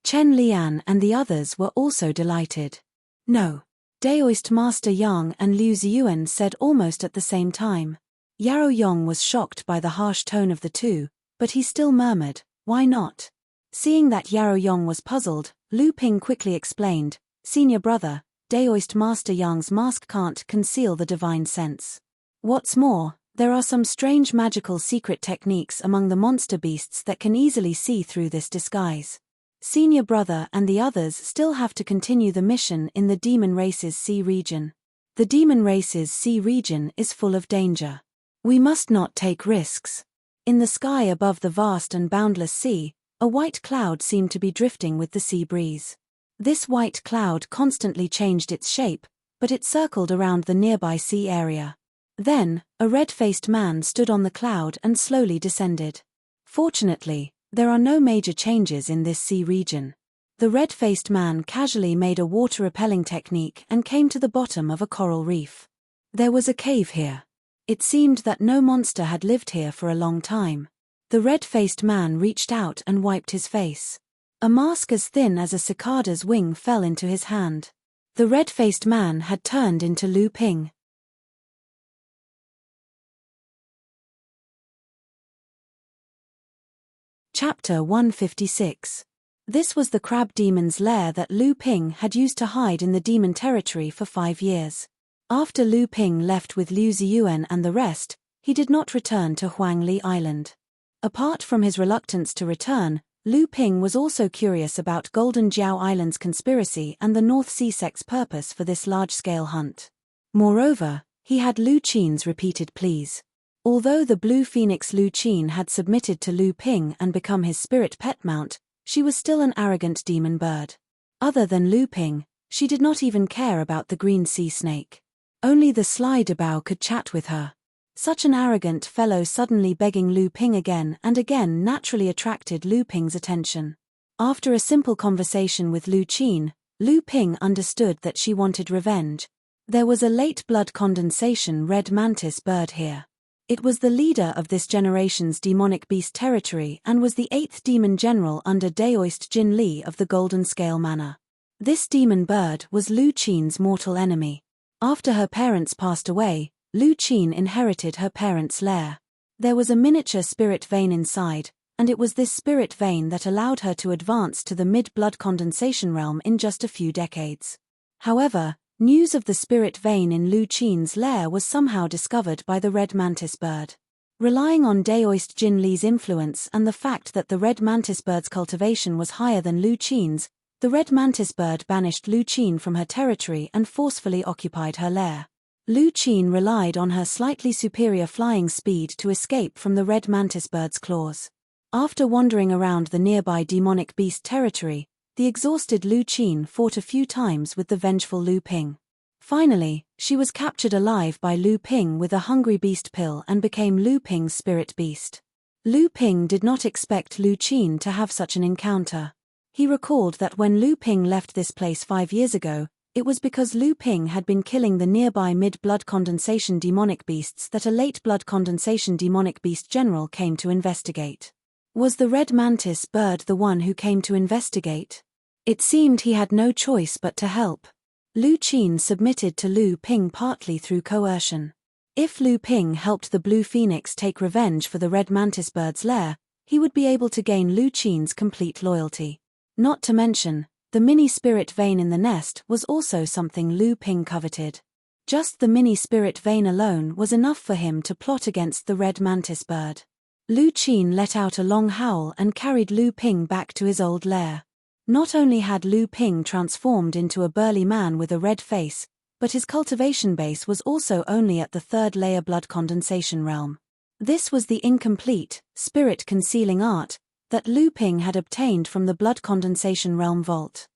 Chen Lian and the others were also delighted. "No." Daoist Master Yang and Liu Ziyuan said almost at the same time. Yaro Yong was shocked by the harsh tone of the two, but he still murmured, "Why not?" Seeing that Yaro Yong was puzzled, Lu Ping quickly explained, "Senior brother, Daoist Master Yang's mask can't conceal the divine sense. What's more, there are some strange magical secret techniques among the monster beasts that can easily see through this disguise. Senior brother and the others still have to continue the mission in the Demon Race's sea region. The Demon Race's sea region is full of danger. We must not take risks." In the sky above the vast and boundless sea, a white cloud seemed to be drifting with the sea breeze. This white cloud constantly changed its shape, but it circled around the nearby sea area. Then, a red-faced man stood on the cloud and slowly descended. Fortunately, there are no major changes in this sea region. The red-faced man casually made a water-repelling technique and came to the bottom of a coral reef. There was a cave here. It seemed that no monster had lived here for a long time. The red-faced man reached out and wiped his face. A mask as thin as a cicada's wing fell into his hand. The red-faced man had turned into Lu Ping. Chapter 156. This was the crab demon's lair that Lu Ping had used to hide in the demon territory for 5 years. After Lu Ping left with Liu Ziyuan and the rest, he did not return to Huangli Island. Apart from his reluctance to return, Lu Ping was also curious about Golden Jiao Island's conspiracy and the North Sea sect's purpose for this large-scale hunt. Moreover, he had Lu Qin's repeated pleas. Although the blue phoenix Lu Qin had submitted to Lu Ping and become his spirit pet mount, she was still an arrogant demon bird. Other than Lu Ping, she did not even care about the green sea snake. Only the sly Debao could chat with her. Such an arrogant fellow suddenly begging Lu Ping again and again naturally attracted Lu Ping's attention. After a simple conversation with Lu Qin, Lu Ping understood that she wanted revenge. There was a late blood condensation red mantis bird here. It was the leader of this generation's demonic beast territory and was the 8th demon general under Daoist Jin Li of the Golden Scale Manor. This demon bird was Lu Qin's mortal enemy. After her parents passed away, Lu Qin inherited her parents' lair. There was a miniature spirit vein inside, and it was this spirit vein that allowed her to advance to the mid-blood condensation realm in just a few decades. However, news of the spirit vein in Lu Qin's lair was somehow discovered by the red mantis bird. Relying on Daoist Jin Li's influence and the fact that the red mantis bird's cultivation was higher than Lu Qin's, the red mantis bird banished Lu Qin from her territory and forcefully occupied her lair. Lu Qin relied on her slightly superior flying speed to escape from the red mantis bird's claws. After wandering around the nearby demonic beast territory, the exhausted Lu Qin fought a few times with the vengeful Lu Ping. Finally, she was captured alive by Lu Ping with a hungry beast pill and became Lu Ping's spirit beast. Lu Ping did not expect Lu Qin to have such an encounter. He recalled that when Lu Ping left this place 5 years ago, it was because Lu Ping had been killing the nearby mid-blood condensation demonic beasts that a late blood condensation demonic beast general came to investigate. Was the red mantis bird the one who came to investigate? It seemed he had no choice but to help. Lu Qin submitted to Lu Ping partly through coercion. If Lu Ping helped the blue phoenix take revenge for the red mantis bird's lair, he would be able to gain Lu Qin's complete loyalty. Not to mention, the mini-spirit vein in the nest was also something Lu Ping coveted. Just the mini-spirit vein alone was enough for him to plot against the red mantis bird. Lu Qin let out a long howl and carried Lu Ping back to his old lair. Not only had Lu Ping transformed into a burly man with a red face, but his cultivation base was also only at the 3rd layer blood condensation realm. This was the incomplete, spirit-concealing art that Lu Ping had obtained from the blood condensation realm vault.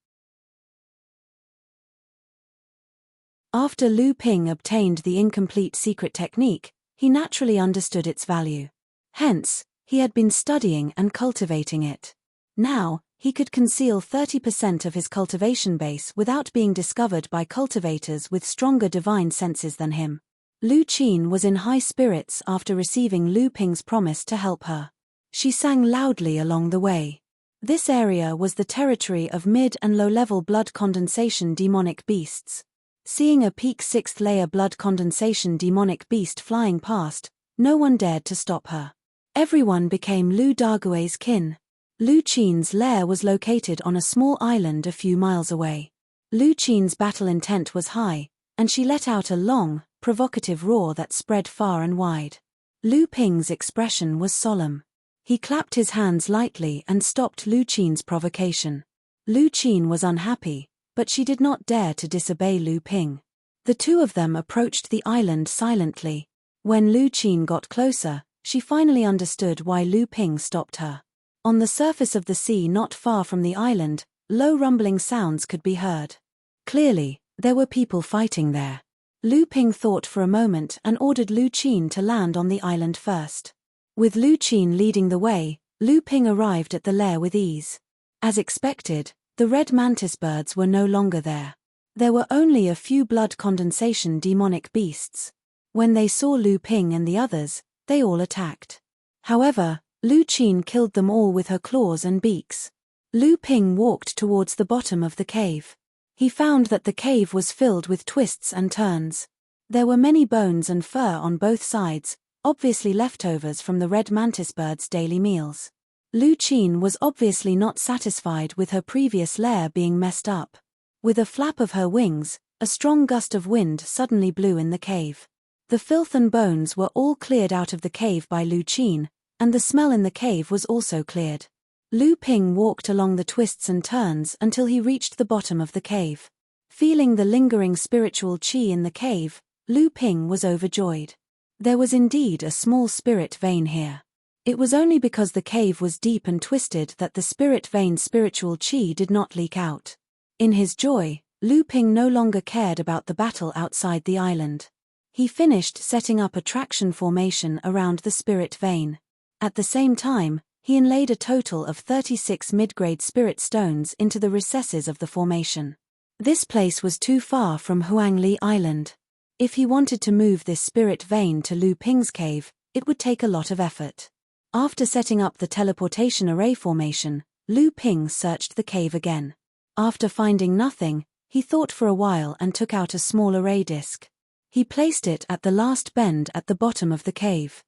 After Lu Ping obtained the incomplete secret technique, he naturally understood its value. Hence, he had been studying and cultivating it. Now, he could conceal 30% of his cultivation base without being discovered by cultivators with stronger divine senses than him. Lu Qin was in high spirits after receiving Lu Ping's promise to help her. She sang loudly along the way. This area was the territory of mid- and low-level blood condensation demonic beasts. Seeing a peak 6th layer blood condensation demonic beast flying past, no one dared to stop her. Everyone became Lu Dague's kin. Lu Qin's lair was located on a small island a few miles away. Lu Qin's battle intent was high, and she let out a long, provocative roar that spread far and wide. Lu Ping's expression was solemn. He clapped his hands lightly and stopped Lu Qin's provocation. Lu Qin was unhappy, but she did not dare to disobey Lu Ping. The two of them approached the island silently. When Lu Qin got closer, she finally understood why Lu Ping stopped her. On the surface of the sea not far from the island, low rumbling sounds could be heard. Clearly, there were people fighting there. Lu Ping thought for a moment and ordered Lu Qin to land on the island first. With Lu Qin leading the way, Lu Ping arrived at the lair with ease. As expected, the red mantis birds were no longer there. There were only a few blood condensation demonic beasts. When they saw Lu Ping and the others, they all attacked. However, Lu Qin killed them all with her claws and beaks. Lu Ping walked towards the bottom of the cave. He found that the cave was filled with twists and turns. There were many bones and fur on both sides, obviously leftovers from the red mantis bird's daily meals. Lu Qin was obviously not satisfied with her previous lair being messed up. With a flap of her wings, a strong gust of wind suddenly blew in the cave. The filth and bones were all cleared out of the cave by Lu Qin, and the smell in the cave was also cleared. Lu Ping walked along the twists and turns until he reached the bottom of the cave. Feeling the lingering spiritual qi in the cave, Lu Ping was overjoyed. There was indeed a small spirit vein here. It was only because the cave was deep and twisted that the spirit vein's spiritual qi did not leak out. In his joy, Lu Ping no longer cared about the battle outside the island. He finished setting up a traction formation around the spirit vein. At the same time, he inlaid a total of 36 mid-grade spirit stones into the recesses of the formation. This place was too far from Huangli Island. If he wanted to move this spirit vein to Lu Ping's cave, it would take a lot of effort. After setting up the teleportation array formation, Lu Ping searched the cave again. After finding nothing, he thought for a while and took out a small array disk. He placed it at the last bend at the bottom of the cave.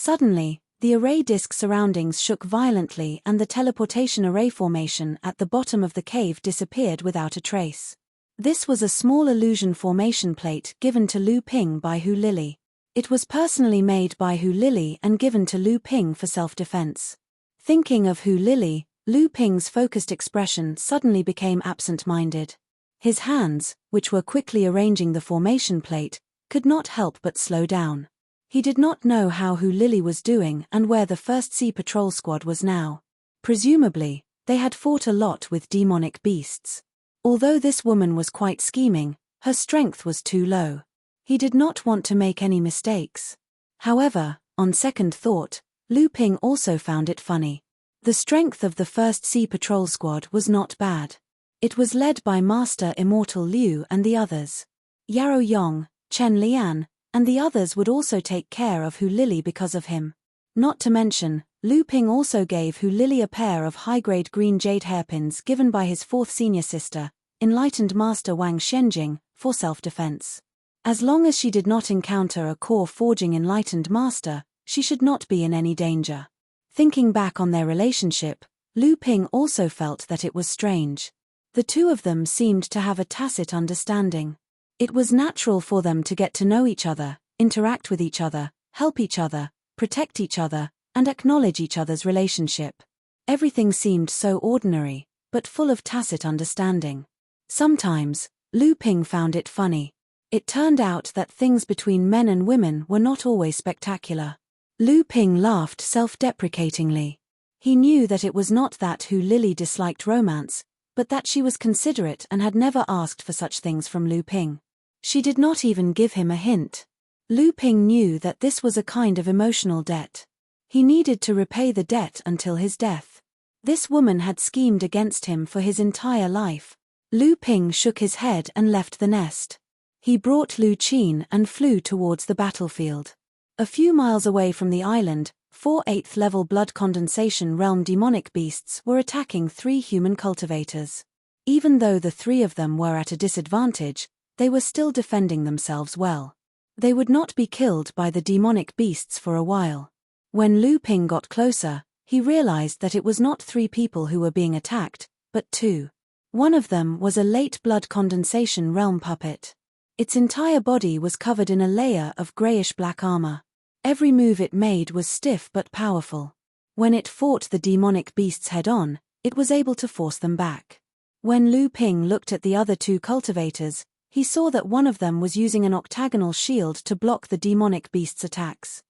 Suddenly, the array disk surroundings shook violently and the teleportation array formation at the bottom of the cave disappeared without a trace. This was a small illusion formation plate given to Lu Ping by Hu Lili. It was personally made by Hu Lili and given to Lu Ping for self-defense. Thinking of Hu Lili, Lu Ping's focused expression suddenly became absent-minded. His hands, which were quickly arranging the formation plate, could not help but slow down. He did not know how Hu Lili was doing and where the First Sea Patrol Squad was now. Presumably, they had fought a lot with demonic beasts. Although this woman was quite scheming, her strength was too low. He did not want to make any mistakes. However, On second thought, Lu Ping also found it funny. The strength of the first Sea Patrol Squad was not bad. It was led by Master Immortal Liu and the others. Yarrow Yong, Chen Lian, and the others would also take care of Hu Lili because of him. Not to mention, Lu Ping also gave Hu Lili a pair of high-grade green jade hairpins given by his fourth senior sister, Enlightened Master Wang Xianjing, for self-defense. As long as she did not encounter a core-forging Enlightened Master, she should not be in any danger. Thinking back on their relationship, Lu Ping also felt that it was strange. The two of them seemed to have a tacit understanding. It was natural for them to get to know each other, interact with each other, help each other, protect each other, and acknowledge each other's relationship. Everything seemed so ordinary, but full of tacit understanding. Sometimes, Lu Ping found it funny. It turned out that things between men and women were not always spectacular. Lu Ping laughed self-deprecatingly. He knew that it was not that Hu Lili disliked romance, but that she was considerate and had never asked for such things from Lu Ping. She did not even give him a hint. Lu Ping knew that this was a kind of emotional debt. He needed to repay the debt until his death. This woman had schemed against him for his entire life. Lu Ping shook his head and left the nest. He brought Lu Qin and flew towards the battlefield. A few miles away from the island, 4 8th level blood condensation realm demonic beasts were attacking 3 human cultivators. Even though the 3 of them were at a disadvantage, they were still defending themselves well. They would not be killed by the demonic beasts for a while. When Lu Ping got closer, he realized that it was not 3 people who were being attacked, but 2. One of them was a late blood condensation realm puppet. Its entire body was covered in a layer of grayish-black armor. Every move it made was stiff but powerful. When it fought the demonic beasts head-on, it was able to force them back. When Lu Ping looked at the other 2 cultivators, he saw that one of them was using an octagonal shield to block the demonic beast's attacks.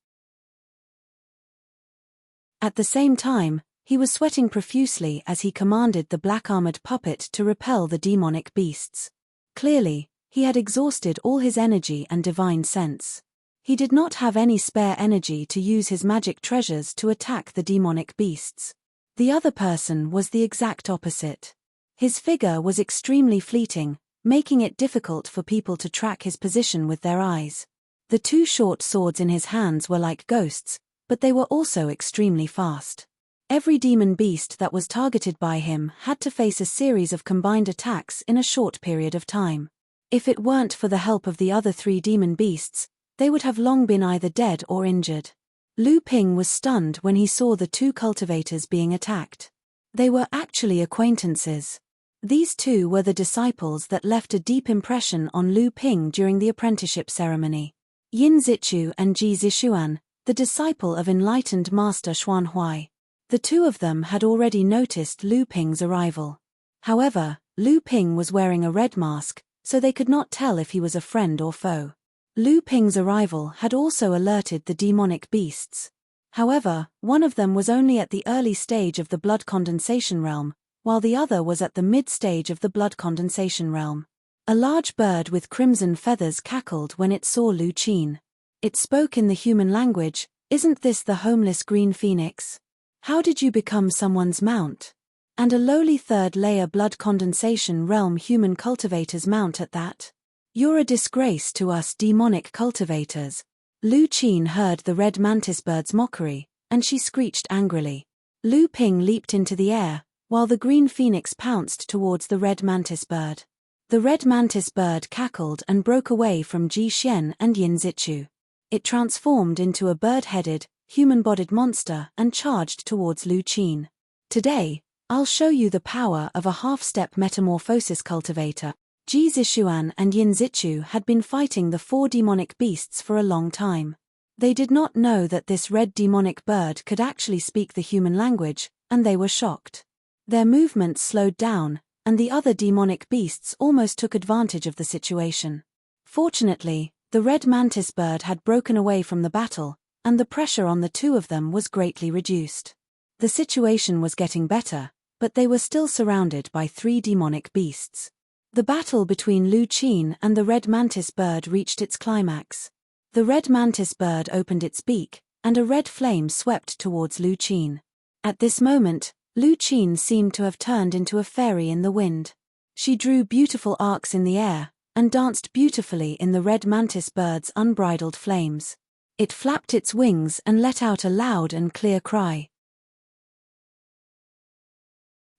At the same time, he was sweating profusely as he commanded the black-armored puppet to repel the demonic beasts. Clearly, he had exhausted all his energy and divine sense. He did not have any spare energy to use his magic treasures to attack the demonic beasts. The other person was the exact opposite. His figure was extremely fleeting, making it difficult for people to track his position with their eyes. The 2 short swords in his hands were like ghosts, but they were also extremely fast. Every demon beast that was targeted by him had to face a series of combined attacks in a short period of time. If it weren't for the help of the other 3 demon beasts, they would have long been either dead or injured. Lu Ping was stunned when he saw the 2 cultivators being attacked. They were actually acquaintances. These 2 were the disciples that left a deep impression on Lu Ping during the apprenticeship ceremony. Yin Zichu and Ji Zishuan, the disciple of Enlightened Master Xuan Huai. The 2 of them had already noticed Lu Ping's arrival. However, Lu Ping was wearing a red mask, so they could not tell if he was a friend or foe. Lu Ping's arrival had also alerted the demonic beasts. However, one of them was only at the early stage of the blood condensation realm, while the other was at the mid-stage of the blood condensation realm. A large bird with crimson feathers cackled when it saw Lu Qin. It spoke in the human language, "Isn't this the homeless green phoenix? How did you become someone's mount? And a lowly 3rd-layer blood condensation realm human cultivator's mount at that? You're a disgrace to us demonic cultivators." Lu Qin heard the red mantis bird's mockery, and she screeched angrily. Lu Ping leaped into the air, while the green phoenix pounced towards the red mantis bird. The red mantis bird cackled and broke away from Ji Xian and Yin Zichu. It transformed into a bird-headed, human-bodied monster and charged towards Lu Qin. "Today, I'll show you the power of a half-step metamorphosis cultivator." Ji Zishuan and Yin Zichu had been fighting the 4 demonic beasts for a long time. They did not know that this red demonic bird could actually speak the human language, and they were shocked. Their movements slowed down, and the other demonic beasts almost took advantage of the situation. Fortunately, the red mantis bird had broken away from the battle, and the pressure on the 2 of them was greatly reduced. The situation was getting better, but they were still surrounded by 3 demonic beasts. The battle between Lu Qin and the red mantis bird reached its climax. The red mantis bird opened its beak, and a red flame swept towards Lu Qin. At this moment, Lu Qin seemed to have turned into a fairy in the wind. She drew beautiful arcs in the air, and danced beautifully in the red mantis bird's unbridled flames. It flapped its wings and let out a loud and clear cry.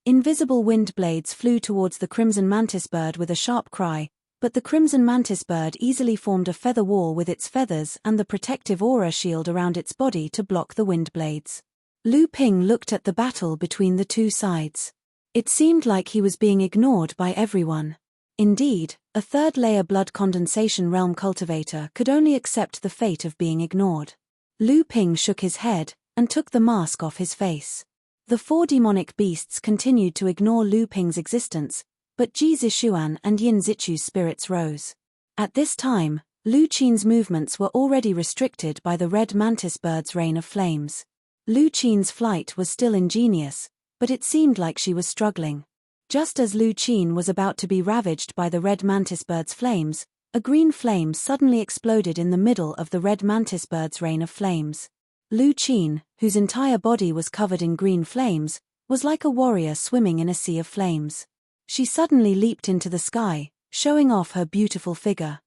Invisible wind blades flew towards the crimson mantis bird with a sharp cry, but the crimson mantis bird easily formed a feather wall with its feathers and the protective aura shield around its body to block the wind blades. Lu Ping looked at the battle between the two sides. It seemed like he was being ignored by everyone. Indeed, a third-layer blood condensation realm cultivator could only accept the fate of being ignored. Lu Ping shook his head and took the mask off his face. The four demonic beasts continued to ignore Lu Ping's existence, but Ji Zixuan and Yin Zichu's spirits rose. At this time, Lu Qin's movements were already restricted by the red mantis bird's rain of flames. Lu Qin's flight was still ingenious, but it seemed like she was struggling. Just as Lu Qin was about to be ravaged by the red mantis bird's flames, a green flame suddenly exploded in the middle of the red mantis bird's rain of flames. Lu Qin, whose entire body was covered in green flames, was like a warrior swimming in a sea of flames. She suddenly leaped into the sky, showing off her beautiful figure.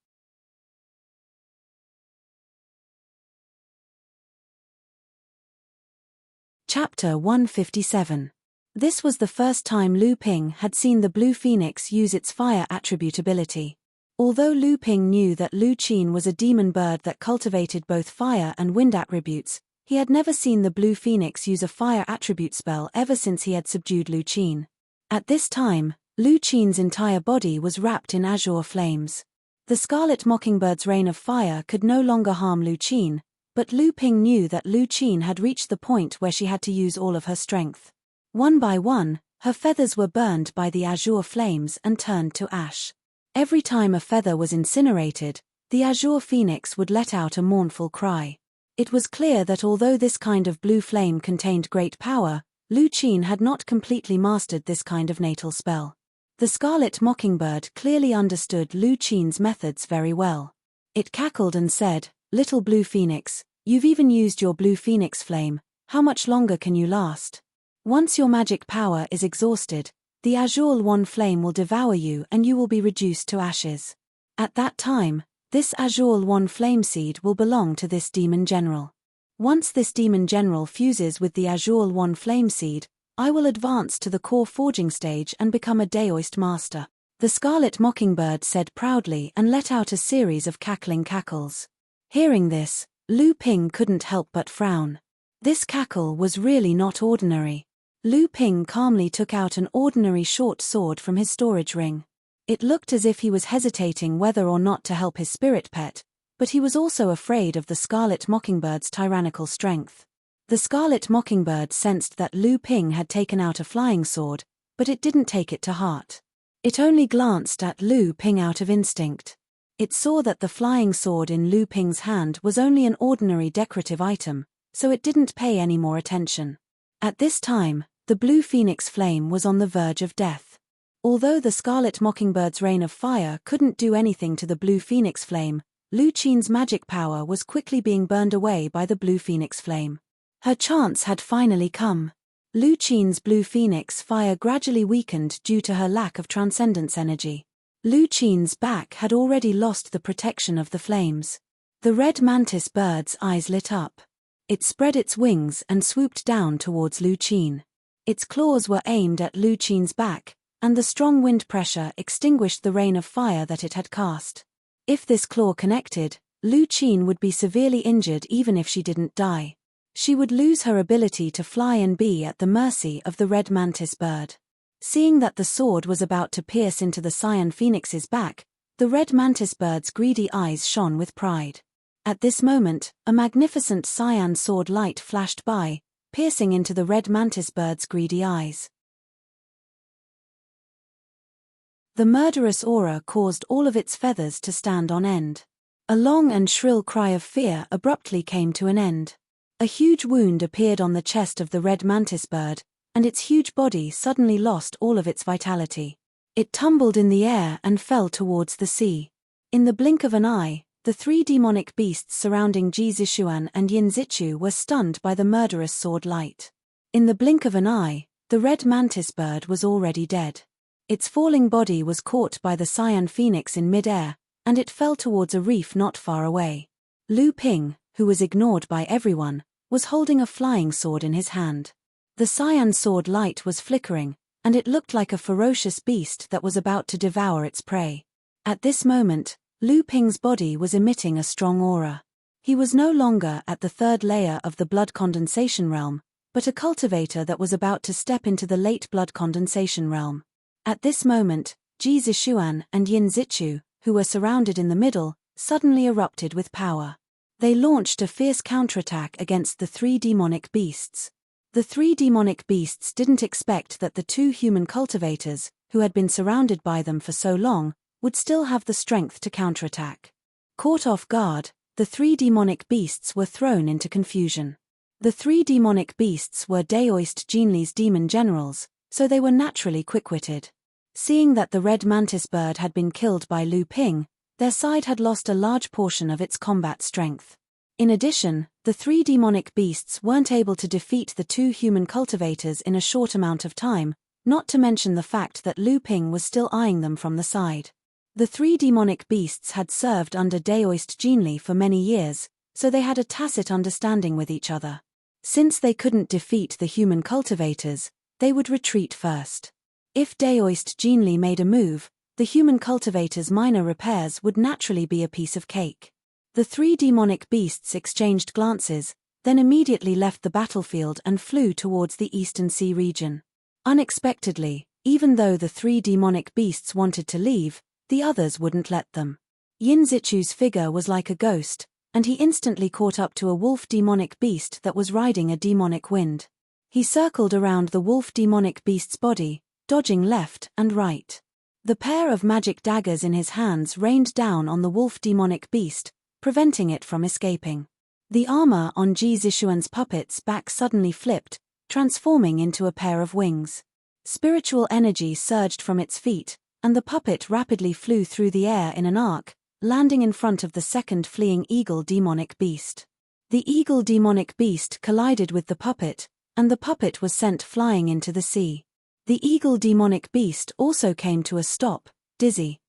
Chapter 157. This was the first time Lu Ping had seen the blue phoenix use its fire attribute ability. Although Lu Ping knew that Lu Qin was a demon bird that cultivated both fire and wind attributes, he had never seen the blue phoenix use a fire attribute spell ever since he had subdued Lu Qin. At this time, Lu Qin's entire body was wrapped in azure flames. The scarlet mockingbird's rain of fire could no longer harm Lu Qin, but Lu Ping knew that Lu Qin had reached the point where she had to use all of her strength. One by one, her feathers were burned by the azure flames and turned to ash. Every time a feather was incinerated, the azure phoenix would let out a mournful cry. It was clear that although this kind of blue flame contained great power, Lu Qin had not completely mastered this kind of natal spell. The scarlet mockingbird clearly understood Lu Qin's methods very well. It cackled and said, "Little blue phoenix, you've even used your blue phoenix flame, how much longer can you last? Once your magic power is exhausted, the azure one flame will devour you and you will be reduced to ashes. At that time, this azure one flame seed will belong to this demon general. Once this demon general fuses with the azure one flame seed, I will advance to the core forging stage and become a Daoist master." The scarlet mockingbird said proudly and let out a series of cackling cackles. Hearing this, Lu Ping couldn't help but frown. This cackle was really not ordinary. Lu Ping calmly took out an ordinary short sword from his storage ring. It looked as if he was hesitating whether or not to help his spirit pet, but he was also afraid of the scarlet mockingbird's tyrannical strength. The scarlet mockingbird sensed that Lu Ping had taken out a flying sword, but it didn't take it to heart. It only glanced at Lu Ping out of instinct. It saw that the flying sword in Lu Ping's hand was only an ordinary decorative item, so it didn't pay any more attention. At this time, the blue phoenix flame was on the verge of death. Although the scarlet mockingbird's rain of fire couldn't do anything to the blue phoenix flame, Lu Qin's magic power was quickly being burned away by the blue phoenix flame. Her chance had finally come. Lu Qin's blue phoenix fire gradually weakened due to her lack of transcendence energy. Lu Qin's back had already lost the protection of the flames. The red mantis bird's eyes lit up. It spread its wings and swooped down towards Lu Qin. Its claws were aimed at Lu Qin's back, and the strong wind pressure extinguished the rain of fire that it had cast. If this claw connected, Lu Qin would be severely injured even if she didn't die. She would lose her ability to fly and be at the mercy of the red mantis bird. Seeing that the sword was about to pierce into the cyan phoenix's back, the red mantis bird's greedy eyes shone with pride. At this moment, a magnificent cyan sword light flashed by, piercing into the red mantis bird's greedy eyes. The murderous aura caused all of its feathers to stand on end. A long and shrill cry of fear abruptly came to an end. A huge wound appeared on the chest of the red mantis bird, and its huge body suddenly lost all of its vitality. It tumbled in the air and fell towards the sea. In the blink of an eye, The three demonic beasts surrounding Ji Zishuan and Yin Zichu were stunned by the murderous sword light. In the blink of an eye, the red mantis bird was already dead. Its falling body was caught by the cyan phoenix in mid-air, and it fell towards a reef not far away. Lu Ping, who was ignored by everyone, was holding a flying sword in his hand. The cyan sword light was flickering, and it looked like a ferocious beast that was about to devour its prey. At this moment, Lu Ping's body was emitting a strong aura. He was no longer at the third layer of the blood condensation realm, but a cultivator that was about to step into the late blood condensation realm. At this moment, Ji Zishuan and Yin Zichu, who were surrounded in the middle, suddenly erupted with power. They launched a fierce counterattack against the three demonic beasts. The three demonic beasts didn't expect that the two human cultivators, who had been surrounded by them for so long, would still have the strength to counterattack. Caught off guard, the three demonic beasts were thrown into confusion. The three demonic beasts were Daoist Jinli's demon generals, so they were naturally quick-witted. Seeing that the red mantis bird had been killed by Lu Ping, their side had lost a large portion of its combat strength. In addition, the three demonic beasts weren't able to defeat the two human cultivators in a short amount of time, not to mention the fact that Lu Ping was still eyeing them from the side. The three demonic beasts had served under Daoist Jinli for many years, so they had a tacit understanding with each other. Since they couldn't defeat the human cultivators, they would retreat first. If Daoist Jinli made a move, the human cultivators' minor repairs would naturally be a piece of cake. The three demonic beasts exchanged glances, then immediately left the battlefield and flew towards the Eastern Sea region. Unexpectedly, even though the three demonic beasts wanted to leave, the others wouldn't let them. Yin Zichu's figure was like a ghost, and he instantly caught up to a wolf demonic beast that was riding a demonic wind. He circled around the wolf demonic beast's body, dodging left and right. The pair of magic daggers in his hands rained down on the wolf demonic beast, preventing it from escaping. The armor on Ji Zishuan's puppet's back suddenly flipped, transforming into a pair of wings. Spiritual energy surged from its feet, and the puppet rapidly flew through the air in an arc, landing in front of the second fleeing eagle demonic beast. The eagle demonic beast collided with the puppet, and the puppet was sent flying into the sea. The eagle demonic beast also came to a stop, dizzy.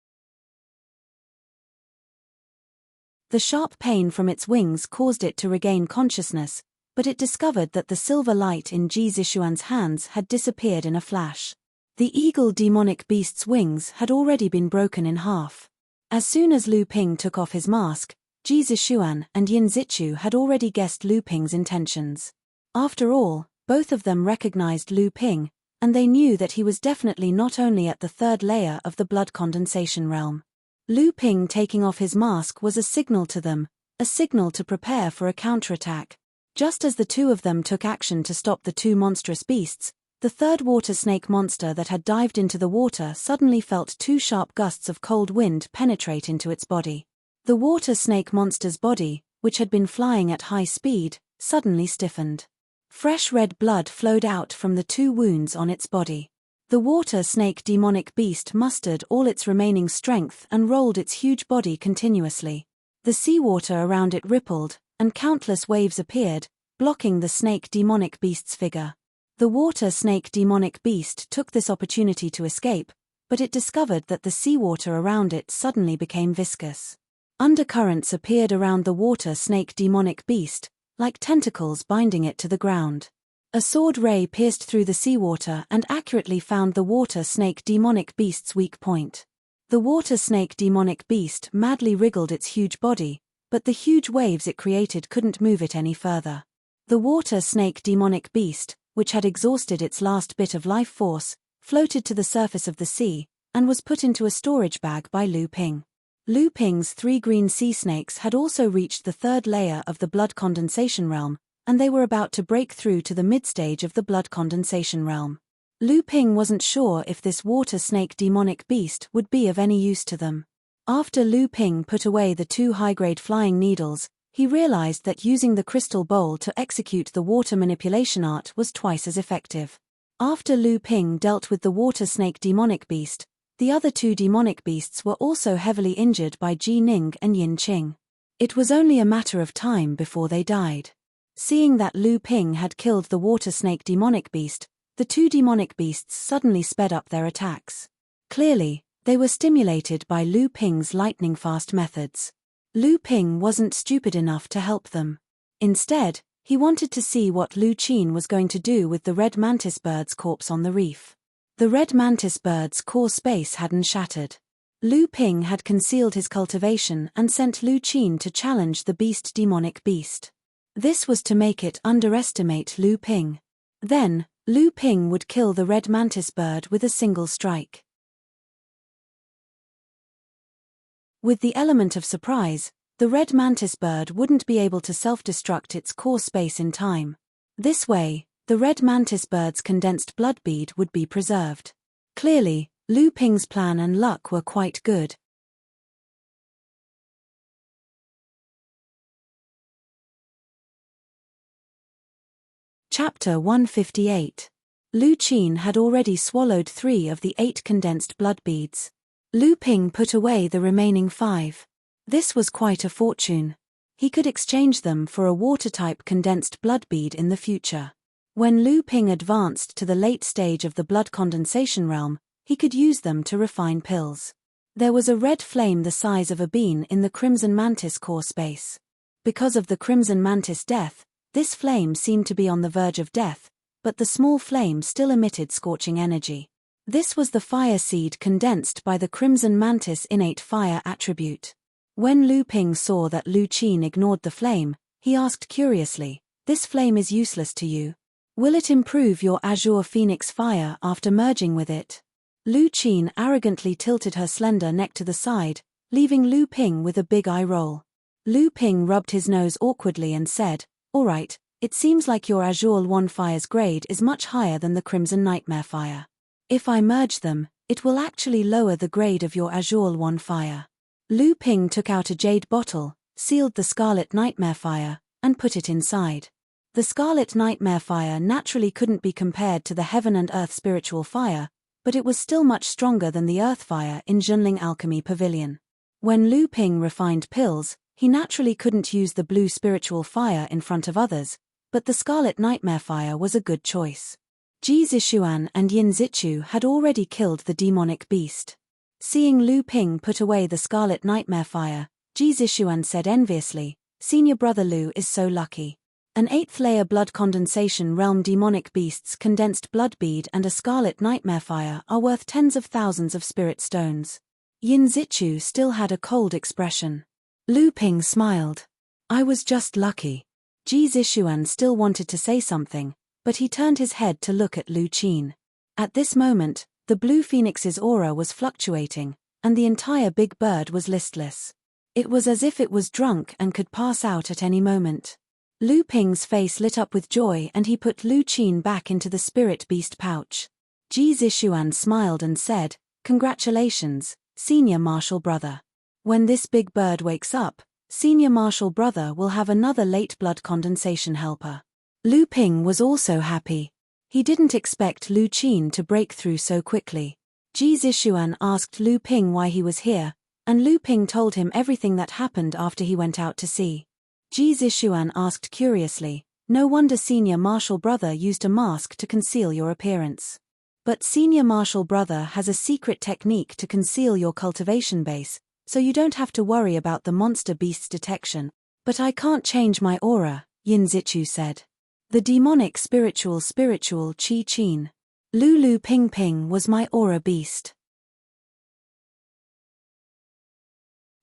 The sharp pain from its wings caused it to regain consciousness, but it discovered that the silver light in Ji Zishuan's hands had disappeared in a flash. The eagle demonic beast's wings had already been broken in half. As soon as Lu Ping took off his mask, Ji Zishuan and Yin Zichu had already guessed Lu Ping's intentions. After all, both of them recognized Lu Ping, and they knew that he was definitely not only at the third layer of the blood condensation realm. Lu Ping taking off his mask was a signal to them, a signal to prepare for a counterattack. Just as the two of them took action to stop the two monstrous beasts, the third water snake monster that had dived into the water suddenly felt two sharp gusts of cold wind penetrate into its body. The water snake monster's body, which had been flying at high speed, suddenly stiffened. Fresh red blood flowed out from the two wounds on its body. The water snake demonic beast mustered all its remaining strength and rolled its huge body continuously. The seawater around it rippled, and countless waves appeared, blocking the snake demonic beast's figure. The water snake demonic beast took this opportunity to escape, but it discovered that the seawater around it suddenly became viscous. Undercurrents appeared around the water snake demonic beast, like tentacles binding it to the ground. A sword ray pierced through the seawater and accurately found the water snake demonic beast's weak point. The water snake demonic beast madly wriggled its huge body, but the huge waves it created couldn't move it any further. The water snake demonic beast, which had exhausted its last bit of life force, floated to the surface of the sea, and was put into a storage bag by Lu Ping. Lu Ping's three green sea snakes had also reached the third layer of the blood condensation realm, and they were about to break through to the mid-stage of the blood condensation realm. Lu Ping wasn't sure if this water snake demonic beast would be of any use to them. After Lu Ping put away the two high-grade flying needles, he realized that using the crystal bowl to execute the water manipulation art was twice as effective. After Lu Ping dealt with the water snake demonic beast, the other two demonic beasts were also heavily injured by Ji Ning and Yin Qing. It was only a matter of time before they died. Seeing that Lu Ping had killed the water snake demonic beast, the two demonic beasts suddenly sped up their attacks. Clearly, they were stimulated by Lu Ping's lightning-fast methods. Lu Ping wasn't stupid enough to help them. Instead, he wanted to see what Lu Qin was going to do with the red mantis bird's corpse on the reef. The red mantis bird's core space hadn't shattered. Lu Ping had concealed his cultivation and sent Lu Qin to challenge the beast demonic beast. This was to make it underestimate Lu Ping. Then, Lu Ping would kill the red mantis bird with a single strike. With the element of surprise, the red mantis bird wouldn't be able to self-destruct its core space in time. This way, the red mantis bird's condensed blood bead would be preserved. Clearly, Lu Ping's plan and luck were quite good. Chapter 158. Lu Qin had already swallowed 3 of the 8 condensed blood beads. Lu Ping put away the remaining 5. This was quite a fortune. He could exchange them for a water-type condensed blood bead in the future. When Lu Ping advanced to the late stage of the blood condensation realm, he could use them to refine pills. There was a red flame the size of a bean in the crimson mantis core space. Because of the crimson mantis death, this flame seemed to be on the verge of death, but the small flame still emitted scorching energy. This was the fire seed condensed by the crimson mantis innate fire attribute. When Lu Ping saw that Lu Qin ignored the flame, he asked curiously, "This flame is useless to you? Will it improve your azure phoenix fire after merging with it?" Lu Qin arrogantly tilted her slender neck to the side, leaving Lu Ping with a big eye roll. Lu Ping rubbed his nose awkwardly and said, "All right, it seems like your azure one fire's grade is much higher than the crimson nightmare fire. If I merge them, it will actually lower the grade of your azure one fire." Lu Ping took out a jade bottle, sealed the scarlet nightmare fire, and put it inside. The scarlet nightmare fire naturally couldn't be compared to the heaven and earth spiritual fire, but it was still much stronger than the earth fire in Junling Alchemy Pavilion. When Lu Ping refined pills, he naturally couldn't use the blue spiritual fire in front of others, but the scarlet nightmare fire was a good choice. Ji Zixuan and Yin Zichu had already killed the demonic beast. Seeing Lu Ping put away the scarlet nightmare fire, Ji Zixuan said enviously, "Senior brother Lu is so lucky. An 8th-layer blood condensation realm demonic beast's condensed blood bead and a scarlet nightmare fire are worth tens of thousands of spirit stones." Yin Zichu still had a cold expression. Lu Ping smiled. "I was just lucky." Ji Zixuan still wanted to say something, but he turned his head to look at Lu Qin. At this moment, the blue phoenix's aura was fluctuating, and the entire big bird was listless. It was as if it was drunk and could pass out at any moment. Lu Ping's face lit up with joy and he put Lu Qin back into the spirit beast pouch. Ji Zixuan smiled and said, "Congratulations, senior martial brother. When this big bird wakes up, senior martial brother will have another late blood condensation helper." Lu Ping was also happy. He didn't expect Lu Qin to break through so quickly. Ji Zixuan asked Lu Ping why he was here, and Lu Ping told him everything that happened after he went out to sea. Ji Zixuan asked curiously, "No wonder senior martial brother used a mask to conceal your appearance. But senior martial brother has a secret technique to conceal your cultivation base, so you don't have to worry about the monster beast's detection." "But I can't change my aura," Yin Zichu said. "The demonic spiritual Qi Qin. Lu Ping Ping was my aura beast."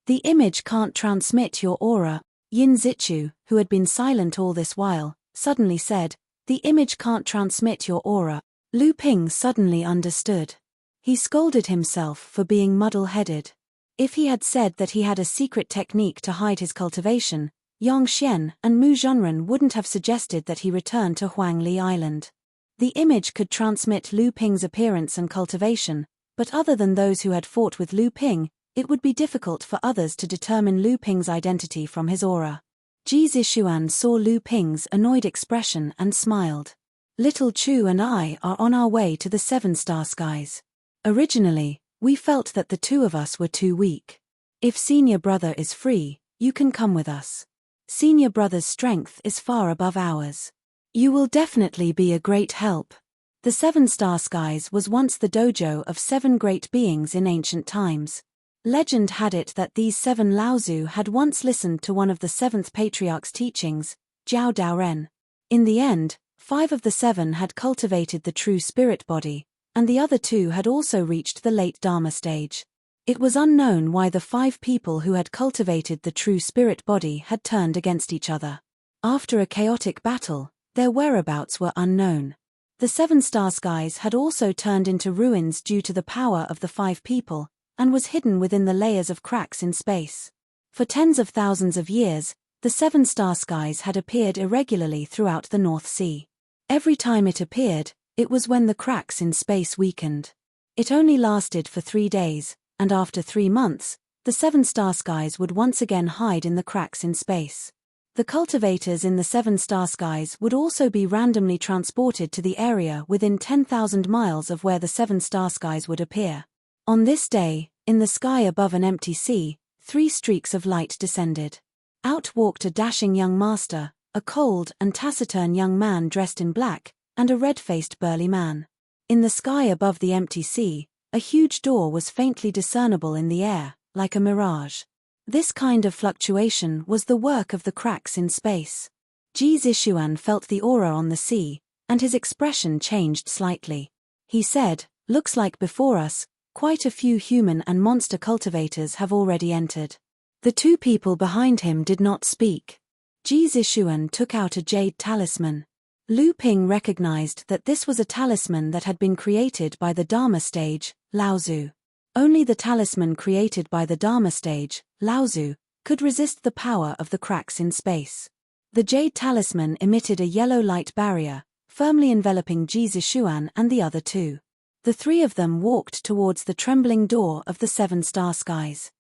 "The image can't transmit your aura," Yin Zichu, who had been silent all this while, suddenly said, "The image can't transmit your aura." Lu Ping suddenly understood. He scolded himself for being muddle-headed. If he had said that he had a secret technique to hide his cultivation, Yang Xian and Mu Zhonren wouldn't have suggested that he return to Huangli Island. The image could transmit Lu Ping's appearance and cultivation, but other than those who had fought with Lu Ping, it would be difficult for others to determine Lu Ping's identity from his aura. Ji Zixuan saw Lu Ping's annoyed expression and smiled. "Little Chu and I are on our way to the 7-star skies. Originally, we felt that the two of us were too weak. If senior brother is free, You can come with us. Senior brother's strength is far above ours. You will definitely be a great help. The Seven-Star Skies was once the dojo of 7 great beings in ancient times. Legend had it that these 7 Laozu had once listened to one of the 7th Patriarch's teachings, Jiao Daoren. In the end, 5 of the 7 had cultivated the true spirit body, and the other 2 had also reached the late Dharma stage. It was unknown why the 5 people who had cultivated the true spirit body had turned against each other. After a chaotic battle, their whereabouts were unknown. The Seven-Star Skies had also turned into ruins due to the power of the 5 people, and was hidden within the layers of cracks in space. For tens of thousands of years, the Seven-Star Skies had appeared irregularly throughout the North Sea. Every time it appeared, it was when the cracks in space weakened. It only lasted for 3 days, and after 3 months, the Seven-Star Skies would once again hide in the cracks in space. The cultivators in the Seven-Star Skies would also be randomly transported to the area within 10,000 miles of where the Seven-Star Skies would appear. On this day, in the sky above an empty sea, 3 streaks of light descended. Out walked a dashing young master, a cold and taciturn young man dressed in black, and a red-faced burly man. In the sky above the empty sea, a huge door was faintly discernible in the air, like a mirage. This kind of fluctuation was the work of the cracks in space. Ji Zishuan felt the aura on the sea, and his expression changed slightly. He said, "Looks like before us, quite a few human and monster cultivators have already entered." The 2 people behind him did not speak. Ji Zishuan took out a jade talisman. Lu Ping recognized that this was a talisman that had been created by the Dharma stage, Laozu. Only the talisman created by the Dharma stage, Laozu, could resist the power of the cracks in space. The jade talisman emitted a yellow light barrier, firmly enveloping Ji Zishuan and the other 2. The 3 of them walked towards the trembling door of the Seven-Star Skies.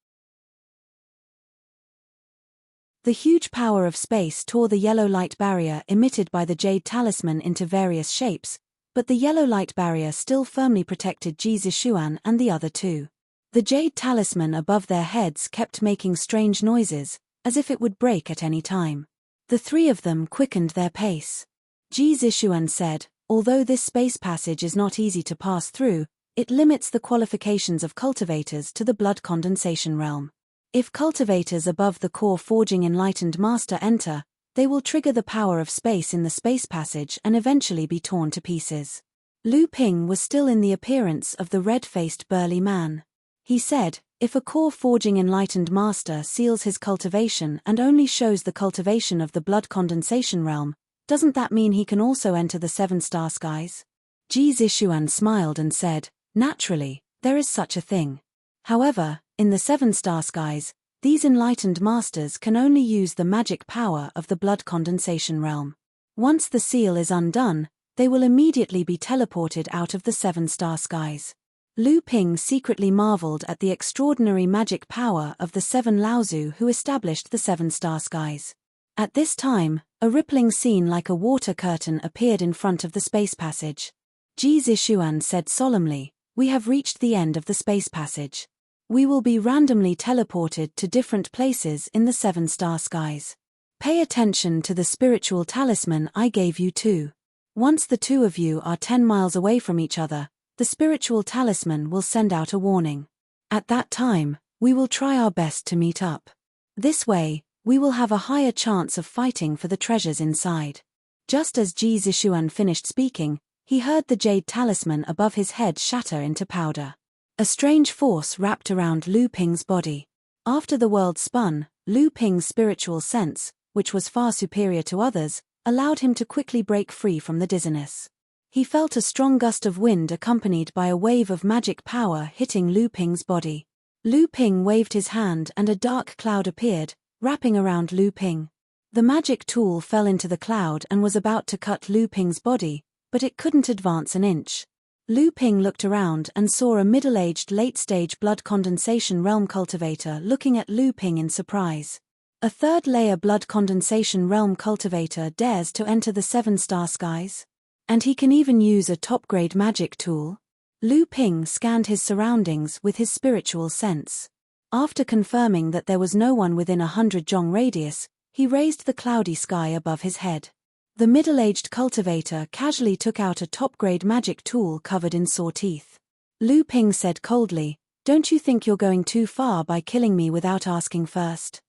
The huge power of space tore the yellow light barrier emitted by the jade talisman into various shapes, but the yellow light barrier still firmly protected Ji Zishuan and the other 2. The jade talisman above their heads kept making strange noises, as if it would break at any time. The 3 of them quickened their pace. Ji Zishuan said, "Although this space passage is not easy to pass through, it limits the qualifications of cultivators to the blood condensation realm. If cultivators above the core forging enlightened master enter, they will trigger the power of space in the space passage and eventually be torn to pieces." Lu Ping was still in the appearance of the red-faced burly man. He said, "If a core forging enlightened master seals his cultivation and only shows the cultivation of the blood condensation realm, doesn't that mean he can also enter the Seven-Star Skies?" Ji Zishuan smiled and said, "Naturally, there is such a thing. However, in the Seven-Star Skies, these enlightened masters can only use the magic power of the blood condensation realm. Once the seal is undone, they will immediately be teleported out of the Seven-Star Skies." Lu Ping secretly marveled at the extraordinary magic power of the 7 Laozu who established the Seven-Star Skies. At this time, a rippling scene like a water curtain appeared in front of the space passage. Ji Zishuan said solemnly, "We have reached the end of the space passage. We will be randomly teleported to different places in the Seven-Star Skies. Pay attention to the spiritual talisman I gave you too. Once the 2 of you are 10 miles away from each other, the spiritual talisman will send out a warning. At that time, we will try our best to meet up. This way, we will have a higher chance of fighting for the treasures inside." Just as Ji Zishuan finished speaking, he heard the jade talisman above his head shatter into powder. A strange force wrapped around Lu Ping's body. After the world spun, Lu Ping's spiritual sense, which was far superior to others, allowed him to quickly break free from the dizziness. He felt a strong gust of wind accompanied by a wave of magic power hitting Lu Ping's body. Lu Ping waved his hand and a dark cloud appeared, wrapping around Lu Ping. The magic tool fell into the cloud and was about to cut Lu Ping's body, but it couldn't advance an inch. Lu Ping looked around and saw a middle-aged late-stage blood condensation realm cultivator looking at Lu Ping in surprise. A 3rd-layer blood condensation realm cultivator dares to enter the Seven-Star Skies? And he can even use a top-grade magic tool? Lu Ping scanned his surroundings with his spiritual sense. After confirming that there was no one within 100 jong radius, he raised the cloudy sky above his head. The middle-aged cultivator casually took out a top-grade magic tool covered in saw teeth. Lu Ping said coldly, "Don't you think you're going too far by killing me without asking first?"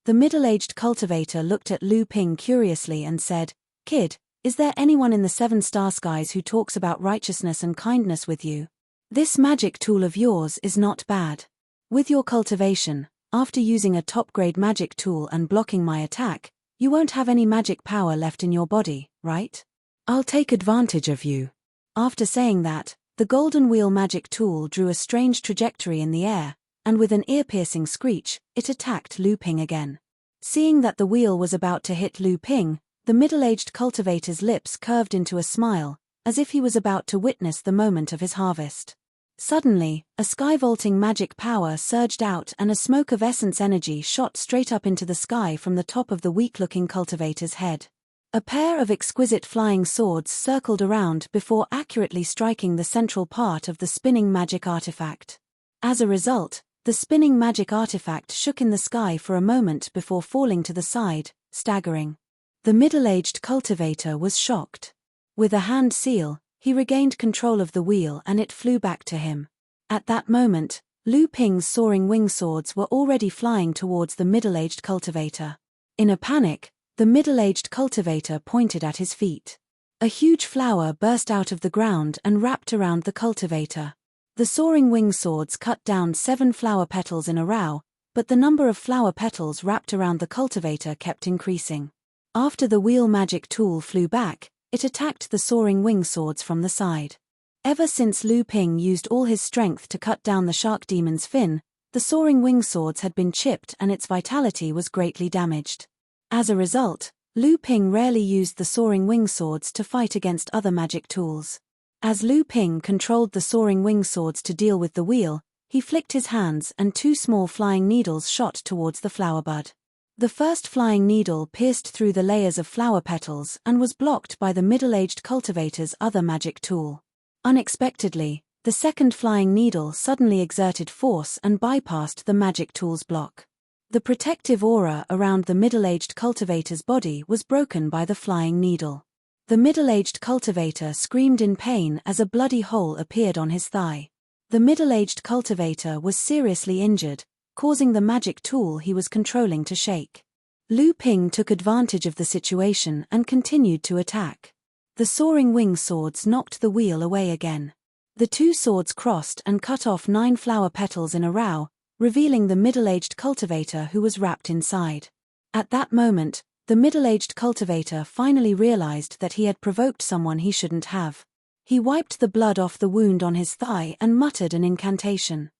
The middle-aged cultivator looked at Lu Ping curiously and said, "Kid, is there anyone in the 7-star skies who talks about righteousness and kindness with you? This magic tool of yours is not bad. With your cultivation, after using a top-grade magic tool and blocking my attack, you won't have any magic power left in your body, right? I'll take advantage of you." After saying that, the golden wheel magic tool drew a strange trajectory in the air, and with an ear-piercing screech, it attacked Lu Ping again. Seeing that the wheel was about to hit Lu Ping, the middle-aged cultivator's lips curved into a smile, as if he was about to witness the moment of his harvest. Suddenly, a sky-vaulting magic power surged out and a smoke of essence energy shot straight up into the sky from the top of the weak-looking cultivator's head. A pair of exquisite flying swords circled around before accurately striking the central part of the spinning magic artifact. As a result, the spinning magic artifact shook in the sky for a moment before falling to the side, staggering. The middle-aged cultivator was shocked. With a hand seal, he regained control of the wheel and it flew back to him. At that moment, Lu Ping's soaring wing swords were already flying towards the middle-aged cultivator. In a panic, the middle-aged cultivator pointed at his feet. A huge flower burst out of the ground and wrapped around the cultivator. The soaring wing swords cut down 7 flower petals in a row, but the number of flower petals wrapped around the cultivator kept increasing. After the wheel magic tool flew back, it attacked the soaring wing swords from the side. Ever since Lu Ping used all his strength to cut down the shark demon's fin, the soaring wing swords had been chipped and its vitality was greatly damaged. As a result, Lu Ping rarely used the soaring wing swords to fight against other magic tools. As Lu Ping controlled the soaring wing swords to deal with the wheel, he flicked his hands and 2 small flying needles shot towards the flower bud. The first flying needle pierced through the layers of flower petals and was blocked by the middle-aged cultivator's other magic tool. Unexpectedly, the second flying needle suddenly exerted force and bypassed the magic tool's block. The protective aura around the middle-aged cultivator's body was broken by the flying needle. The middle-aged cultivator screamed in pain as a bloody hole appeared on his thigh. The middle-aged cultivator was seriously injured, causing the magic tool he was controlling to shake. Lu Ping took advantage of the situation and continued to attack. The soaring wing swords knocked the wheel away again. The 2 swords crossed and cut off 9 flower petals in a row, revealing the middle-aged cultivator who was wrapped inside. At that moment, the middle-aged cultivator finally realized that he had provoked someone he shouldn't have. He wiped the blood off the wound on his thigh and muttered an incantation.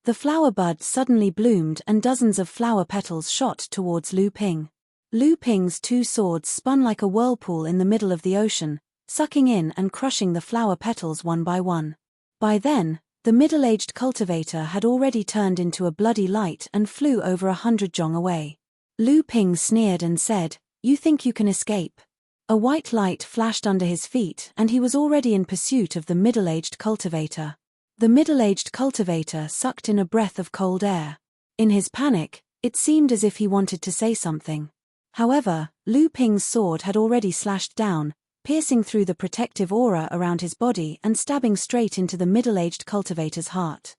The flower bud suddenly bloomed and dozens of flower petals shot towards Lu Ping. Lu Ping's 2 swords spun like a whirlpool in the middle of the ocean, sucking in and crushing the flower petals one by one. By then, the middle-aged cultivator had already turned into a bloody light and flew over 100 jong away. Lu Ping sneered and said, "You think you can escape?" A white light flashed under his feet and he was already in pursuit of the middle-aged cultivator. The middle-aged cultivator sucked in a breath of cold air. In his panic, it seemed as if he wanted to say something. However, Lu Ping's sword had already slashed down, piercing through the protective aura around his body and stabbing straight into the middle-aged cultivator's heart.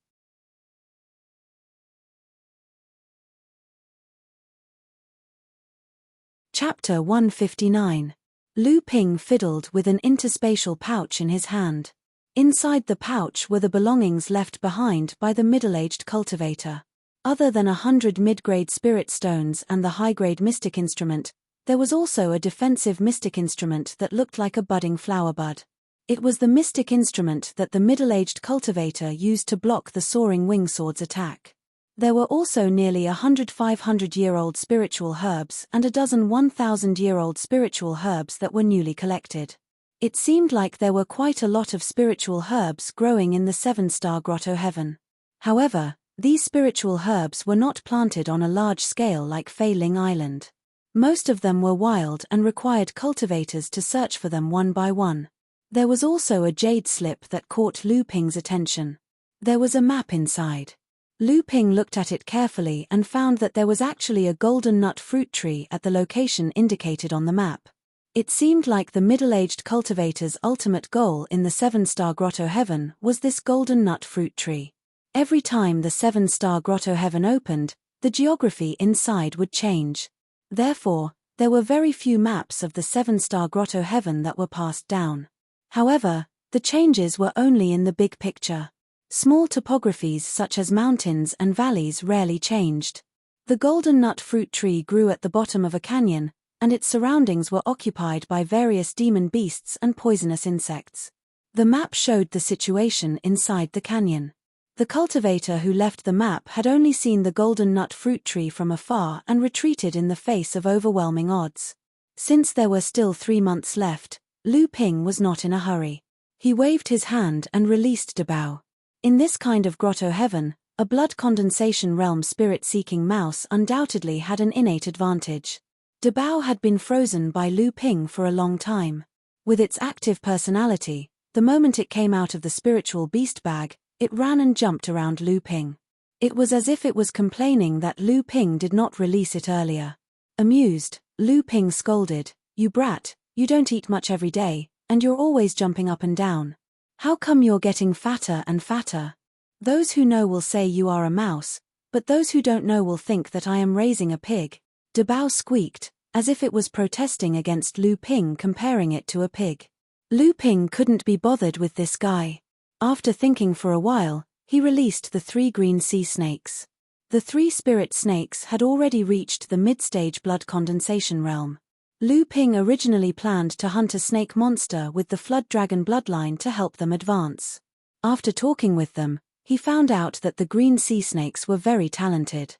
Chapter 159. Lu Ping fiddled with an interspatial pouch in his hand. Inside the pouch were the belongings left behind by the middle-aged cultivator. Other than 100 mid-grade spirit stones and the high-grade mystic instrument, there was also a defensive mystic instrument that looked like a budding flower bud. It was the mystic instrument that the middle-aged cultivator used to block the soaring wing sword's attack. There were also nearly 100 500-year-old spiritual herbs and a dozen 1,000-year-old spiritual herbs that were newly collected. It seemed like there were quite a lot of spiritual herbs growing in the 7-star grotto heaven. However, these spiritual herbs were not planted on a large scale like Fei Ling Island. Most of them were wild and required cultivators to search for them one by one. There was also a jade slip that caught Lu Ping's attention. There was a map inside. Lu Ping looked at it carefully and found that there was actually a golden nut fruit tree at the location indicated on the map. It seemed like the middle-aged cultivator's ultimate goal in the 7-star grotto heaven was this golden nut fruit tree. Every time the 7-star grotto heaven opened, the geography inside would change. Therefore, there were very few maps of the 7-star grotto heaven that were passed down. However, the changes were only in the big picture. Small topographies such as mountains and valleys rarely changed. The golden nut fruit tree grew at the bottom of a canyon, and its surroundings were occupied by various demon beasts and poisonous insects. The map showed the situation inside the canyon. The cultivator who left the map had only seen the golden nut fruit tree from afar and retreated in the face of overwhelming odds. Since there were still 3 months left, Lu Ping was not in a hurry. He waved his hand and released Dabao. In this kind of grotto heaven, a blood condensation realm spirit-seeking mouse undoubtedly had an innate advantage. Dabao had been frozen by Lu Ping for a long time. With its active personality, the moment it came out of the spiritual beast bag, it ran and jumped around Lu Ping. It was as if it was complaining that Lu Ping did not release it earlier. Amused, Lu Ping scolded, "You brat, you don't eat much every day, and you're always jumping up and down. How come you're getting fatter and fatter? Those who know will say you are a mouse, but those who don't know will think that I am raising a pig." Dabao squeaked, as if it was protesting against Lu Ping comparing it to a pig. Lu Ping couldn't be bothered with this guy. After thinking for a while, he released the 3 green sea snakes. The 3 spirit snakes had already reached the mid-stage blood condensation realm. Lu Ping originally planned to hunt a snake monster with the flood dragon bloodline to help them advance. After talking with them, he found out that the green sea snakes were very talented.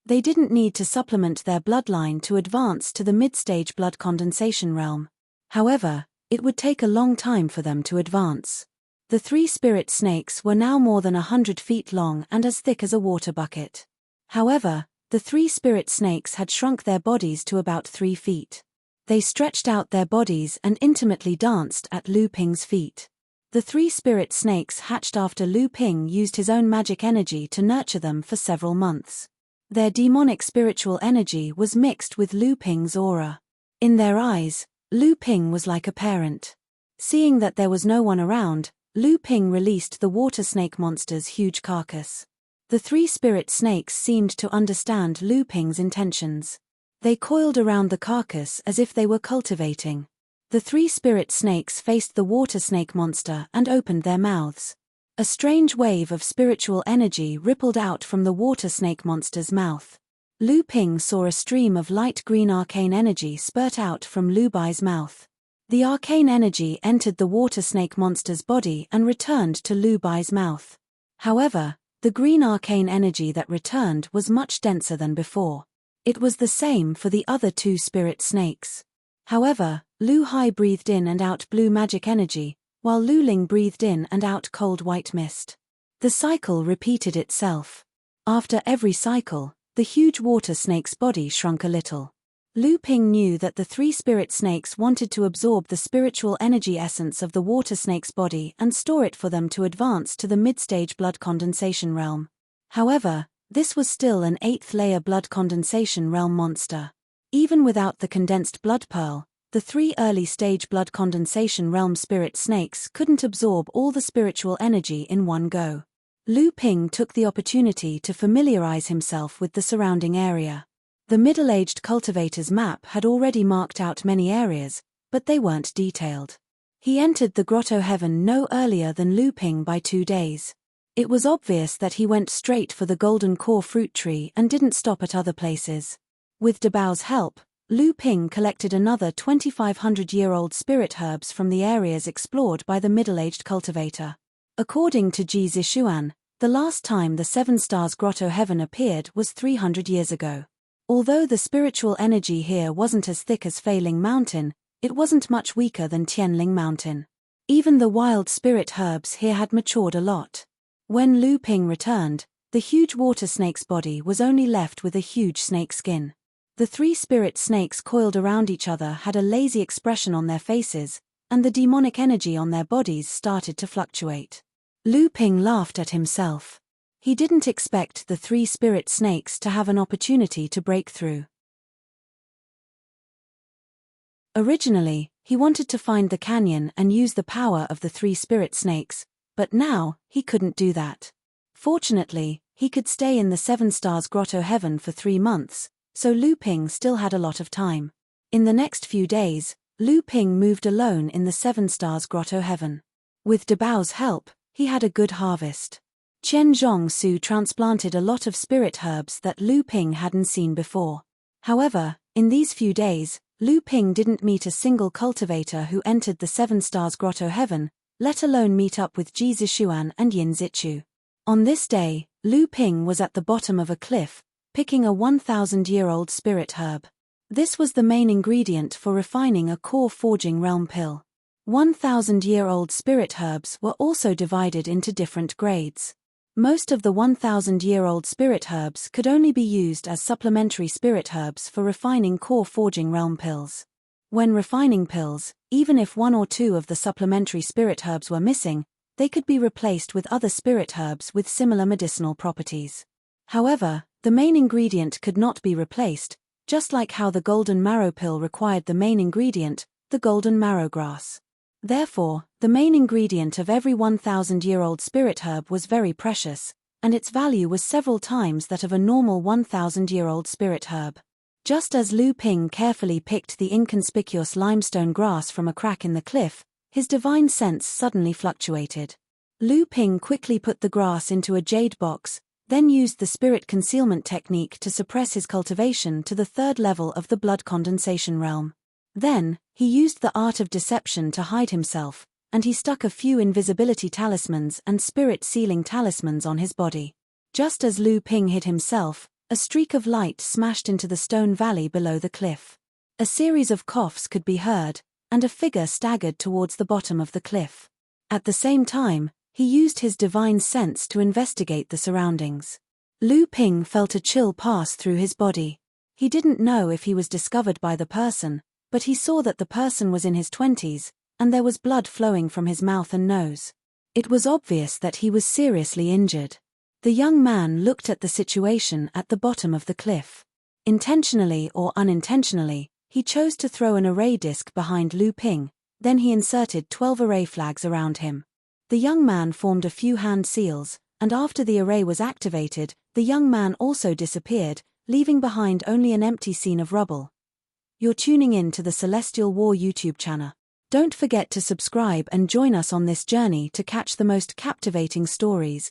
They didn't need to supplement their bloodline to advance to the mid-stage blood condensation realm. However, it would take a long time for them to advance. The 3 spirit snakes were now more than 100 feet long and as thick as a water bucket. However, the 3 spirit snakes had shrunk their bodies to about 3 feet. They stretched out their bodies and intimately danced at Lu Ping's feet. The 3 spirit snakes hatched after Lu Ping used his own magic energy to nurture them for several months. Their demonic spiritual energy was mixed with Lu Ping's aura. In their eyes, Lu Ping was like a parent. Seeing that there was no one around, Lu Ping released the water snake monster's huge carcass. The 3 spirit snakes seemed to understand Lu Ping's intentions. They coiled around the carcass as if they were cultivating. The 3 spirit snakes faced the water snake monster and opened their mouths. A strange wave of spiritual energy rippled out from the water snake monster's mouth. Lu Ping saw a stream of light green arcane energy spurt out from Lu Bai's mouth. The arcane energy entered the water snake monster's body and returned to Lu Bai's mouth. However, the green arcane energy that returned was much denser than before. It was the same for the other 2 spirit snakes. However, Lu Hai breathed in and out blue magic energy, while Lu Ling breathed in and out cold white mist. The cycle repeated itself. After every cycle, the huge water snake's body shrunk a little. Lu Ping knew that the 3 spirit snakes wanted to absorb the spiritual energy essence of the water snake's body and store it for them to advance to the mid-stage blood condensation realm. However, this was still an 8th-layer blood condensation realm monster. Even without the condensed blood pearl, the 3 early-stage blood condensation realm spirit snakes couldn't absorb all the spiritual energy in one go. Lu Ping took the opportunity to familiarize himself with the surrounding area. The middle-aged cultivator's map had already marked out many areas, but they weren't detailed. He entered the grotto heaven no earlier than Lu Ping by 2 days. It was obvious that he went straight for the golden core fruit tree and didn't stop at other places. With Dabao's help, Lu Ping collected another 2,500-year-old spirit herbs from the areas explored by the middle-aged cultivator. According to Ji Zishuan, the last time the 7 Stars Grotto Heaven appeared was 300 years ago. Although the spiritual energy here wasn't as thick as Feiling Mountain, it wasn't much weaker than Tianling Mountain. Even the wild spirit herbs here had matured a lot. When Lu Ping returned, the huge water snake's body was only left with a huge snake skin. The three spirit snakes coiled around each other had a lazy expression on their faces, and the demonic energy on their bodies started to fluctuate. Lu Ping laughed at himself. He didn't expect the three spirit snakes to have an opportunity to break through. Originally, he wanted to find the canyon and use the power of the three spirit snakes, but now, he couldn't do that. Fortunately, he could stay in the Seven Stars Grotto Heaven for 3 months, so Lu Ping still had a lot of time. In the next few days, Lu Ping moved alone in the Seven Stars Grotto Heaven. With De Bao's help, he had a good harvest. Qian Zhongsu transplanted a lot of spirit herbs that Lu Ping hadn't seen before. However, in these few days, Lu Ping didn't meet a single cultivator who entered the Seven Stars Grotto Heaven, let alone meet up with Ji Zishuan and Yin Zichu. On this day, Lu Ping was at the bottom of a cliff, picking a 1,000-year-old spirit herb. This was the main ingredient for refining a core forging realm pill. 1,000-year-old spirit herbs were also divided into different grades. Most of the 1,000-year-old spirit herbs could only be used as supplementary spirit herbs for refining core forging realm pills. When refining pills, even if 1 or 2 of the supplementary spirit herbs were missing, they could be replaced with other spirit herbs with similar medicinal properties. However, the main ingredient could not be replaced, just like how the golden marrow pill required the main ingredient, the golden marrow grass. Therefore, the main ingredient of every 1,000-year-old spirit herb was very precious, and its value was several times that of a normal 1,000-year-old spirit herb. Just as Lu Ping carefully picked the inconspicuous limestone grass from a crack in the cliff, his divine sense suddenly fluctuated. Lu Ping quickly put the grass into a jade box, then used the spirit concealment technique to suppress his cultivation to the 3rd level of the blood condensation realm. Then, he used the art of deception to hide himself, and he stuck a few invisibility talismans and spirit sealing talismans on his body. Just as Lu Ping hid himself, a streak of light smashed into the stone valley below the cliff. A series of coughs could be heard, and a figure staggered towards the bottom of the cliff. At the same time, he used his divine sense to investigate the surroundings. Lu Ping felt a chill pass through his body. He didn't know if he was discovered by the person, but he saw that the person was in his 20s, and there was blood flowing from his mouth and nose. It was obvious that he was seriously injured. The young man looked at the situation at the bottom of the cliff. Intentionally or unintentionally, he chose to throw an array disc behind Lu Ping, then he inserted 12 array flags around him. The young man formed a few hand seals, and after the array was activated, the young man also disappeared, leaving behind only an empty scene of rubble. You're tuning in to the Celestial War YouTube channel. Don't forget to subscribe and join us on this journey to catch the most captivating stories,